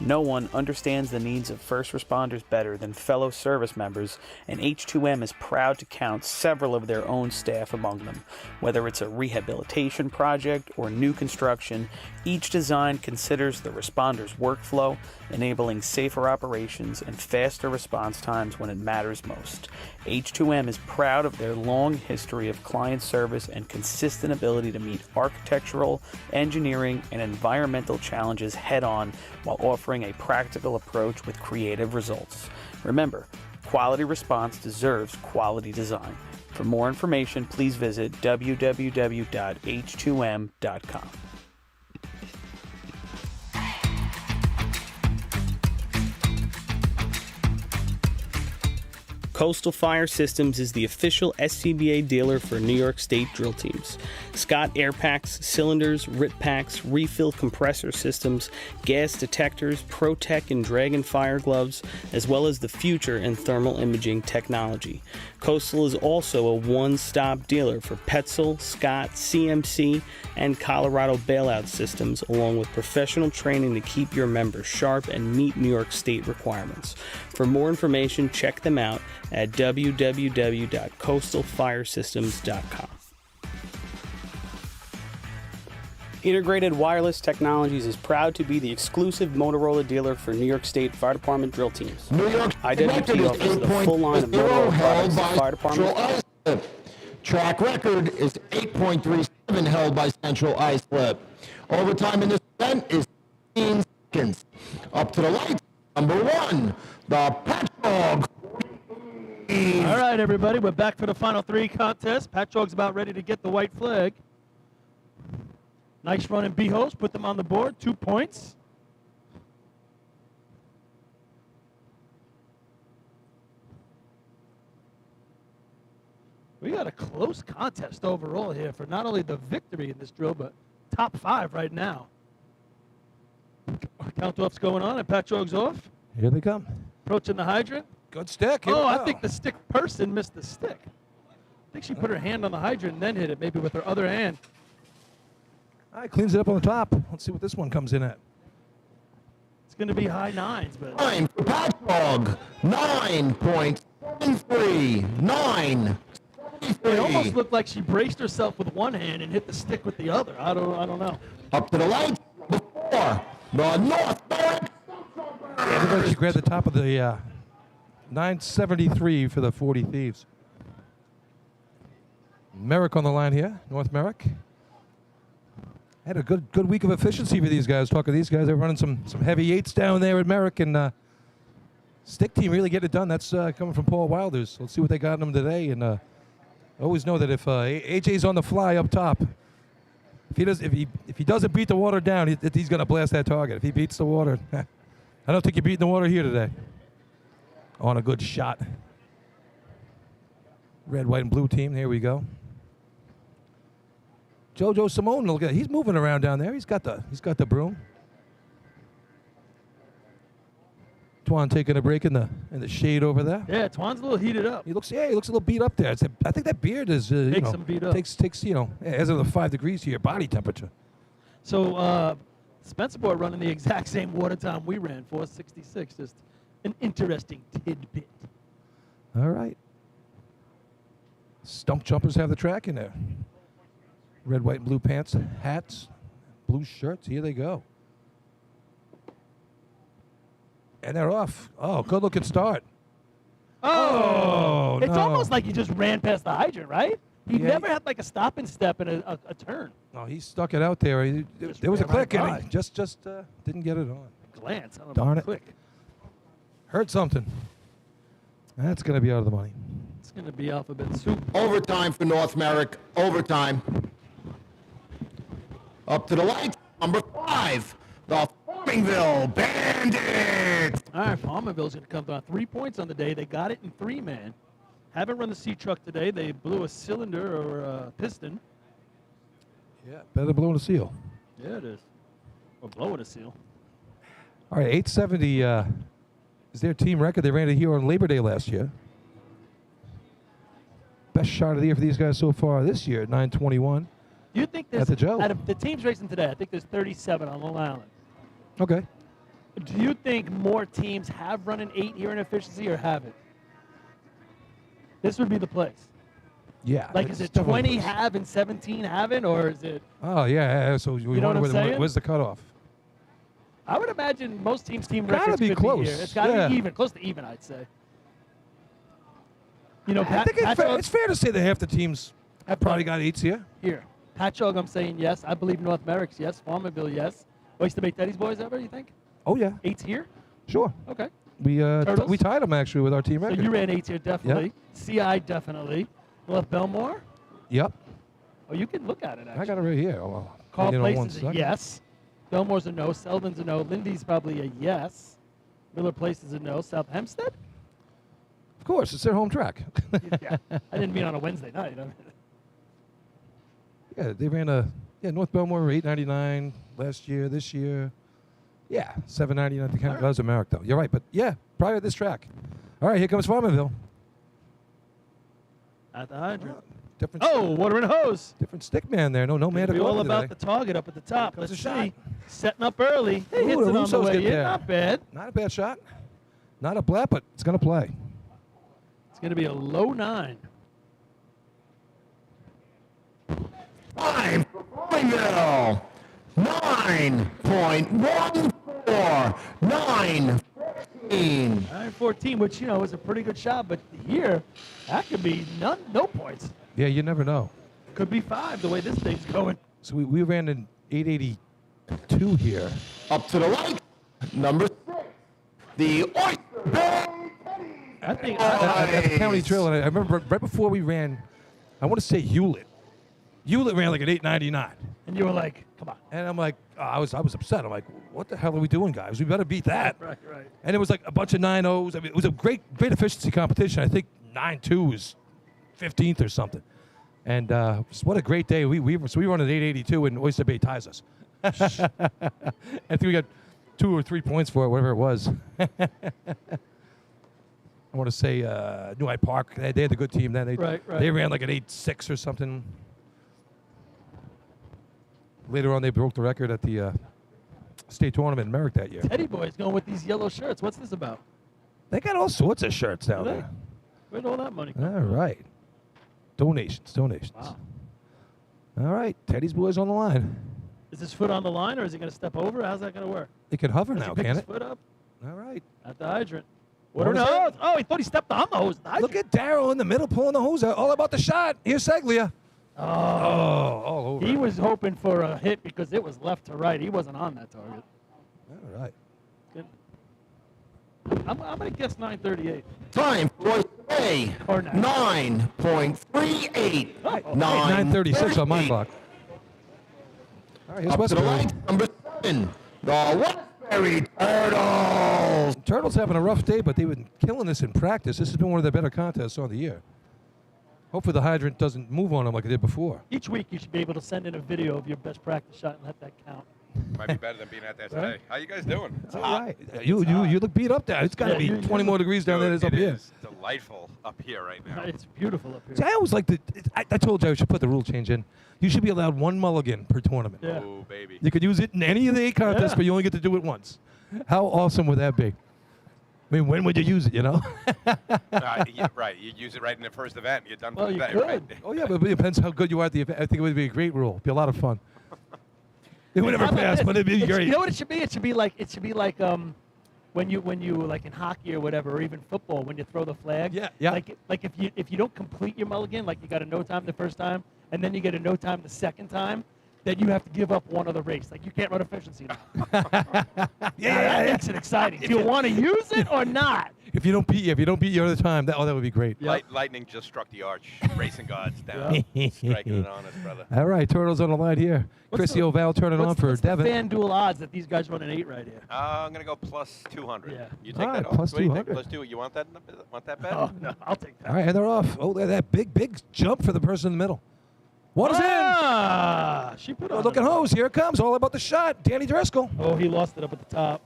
No one understands the needs of first responders better than fellow service members, and H2M is proud to count several of their own staff among them. Whether it's a rehabilitation project or new construction, each design considers the responder's workflow, enabling safer operations and faster response times when it matters most. H2M is proud of their long history of client service and consistent ability to meet architectural, engineering, and environmental challenges head-on while offering a practical approach with creative results. Remember, quality response deserves quality design. For more information, please visit www.h2m.com. Coastal Fire Systems is the official SCBA dealer for New York State drill teams. Scott air packs, cylinders, RIT packs, refill compressor systems, gas detectors, ProTech and Dragon fire gloves, as well as the future in thermal imaging technology. Coastal is also a one-stop dealer for Petzl, Scott, CMC, and Colorado bailout systems, along with professional training to keep your members sharp and meet New York State requirements. For more information, check them out at www.coastalfiresystems.com. Integrated Wireless Technologies is proud to be the exclusive Motorola dealer for New York State Fire Department drill teams. New York IWT offers the full line of Motorola products to fire departments. Track record is 8.37 held by Central Islip. Overtime in this event is 15 seconds. Up to the lights, number one, the Patchogue. All right, everybody, we're back for the final three contest. Patchogue's about ready to get the white flag. Nice run in B-Host, put them on the board, 2 points. We got a close contest overall here for not only the victory in this drill, but top 5 right now. Count-off's going on, and Patchogue's off. Here they come. Approaching the hydrant. Good stick. Here Oh, we I go. think the stick person missed the stick. I think she put her hand on the hydrant and then hit it, maybe with her other hand. All right, cleans it up on the top. Let's see what this one comes in at. It's going to be high 9s, but... 9 for Patchogue, 9.73, 9. It almost looked like she braced herself with one hand and hit the stick with the other. I don't know. Up to the lights, before the North Merrick. Everybody should grab the top of the 973 for the 40 Thieves. Merrick on the line here, North Merrick. Had a good week of efficiency for these guys. Talking to these guys, they're running some heavy 8s down there at Merrick, and stick team really get it done. That's coming from Paul Wilders. Let's see what they got in them today. And always know that if AJ's on the fly up top, if he doesn't beat the water down, he's going to blast that target. If he beats the water, I don't think you're beating the water here today. On a good shot. Red, white, and blue team. Here we go. JoJo Simone, look at he's moving around down there. He's got the broom. Twan taking a break in the shade over there. Yeah, Twan's a little heated up. He looks a little beat up there. I think that beard is Makes him beat up. Takes as of the 5 degrees to your body temperature. So Spencer Boy running the exact same water time we ran, 4:66. Just an interesting tidbit. All right. Stump jumpers have the track in there. Red, white, and blue pants, hats, blue shirts. Here they go. And they're off. Oh, good looking start. Oh, It's no. almost like he just ran past the hydrant, right? He Yeah. never had like a stop and step and a turn. No, he stuck it out there. There was a ran click, right and he just didn't get it on. Glance. I don't know Darn about it. Quick. Heard something. That's going to be out of the money. It's going to be alphabet soup. Overtime for North Merrick. Overtime. Up to the lights. Number 5. The Farmingville Bandits. All right, Farmerville's going to come down 3 points on the day. They got it in 3-man. Haven't run the C truck today. They blew a cylinder or a piston. Yeah, better blowing a seal. Yeah, it is. Or blowing a seal. All right, 870 is their team record. They ran it here on Labor Day last year. Best shot of the year for these guys so far this year, 921. Do you think At there's the Joe. out of the teams racing today? I think there's 37 on Long Island. Okay. Do you think more teams have run an 8 here in efficiency or haven't? This would be the place. Yeah. Like, it's is it definitely 20 the place. have and 17 haven't, or is it? Oh, yeah. So we You know wonder what I'm saying? where's the cutoff? I would imagine most teams' team Gotta records be could close. be here. It's got to Yeah. be even, close to even, I'd say. You know, I think it's fair to say that half the teams have probably got 8s here. Here, Patchogue, I'm saying yes. I believe North Merrick's yes. Farmerville, yes. Oyster Bay Teddy's boys ever? You think? Oh, yeah. 8's here? Sure. Okay. We Turtles? we tied them actually with our team So record. you ran 8's here, definitely. CI, definitely. North Belmore? Yep. Oh, you can look at it, actually. I got it right here. Oh, Carl hang it on Place one is a second. yes. Belmore's a no. Selden's a no. Lindy's probably a yes. Miller Place is a no. South Hempstead? Of course, it's their home track. Yeah. I didn't mean on a Wednesday night. I mean, Yeah, they ran North Belmore 899 last year. This year, 799. The that was a Merrick though. You're right, but yeah, probably at this track. All right, here comes Farmerville. at the hydrant. Different. Oh, water and hose. Different stick man there. No man to Be go all today. about the target up at the top. Comes Let's a shot. see. Setting up early. He Ooh, hits the it on the Russo's way get in. there. Not bad. Not a bad shot. Not a blap, but it's gonna play. It's going to be a low 9. Time for Farmingville. 9.14. 9.14. 9-14, which, you know, is a pretty good shot. But here, that could be no points. Yeah, you never know. Could be 5 the way this thing's going. So we ran in 882 here. Up to the right. Number 6. The Oyster Bay. I think At the county trail, and I remember right before we ran, I want to say Hewlett. Hewlett ran like an 899. And you were like, come on. And I'm like, I was upset. I'm like, what the hell are we doing, guys? We better beat that. Right. And it was like a bunch of 9.0s. I mean, it was a great efficiency competition. I think 9.2 was 15th or something. And what a great day. We run at 882 and Oyster Bay ties us. I think we got 2 or 3 points for it, whatever it was. I want to say New Hyde Park. They had a good team then. Right. They ran like an 8.6 or something. Later on, they broke the record at the state tournament in Merrick that year. Teddy Boy's going with these yellow shirts. What's this about? They got all sorts of shirts down Do they? there. Where'd all that money come All right. Donations. Wow. All right. Teddy's boys on the line. Is his foot on the line, or is he going to step over? How's that going to work? It can hover Does now, he pick can his it? foot up All right. at the hydrant? What Water was and that? hose. Oh, he thought he stepped on the hose. Look at Darryl in the middle pulling the hose out. All about the shot. Here's Seglia. Oh, all over. He was hoping for a hit because it was left to right. He wasn't on that target. All right. Good. I'm going to guess 938. Time for Oyster Bay. Or 9.38. 9:36 on my clock. All right, here's Up to the Westbury. right. Number 7. The Westbury Turtles. Turtles having a rough day, but they've been killing this in practice. This has been one of their better contests on the year. Hopefully the hydrant doesn't move on him like it did before. Each week you should be able to send in a video of your best practice shot and let that count. Might be better than being out there today. How you guys doing? It's All hot. right. You look beat up there. It's got to be 20 more degrees down there than it is up It here. is delightful up here right now. It's beautiful up here. See, I always like to. I told you I should put the rule change in. You should be allowed one mulligan per tournament. Yeah. Oh, baby. You could use it in any of the 8 contests, Yeah. but you only get to do it once. How awesome would that be? I mean, when would you use it, you know? Yeah, right. You use it right in the first event. You're done Well, for the you day, could. right? Oh, yeah, but it depends how good you are at the event. I think it would be a great rule. It'd be a lot of fun. It would never How about pass, this? but it'd be great. You know what it should be? It should be like when you like in hockey or whatever, or even football, when you throw the flag. Yeah, yeah. Like if you don't complete your mulligan, like you got a no time the first time, and then you get a no time the second time, then you have to give up one of the race. Like you can't run efficiency now. That makes it exciting. Do you want to use it or not? If you don't beat you other time, that would be great. Lightning just struck the arch. Racing gods down. Striking it on us, brother. All right, Turtles on the line here. Chrissy Oval turning on for what's Devin. the FanDuel odds that these guys run an 8 right here? I'm going to go plus 200. Yeah. You take All right, that off? plus What do you think? 200. Plus 2. You want that bet? Oh no, I'll take that. All right, and they're off. Oh, that big jump for the person in the middle. Water's in. She put Oh, on. look at Hose. Here it comes. All about the shot. Danny Driscoll. Oh, he lost it up at the top.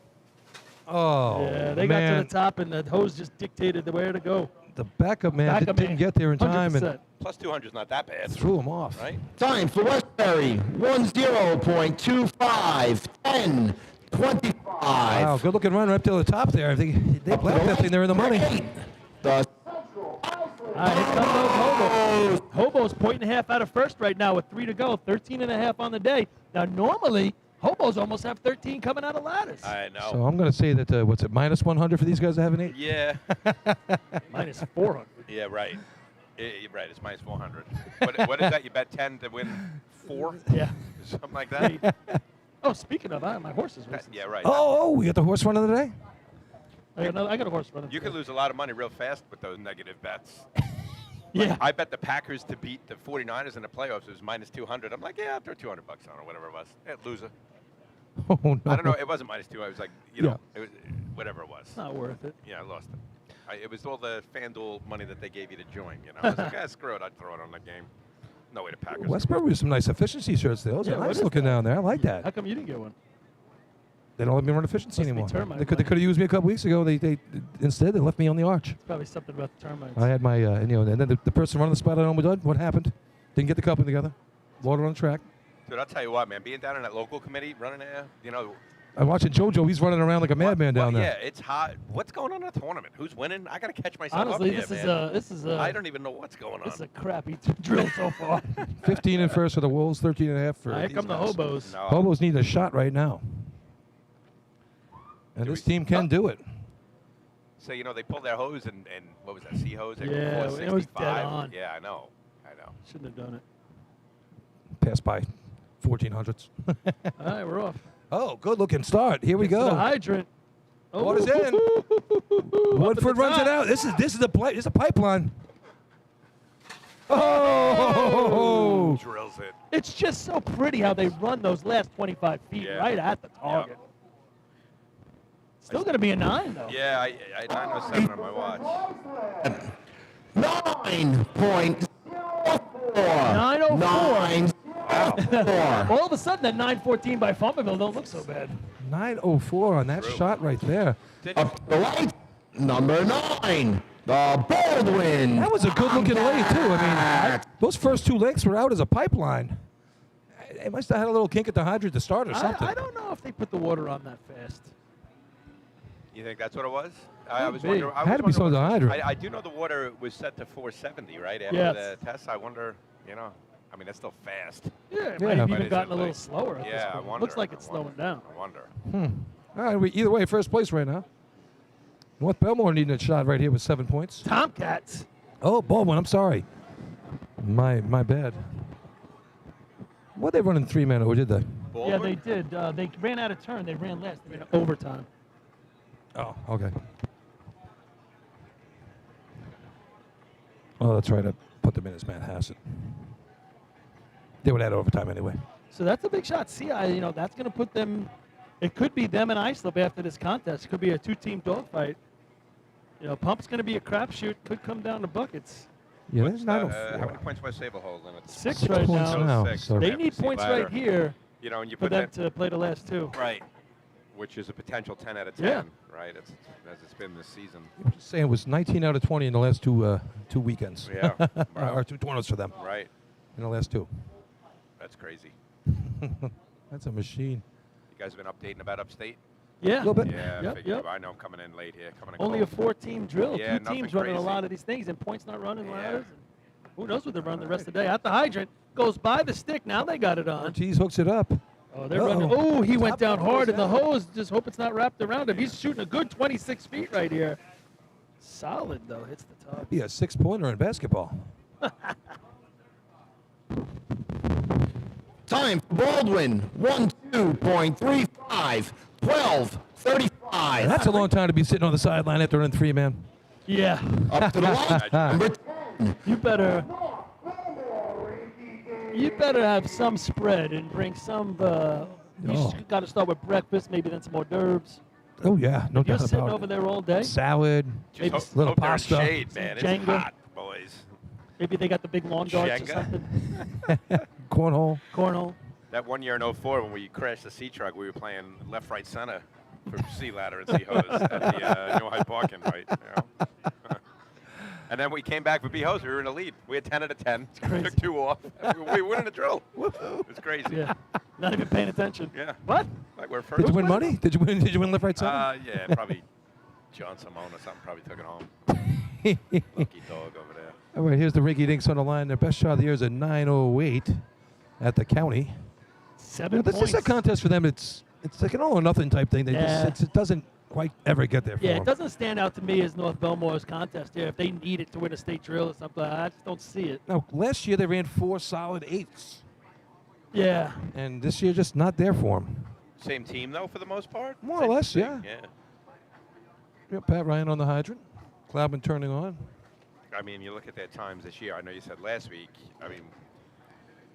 Oh, Yeah, they got to the top, and the hose just dictated where to go. The backup man didn't get there in time and 100%. Plus 200 is not that bad. threw him off. Right? Time for Westbury, 10.25, 10, 25. Wow, good looking run right up to the top there. I think they blacked that thing. They're in the money. The All right, here come those Hobos. Hobos point and a half out of first right now with 3 to go, 13 and a half on the day. Now, normally, Hobos almost have 13 coming out of ladders. I know. So I'm going to say that, what's it, minus 100 for these guys to have an 8? Yeah. Minus 400. Yeah, right. Right, it's minus 400. What is that? You bet 10 to win 4? Yeah. Something like that? Oh, speaking of, my horse is racing. Yeah, right. Oh, we got the horse run of the day? I got a horse running. You could lose a lot of money real fast with those negative bets. Yeah. I bet the Packers to beat the 49ers in the playoffs. It was minus 200. I'm like, yeah, I'll throw $200 on it, whatever it was. Yeah, loser. Oh, no. I don't know. It wasn't minus 2. I was like, you know, it was, whatever it was. It's not worth it. Yeah, I lost it. It was all the FanDuel money that they gave you to join. You know, I was like, ah, screw it. I'd throw it on the game. No way to Packers. Westbury with some nice efficiency shirts there. Those Yeah, are what nice is looking that? down there. I like that. How come you didn't get one? They don't let me run efficiency Must be anymore. termite They could have used me a couple weeks ago. Instead they left me on the arch. It's probably something about the termites. I had my and then the person running the spot I don't know what happened. Didn't get the company together. Water on the track. Dude, I'll tell you what, man. Being down in that local committee, running there, you know. I'm watching JoJo. He's running around like a madman down there. Yeah, it's hot. What's going on in the tournament? Who's winning? I got to catch myself Honestly, up here, this is a. I don't even know what's going on. This is a crappy drill so far. 15 in first for the Wolves, 13 and a half for Here these come the guys. Hobos. No. Hobos need a shot right now. And this team can do it. So, you know, they pulled their hose and what was that, sea hose? They Yeah, were it was dead 465. on. Yeah, I know. Shouldn't have done it. Passed by 1400s. All right, we're off. Oh, good looking start. Here we Gets to go. the hydrant. Oh, Water's in. Woodford runs it out. This is a pipeline. Oh! Drills it. It's just so pretty how they run those last 25 feet right at the target. Still going to be a 9, though. Yeah, I 907 on my watch. 9.04. 904. 9.04. All of a sudden, that 914 by Fumberville don't look so bad. 904 on that shot right there. Up to the right, number 9, the Baldwin. That was a good looking lay, too. I mean, those first 2 legs were out as a pipeline. They must have had a little kink at the hydrant to start or something. I don't know if they put the water on that fast. You think that's what it was? I was be. wondering. Had to be some of the hydrant. I do know the water was set to 470, right? After Yes. the test, I wonder, you know, I mean, that's still fast. Yeah, it Yeah. might have But even is gotten it a little like- slower at this Yeah, I point. wonder. Looks like it's slowing down. I wonder. All right, either way, first place right now. North Belmore needing a shot right here with 7 points. Tomcats. Oh, Baldwin, I'm sorry. My bad. What they running 3-man or did they? Yeah, they did. They ran out of turn. They ran last. They ran overtime. Oh, okay. Oh, that's right. I put them in as Manhasset. They would add overtime anyway. So that's a big shot. CI, that's going to put them. It could be them and Islip after this contest. It could be a 2-team dogfight. Pump's going to be a crapshoot. Could come down to buckets. Yeah, What's that's how 904. many points West Sable hold? And it's 6 6 right points now. now. Six. So They Yeah, need see points ladder. right here You know, and you for put them that to play the last 2. right, which is a potential 10 out of 10. Yeah. Right, as it's been this season. I'm just saying it was 19 out of 20 in the last two weekends. Yeah, wow. Or 2 tournaments for them. Right, In the last 2. that's crazy. That's a machine. You guys have been updating about upstate? Yeah. A little bit. Yeah, Yep, I figured. yep. I know I'm coming in late here. Coming in Only a cold. 4-team drill. Yeah, 2 nothing teams running a crazy. lot of these things, and points not running Yeah. ladders. Who knows what they're running the rest of the day? At the hydrant, goes by the stick. Now they got it on. Ortiz hooks it up. Oh, they're running. Oh, he went down hard in the hose. Just hope it's not wrapped around him. He's shooting a good 26 feet right here. Solid, though. Hits the top. Be a 6-pointer in basketball. Time for Baldwin, 1-2.35, 12:35. That's a long time to be sitting on the sideline after running 3, man. Yeah. Up to the line, number 10. You better have some spread and bring some. You got to start with breakfast, maybe then some hors d'oeuvres. Oh, yeah. No You're doubt sitting about over it. there all day. Salad, Maybe Just little hope they're in pasta. shade, man. It's Jenga. hot, boys. Maybe they got the big lawn darts or Jenga. something. Cornhole. Cornhole. That one year in 04 when we crashed the sea truck, we were playing left, right, center for sea ladder and sea hose at the New High Parking, right? You know? And then we came back with B hose. We were in the lead. We had 10 out of 10. Took 2 off. We were winning the drill. It was crazy. Yeah. Not even paying attention. Yeah. What? Like we're first. Did you win money? Did you win left, right, center? Yeah, probably John Simone or something probably took it home. Lucky dog over there. All right, here's the Rinky Dinks on the line. Their best shot of the year is a 908 at the county. 7 This points. is a contest for them. It's like an all or nothing type thing. They Yeah. just it doesn't quite ever get there for Yeah, them. it doesn't stand out to me as North Belmore's contest here. If they need it to win a state drill or something, I just don't see it. Now, last year they ran 4 solid 8s, Yeah. and this year just not there for them. Same team though for the most part. More or less, yeah. Yeah. Yep, Pat Ryan on the hydrant. Cloudman turning on. I mean, you look at their times this year. I know you said last week. I mean,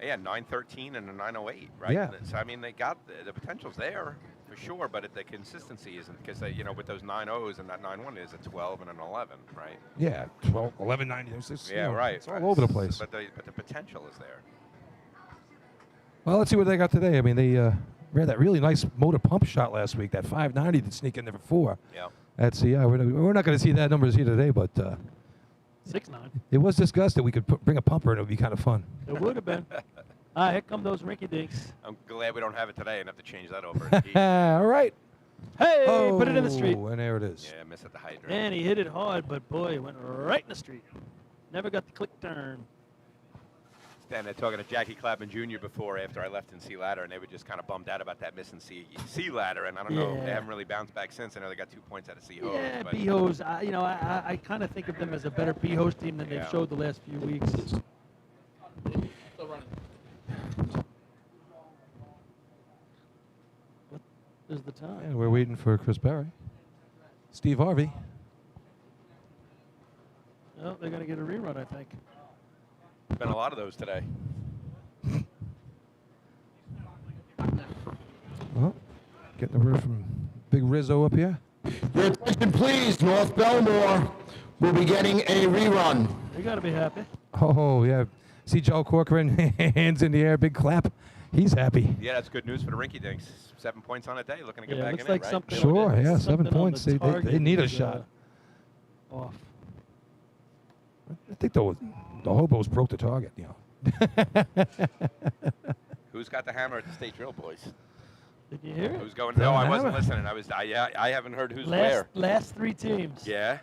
yeah, 913 and a 908, right? Yeah. So I mean, they got the potential's there for sure, but the consistency isn't because they, with those 9-0s and that 9-1 is a 12 and an 11, right? Yeah, 12, 11, 9. Yeah, right. It's all over the place. But the potential is there. Well, let's see what they got today. I mean, they ran that really nice motor pump shot last week, that 590 that sneak in there for 4. Yeah. At CI. We're not going to see that numbers here today, but 6-9. it was discussed that we could bring a pumper and it would be kind of fun. It would have been. Ah, here come those rinky dinks. I'm glad we don't have it today and have to change that over. All right. Hey, put it in the street. And there it is. Yeah, miss at the hydrant. Man, he hit it hard, but boy, it went right in the street. Never got the click turn. Standing there talking to Jackie Clapman Jr. before, after I left in C ladder, and they were just kind of bummed out about that missing C ladder, and I don't know, they haven't really bounced back since. I know they got 2 points out of C hose. Yeah, but B-Hose, I kind of think of them as a better B-Hose team than they've showed the last few weeks. Still running. What is the time? And we're waiting for Chris Barry. Steve Harvey. Well, they're going to get a rerun, I think. been a lot of those today. Well, getting a word from Big Rizzo up here. Your attention, please. North Belmore will be getting a rerun. You got to be happy. Oh, yeah. See Joe Corcoran, hands in the air, big clap. He's happy. Yeah, that's good news for the Rinky Dinks. 7 points on a day, looking to get Yeah, back looks in like it, right? something Sure, on the- yeah, 7 something on the points. They target need a is, shot. Off. I think the hobos broke the target, you know. Who's got the hammer at the state drill, boys? Did you hear it? Who's going? The No, I wasn't hammer. listening. I haven't heard who's where. Last 3 teams. Yeah,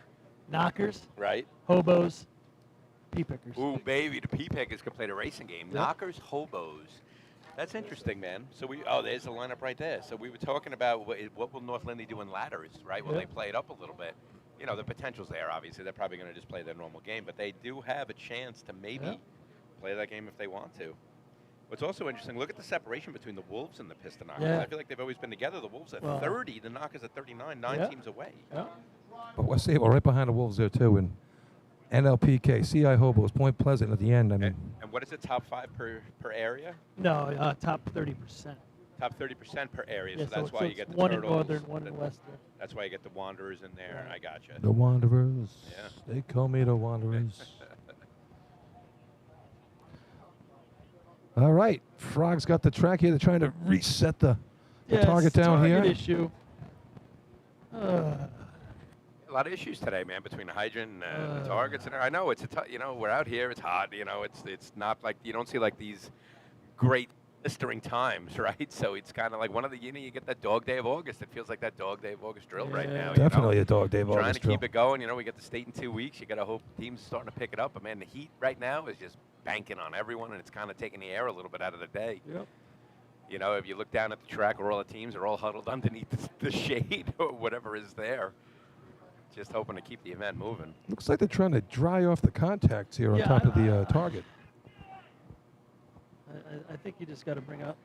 Knockers, right. hobos, pea pickers. Ooh, baby, the pea pickers could play the racing game. Yep. Knockers, hobos. That's interesting, man. So there's the lineup right there. So we were talking about what will North Lindy do in ladders, right? Will Yep. they play it up a little bit? You know, the potential's there, obviously. They're probably going to just play their normal game, but they do have a chance to maybe Yep. play that game if they want to. What's also interesting, look at the separation between the Wolves and the Piston Knockers. Yeah. I feel like they've always been together. The Wolves at Well, 30, the Knockers at 39, 9 yeah. teams away. Yeah. But West Sable right behind the Wolves there, too. And NLPK, CI Hobos, Point Pleasant at the end. I mean, And what is it, top 5 per area? No, top 30%. Top 30% per area, Yeah, so that's so why you it's get the one in Turtles. Northern, one in Western. That's why you get the Wanderers in there. I gotcha. the Wanderers. Yeah. They call me the Wanderers. All right. Frog's got the track here. They're trying to reset the target down target here. issue. A lot of issues today, man, between the hydrant and the targets. And I know it's we're out here. It's hot. It's not like you don't see like these great blistering times, right? So it's kind of like one of the you get that dog day of August. It feels like that dog day of August drill right now. Definitely a dog day of Trying August to drill. keep it going. We get the state in 2 weeks. You got to hope teams starting to pick it up. But man, the heat right now is just banking on everyone, and it's kind of taking the air a little bit out of the day. Yep. If you look down at the track where all the teams are all huddled underneath the shade or whatever is there, just hoping to keep the event moving. Looks like they're trying to dry off the contacts here on top of the target. I think you just got to bring up.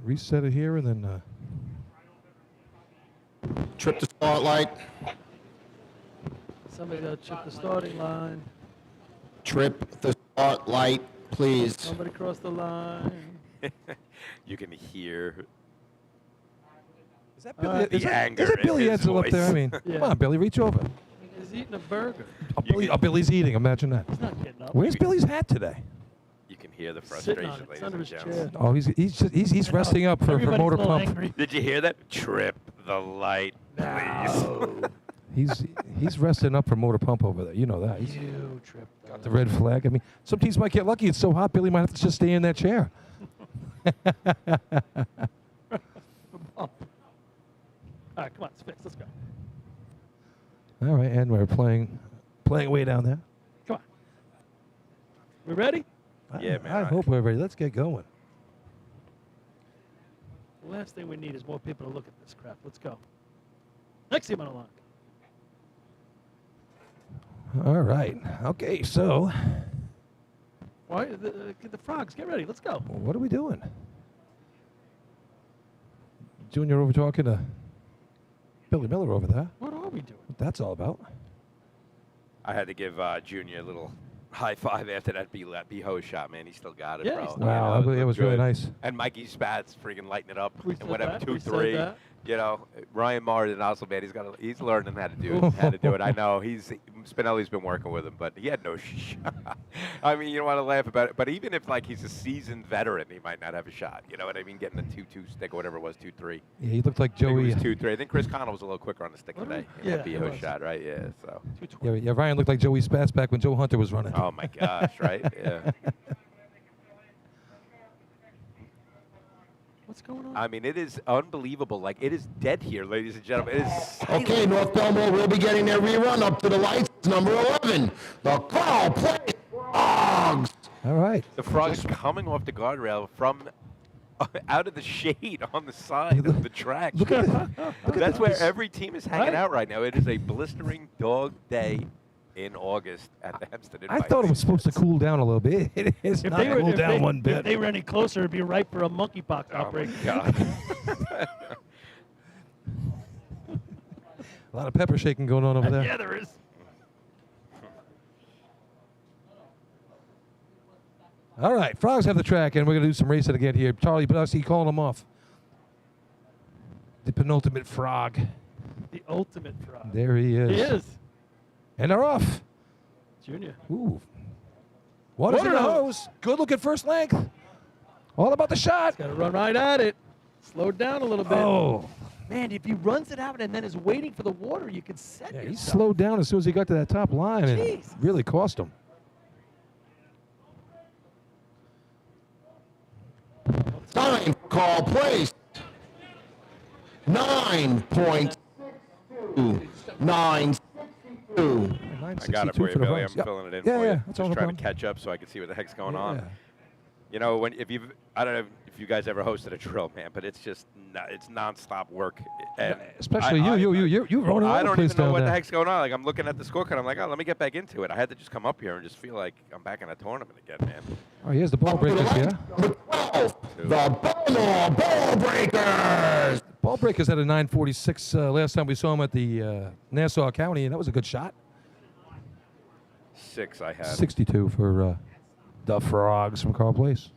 Reset it here and then. Trip the start light. Somebody got to chip the starting line. Trip the start light, please. Somebody cross the line. You can hear Is that Billy, the anger is that Billy in his Edsel up there? I voice. mean, come on, Billy, reach over. He's eating a burger. Billy's eating. Imagine that. He's not getting up. Where's Billy's hat today? You can hear the Sitting on frustration, it. It's ladies under and his gents. chair. Oh, he's resting up for Everybody's motor a little pump. angry. Did you hear that? Trip the light, please. He's resting up for motor pump over there. You know that. He's You trip. got the red flag. I mean, some teams might get lucky. It's so hot, Billy might have to just stay in that chair. All right, come on, it's fixed. Let's go. All right, and we're playing way down there. Come on. We ready? Yeah, man. I hope we're ready. Let's get going. The last thing we need is more people to look at this crap. Let's go. Next team on the line. All right. Okay, so Why? The frogs, get ready. Let's go. what are we doing? Junior over talking to Billy Miller over there. What are we doing? What that's all about. I had to give Junior a little high five after that B-hose shot, man. He still got it, Yeah, bro. he still Wow, it was really good. nice. And Mikey Spatz freaking lighting it up We and said whatever, that, we said 2-3. that. Ryan Martin also, man, he's learning how to do it. I know Spinelli's been working with him, but he had no shot. I mean, you don't want to laugh about it, but even if like he's a seasoned veteran, he might not have a shot. You know what I mean? Getting a 2-2 stick or whatever it was, 2-3. Yeah, he looked like I think Joey. it was 2-3. I think Chris Connell was a little quicker on the stick today. In Yeah, that he B-hose was. shot, right? Yeah. So. Yeah, Ryan looked like Joey Spatz back when Joe Hunter was running. Oh my gosh, right? Yeah. What's going on? I mean, it is unbelievable. Like, it is dead here, ladies and gentlemen. It is Okay, North Belmore will be getting their rerun up to the lights. Number 11, the Carl Place Frogs. All right. the frog is coming off the guardrail from out of the shade on the side of the track. Look at That's the- where every team is hanging Right? out right now. It is a blistering dog day in August at the Hempstead Invitational. I thought it was supposed to cool down a little bit. It is not cooled down one If bit. they were any closer, it'd be ripe for a monkeypox outbreak. Oh, God. A lot of pepper shaking going on over there. Yeah, there is. All right, Frogs have the track, and we're going to do some racing again here. Charlie Pedowski calling them off. The penultimate frog. The ultimate frog. There he is. He is. And they're off. Junior. Ooh. Water's in the hose. Good looking first length. All about the shot. Got to run right at it. Slowed down a little bit. Oh. Man, if he runs it out and then is waiting for the water, you can set Yeah, he yourself. slowed down as soon as he got to that top line, and it Jeez. really cost him. Time for Carl Place. 9.2. 9.2. I got it for you, Billy. I'm filling it in for you. Yeah, Just trying to catch up so I can see what the heck's going on. You know, I don't know if you guys ever hosted a drill, man, but it's just it's nonstop work. And Especially you running all I the don't place even know down what the there. heck's going on. Like, I'm looking at the scorecard. I'm like, oh, let me get back into it. I had to just come up here and just feel like I'm back in a tournament again, man. Oh, here's the ball breakers here. Number 12, the Baltimore Ball Breakers. Ball breakers had a 946 last time we saw him at the Nassau County, and that was a good shot. 6 I had. 62 for the Frogs from Carl Place.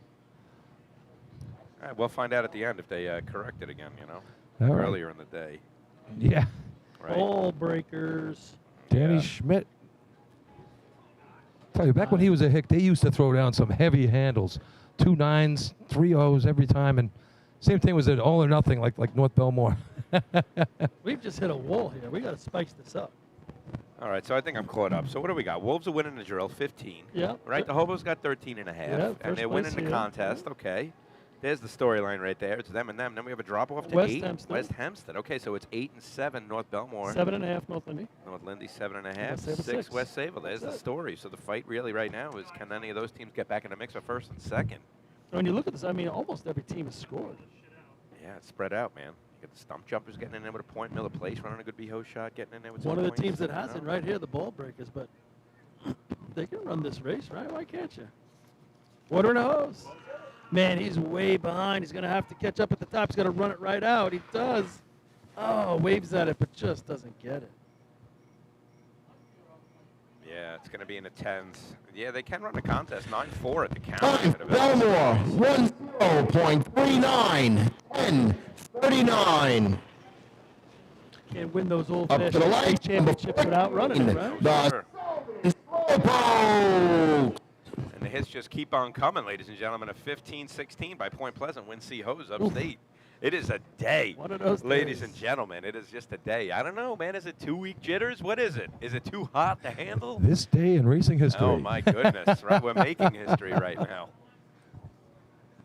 All right, we'll find out at the end if they correct it again, you know, All right. earlier in the day. Yeah. Right. Ball breakers. Danny Yeah. Schmidt tell you, back when he was a hick, they used to throw down some heavy handles. 2 9s, 3 O's every time. And same thing was an all or nothing like North Belmore. We've just hit a wall here. We got to spice this up. All right, so I think I'm caught up. So what do we got? Wolves are winning the drill, 15. Yeah. Right? The Hobos got 13 and a half. Yeah, and first they're winning place the here. contest. Okay. There's the storyline right there. It's them and them. Then we have a drop off to West 8. Hempstead. West Hempstead. Okay, so it's 8 and 7 North Belmore. 7.5 North Lindy. North Lindy 7.5. West Sable 6 West Sable. There's the That's it. story. So the fight really right now is, can any of those teams get back in the mix for first and second? When you look at this, I mean, almost every team has scored. Yeah, it's spread out, man. You got the stump jumpers getting in there with a point. Miller Place running a good BHO shot, getting in there with some One of the points, teams that you know? hasn't right here, the Ball Breakers, but they can run this race, right? Why can't you? Water in a hose. Man, he's way behind. He's going to have to catch up at the top. He's going to run it right out. He does. Oh, waves at it, but just doesn't get it. Yeah, it's going to be in the 10s. Yeah, they can run a contest. 9-4 at the count. Belmore, 10.39, 10.39. Can't win those Up old-fashioned to the light, state championships without running it, right? The Slowpoke. And the hits just keep on coming, ladies and gentlemen. A 15-16 by Point Pleasant wins C. Hose upstate. It is a day, One of those ladies days. and gentlemen. It is just a day. I don't know, man. Is it 2-week jitters? What is it? Is it too hot to handle? This day in racing history. Oh, my goodness. Right, we're making history right now.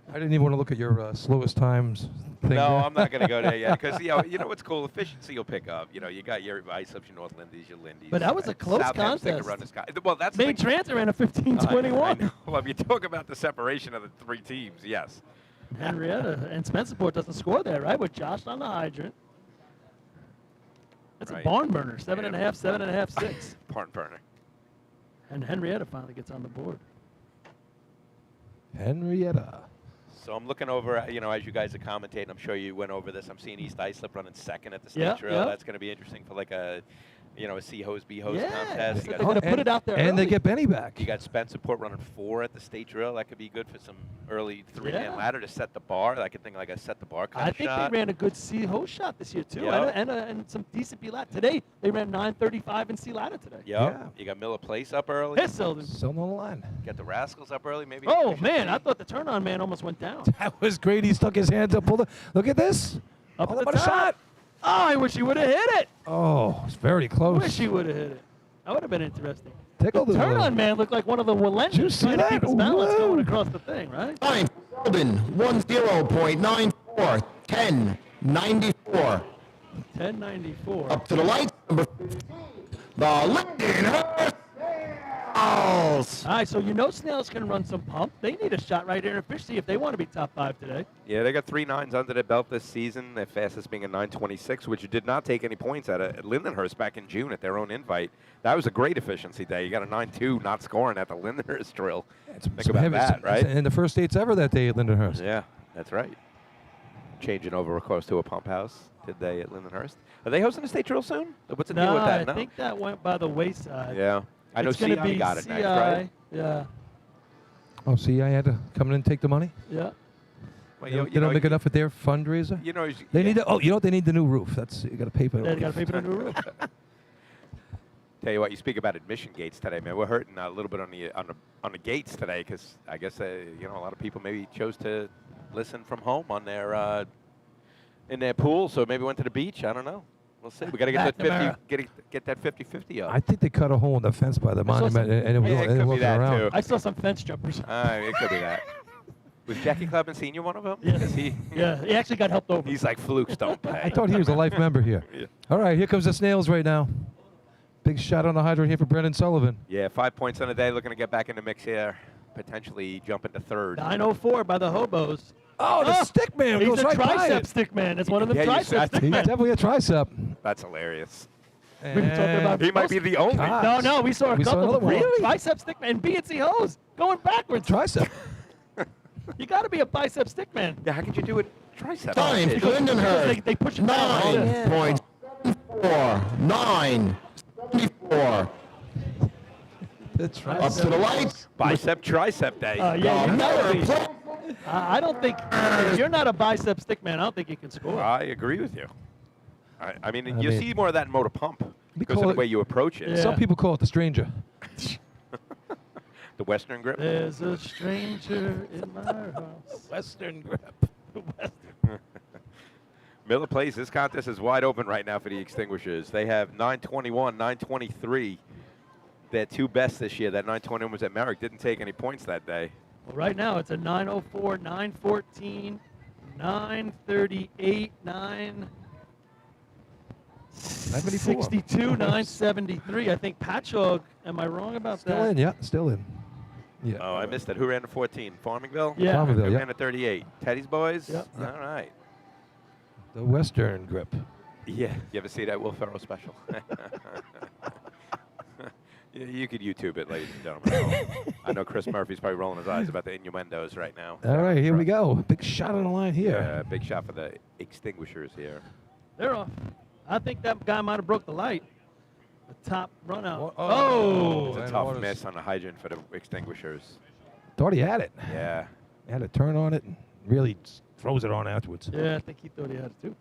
I didn't even want to look at your slowest times thing. No, there. I'm not going to go there yet because, you know what's cool? Efficiency will pick up. You know, you got your Iceps, your North Lindy's, your Lindy's. But that was a close South Hempstead contest. could run this guy. Well, that's Main the Transit ran a I 15.21. know. Well, if you talk about the separation of the 3 teams, yes. Henrietta and Spencerport doesn't score there, right? With Josh on the hydrant. That's Right. a barn burner. 7.5, 7.5, 6. Barn burner. And Henrietta finally gets on the board. Henrietta. So I'm looking over, you know, as you guys are commentating, I'm sure you went over this. I'm seeing East Islip running second at the state Yeah, drill. yeah. That's going to be interesting for like a, you know, a C-hose, B-hose Yeah, contest. they're gonna put it out there And they early. get Benny back. You got Spencerport running 4 at the state drill. That could be good for some early 3-man Yeah. ladder to set the bar. I could think like a set the bar kind I of think shot. they ran a good C hose shot this year too, Yeah. and some decent B ladder. Today they ran 9:35 in C ladder today. Yep. Yeah. You got Miller Place up early. Yes, Selden. Selling on the line. Got the Rascals up early. Maybe. Oh man, I thought the turn on man almost went down. That was great. He stuck his hands up. Pulled it. Look at this. Up All at the about a top. shot. Oh, I wish he would have hit it. Oh, it's very close. Wish he would have hit it. That would have been interesting. Tickled The it a turn little. on man looked like one of the Wallenses you see trying to that? keep his balance Whoa. going across the thing, right? Time, Selden, 10.94, 10.94. 1094. Up to the lights, number 15, the Lindenhurst Snails. All right, so you know Snails can run some pump. They need a shot right here in Fishy if they want to be top 5 today. Yeah, they got 3 9s under their belt this season. Their fastest being a 9:26, which did not take any points out of Lindenhurst back in June at their own invite. That was a great efficiency day. You got a 9-2 not scoring at the Lindenhurst drill. Think about that, right? And the first states ever that day at Lindenhurst. Yeah, that's right. Changing over, of course, to a pump house today at Lindenhurst. Are they hosting a state drill soon? What's the deal No, with that? I think that went by the wayside. Yeah. I know It's gonna CI be got it CI, next, right? Yeah, Oh, see, I had to come in and take the money. yeah. Well, They don't make enough at their fundraiser. You know, They need to. Oh, you know what? They need the new roof. That's you got to pay for. They got to pay for the new roof. Tell you what, you speak about admission gates today, man. We're hurting a little bit on the gates today because I guess you know, a lot of people maybe chose to listen from home on their in their pool, so maybe went to the beach. I don't know. We'll see. We got to get that 50, get that 50-50 up. I think they cut a hole in the fence by the monument, and it was, Yeah, it and could be walking that around. too. I saw some fence jumpers. It could be that. Was Jackie Clubman Senior one of them? Yes. 'Cause he Yeah, he actually got helped over. he's like flukes don't pay. I thought he was a life member here. Yeah. All right, here comes the Snails right now. Big shot on the hydrant here for Brendan Sullivan. Yeah, 5 points on the day. Looking to get back in the mix here. Potentially jump into third. 904 by the hobos. Oh, the stick man He's goes a right by tricep it. stick man. It's one of the Yeah, you tricep said- stick He's men. definitely a tricep. That's hilarious. We were talking about He might be the only. God. No, we saw a We saw couple. another one. Really? Tricep stick man and B&C hose going backwards. Tricep. You got to be a bicep stick man. Yeah, how could you do it tricep? Time, Because Lindenhurst, they push it down. 9.74, 9.74. The tricep. Up to the lights, Bicep tricep day. Yeah, you the gotta Miller be. Place. I don't think if you're not a bicep stick man, I don't think you can score. I agree with you. I mean, I you mean- see more of that in motor pump We because of call the it- way you approach it. Yeah. Some people call it the stranger. The Western grip? There's a stranger in my house. Western grip. Miller Place, this contest is wide open right now for the Extinguishers. They have 921, 923. Their two best this year. That 921 was at Merrick. Didn't take any points that day. Well, right now it's a 904, 914, 938, 962, 973. I think Patchogue, am I wrong about Still that? in, yeah, still in. Yeah. Oh, I missed it. Who ran the 14? Farmingville? Yeah. Farmingville, Who yeah. ran the 38? Teddy's boys? Yep. All right. The Western grip. Yeah. You ever see that Will Ferrell special? You could YouTube it, ladies and gentlemen. I know Chris Murphy's probably rolling his eyes about the innuendos right now. All right, here we go. Big shot on the line here. Yeah, big shot for the Extinguishers here. They're off. I think that guy might have broke the light. The top run out. It's a and tough waters. miss on the hydrant for the Extinguishers. Thought he had it. Yeah. Had to turn on it and really throws it on afterwards. Yeah, I think he thought he had it too.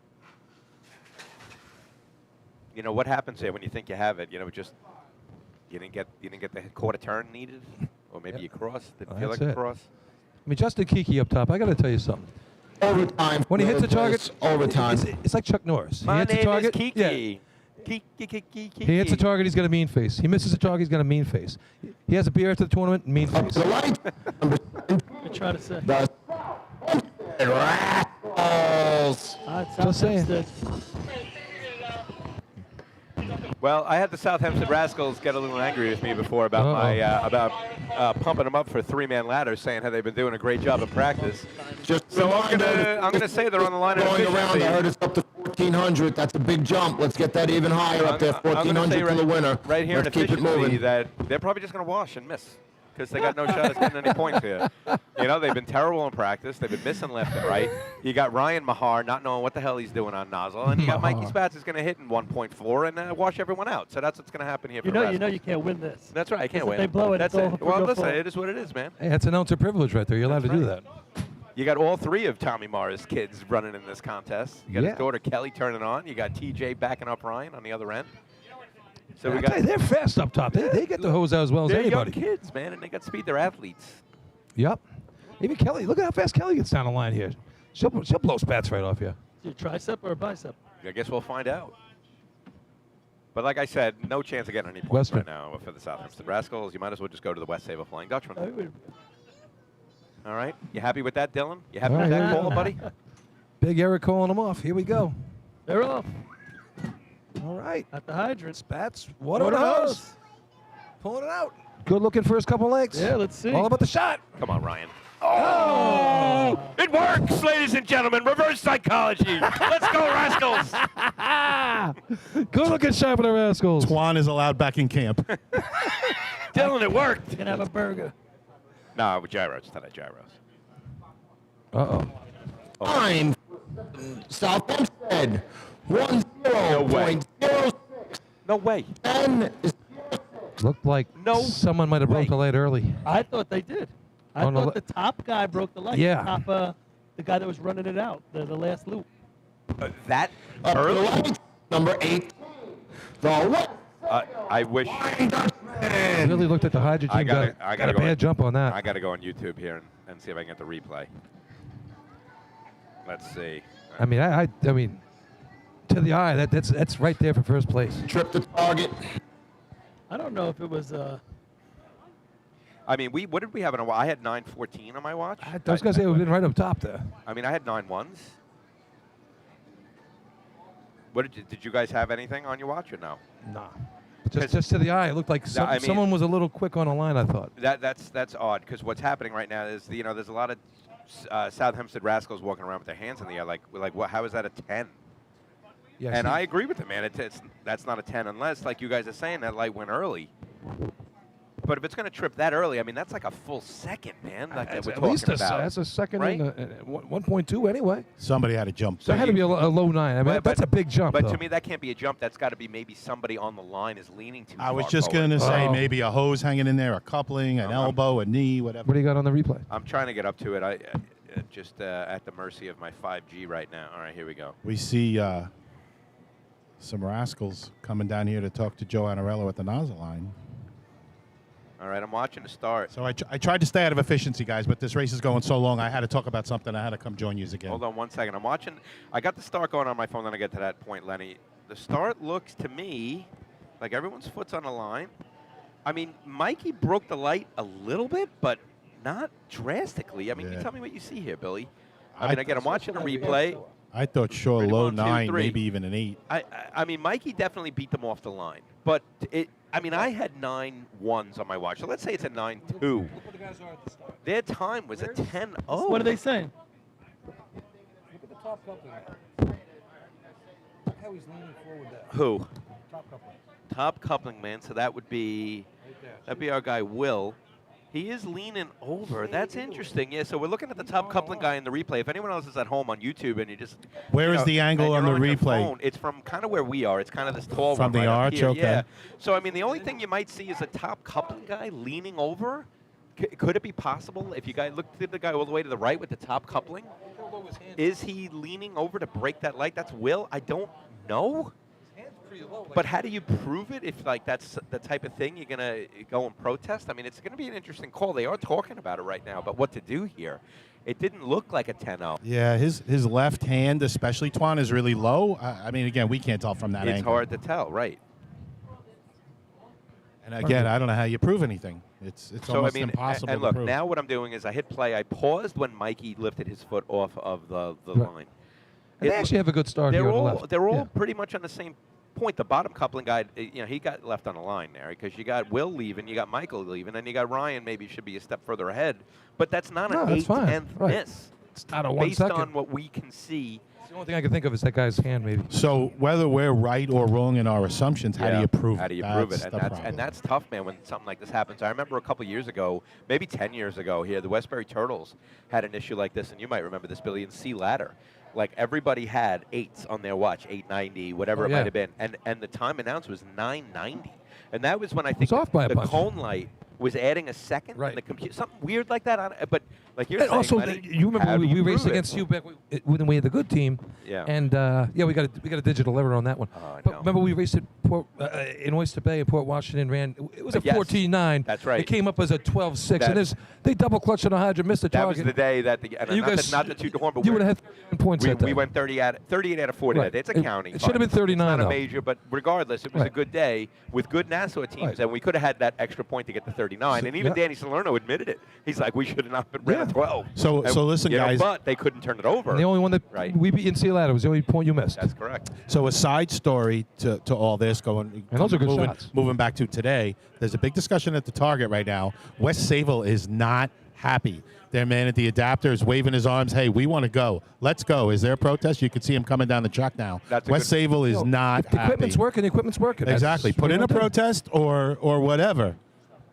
You know what happens here when you think you have it? You know, just you didn't get the quarter turn needed, or maybe you crossed. Didn't feel That's like a it. cross. I mean, Justin Kiki up top, I got to tell you something. Overtime. When he hits the Miller target, Place, overtime. it's like Chuck Norris. My he hits name the target, is Kiki. Yeah. Kiki. He hits the target, he's got a mean face. He misses the target, he's got a mean face. He has a beer after the tournament, mean Up face. to the right. I try to say. The Rascals. Just saying. Well, I had the South Hempstead Rascals get a little angry with me before about pumping them up for a three-man ladder, saying how they've been doing a great job in practice. Just So I'm gonna say they're on the line of going around. I efficiency. heard it's up to 1,400. That's a big jump. Let's get that even higher up there. I'm gonna 1,400 say for the winner. right here Let's in keep it efficiency moving. that they're probably just going to wash and miss because they got no shot at getting any points here. You know, they've been terrible in practice. They've been missing left and right. You got Ryan Mahar not knowing what the hell he's doing on nozzle, and you got Mikey Spatz is going to hit in 1.4 and wash everyone out. So that's what's going to happen here. For You the know Rascals. you can't win this. That's right. I can't If win. they blow it, That's it's all for Well, your listen, fault. it is what it is, man. Hey, that's announcer privilege right there. You're allowed to do that. You got all three of Tommy Mara's kids running in this contest. You got his daughter Kelly turning on. You got TJ backing up Ryan on the other end. So I tell you, they're fast up top. They get the hose out as well as they're anybody. young kids, man, and they got speed. They're athletes. Yep. Even Kelly, look at how fast Kelly gets down the line here. She'll blow spats right off here. Is it a tricep or a bicep? I guess we'll find out. But like I said, no chance of getting any points Western. right now for the South Hempstead Rascals. You might as well just go to the West Save Flying Dutchman. All right. You happy with that, Dylan? You happy All with right. that call, buddy? Big Eric calling them off. Here we go. They're off. All right. At the hydrant. Spats. Water hose. Pulling it out. Good looking first couple lengths. Yeah, let's see. All about the shot. Come on, Ryan. Oh! It works, ladies and gentlemen. Reverse psychology. Let's go, Rascals. Good looking shot for the Rascals. Twan is allowed back in camp. Dylan, it worked. You can have a burger. No, with gyros. It's not at gyros. Uh-oh. Time. South Hempstead. 10.06. No way. 10 is Looked like someone might have broke the light early. I thought they did. I On the thought the top guy broke the light. Yeah. The top, the guy that was running it out, the last loop. That up to the early? right. Number 8. The West. I wish. Really looked at the hydrant team. Got a bad jump on that. I got to go on YouTube here and see if I can get the replay. Let's see. I mean, I mean, to the eye, that's right there for first place. Trip the target. I don't know if it was. I mean, what did we have in a watch? I had 9:14 on my watch. I was gonna say we've been right up top there. I mean, I had 9.1s. What did you guys have anything on your watch or no? Nah. Just to the eye, it looked like someone was a little quick on the line, I thought. That's odd because what's happening right now is there's a lot of South Hempstead Rascals walking around with their hands in the air like what? How is that a 10? Yeah, and see- I agree with him, man. That's not a 10 unless, like you guys are saying, that light went early. But if it's going to trip that early, I mean, that's like a full second, man. Like that That's we're at least talking about. that's a second right? and 1.2 anyway. Somebody had to jump. So it had to be a low 9. I mean, that's a big jump. But though. to me, that can't be a jump. That's got to be maybe somebody on the line is leaning too far. I was just forward. going to say maybe a hose hanging in there, a coupling, an elbow, a knee, whatever. What do you got on the replay? I'm trying to get up to it. I just at the mercy of my 5G right now. All right, here we go. We see some rascals coming down here to talk to Joe Anarello at the nozzle line. All right, I'm watching the start. So I tried to stay out of efficiency, guys, but this race is going so long, I had to talk about something. I had to come join you again. Hold on 1 second. I'm watching. I got the start going on my phone, then I get to that point, Lenny. The start looks to me like everyone's foot's on the line. I mean, Mikey broke the light a little bit, but not drastically. I mean, you tell me what you see here, Billy. I mean, again, I'm watching a replay. I thought sure low 9, 2, maybe even an 8. I mean, Mikey definitely beat them off the line. But, I mean, I had 9 1s on my watch. So let's say it's a 9-2. Look what the guys are at the start. Their time was a 10-0. What are they saying? Look at the top coupling. Look how he's leaning forward there. Who? Top coupling. Top coupling, man. So that would be, that'd be our guy, Will. He is leaning over. That's interesting. Yeah, so we're looking at the top coupling guy in the replay. If anyone else is at home on YouTube and you just... Where is the angle on the your replay? phone, it's from kind of where we are. It's kind of this tall From one the right up arch? here. Okay. Yeah. So, I mean, the only thing you might see is a top coupling guy leaning over. Could it be possible if you guys look at the guy all the way to the right with the top coupling? Is he leaning over to break that light? That's Will? I don't know. But how do you prove it if, like, that's the type of thing you're going to go and protest? I mean, it's going to be an interesting call. They are talking about it right now, but what to do here. It didn't look like a 10-0. Yeah, his left hand, especially, Twan, is really low. I mean, again, we can't tell from that It's angle. hard to tell, right. And again, I don't know how you prove anything. It's So, almost I mean, impossible and to look, prove. now what I'm doing is I hit play. I paused when Mikey lifted his foot off of the line. And they actually have a good start here on the left. They're all Yeah. pretty much on the same point. The bottom coupling guy, he got left on the line there because you got Will leaving, you got Michael leaving, and you got Ryan maybe should be a step further ahead. But that's not an that's fine. 8/10 Right. miss. It's not a 1 Based second. on what we can see. The only thing I can think of is that guy's hand, maybe. So whether we're right or wrong in our assumptions, how do you prove it? How do you prove it? That's And the that's, problem. and that's tough, man, when something like this happens. I remember a couple years ago, maybe 10 years ago here, the Westbury Turtles had an issue like this, and you might remember this, Billy, in C Ladder. Like, everybody had 8s on their watch, 890, whatever it might have been. And the time announced was 990. And that was when I think off by a the bunch. cone light was adding a second. Right. And the computer, something weird like that. But like you're And saying, also, Lenny, you remember how do we you raced prove it? against you back when we had the good team. Yeah. And we got a digital error on that one. But remember we raced at in Oyster Bay and Port Washington ran. It was a Yes, 14-9. that's right. It came up as a 12-6, That- and they double clutched on a hydrant, missed the That target. was the day that the and You not, guys- not to toot the horn, but you we're- would have had 10 points we, that day. we went 38 out of 40 Right. that day. It's It- accounting. it should have been fine. 39 It's not a though. major, but regardless, it was a Right. good day with good Nassau teams, Right. and we could have had that extra point to get to 39. So- and even yeah. Danny Salerno admitted it. He's like, we should have not been ran at 12. So And, listen, you know, guys. but they couldn't turn it over. And the only one that Right. we beat in Sea Ladder was the only point you missed. That's correct. So a side story to all this going, And those are good moving, shots. moving back to today, there's a big discussion at the Target right now. Wes Sable is not happy. Their man at the adapter is waving his arms. Hey, we want to go. Let's go. Is there a protest? You can see him coming down the track now. That's a Wes good- Sable is not If the happy. equipment's working, the equipment's working. Exactly. That's Put in a what I'm protest or whatever.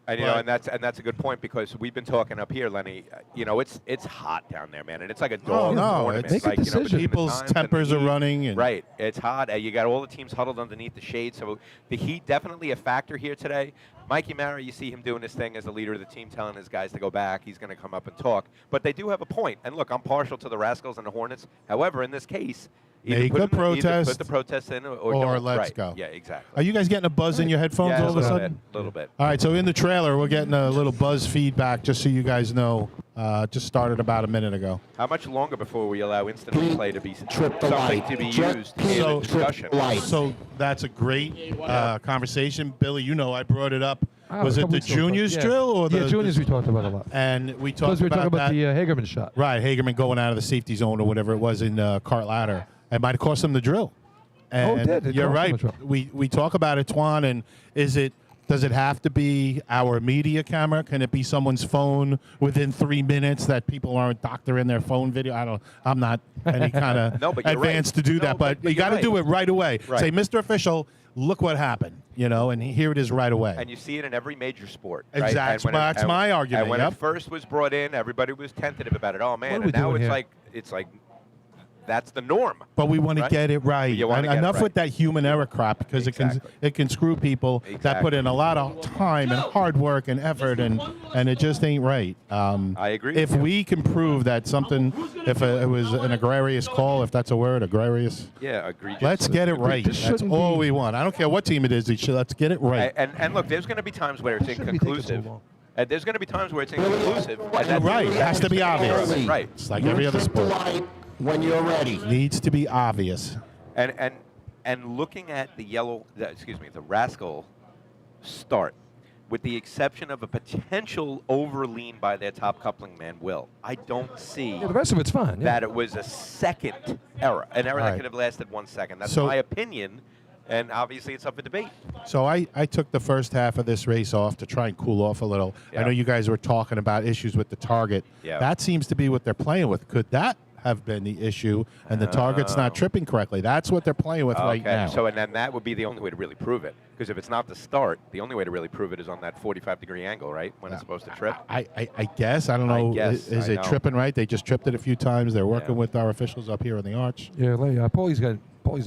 And and that's a good point because we've been talking up here, Lenny. It's hot down there, man, and it's like a dog no, tournament. it's- Make a like, decision. between the People's times and the tempers are heat. running and- Right, it's hot. You got all the teams huddled underneath the shade, so the heat definitely a factor here today. Mikey Mara, you see him doing his thing as the leader of the team, telling his guys to go back. He's going to come up and talk, but they do have a point. And look, I'm partial to the Rascals and the Hornets. However, in this case, either Make put a either protest put the protest in, or or don't. let's Right. go. Yeah, exactly. Are you guys getting a buzz in your headphones Yeah, all of a sudden? A little bit. All right, so in the trailer, we're getting a little buzz feedback, just so you guys know. Just started about a minute ago. How much longer before we allow instant replay to be Trip the something light. to be Just used in so- a discussion? So that's a great conversation. Billy, I brought it up. Oh, Was a it couple the weeks ago, juniors yeah. drill or Yeah, the juniors we talked about a lot. And we Because talked we were talking about about that. the Hagerman shot. Right, Hagerman going out of the safety zone or whatever it was in Cart Ladder. It might have cost him the drill. And it did. It you're cost him right. the drill. We talk about it, Twan, and does it have to be our media camera? Can it be someone's phone within 3 minutes that people aren't doctoring their phone video? I'm not any kind of No, but you're advanced right. to do No, that, but you you're got to right. do it right away. Right. Say, Mr. Official, look what happened, and here it is right away. And you see it in every major sport. Right? Exactly. And when it- That's my argument, And when yep. it first was brought in, everybody was tentative about it. Oh man! What are we And now doing it's here? like that's the norm. But we want to right? get it right. You wanna And get it enough right. with that human error crap, because it can screw people that put in a lot of time and hard work and effort, and it just ain't right. I agree. If we can prove that something, if it was an agrarious call, if that's a word, agrarious. Yeah, egregious. Let's get it right. That's all we want. I don't care what team it is. Let's get it right. And look, there's going to be times where it's inconclusive. There's going to be times where it's inconclusive. And that's Right. It has to be obvious. Right. It's like every other sport. When you're ready. Needs to be obvious. And looking at the Rascal start, with the exception of a potential overlean by their top coupling man, Will, I don't see the rest of it's fine. that it was a second error, an error that Right. could have lasted 1 second. That's So- my opinion, and obviously it's up for debate. So I took the first half of this race off to try and cool off a little. Yeah. I know you guys were talking about issues with the target. Yeah. That seems to be what they're playing with. Could that have been the issue and the target's not tripping correctly? That's what they're playing with right now. So and then that would be the only way to really prove it, because if it's not the start, the only way to really prove it is on that 45-degree angle, right, when it's supposed to trip. I guess. I don't know. Is I it know. tripping right? They just tripped it a few times. They're working with our officials up here on the arch. Yeah, Paulie's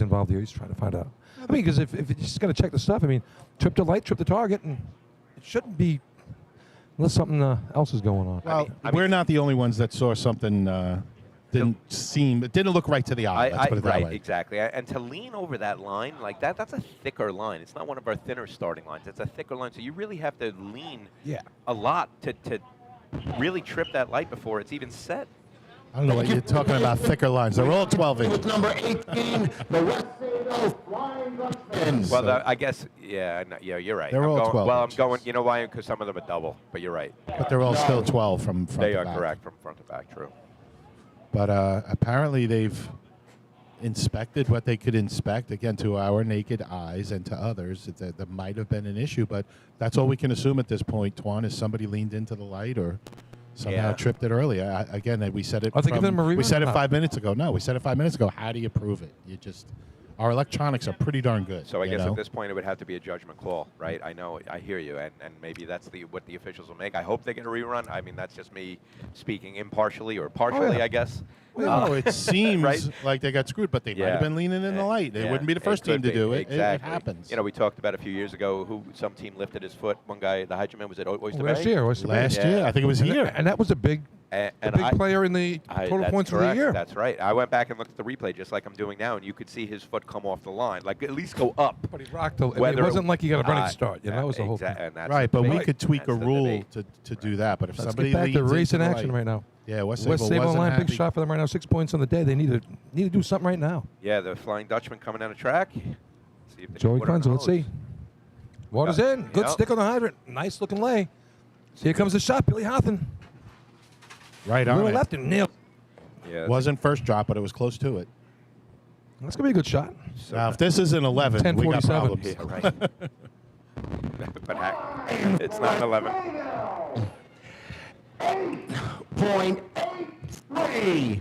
involved here. He's trying to find out. I mean, because if you just got to check the stuff, I mean, trip the light, trip the target, and it shouldn't be unless something else is going on. Well, we're not the only ones that saw something it didn't look right to the eye. Let's put it that right, way. exactly. And to lean over that line like that's a thicker line. It's not one of our thinner starting lines. It's a thicker line. So you really have to lean a lot to really trip that light before it's even set. I don't know what you're talking about. Thicker lines. They're all 12 inches. Number 18, the West Sado Flying Dutchman. Well, I guess, you're right. They're all 12 Well, inches. I'm going, you know why? Because some of them are double, but you're right. But they're all still 12 from front They to are back. correct from front to back, true. But apparently they've inspected what they could inspect, again, to our naked eyes and to others. That might have been an issue, but that's all we can assume at this point, Twan, is somebody leaned into the light or somehow tripped it early. Again, we said it. Are they giving them a We rerun said or it not? 5 minutes ago. No, we said it 5 minutes ago. How do you prove it? Our electronics are pretty darn good. So I guess you know? at this point it would have to be a judgment call, right? I know, I hear you, and maybe that's what the officials will make. I hope they get a rerun. I mean, that's just me speaking impartially or partially, I guess. Well, it seems right? like they got screwed, but they might have been leaning in the light. They wouldn't be the first team to do it. Exactly. It happens. You know, we talked about a few years ago some team lifted his foot. One guy, the hydroman, was at Oyster Last Bay? year, Oyster Bay. Last year, I think it was here. And that was a big player in the total that's points for the correct. year. That's right. I went back and looked at the replay just like I'm doing now, and you could see his foot come off the line, like at least go up. But he rocked it wasn't like he got a running start. You know, that was the whole thing. Right, but we could tweak a rule to do that. But if Let's somebody get back to leans race in into the action light- right now. Yeah, West Sable wasn't line, happy. big shot for them right now. 6 points on the day. They need to do something right now. Yeah, the Flying Dutchman coming down the track. See if they Joey can put it on Klenzel, let's the see. Water's in. Good Yep. stick on the hydrant. Nice looking lay. Here comes the shot. Billy Houghton. Right on Little it. left and nailed. Yeah, Wasn't first drop, but it was close to it. That's going to be a good shot. Now, if this is an 11, we got 10:47. problems. Yeah, right. But heck, it's not an 11. 8.83.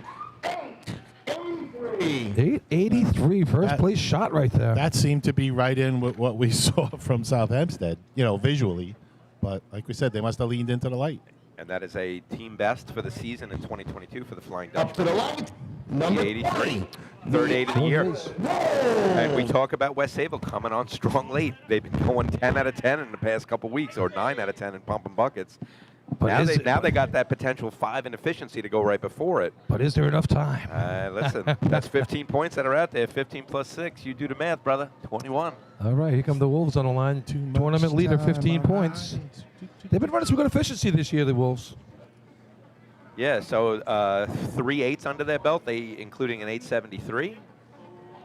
883, first place shot right there. That seemed to be right in with what we saw from South Hempstead, visually. But like we said, they must have leaned into the light. And that is a team best for the season in 2022 for the Flying Up to Dutchman. the light. Number 83. Third 8 of the year. And we talk about West Sable coming on strong late. They've been going 10 out of 10 in the past couple weeks, or 9 out of 10 in pumping buckets. But Now they got that potential 5 in efficiency to go right before it. But is there enough time? Listen, that's 15 points that are out there. 15 plus 6. You do the math, brother. 21. All right, here come the Wolves on the line. Tournament leader, 15 points. They've been running some good efficiency this year, the Wolves. Yeah, so 3 8s under their belt, including an 873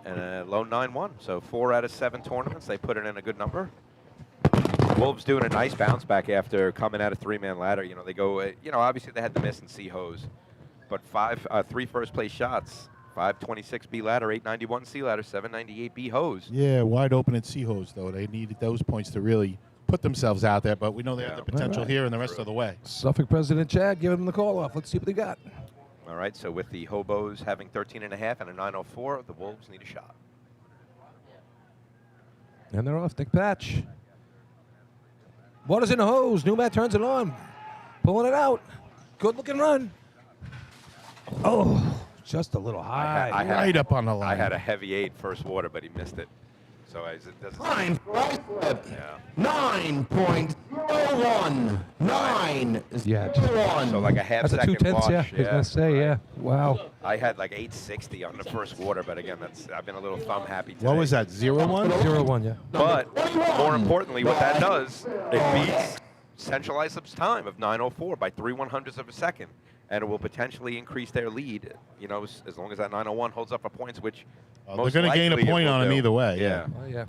and a low 9-1. So 4 out of 7 tournaments, they put it in a good number. Wolves doing a nice bounce back after coming out of 3-man ladder. They go, obviously they had the miss and C hose, but 3 first place shots, 526 B ladder, 891 C ladder, 798 B hose. Yeah, wide open at Seahose, though. They needed those points to really put themselves out there, but we know they have the potential here and the rest of the way. Suffolk President Chad giving them the call off. Let's see what they got. All right, so with the Hobos having 13.5 and a 904, the Wolves need a shot. And they're off. Nick Patch. Water's in the hose. Newmat turns it on. Pulling it out. Good looking run. Oh, just a little high. Right up on the line. I had a heavy 8 first water, but he missed it. So it doesn't. Time for ice slip. Yeah. 9.01. 9. Yeah. 01. So like a half That's a second 2/10, wash. yeah. I was going to say, yeah. Wow. I had like 860 on the first water, but again, I've been a little thumb happy today. What was that, 0-1? 0-1, yeah. But more importantly, what that does, it beats Central Islip's time of 9:04 by 3/100ths of a second, and it will potentially increase their lead. You know, as long as that 9:01 holds up for points, which They're going to gain a point on him either way. Yeah. Oh, yeah.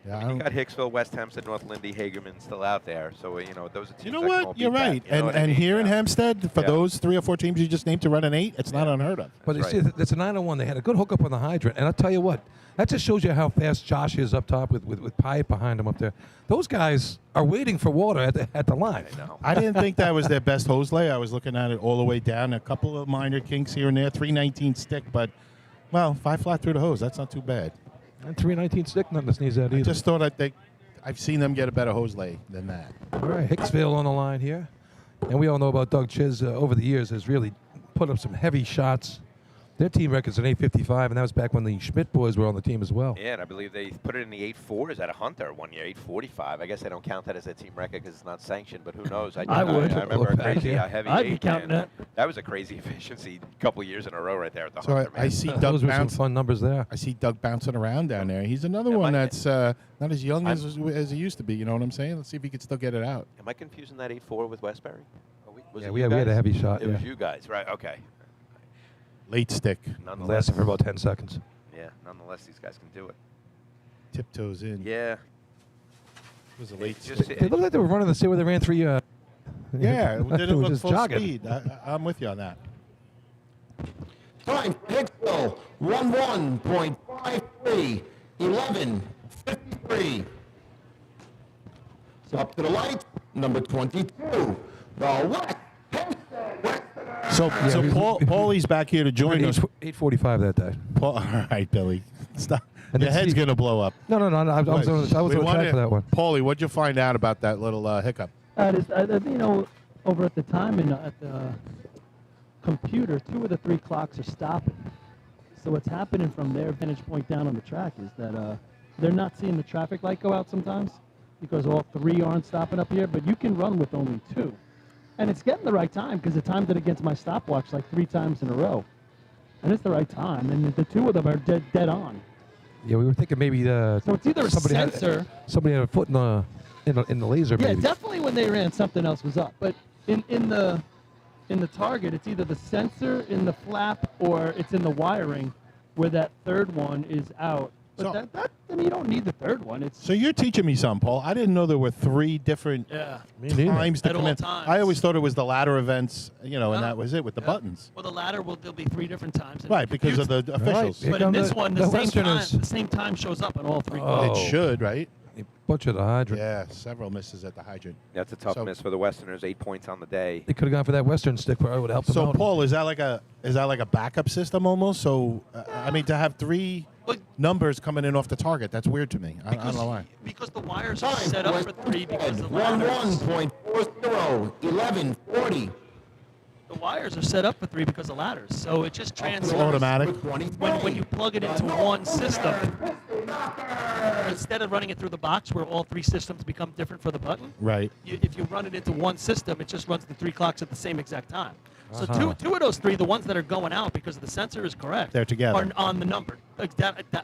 Yeah, You got Hicksville, West Hempstead, North Lindy, Hagerman still out there, so those are teams. You know that can all what? You're beat that, right. you know what I And mean? here in Yeah. Hempstead, for Yeah. those 3 or 4 teams you just named to run an 8, it's not unheard of. But you see, it's a 9-1. They had a good hookup on the hydrant. And I'll tell you what, that just shows you how fast Josh is up top with Pyatt behind him up there. Those guys are waiting for water at the line. I know. I didn't think that was their best hose lay. I was looking at it all the way down. A couple of minor kinks here and there. 319 stick, but, well, 5 flat through the hose. That's not too bad. And 319 stick, nothing to sneeze at I either. just thought I've seen them get a better hose lay than that. All right, Hicksville on the line here. And we all know about Doug Chiz over the years has really put up some heavy shots. Their team record's an 855, and that was back when the Schmidt boys were on the team as well. Yeah, and I believe they put it in the 8.4s at a Hunter one year, 8:45. I guess they don't count that as a team record because it's not sanctioned, but who knows? I would. I remember a crazy heavy I'd be 8, counting man. that. That was a crazy efficiency a couple of years in a row right there at the So Hunter, man. I see Doug Those were some bounce. fun numbers there. I see Doug bouncing around down there. He's another Am one I- that's not as young as he used to be. You know what I'm saying? Let's see if he can still get it out. Am I confusing that 8.4 with Westbury? Was Yeah, it we you had a guys? heavy shot, It was yeah. you guys, right? Okay. Late stick. Nonetheless, Lasted for about 10 seconds. yeah. Nonetheless, these guys can do it. Tiptoes in. Yeah. It was a late It's just- stick. They looked like they were running the same way they ran 3. Yeah, it they didn't were look just full jogging. speed. I'm with you on that. Time for Hicksville. 11.53. 11.53. Up to the light. Number 22. The West Hempstead. So Paulie's back here to join us. 8:45 that day. All right, Billy. Stop. And Your then head's Steve- going to blow up. No. I was on the track for that one. Paulie, what'd you find out about that little hiccup? Over at the time and at the computer, 2 of the 3 clocks are stopping. So what's happening from their vantage point down on the track is that they're not seeing the traffic light go out sometimes because all 3 aren't stopping up here, but you can run with only 2. And it's getting the right time because it timed it against my stopwatch like 3 times in a row. And it's the right time, and the 2 of them are dead on. Yeah, we were thinking maybe So it's either a somebody sensor. Somebody had a foot in the laser. Yeah, maybe. definitely when they ran, something else was up. But in the target, it's either the sensor in the flap or it's in the wiring where that third one is out. But So- you don't need the third one. It's So you're teaching me something, Paul. I didn't know there were 3 different times to At come all in. times. I always thought it was the ladder events, and No. that was it with the buttons. Well, the ladder there'll be 3 different times. and Right, because of the officials. Here But in come this the- one, the the Westerners. same time shows up on all 3. Oh. It should, right? They butchered the hydrant. Yeah, several misses at the hydrant. That's a tough So- miss for the Westerners. 8 points on the day. They could have gone for that Western stick, probably would have helped them So, out. Paul, is that like a backup system almost? So, I mean, to have 3 numbers coming in off the target, that's weird to me. I don't know why. Because the wires are set up for 3 because the ladders. 11.40. 11.40. The wires are set up for 3 because of ladders, so it just transfers. Automatic. When you plug it into one system, instead of running it through the box where all 3 systems become different for the button, Right. if you run it into one system, it just runs the 3 clocks at the same exact time. So Uh-huh. two of those 3, the ones that are going out because the sensor is correct, They're together. are on the number,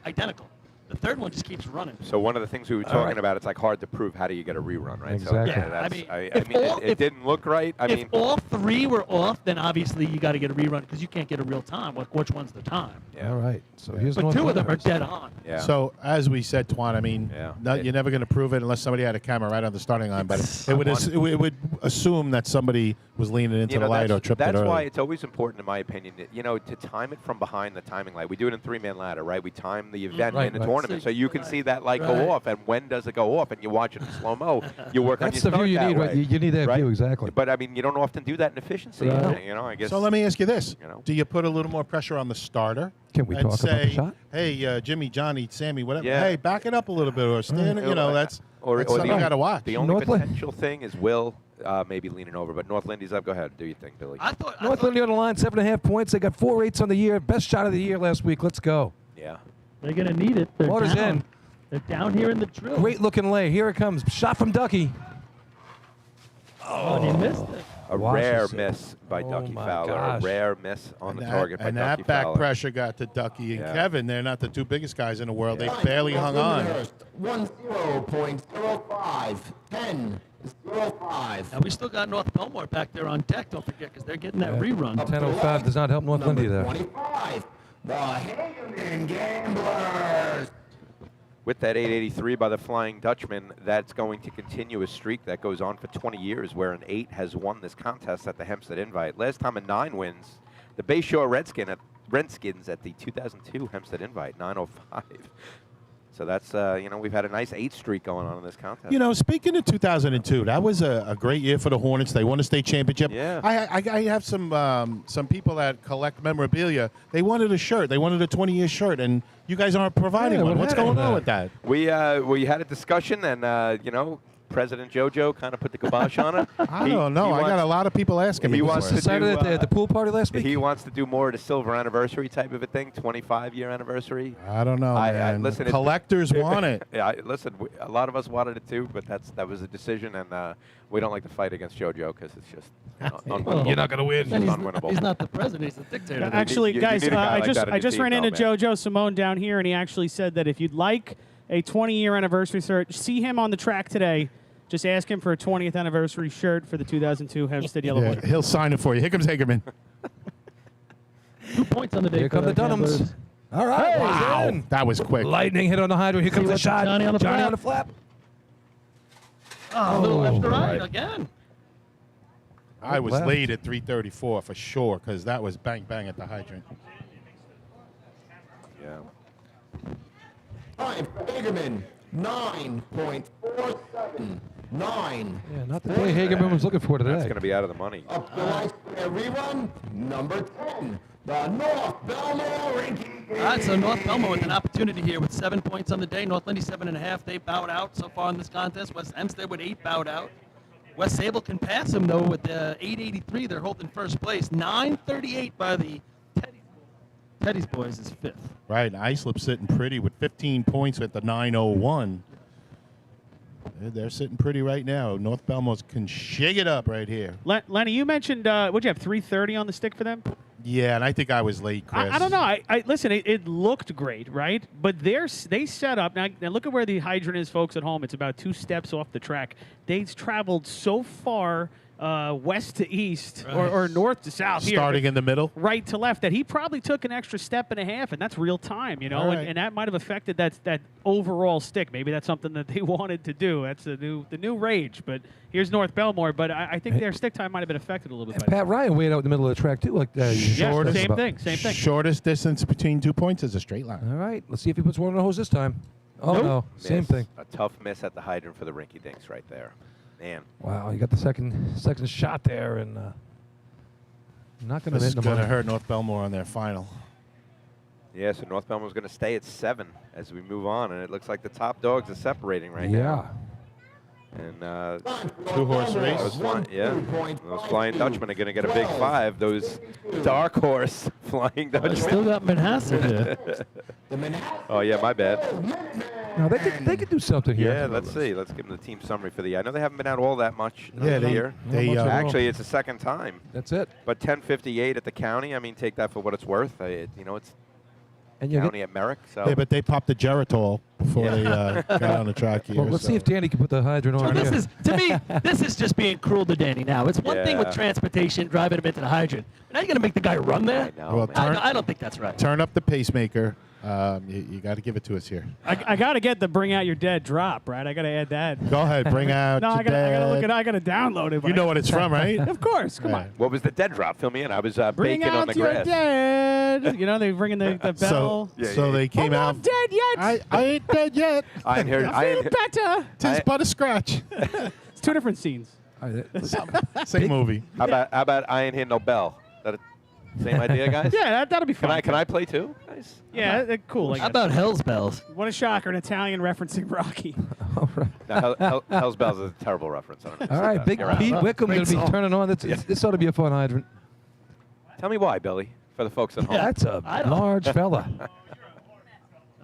identical. The third one just keeps running. So one of the things we were talking about, it's like hard to prove. How do you get a rerun, right? So, Exactly. Yeah, that's, I mean, I if mean, all- it if- didn't look right. I if mean, all 3 were off, then obviously you got to get a rerun because you can't get a real time. Which one's the time? yeah. All right. So here's But North 2 of them are Westerners. dead on. Yeah. So, as we said, Twan, I mean, Yeah. you're never going to prove it unless somebody had a camera right on the starting line. But it would assume that somebody was leaning into the light or tripped it that's early. why it's always important, in my opinion, that, to time it from behind the timing light. We do it in 3-man ladder, right? We time the event Right, in the right. tournament, so you can see that light Right. go off. And when does it go off? And you watch it in slow mo. You work on That's your the view start you that need, way, right? You need that right? view, exactly. But I mean, you don't often do that in efficiency. Right. I guess. So let me ask you this: You know. do you put a little more pressure on the starter? Can we and talk say, about the shot? "Hey, Jimmy, Johnny, Sammy, whatever. Yeah. Hey, back it up a little bit, or stand." You know, that's Or That's something the you gotta watch. The only Northland. potential thing is Will maybe leaning over, but North Lindy's up. Go ahead, do your thing, Billy. Northland on the line, 7.5 points. They got 4-8s on the year. Best shot of the year last week. Let's go. Yeah. They're going to need it. They're Water's down. in. They're down here in the drill. Great looking lay. Here it comes. Shot from Ducky. Oh, and he missed it. A Washes rare it. miss by Oh Ducky my Fowler. gosh. A rare miss on the target by and Ducky that back Fowler. pressure got to Ducky and Yeah. Kevin. They're not the two biggest guys in the world. They barely hung on. 10.05. 10.05. Now, we still got North Belmore back there on deck, don't forget, because they're getting that rerun. 10.05 does not help North Lindy there. 25. The Hageman Gamblers. With that 883 by the Flying Dutchman, that's going to continue a streak that goes on for 20 years, where an 8 has won this contest at the Hempstead Invite. Last time a 9 wins, the Bayshore Redskins at the 2002 Hempstead Invite, 905. So that's, we've had a nice 8 streak going on in this contest. You know, speaking of 2002, that was a great year for the Hornets. They won a state championship. Yeah. I have some people that collect memorabilia. They wanted a shirt. They wanted a 20-year shirt, and you guys aren't providing Yeah, one. what What's happened going to on with that? We had a discussion, and, President JoJo kind of put the kibosh on it. I don't know. I got a lot of people asking me. He for wants it. to Decided do, at the pool party last week? He wants to do more of the silver anniversary type of a thing, 25-year anniversary. I don't know, man. Listen, collectors want it. Yeah, listen, a lot of us wanted it too, but that was a decision, and we don't like to fight against JoJo because it's just unwinnable. You're not going to win. It's just unwinnable. He's not the president, he's the dictator. Actually, you guys, need a guy like that on I your just team, ran though, into man. JoJo Simone down here, and he actually said that if you'd like a 20-year anniversary shirt, see him on the track today. Just ask him for a 20th anniversary shirt for the 2002 Hempstead Yellow Yeah, Boy. he'll sign it for you. Here comes Hagerman. 2 points on the day. Here for come the Gamblers. Dunhams. All right. Wow, he's in. that was quick. Lightning hit on the hydrant. Here comes the what's shot. Johnny on the flap. Oh, a little left to right again. I was Left. late at 3:34 for sure because that was bang bang at the hydrant. Yeah. Time for Hagerman. 9.47. 9. Yeah, not the day Hagerman was looking for today. That's going to be out of the money. Up the lights for a rerun. Number 10. The North Belmore Rinky. All right, so North Belmore with an opportunity here with 7 points on the day. North Lindy 7.5. They bowed out so far in this contest. West Hempstead with 8 bowed out. West Sable can pass them though with the 883. They're holding first place. 938 by the Teddy's boys is 5th. Right, and Islip sitting pretty with 15 points at the 9:01. They're sitting pretty right now. North Belmont can shake it up right here. Lenny, you mentioned, what'd you have, 330 on the stick for them? Yeah, and I think I was late, Chris. I don't know. I listen. It looked great, right? But they set up now. Look at where the hydrant is, folks at home. It's about 2 steps off the track. They traveled so far west to east or north to south. Starting in the middle, right to left. That he probably took an extra step and a half, and that's real time, you know. All right. And that might have affected that overall stick. Maybe that's something that they wanted to do. That's the new rage. But here's North Belmore. But I think their stick time might have been affected a little bit. And Pat Ryan waited out in the middle of the track, too. Like shortest, same thing. Shortest distance between 2 points is a straight line. All right, let's see if he puts one on the hose this time. Oh, Nope. no, same Miss. thing. A tough miss at the hydrant for the Rinky Dinks right there. Man. Wow, you got the second shot there, and not going to This is hit the going to money. hurt North Belmore on their final. Yeah, so North Belmore's going to stay at 7 as we move on, and it looks like the top dogs are separating right Yeah. now. And 2-horse race. Those Flying Dutchmen are going to get a big 5. Those dark horse Flying Dutchmen. Still got Manhasset here. Oh yeah, my bad. No, they could do something here. Yeah, let's see. Let's give them the team summary for the year. I know they haven't been out all that much Yeah, this year. they Actually, it's the second time. That's it. But 10:58 at the county. I mean, take that for what it's worth. It's And you county at Merrick. So Yeah, but they popped the Geritol before they got on the track here. Well, let's see if Danny can put the hydrant on. This here. is, to me, this is just being cruel to Danny now. It's one thing with Yeah. transportation, driving him into the hydrant. Now you're going to make the guy run there? I know, Well, man. I don't think that's right. Turn up the pacemaker. You got to give it to us here. I got to get the Bring Out Your Dead drop, right? I got to add that. Go ahead, bring out No, your I gotta look dad. it. I gotta download it. You know what it's from, right? Of course. Come on. What was the dead drop? Fill me in. I was Bring baking on out the your grass. dead. You know they ringing the bell. So they came I'm out. not dead yet. I ain't dead yet. I ain't heard. I feel better. Tis but a scratch. It's 2 different scenes. Same movie. How about I ain't hear no bell? That same idea, guys? Yeah, that'll be fun. Can I play too, guys? Yeah, cool. I How guess. about Hell's Bells? What a shocker! An Italian referencing Rocky. All right. No, Hell's Bells is a terrible reference. I don't know. All right, Big Pete Wickham going to be turning on. This ought to be a fun hydrant. Tell me why, Billy, for the folks at home. That's a large fella.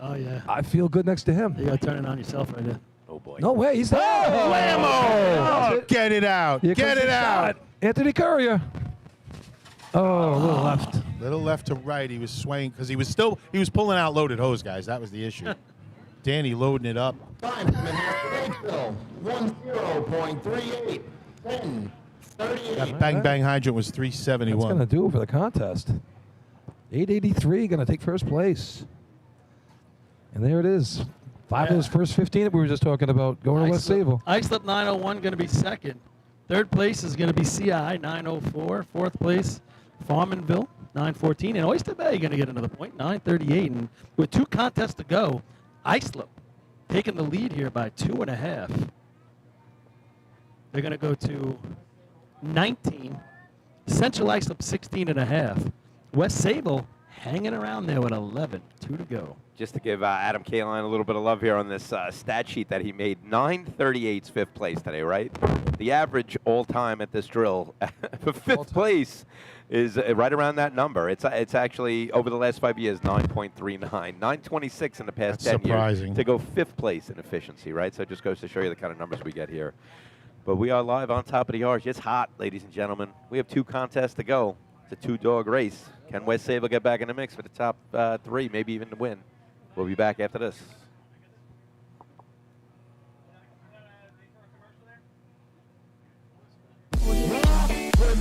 Oh, yeah. I feel good next to him. You got to turn it on yourself right there. Oh, boy. No way, he's there. Oh, Whammo! Get it out. Here Get comes it the out. shot. Anthony Courier. Oh, a little left. Little left to right. He was swaying because he was pulling out loaded hose, guys. That was the issue. Danny loading it up. Time in Statesville, 10.38. 10:38. That bang bang hydrant was 371. That's going to do it for the contest. 883 going to take first place. And there it is. 5 of those first 15 that we were just talking about going to West Sable. Islip 901 going to be second. Third place is going to be CI 904. Fourth place, Farmanville 914. And Oyster Bay going to get another point, 938. And with 2 contests to go, Islip taking the lead here by 2.5. They're going to go to 19. Central Islip 16.5. West Sable hanging around there with 11. 2 to go. Just to give Adam Kaline a little bit of love here on this stat sheet that he made, 938's 5th place today, right? The average all-time at this drill for 5th place is right around that number. It's actually, over the last 5 years, 9.39. 926 in the past 10 surprising. years to go 5th place in efficiency, right? So it just goes to show you the kind of numbers we get here. But we are live on top of the arch. It's hot, ladies and gentlemen. We have 2 contests to go. It's a 2-dog race. Can West Sable get back in the mix for the top 3, maybe even to win? We'll be back after this.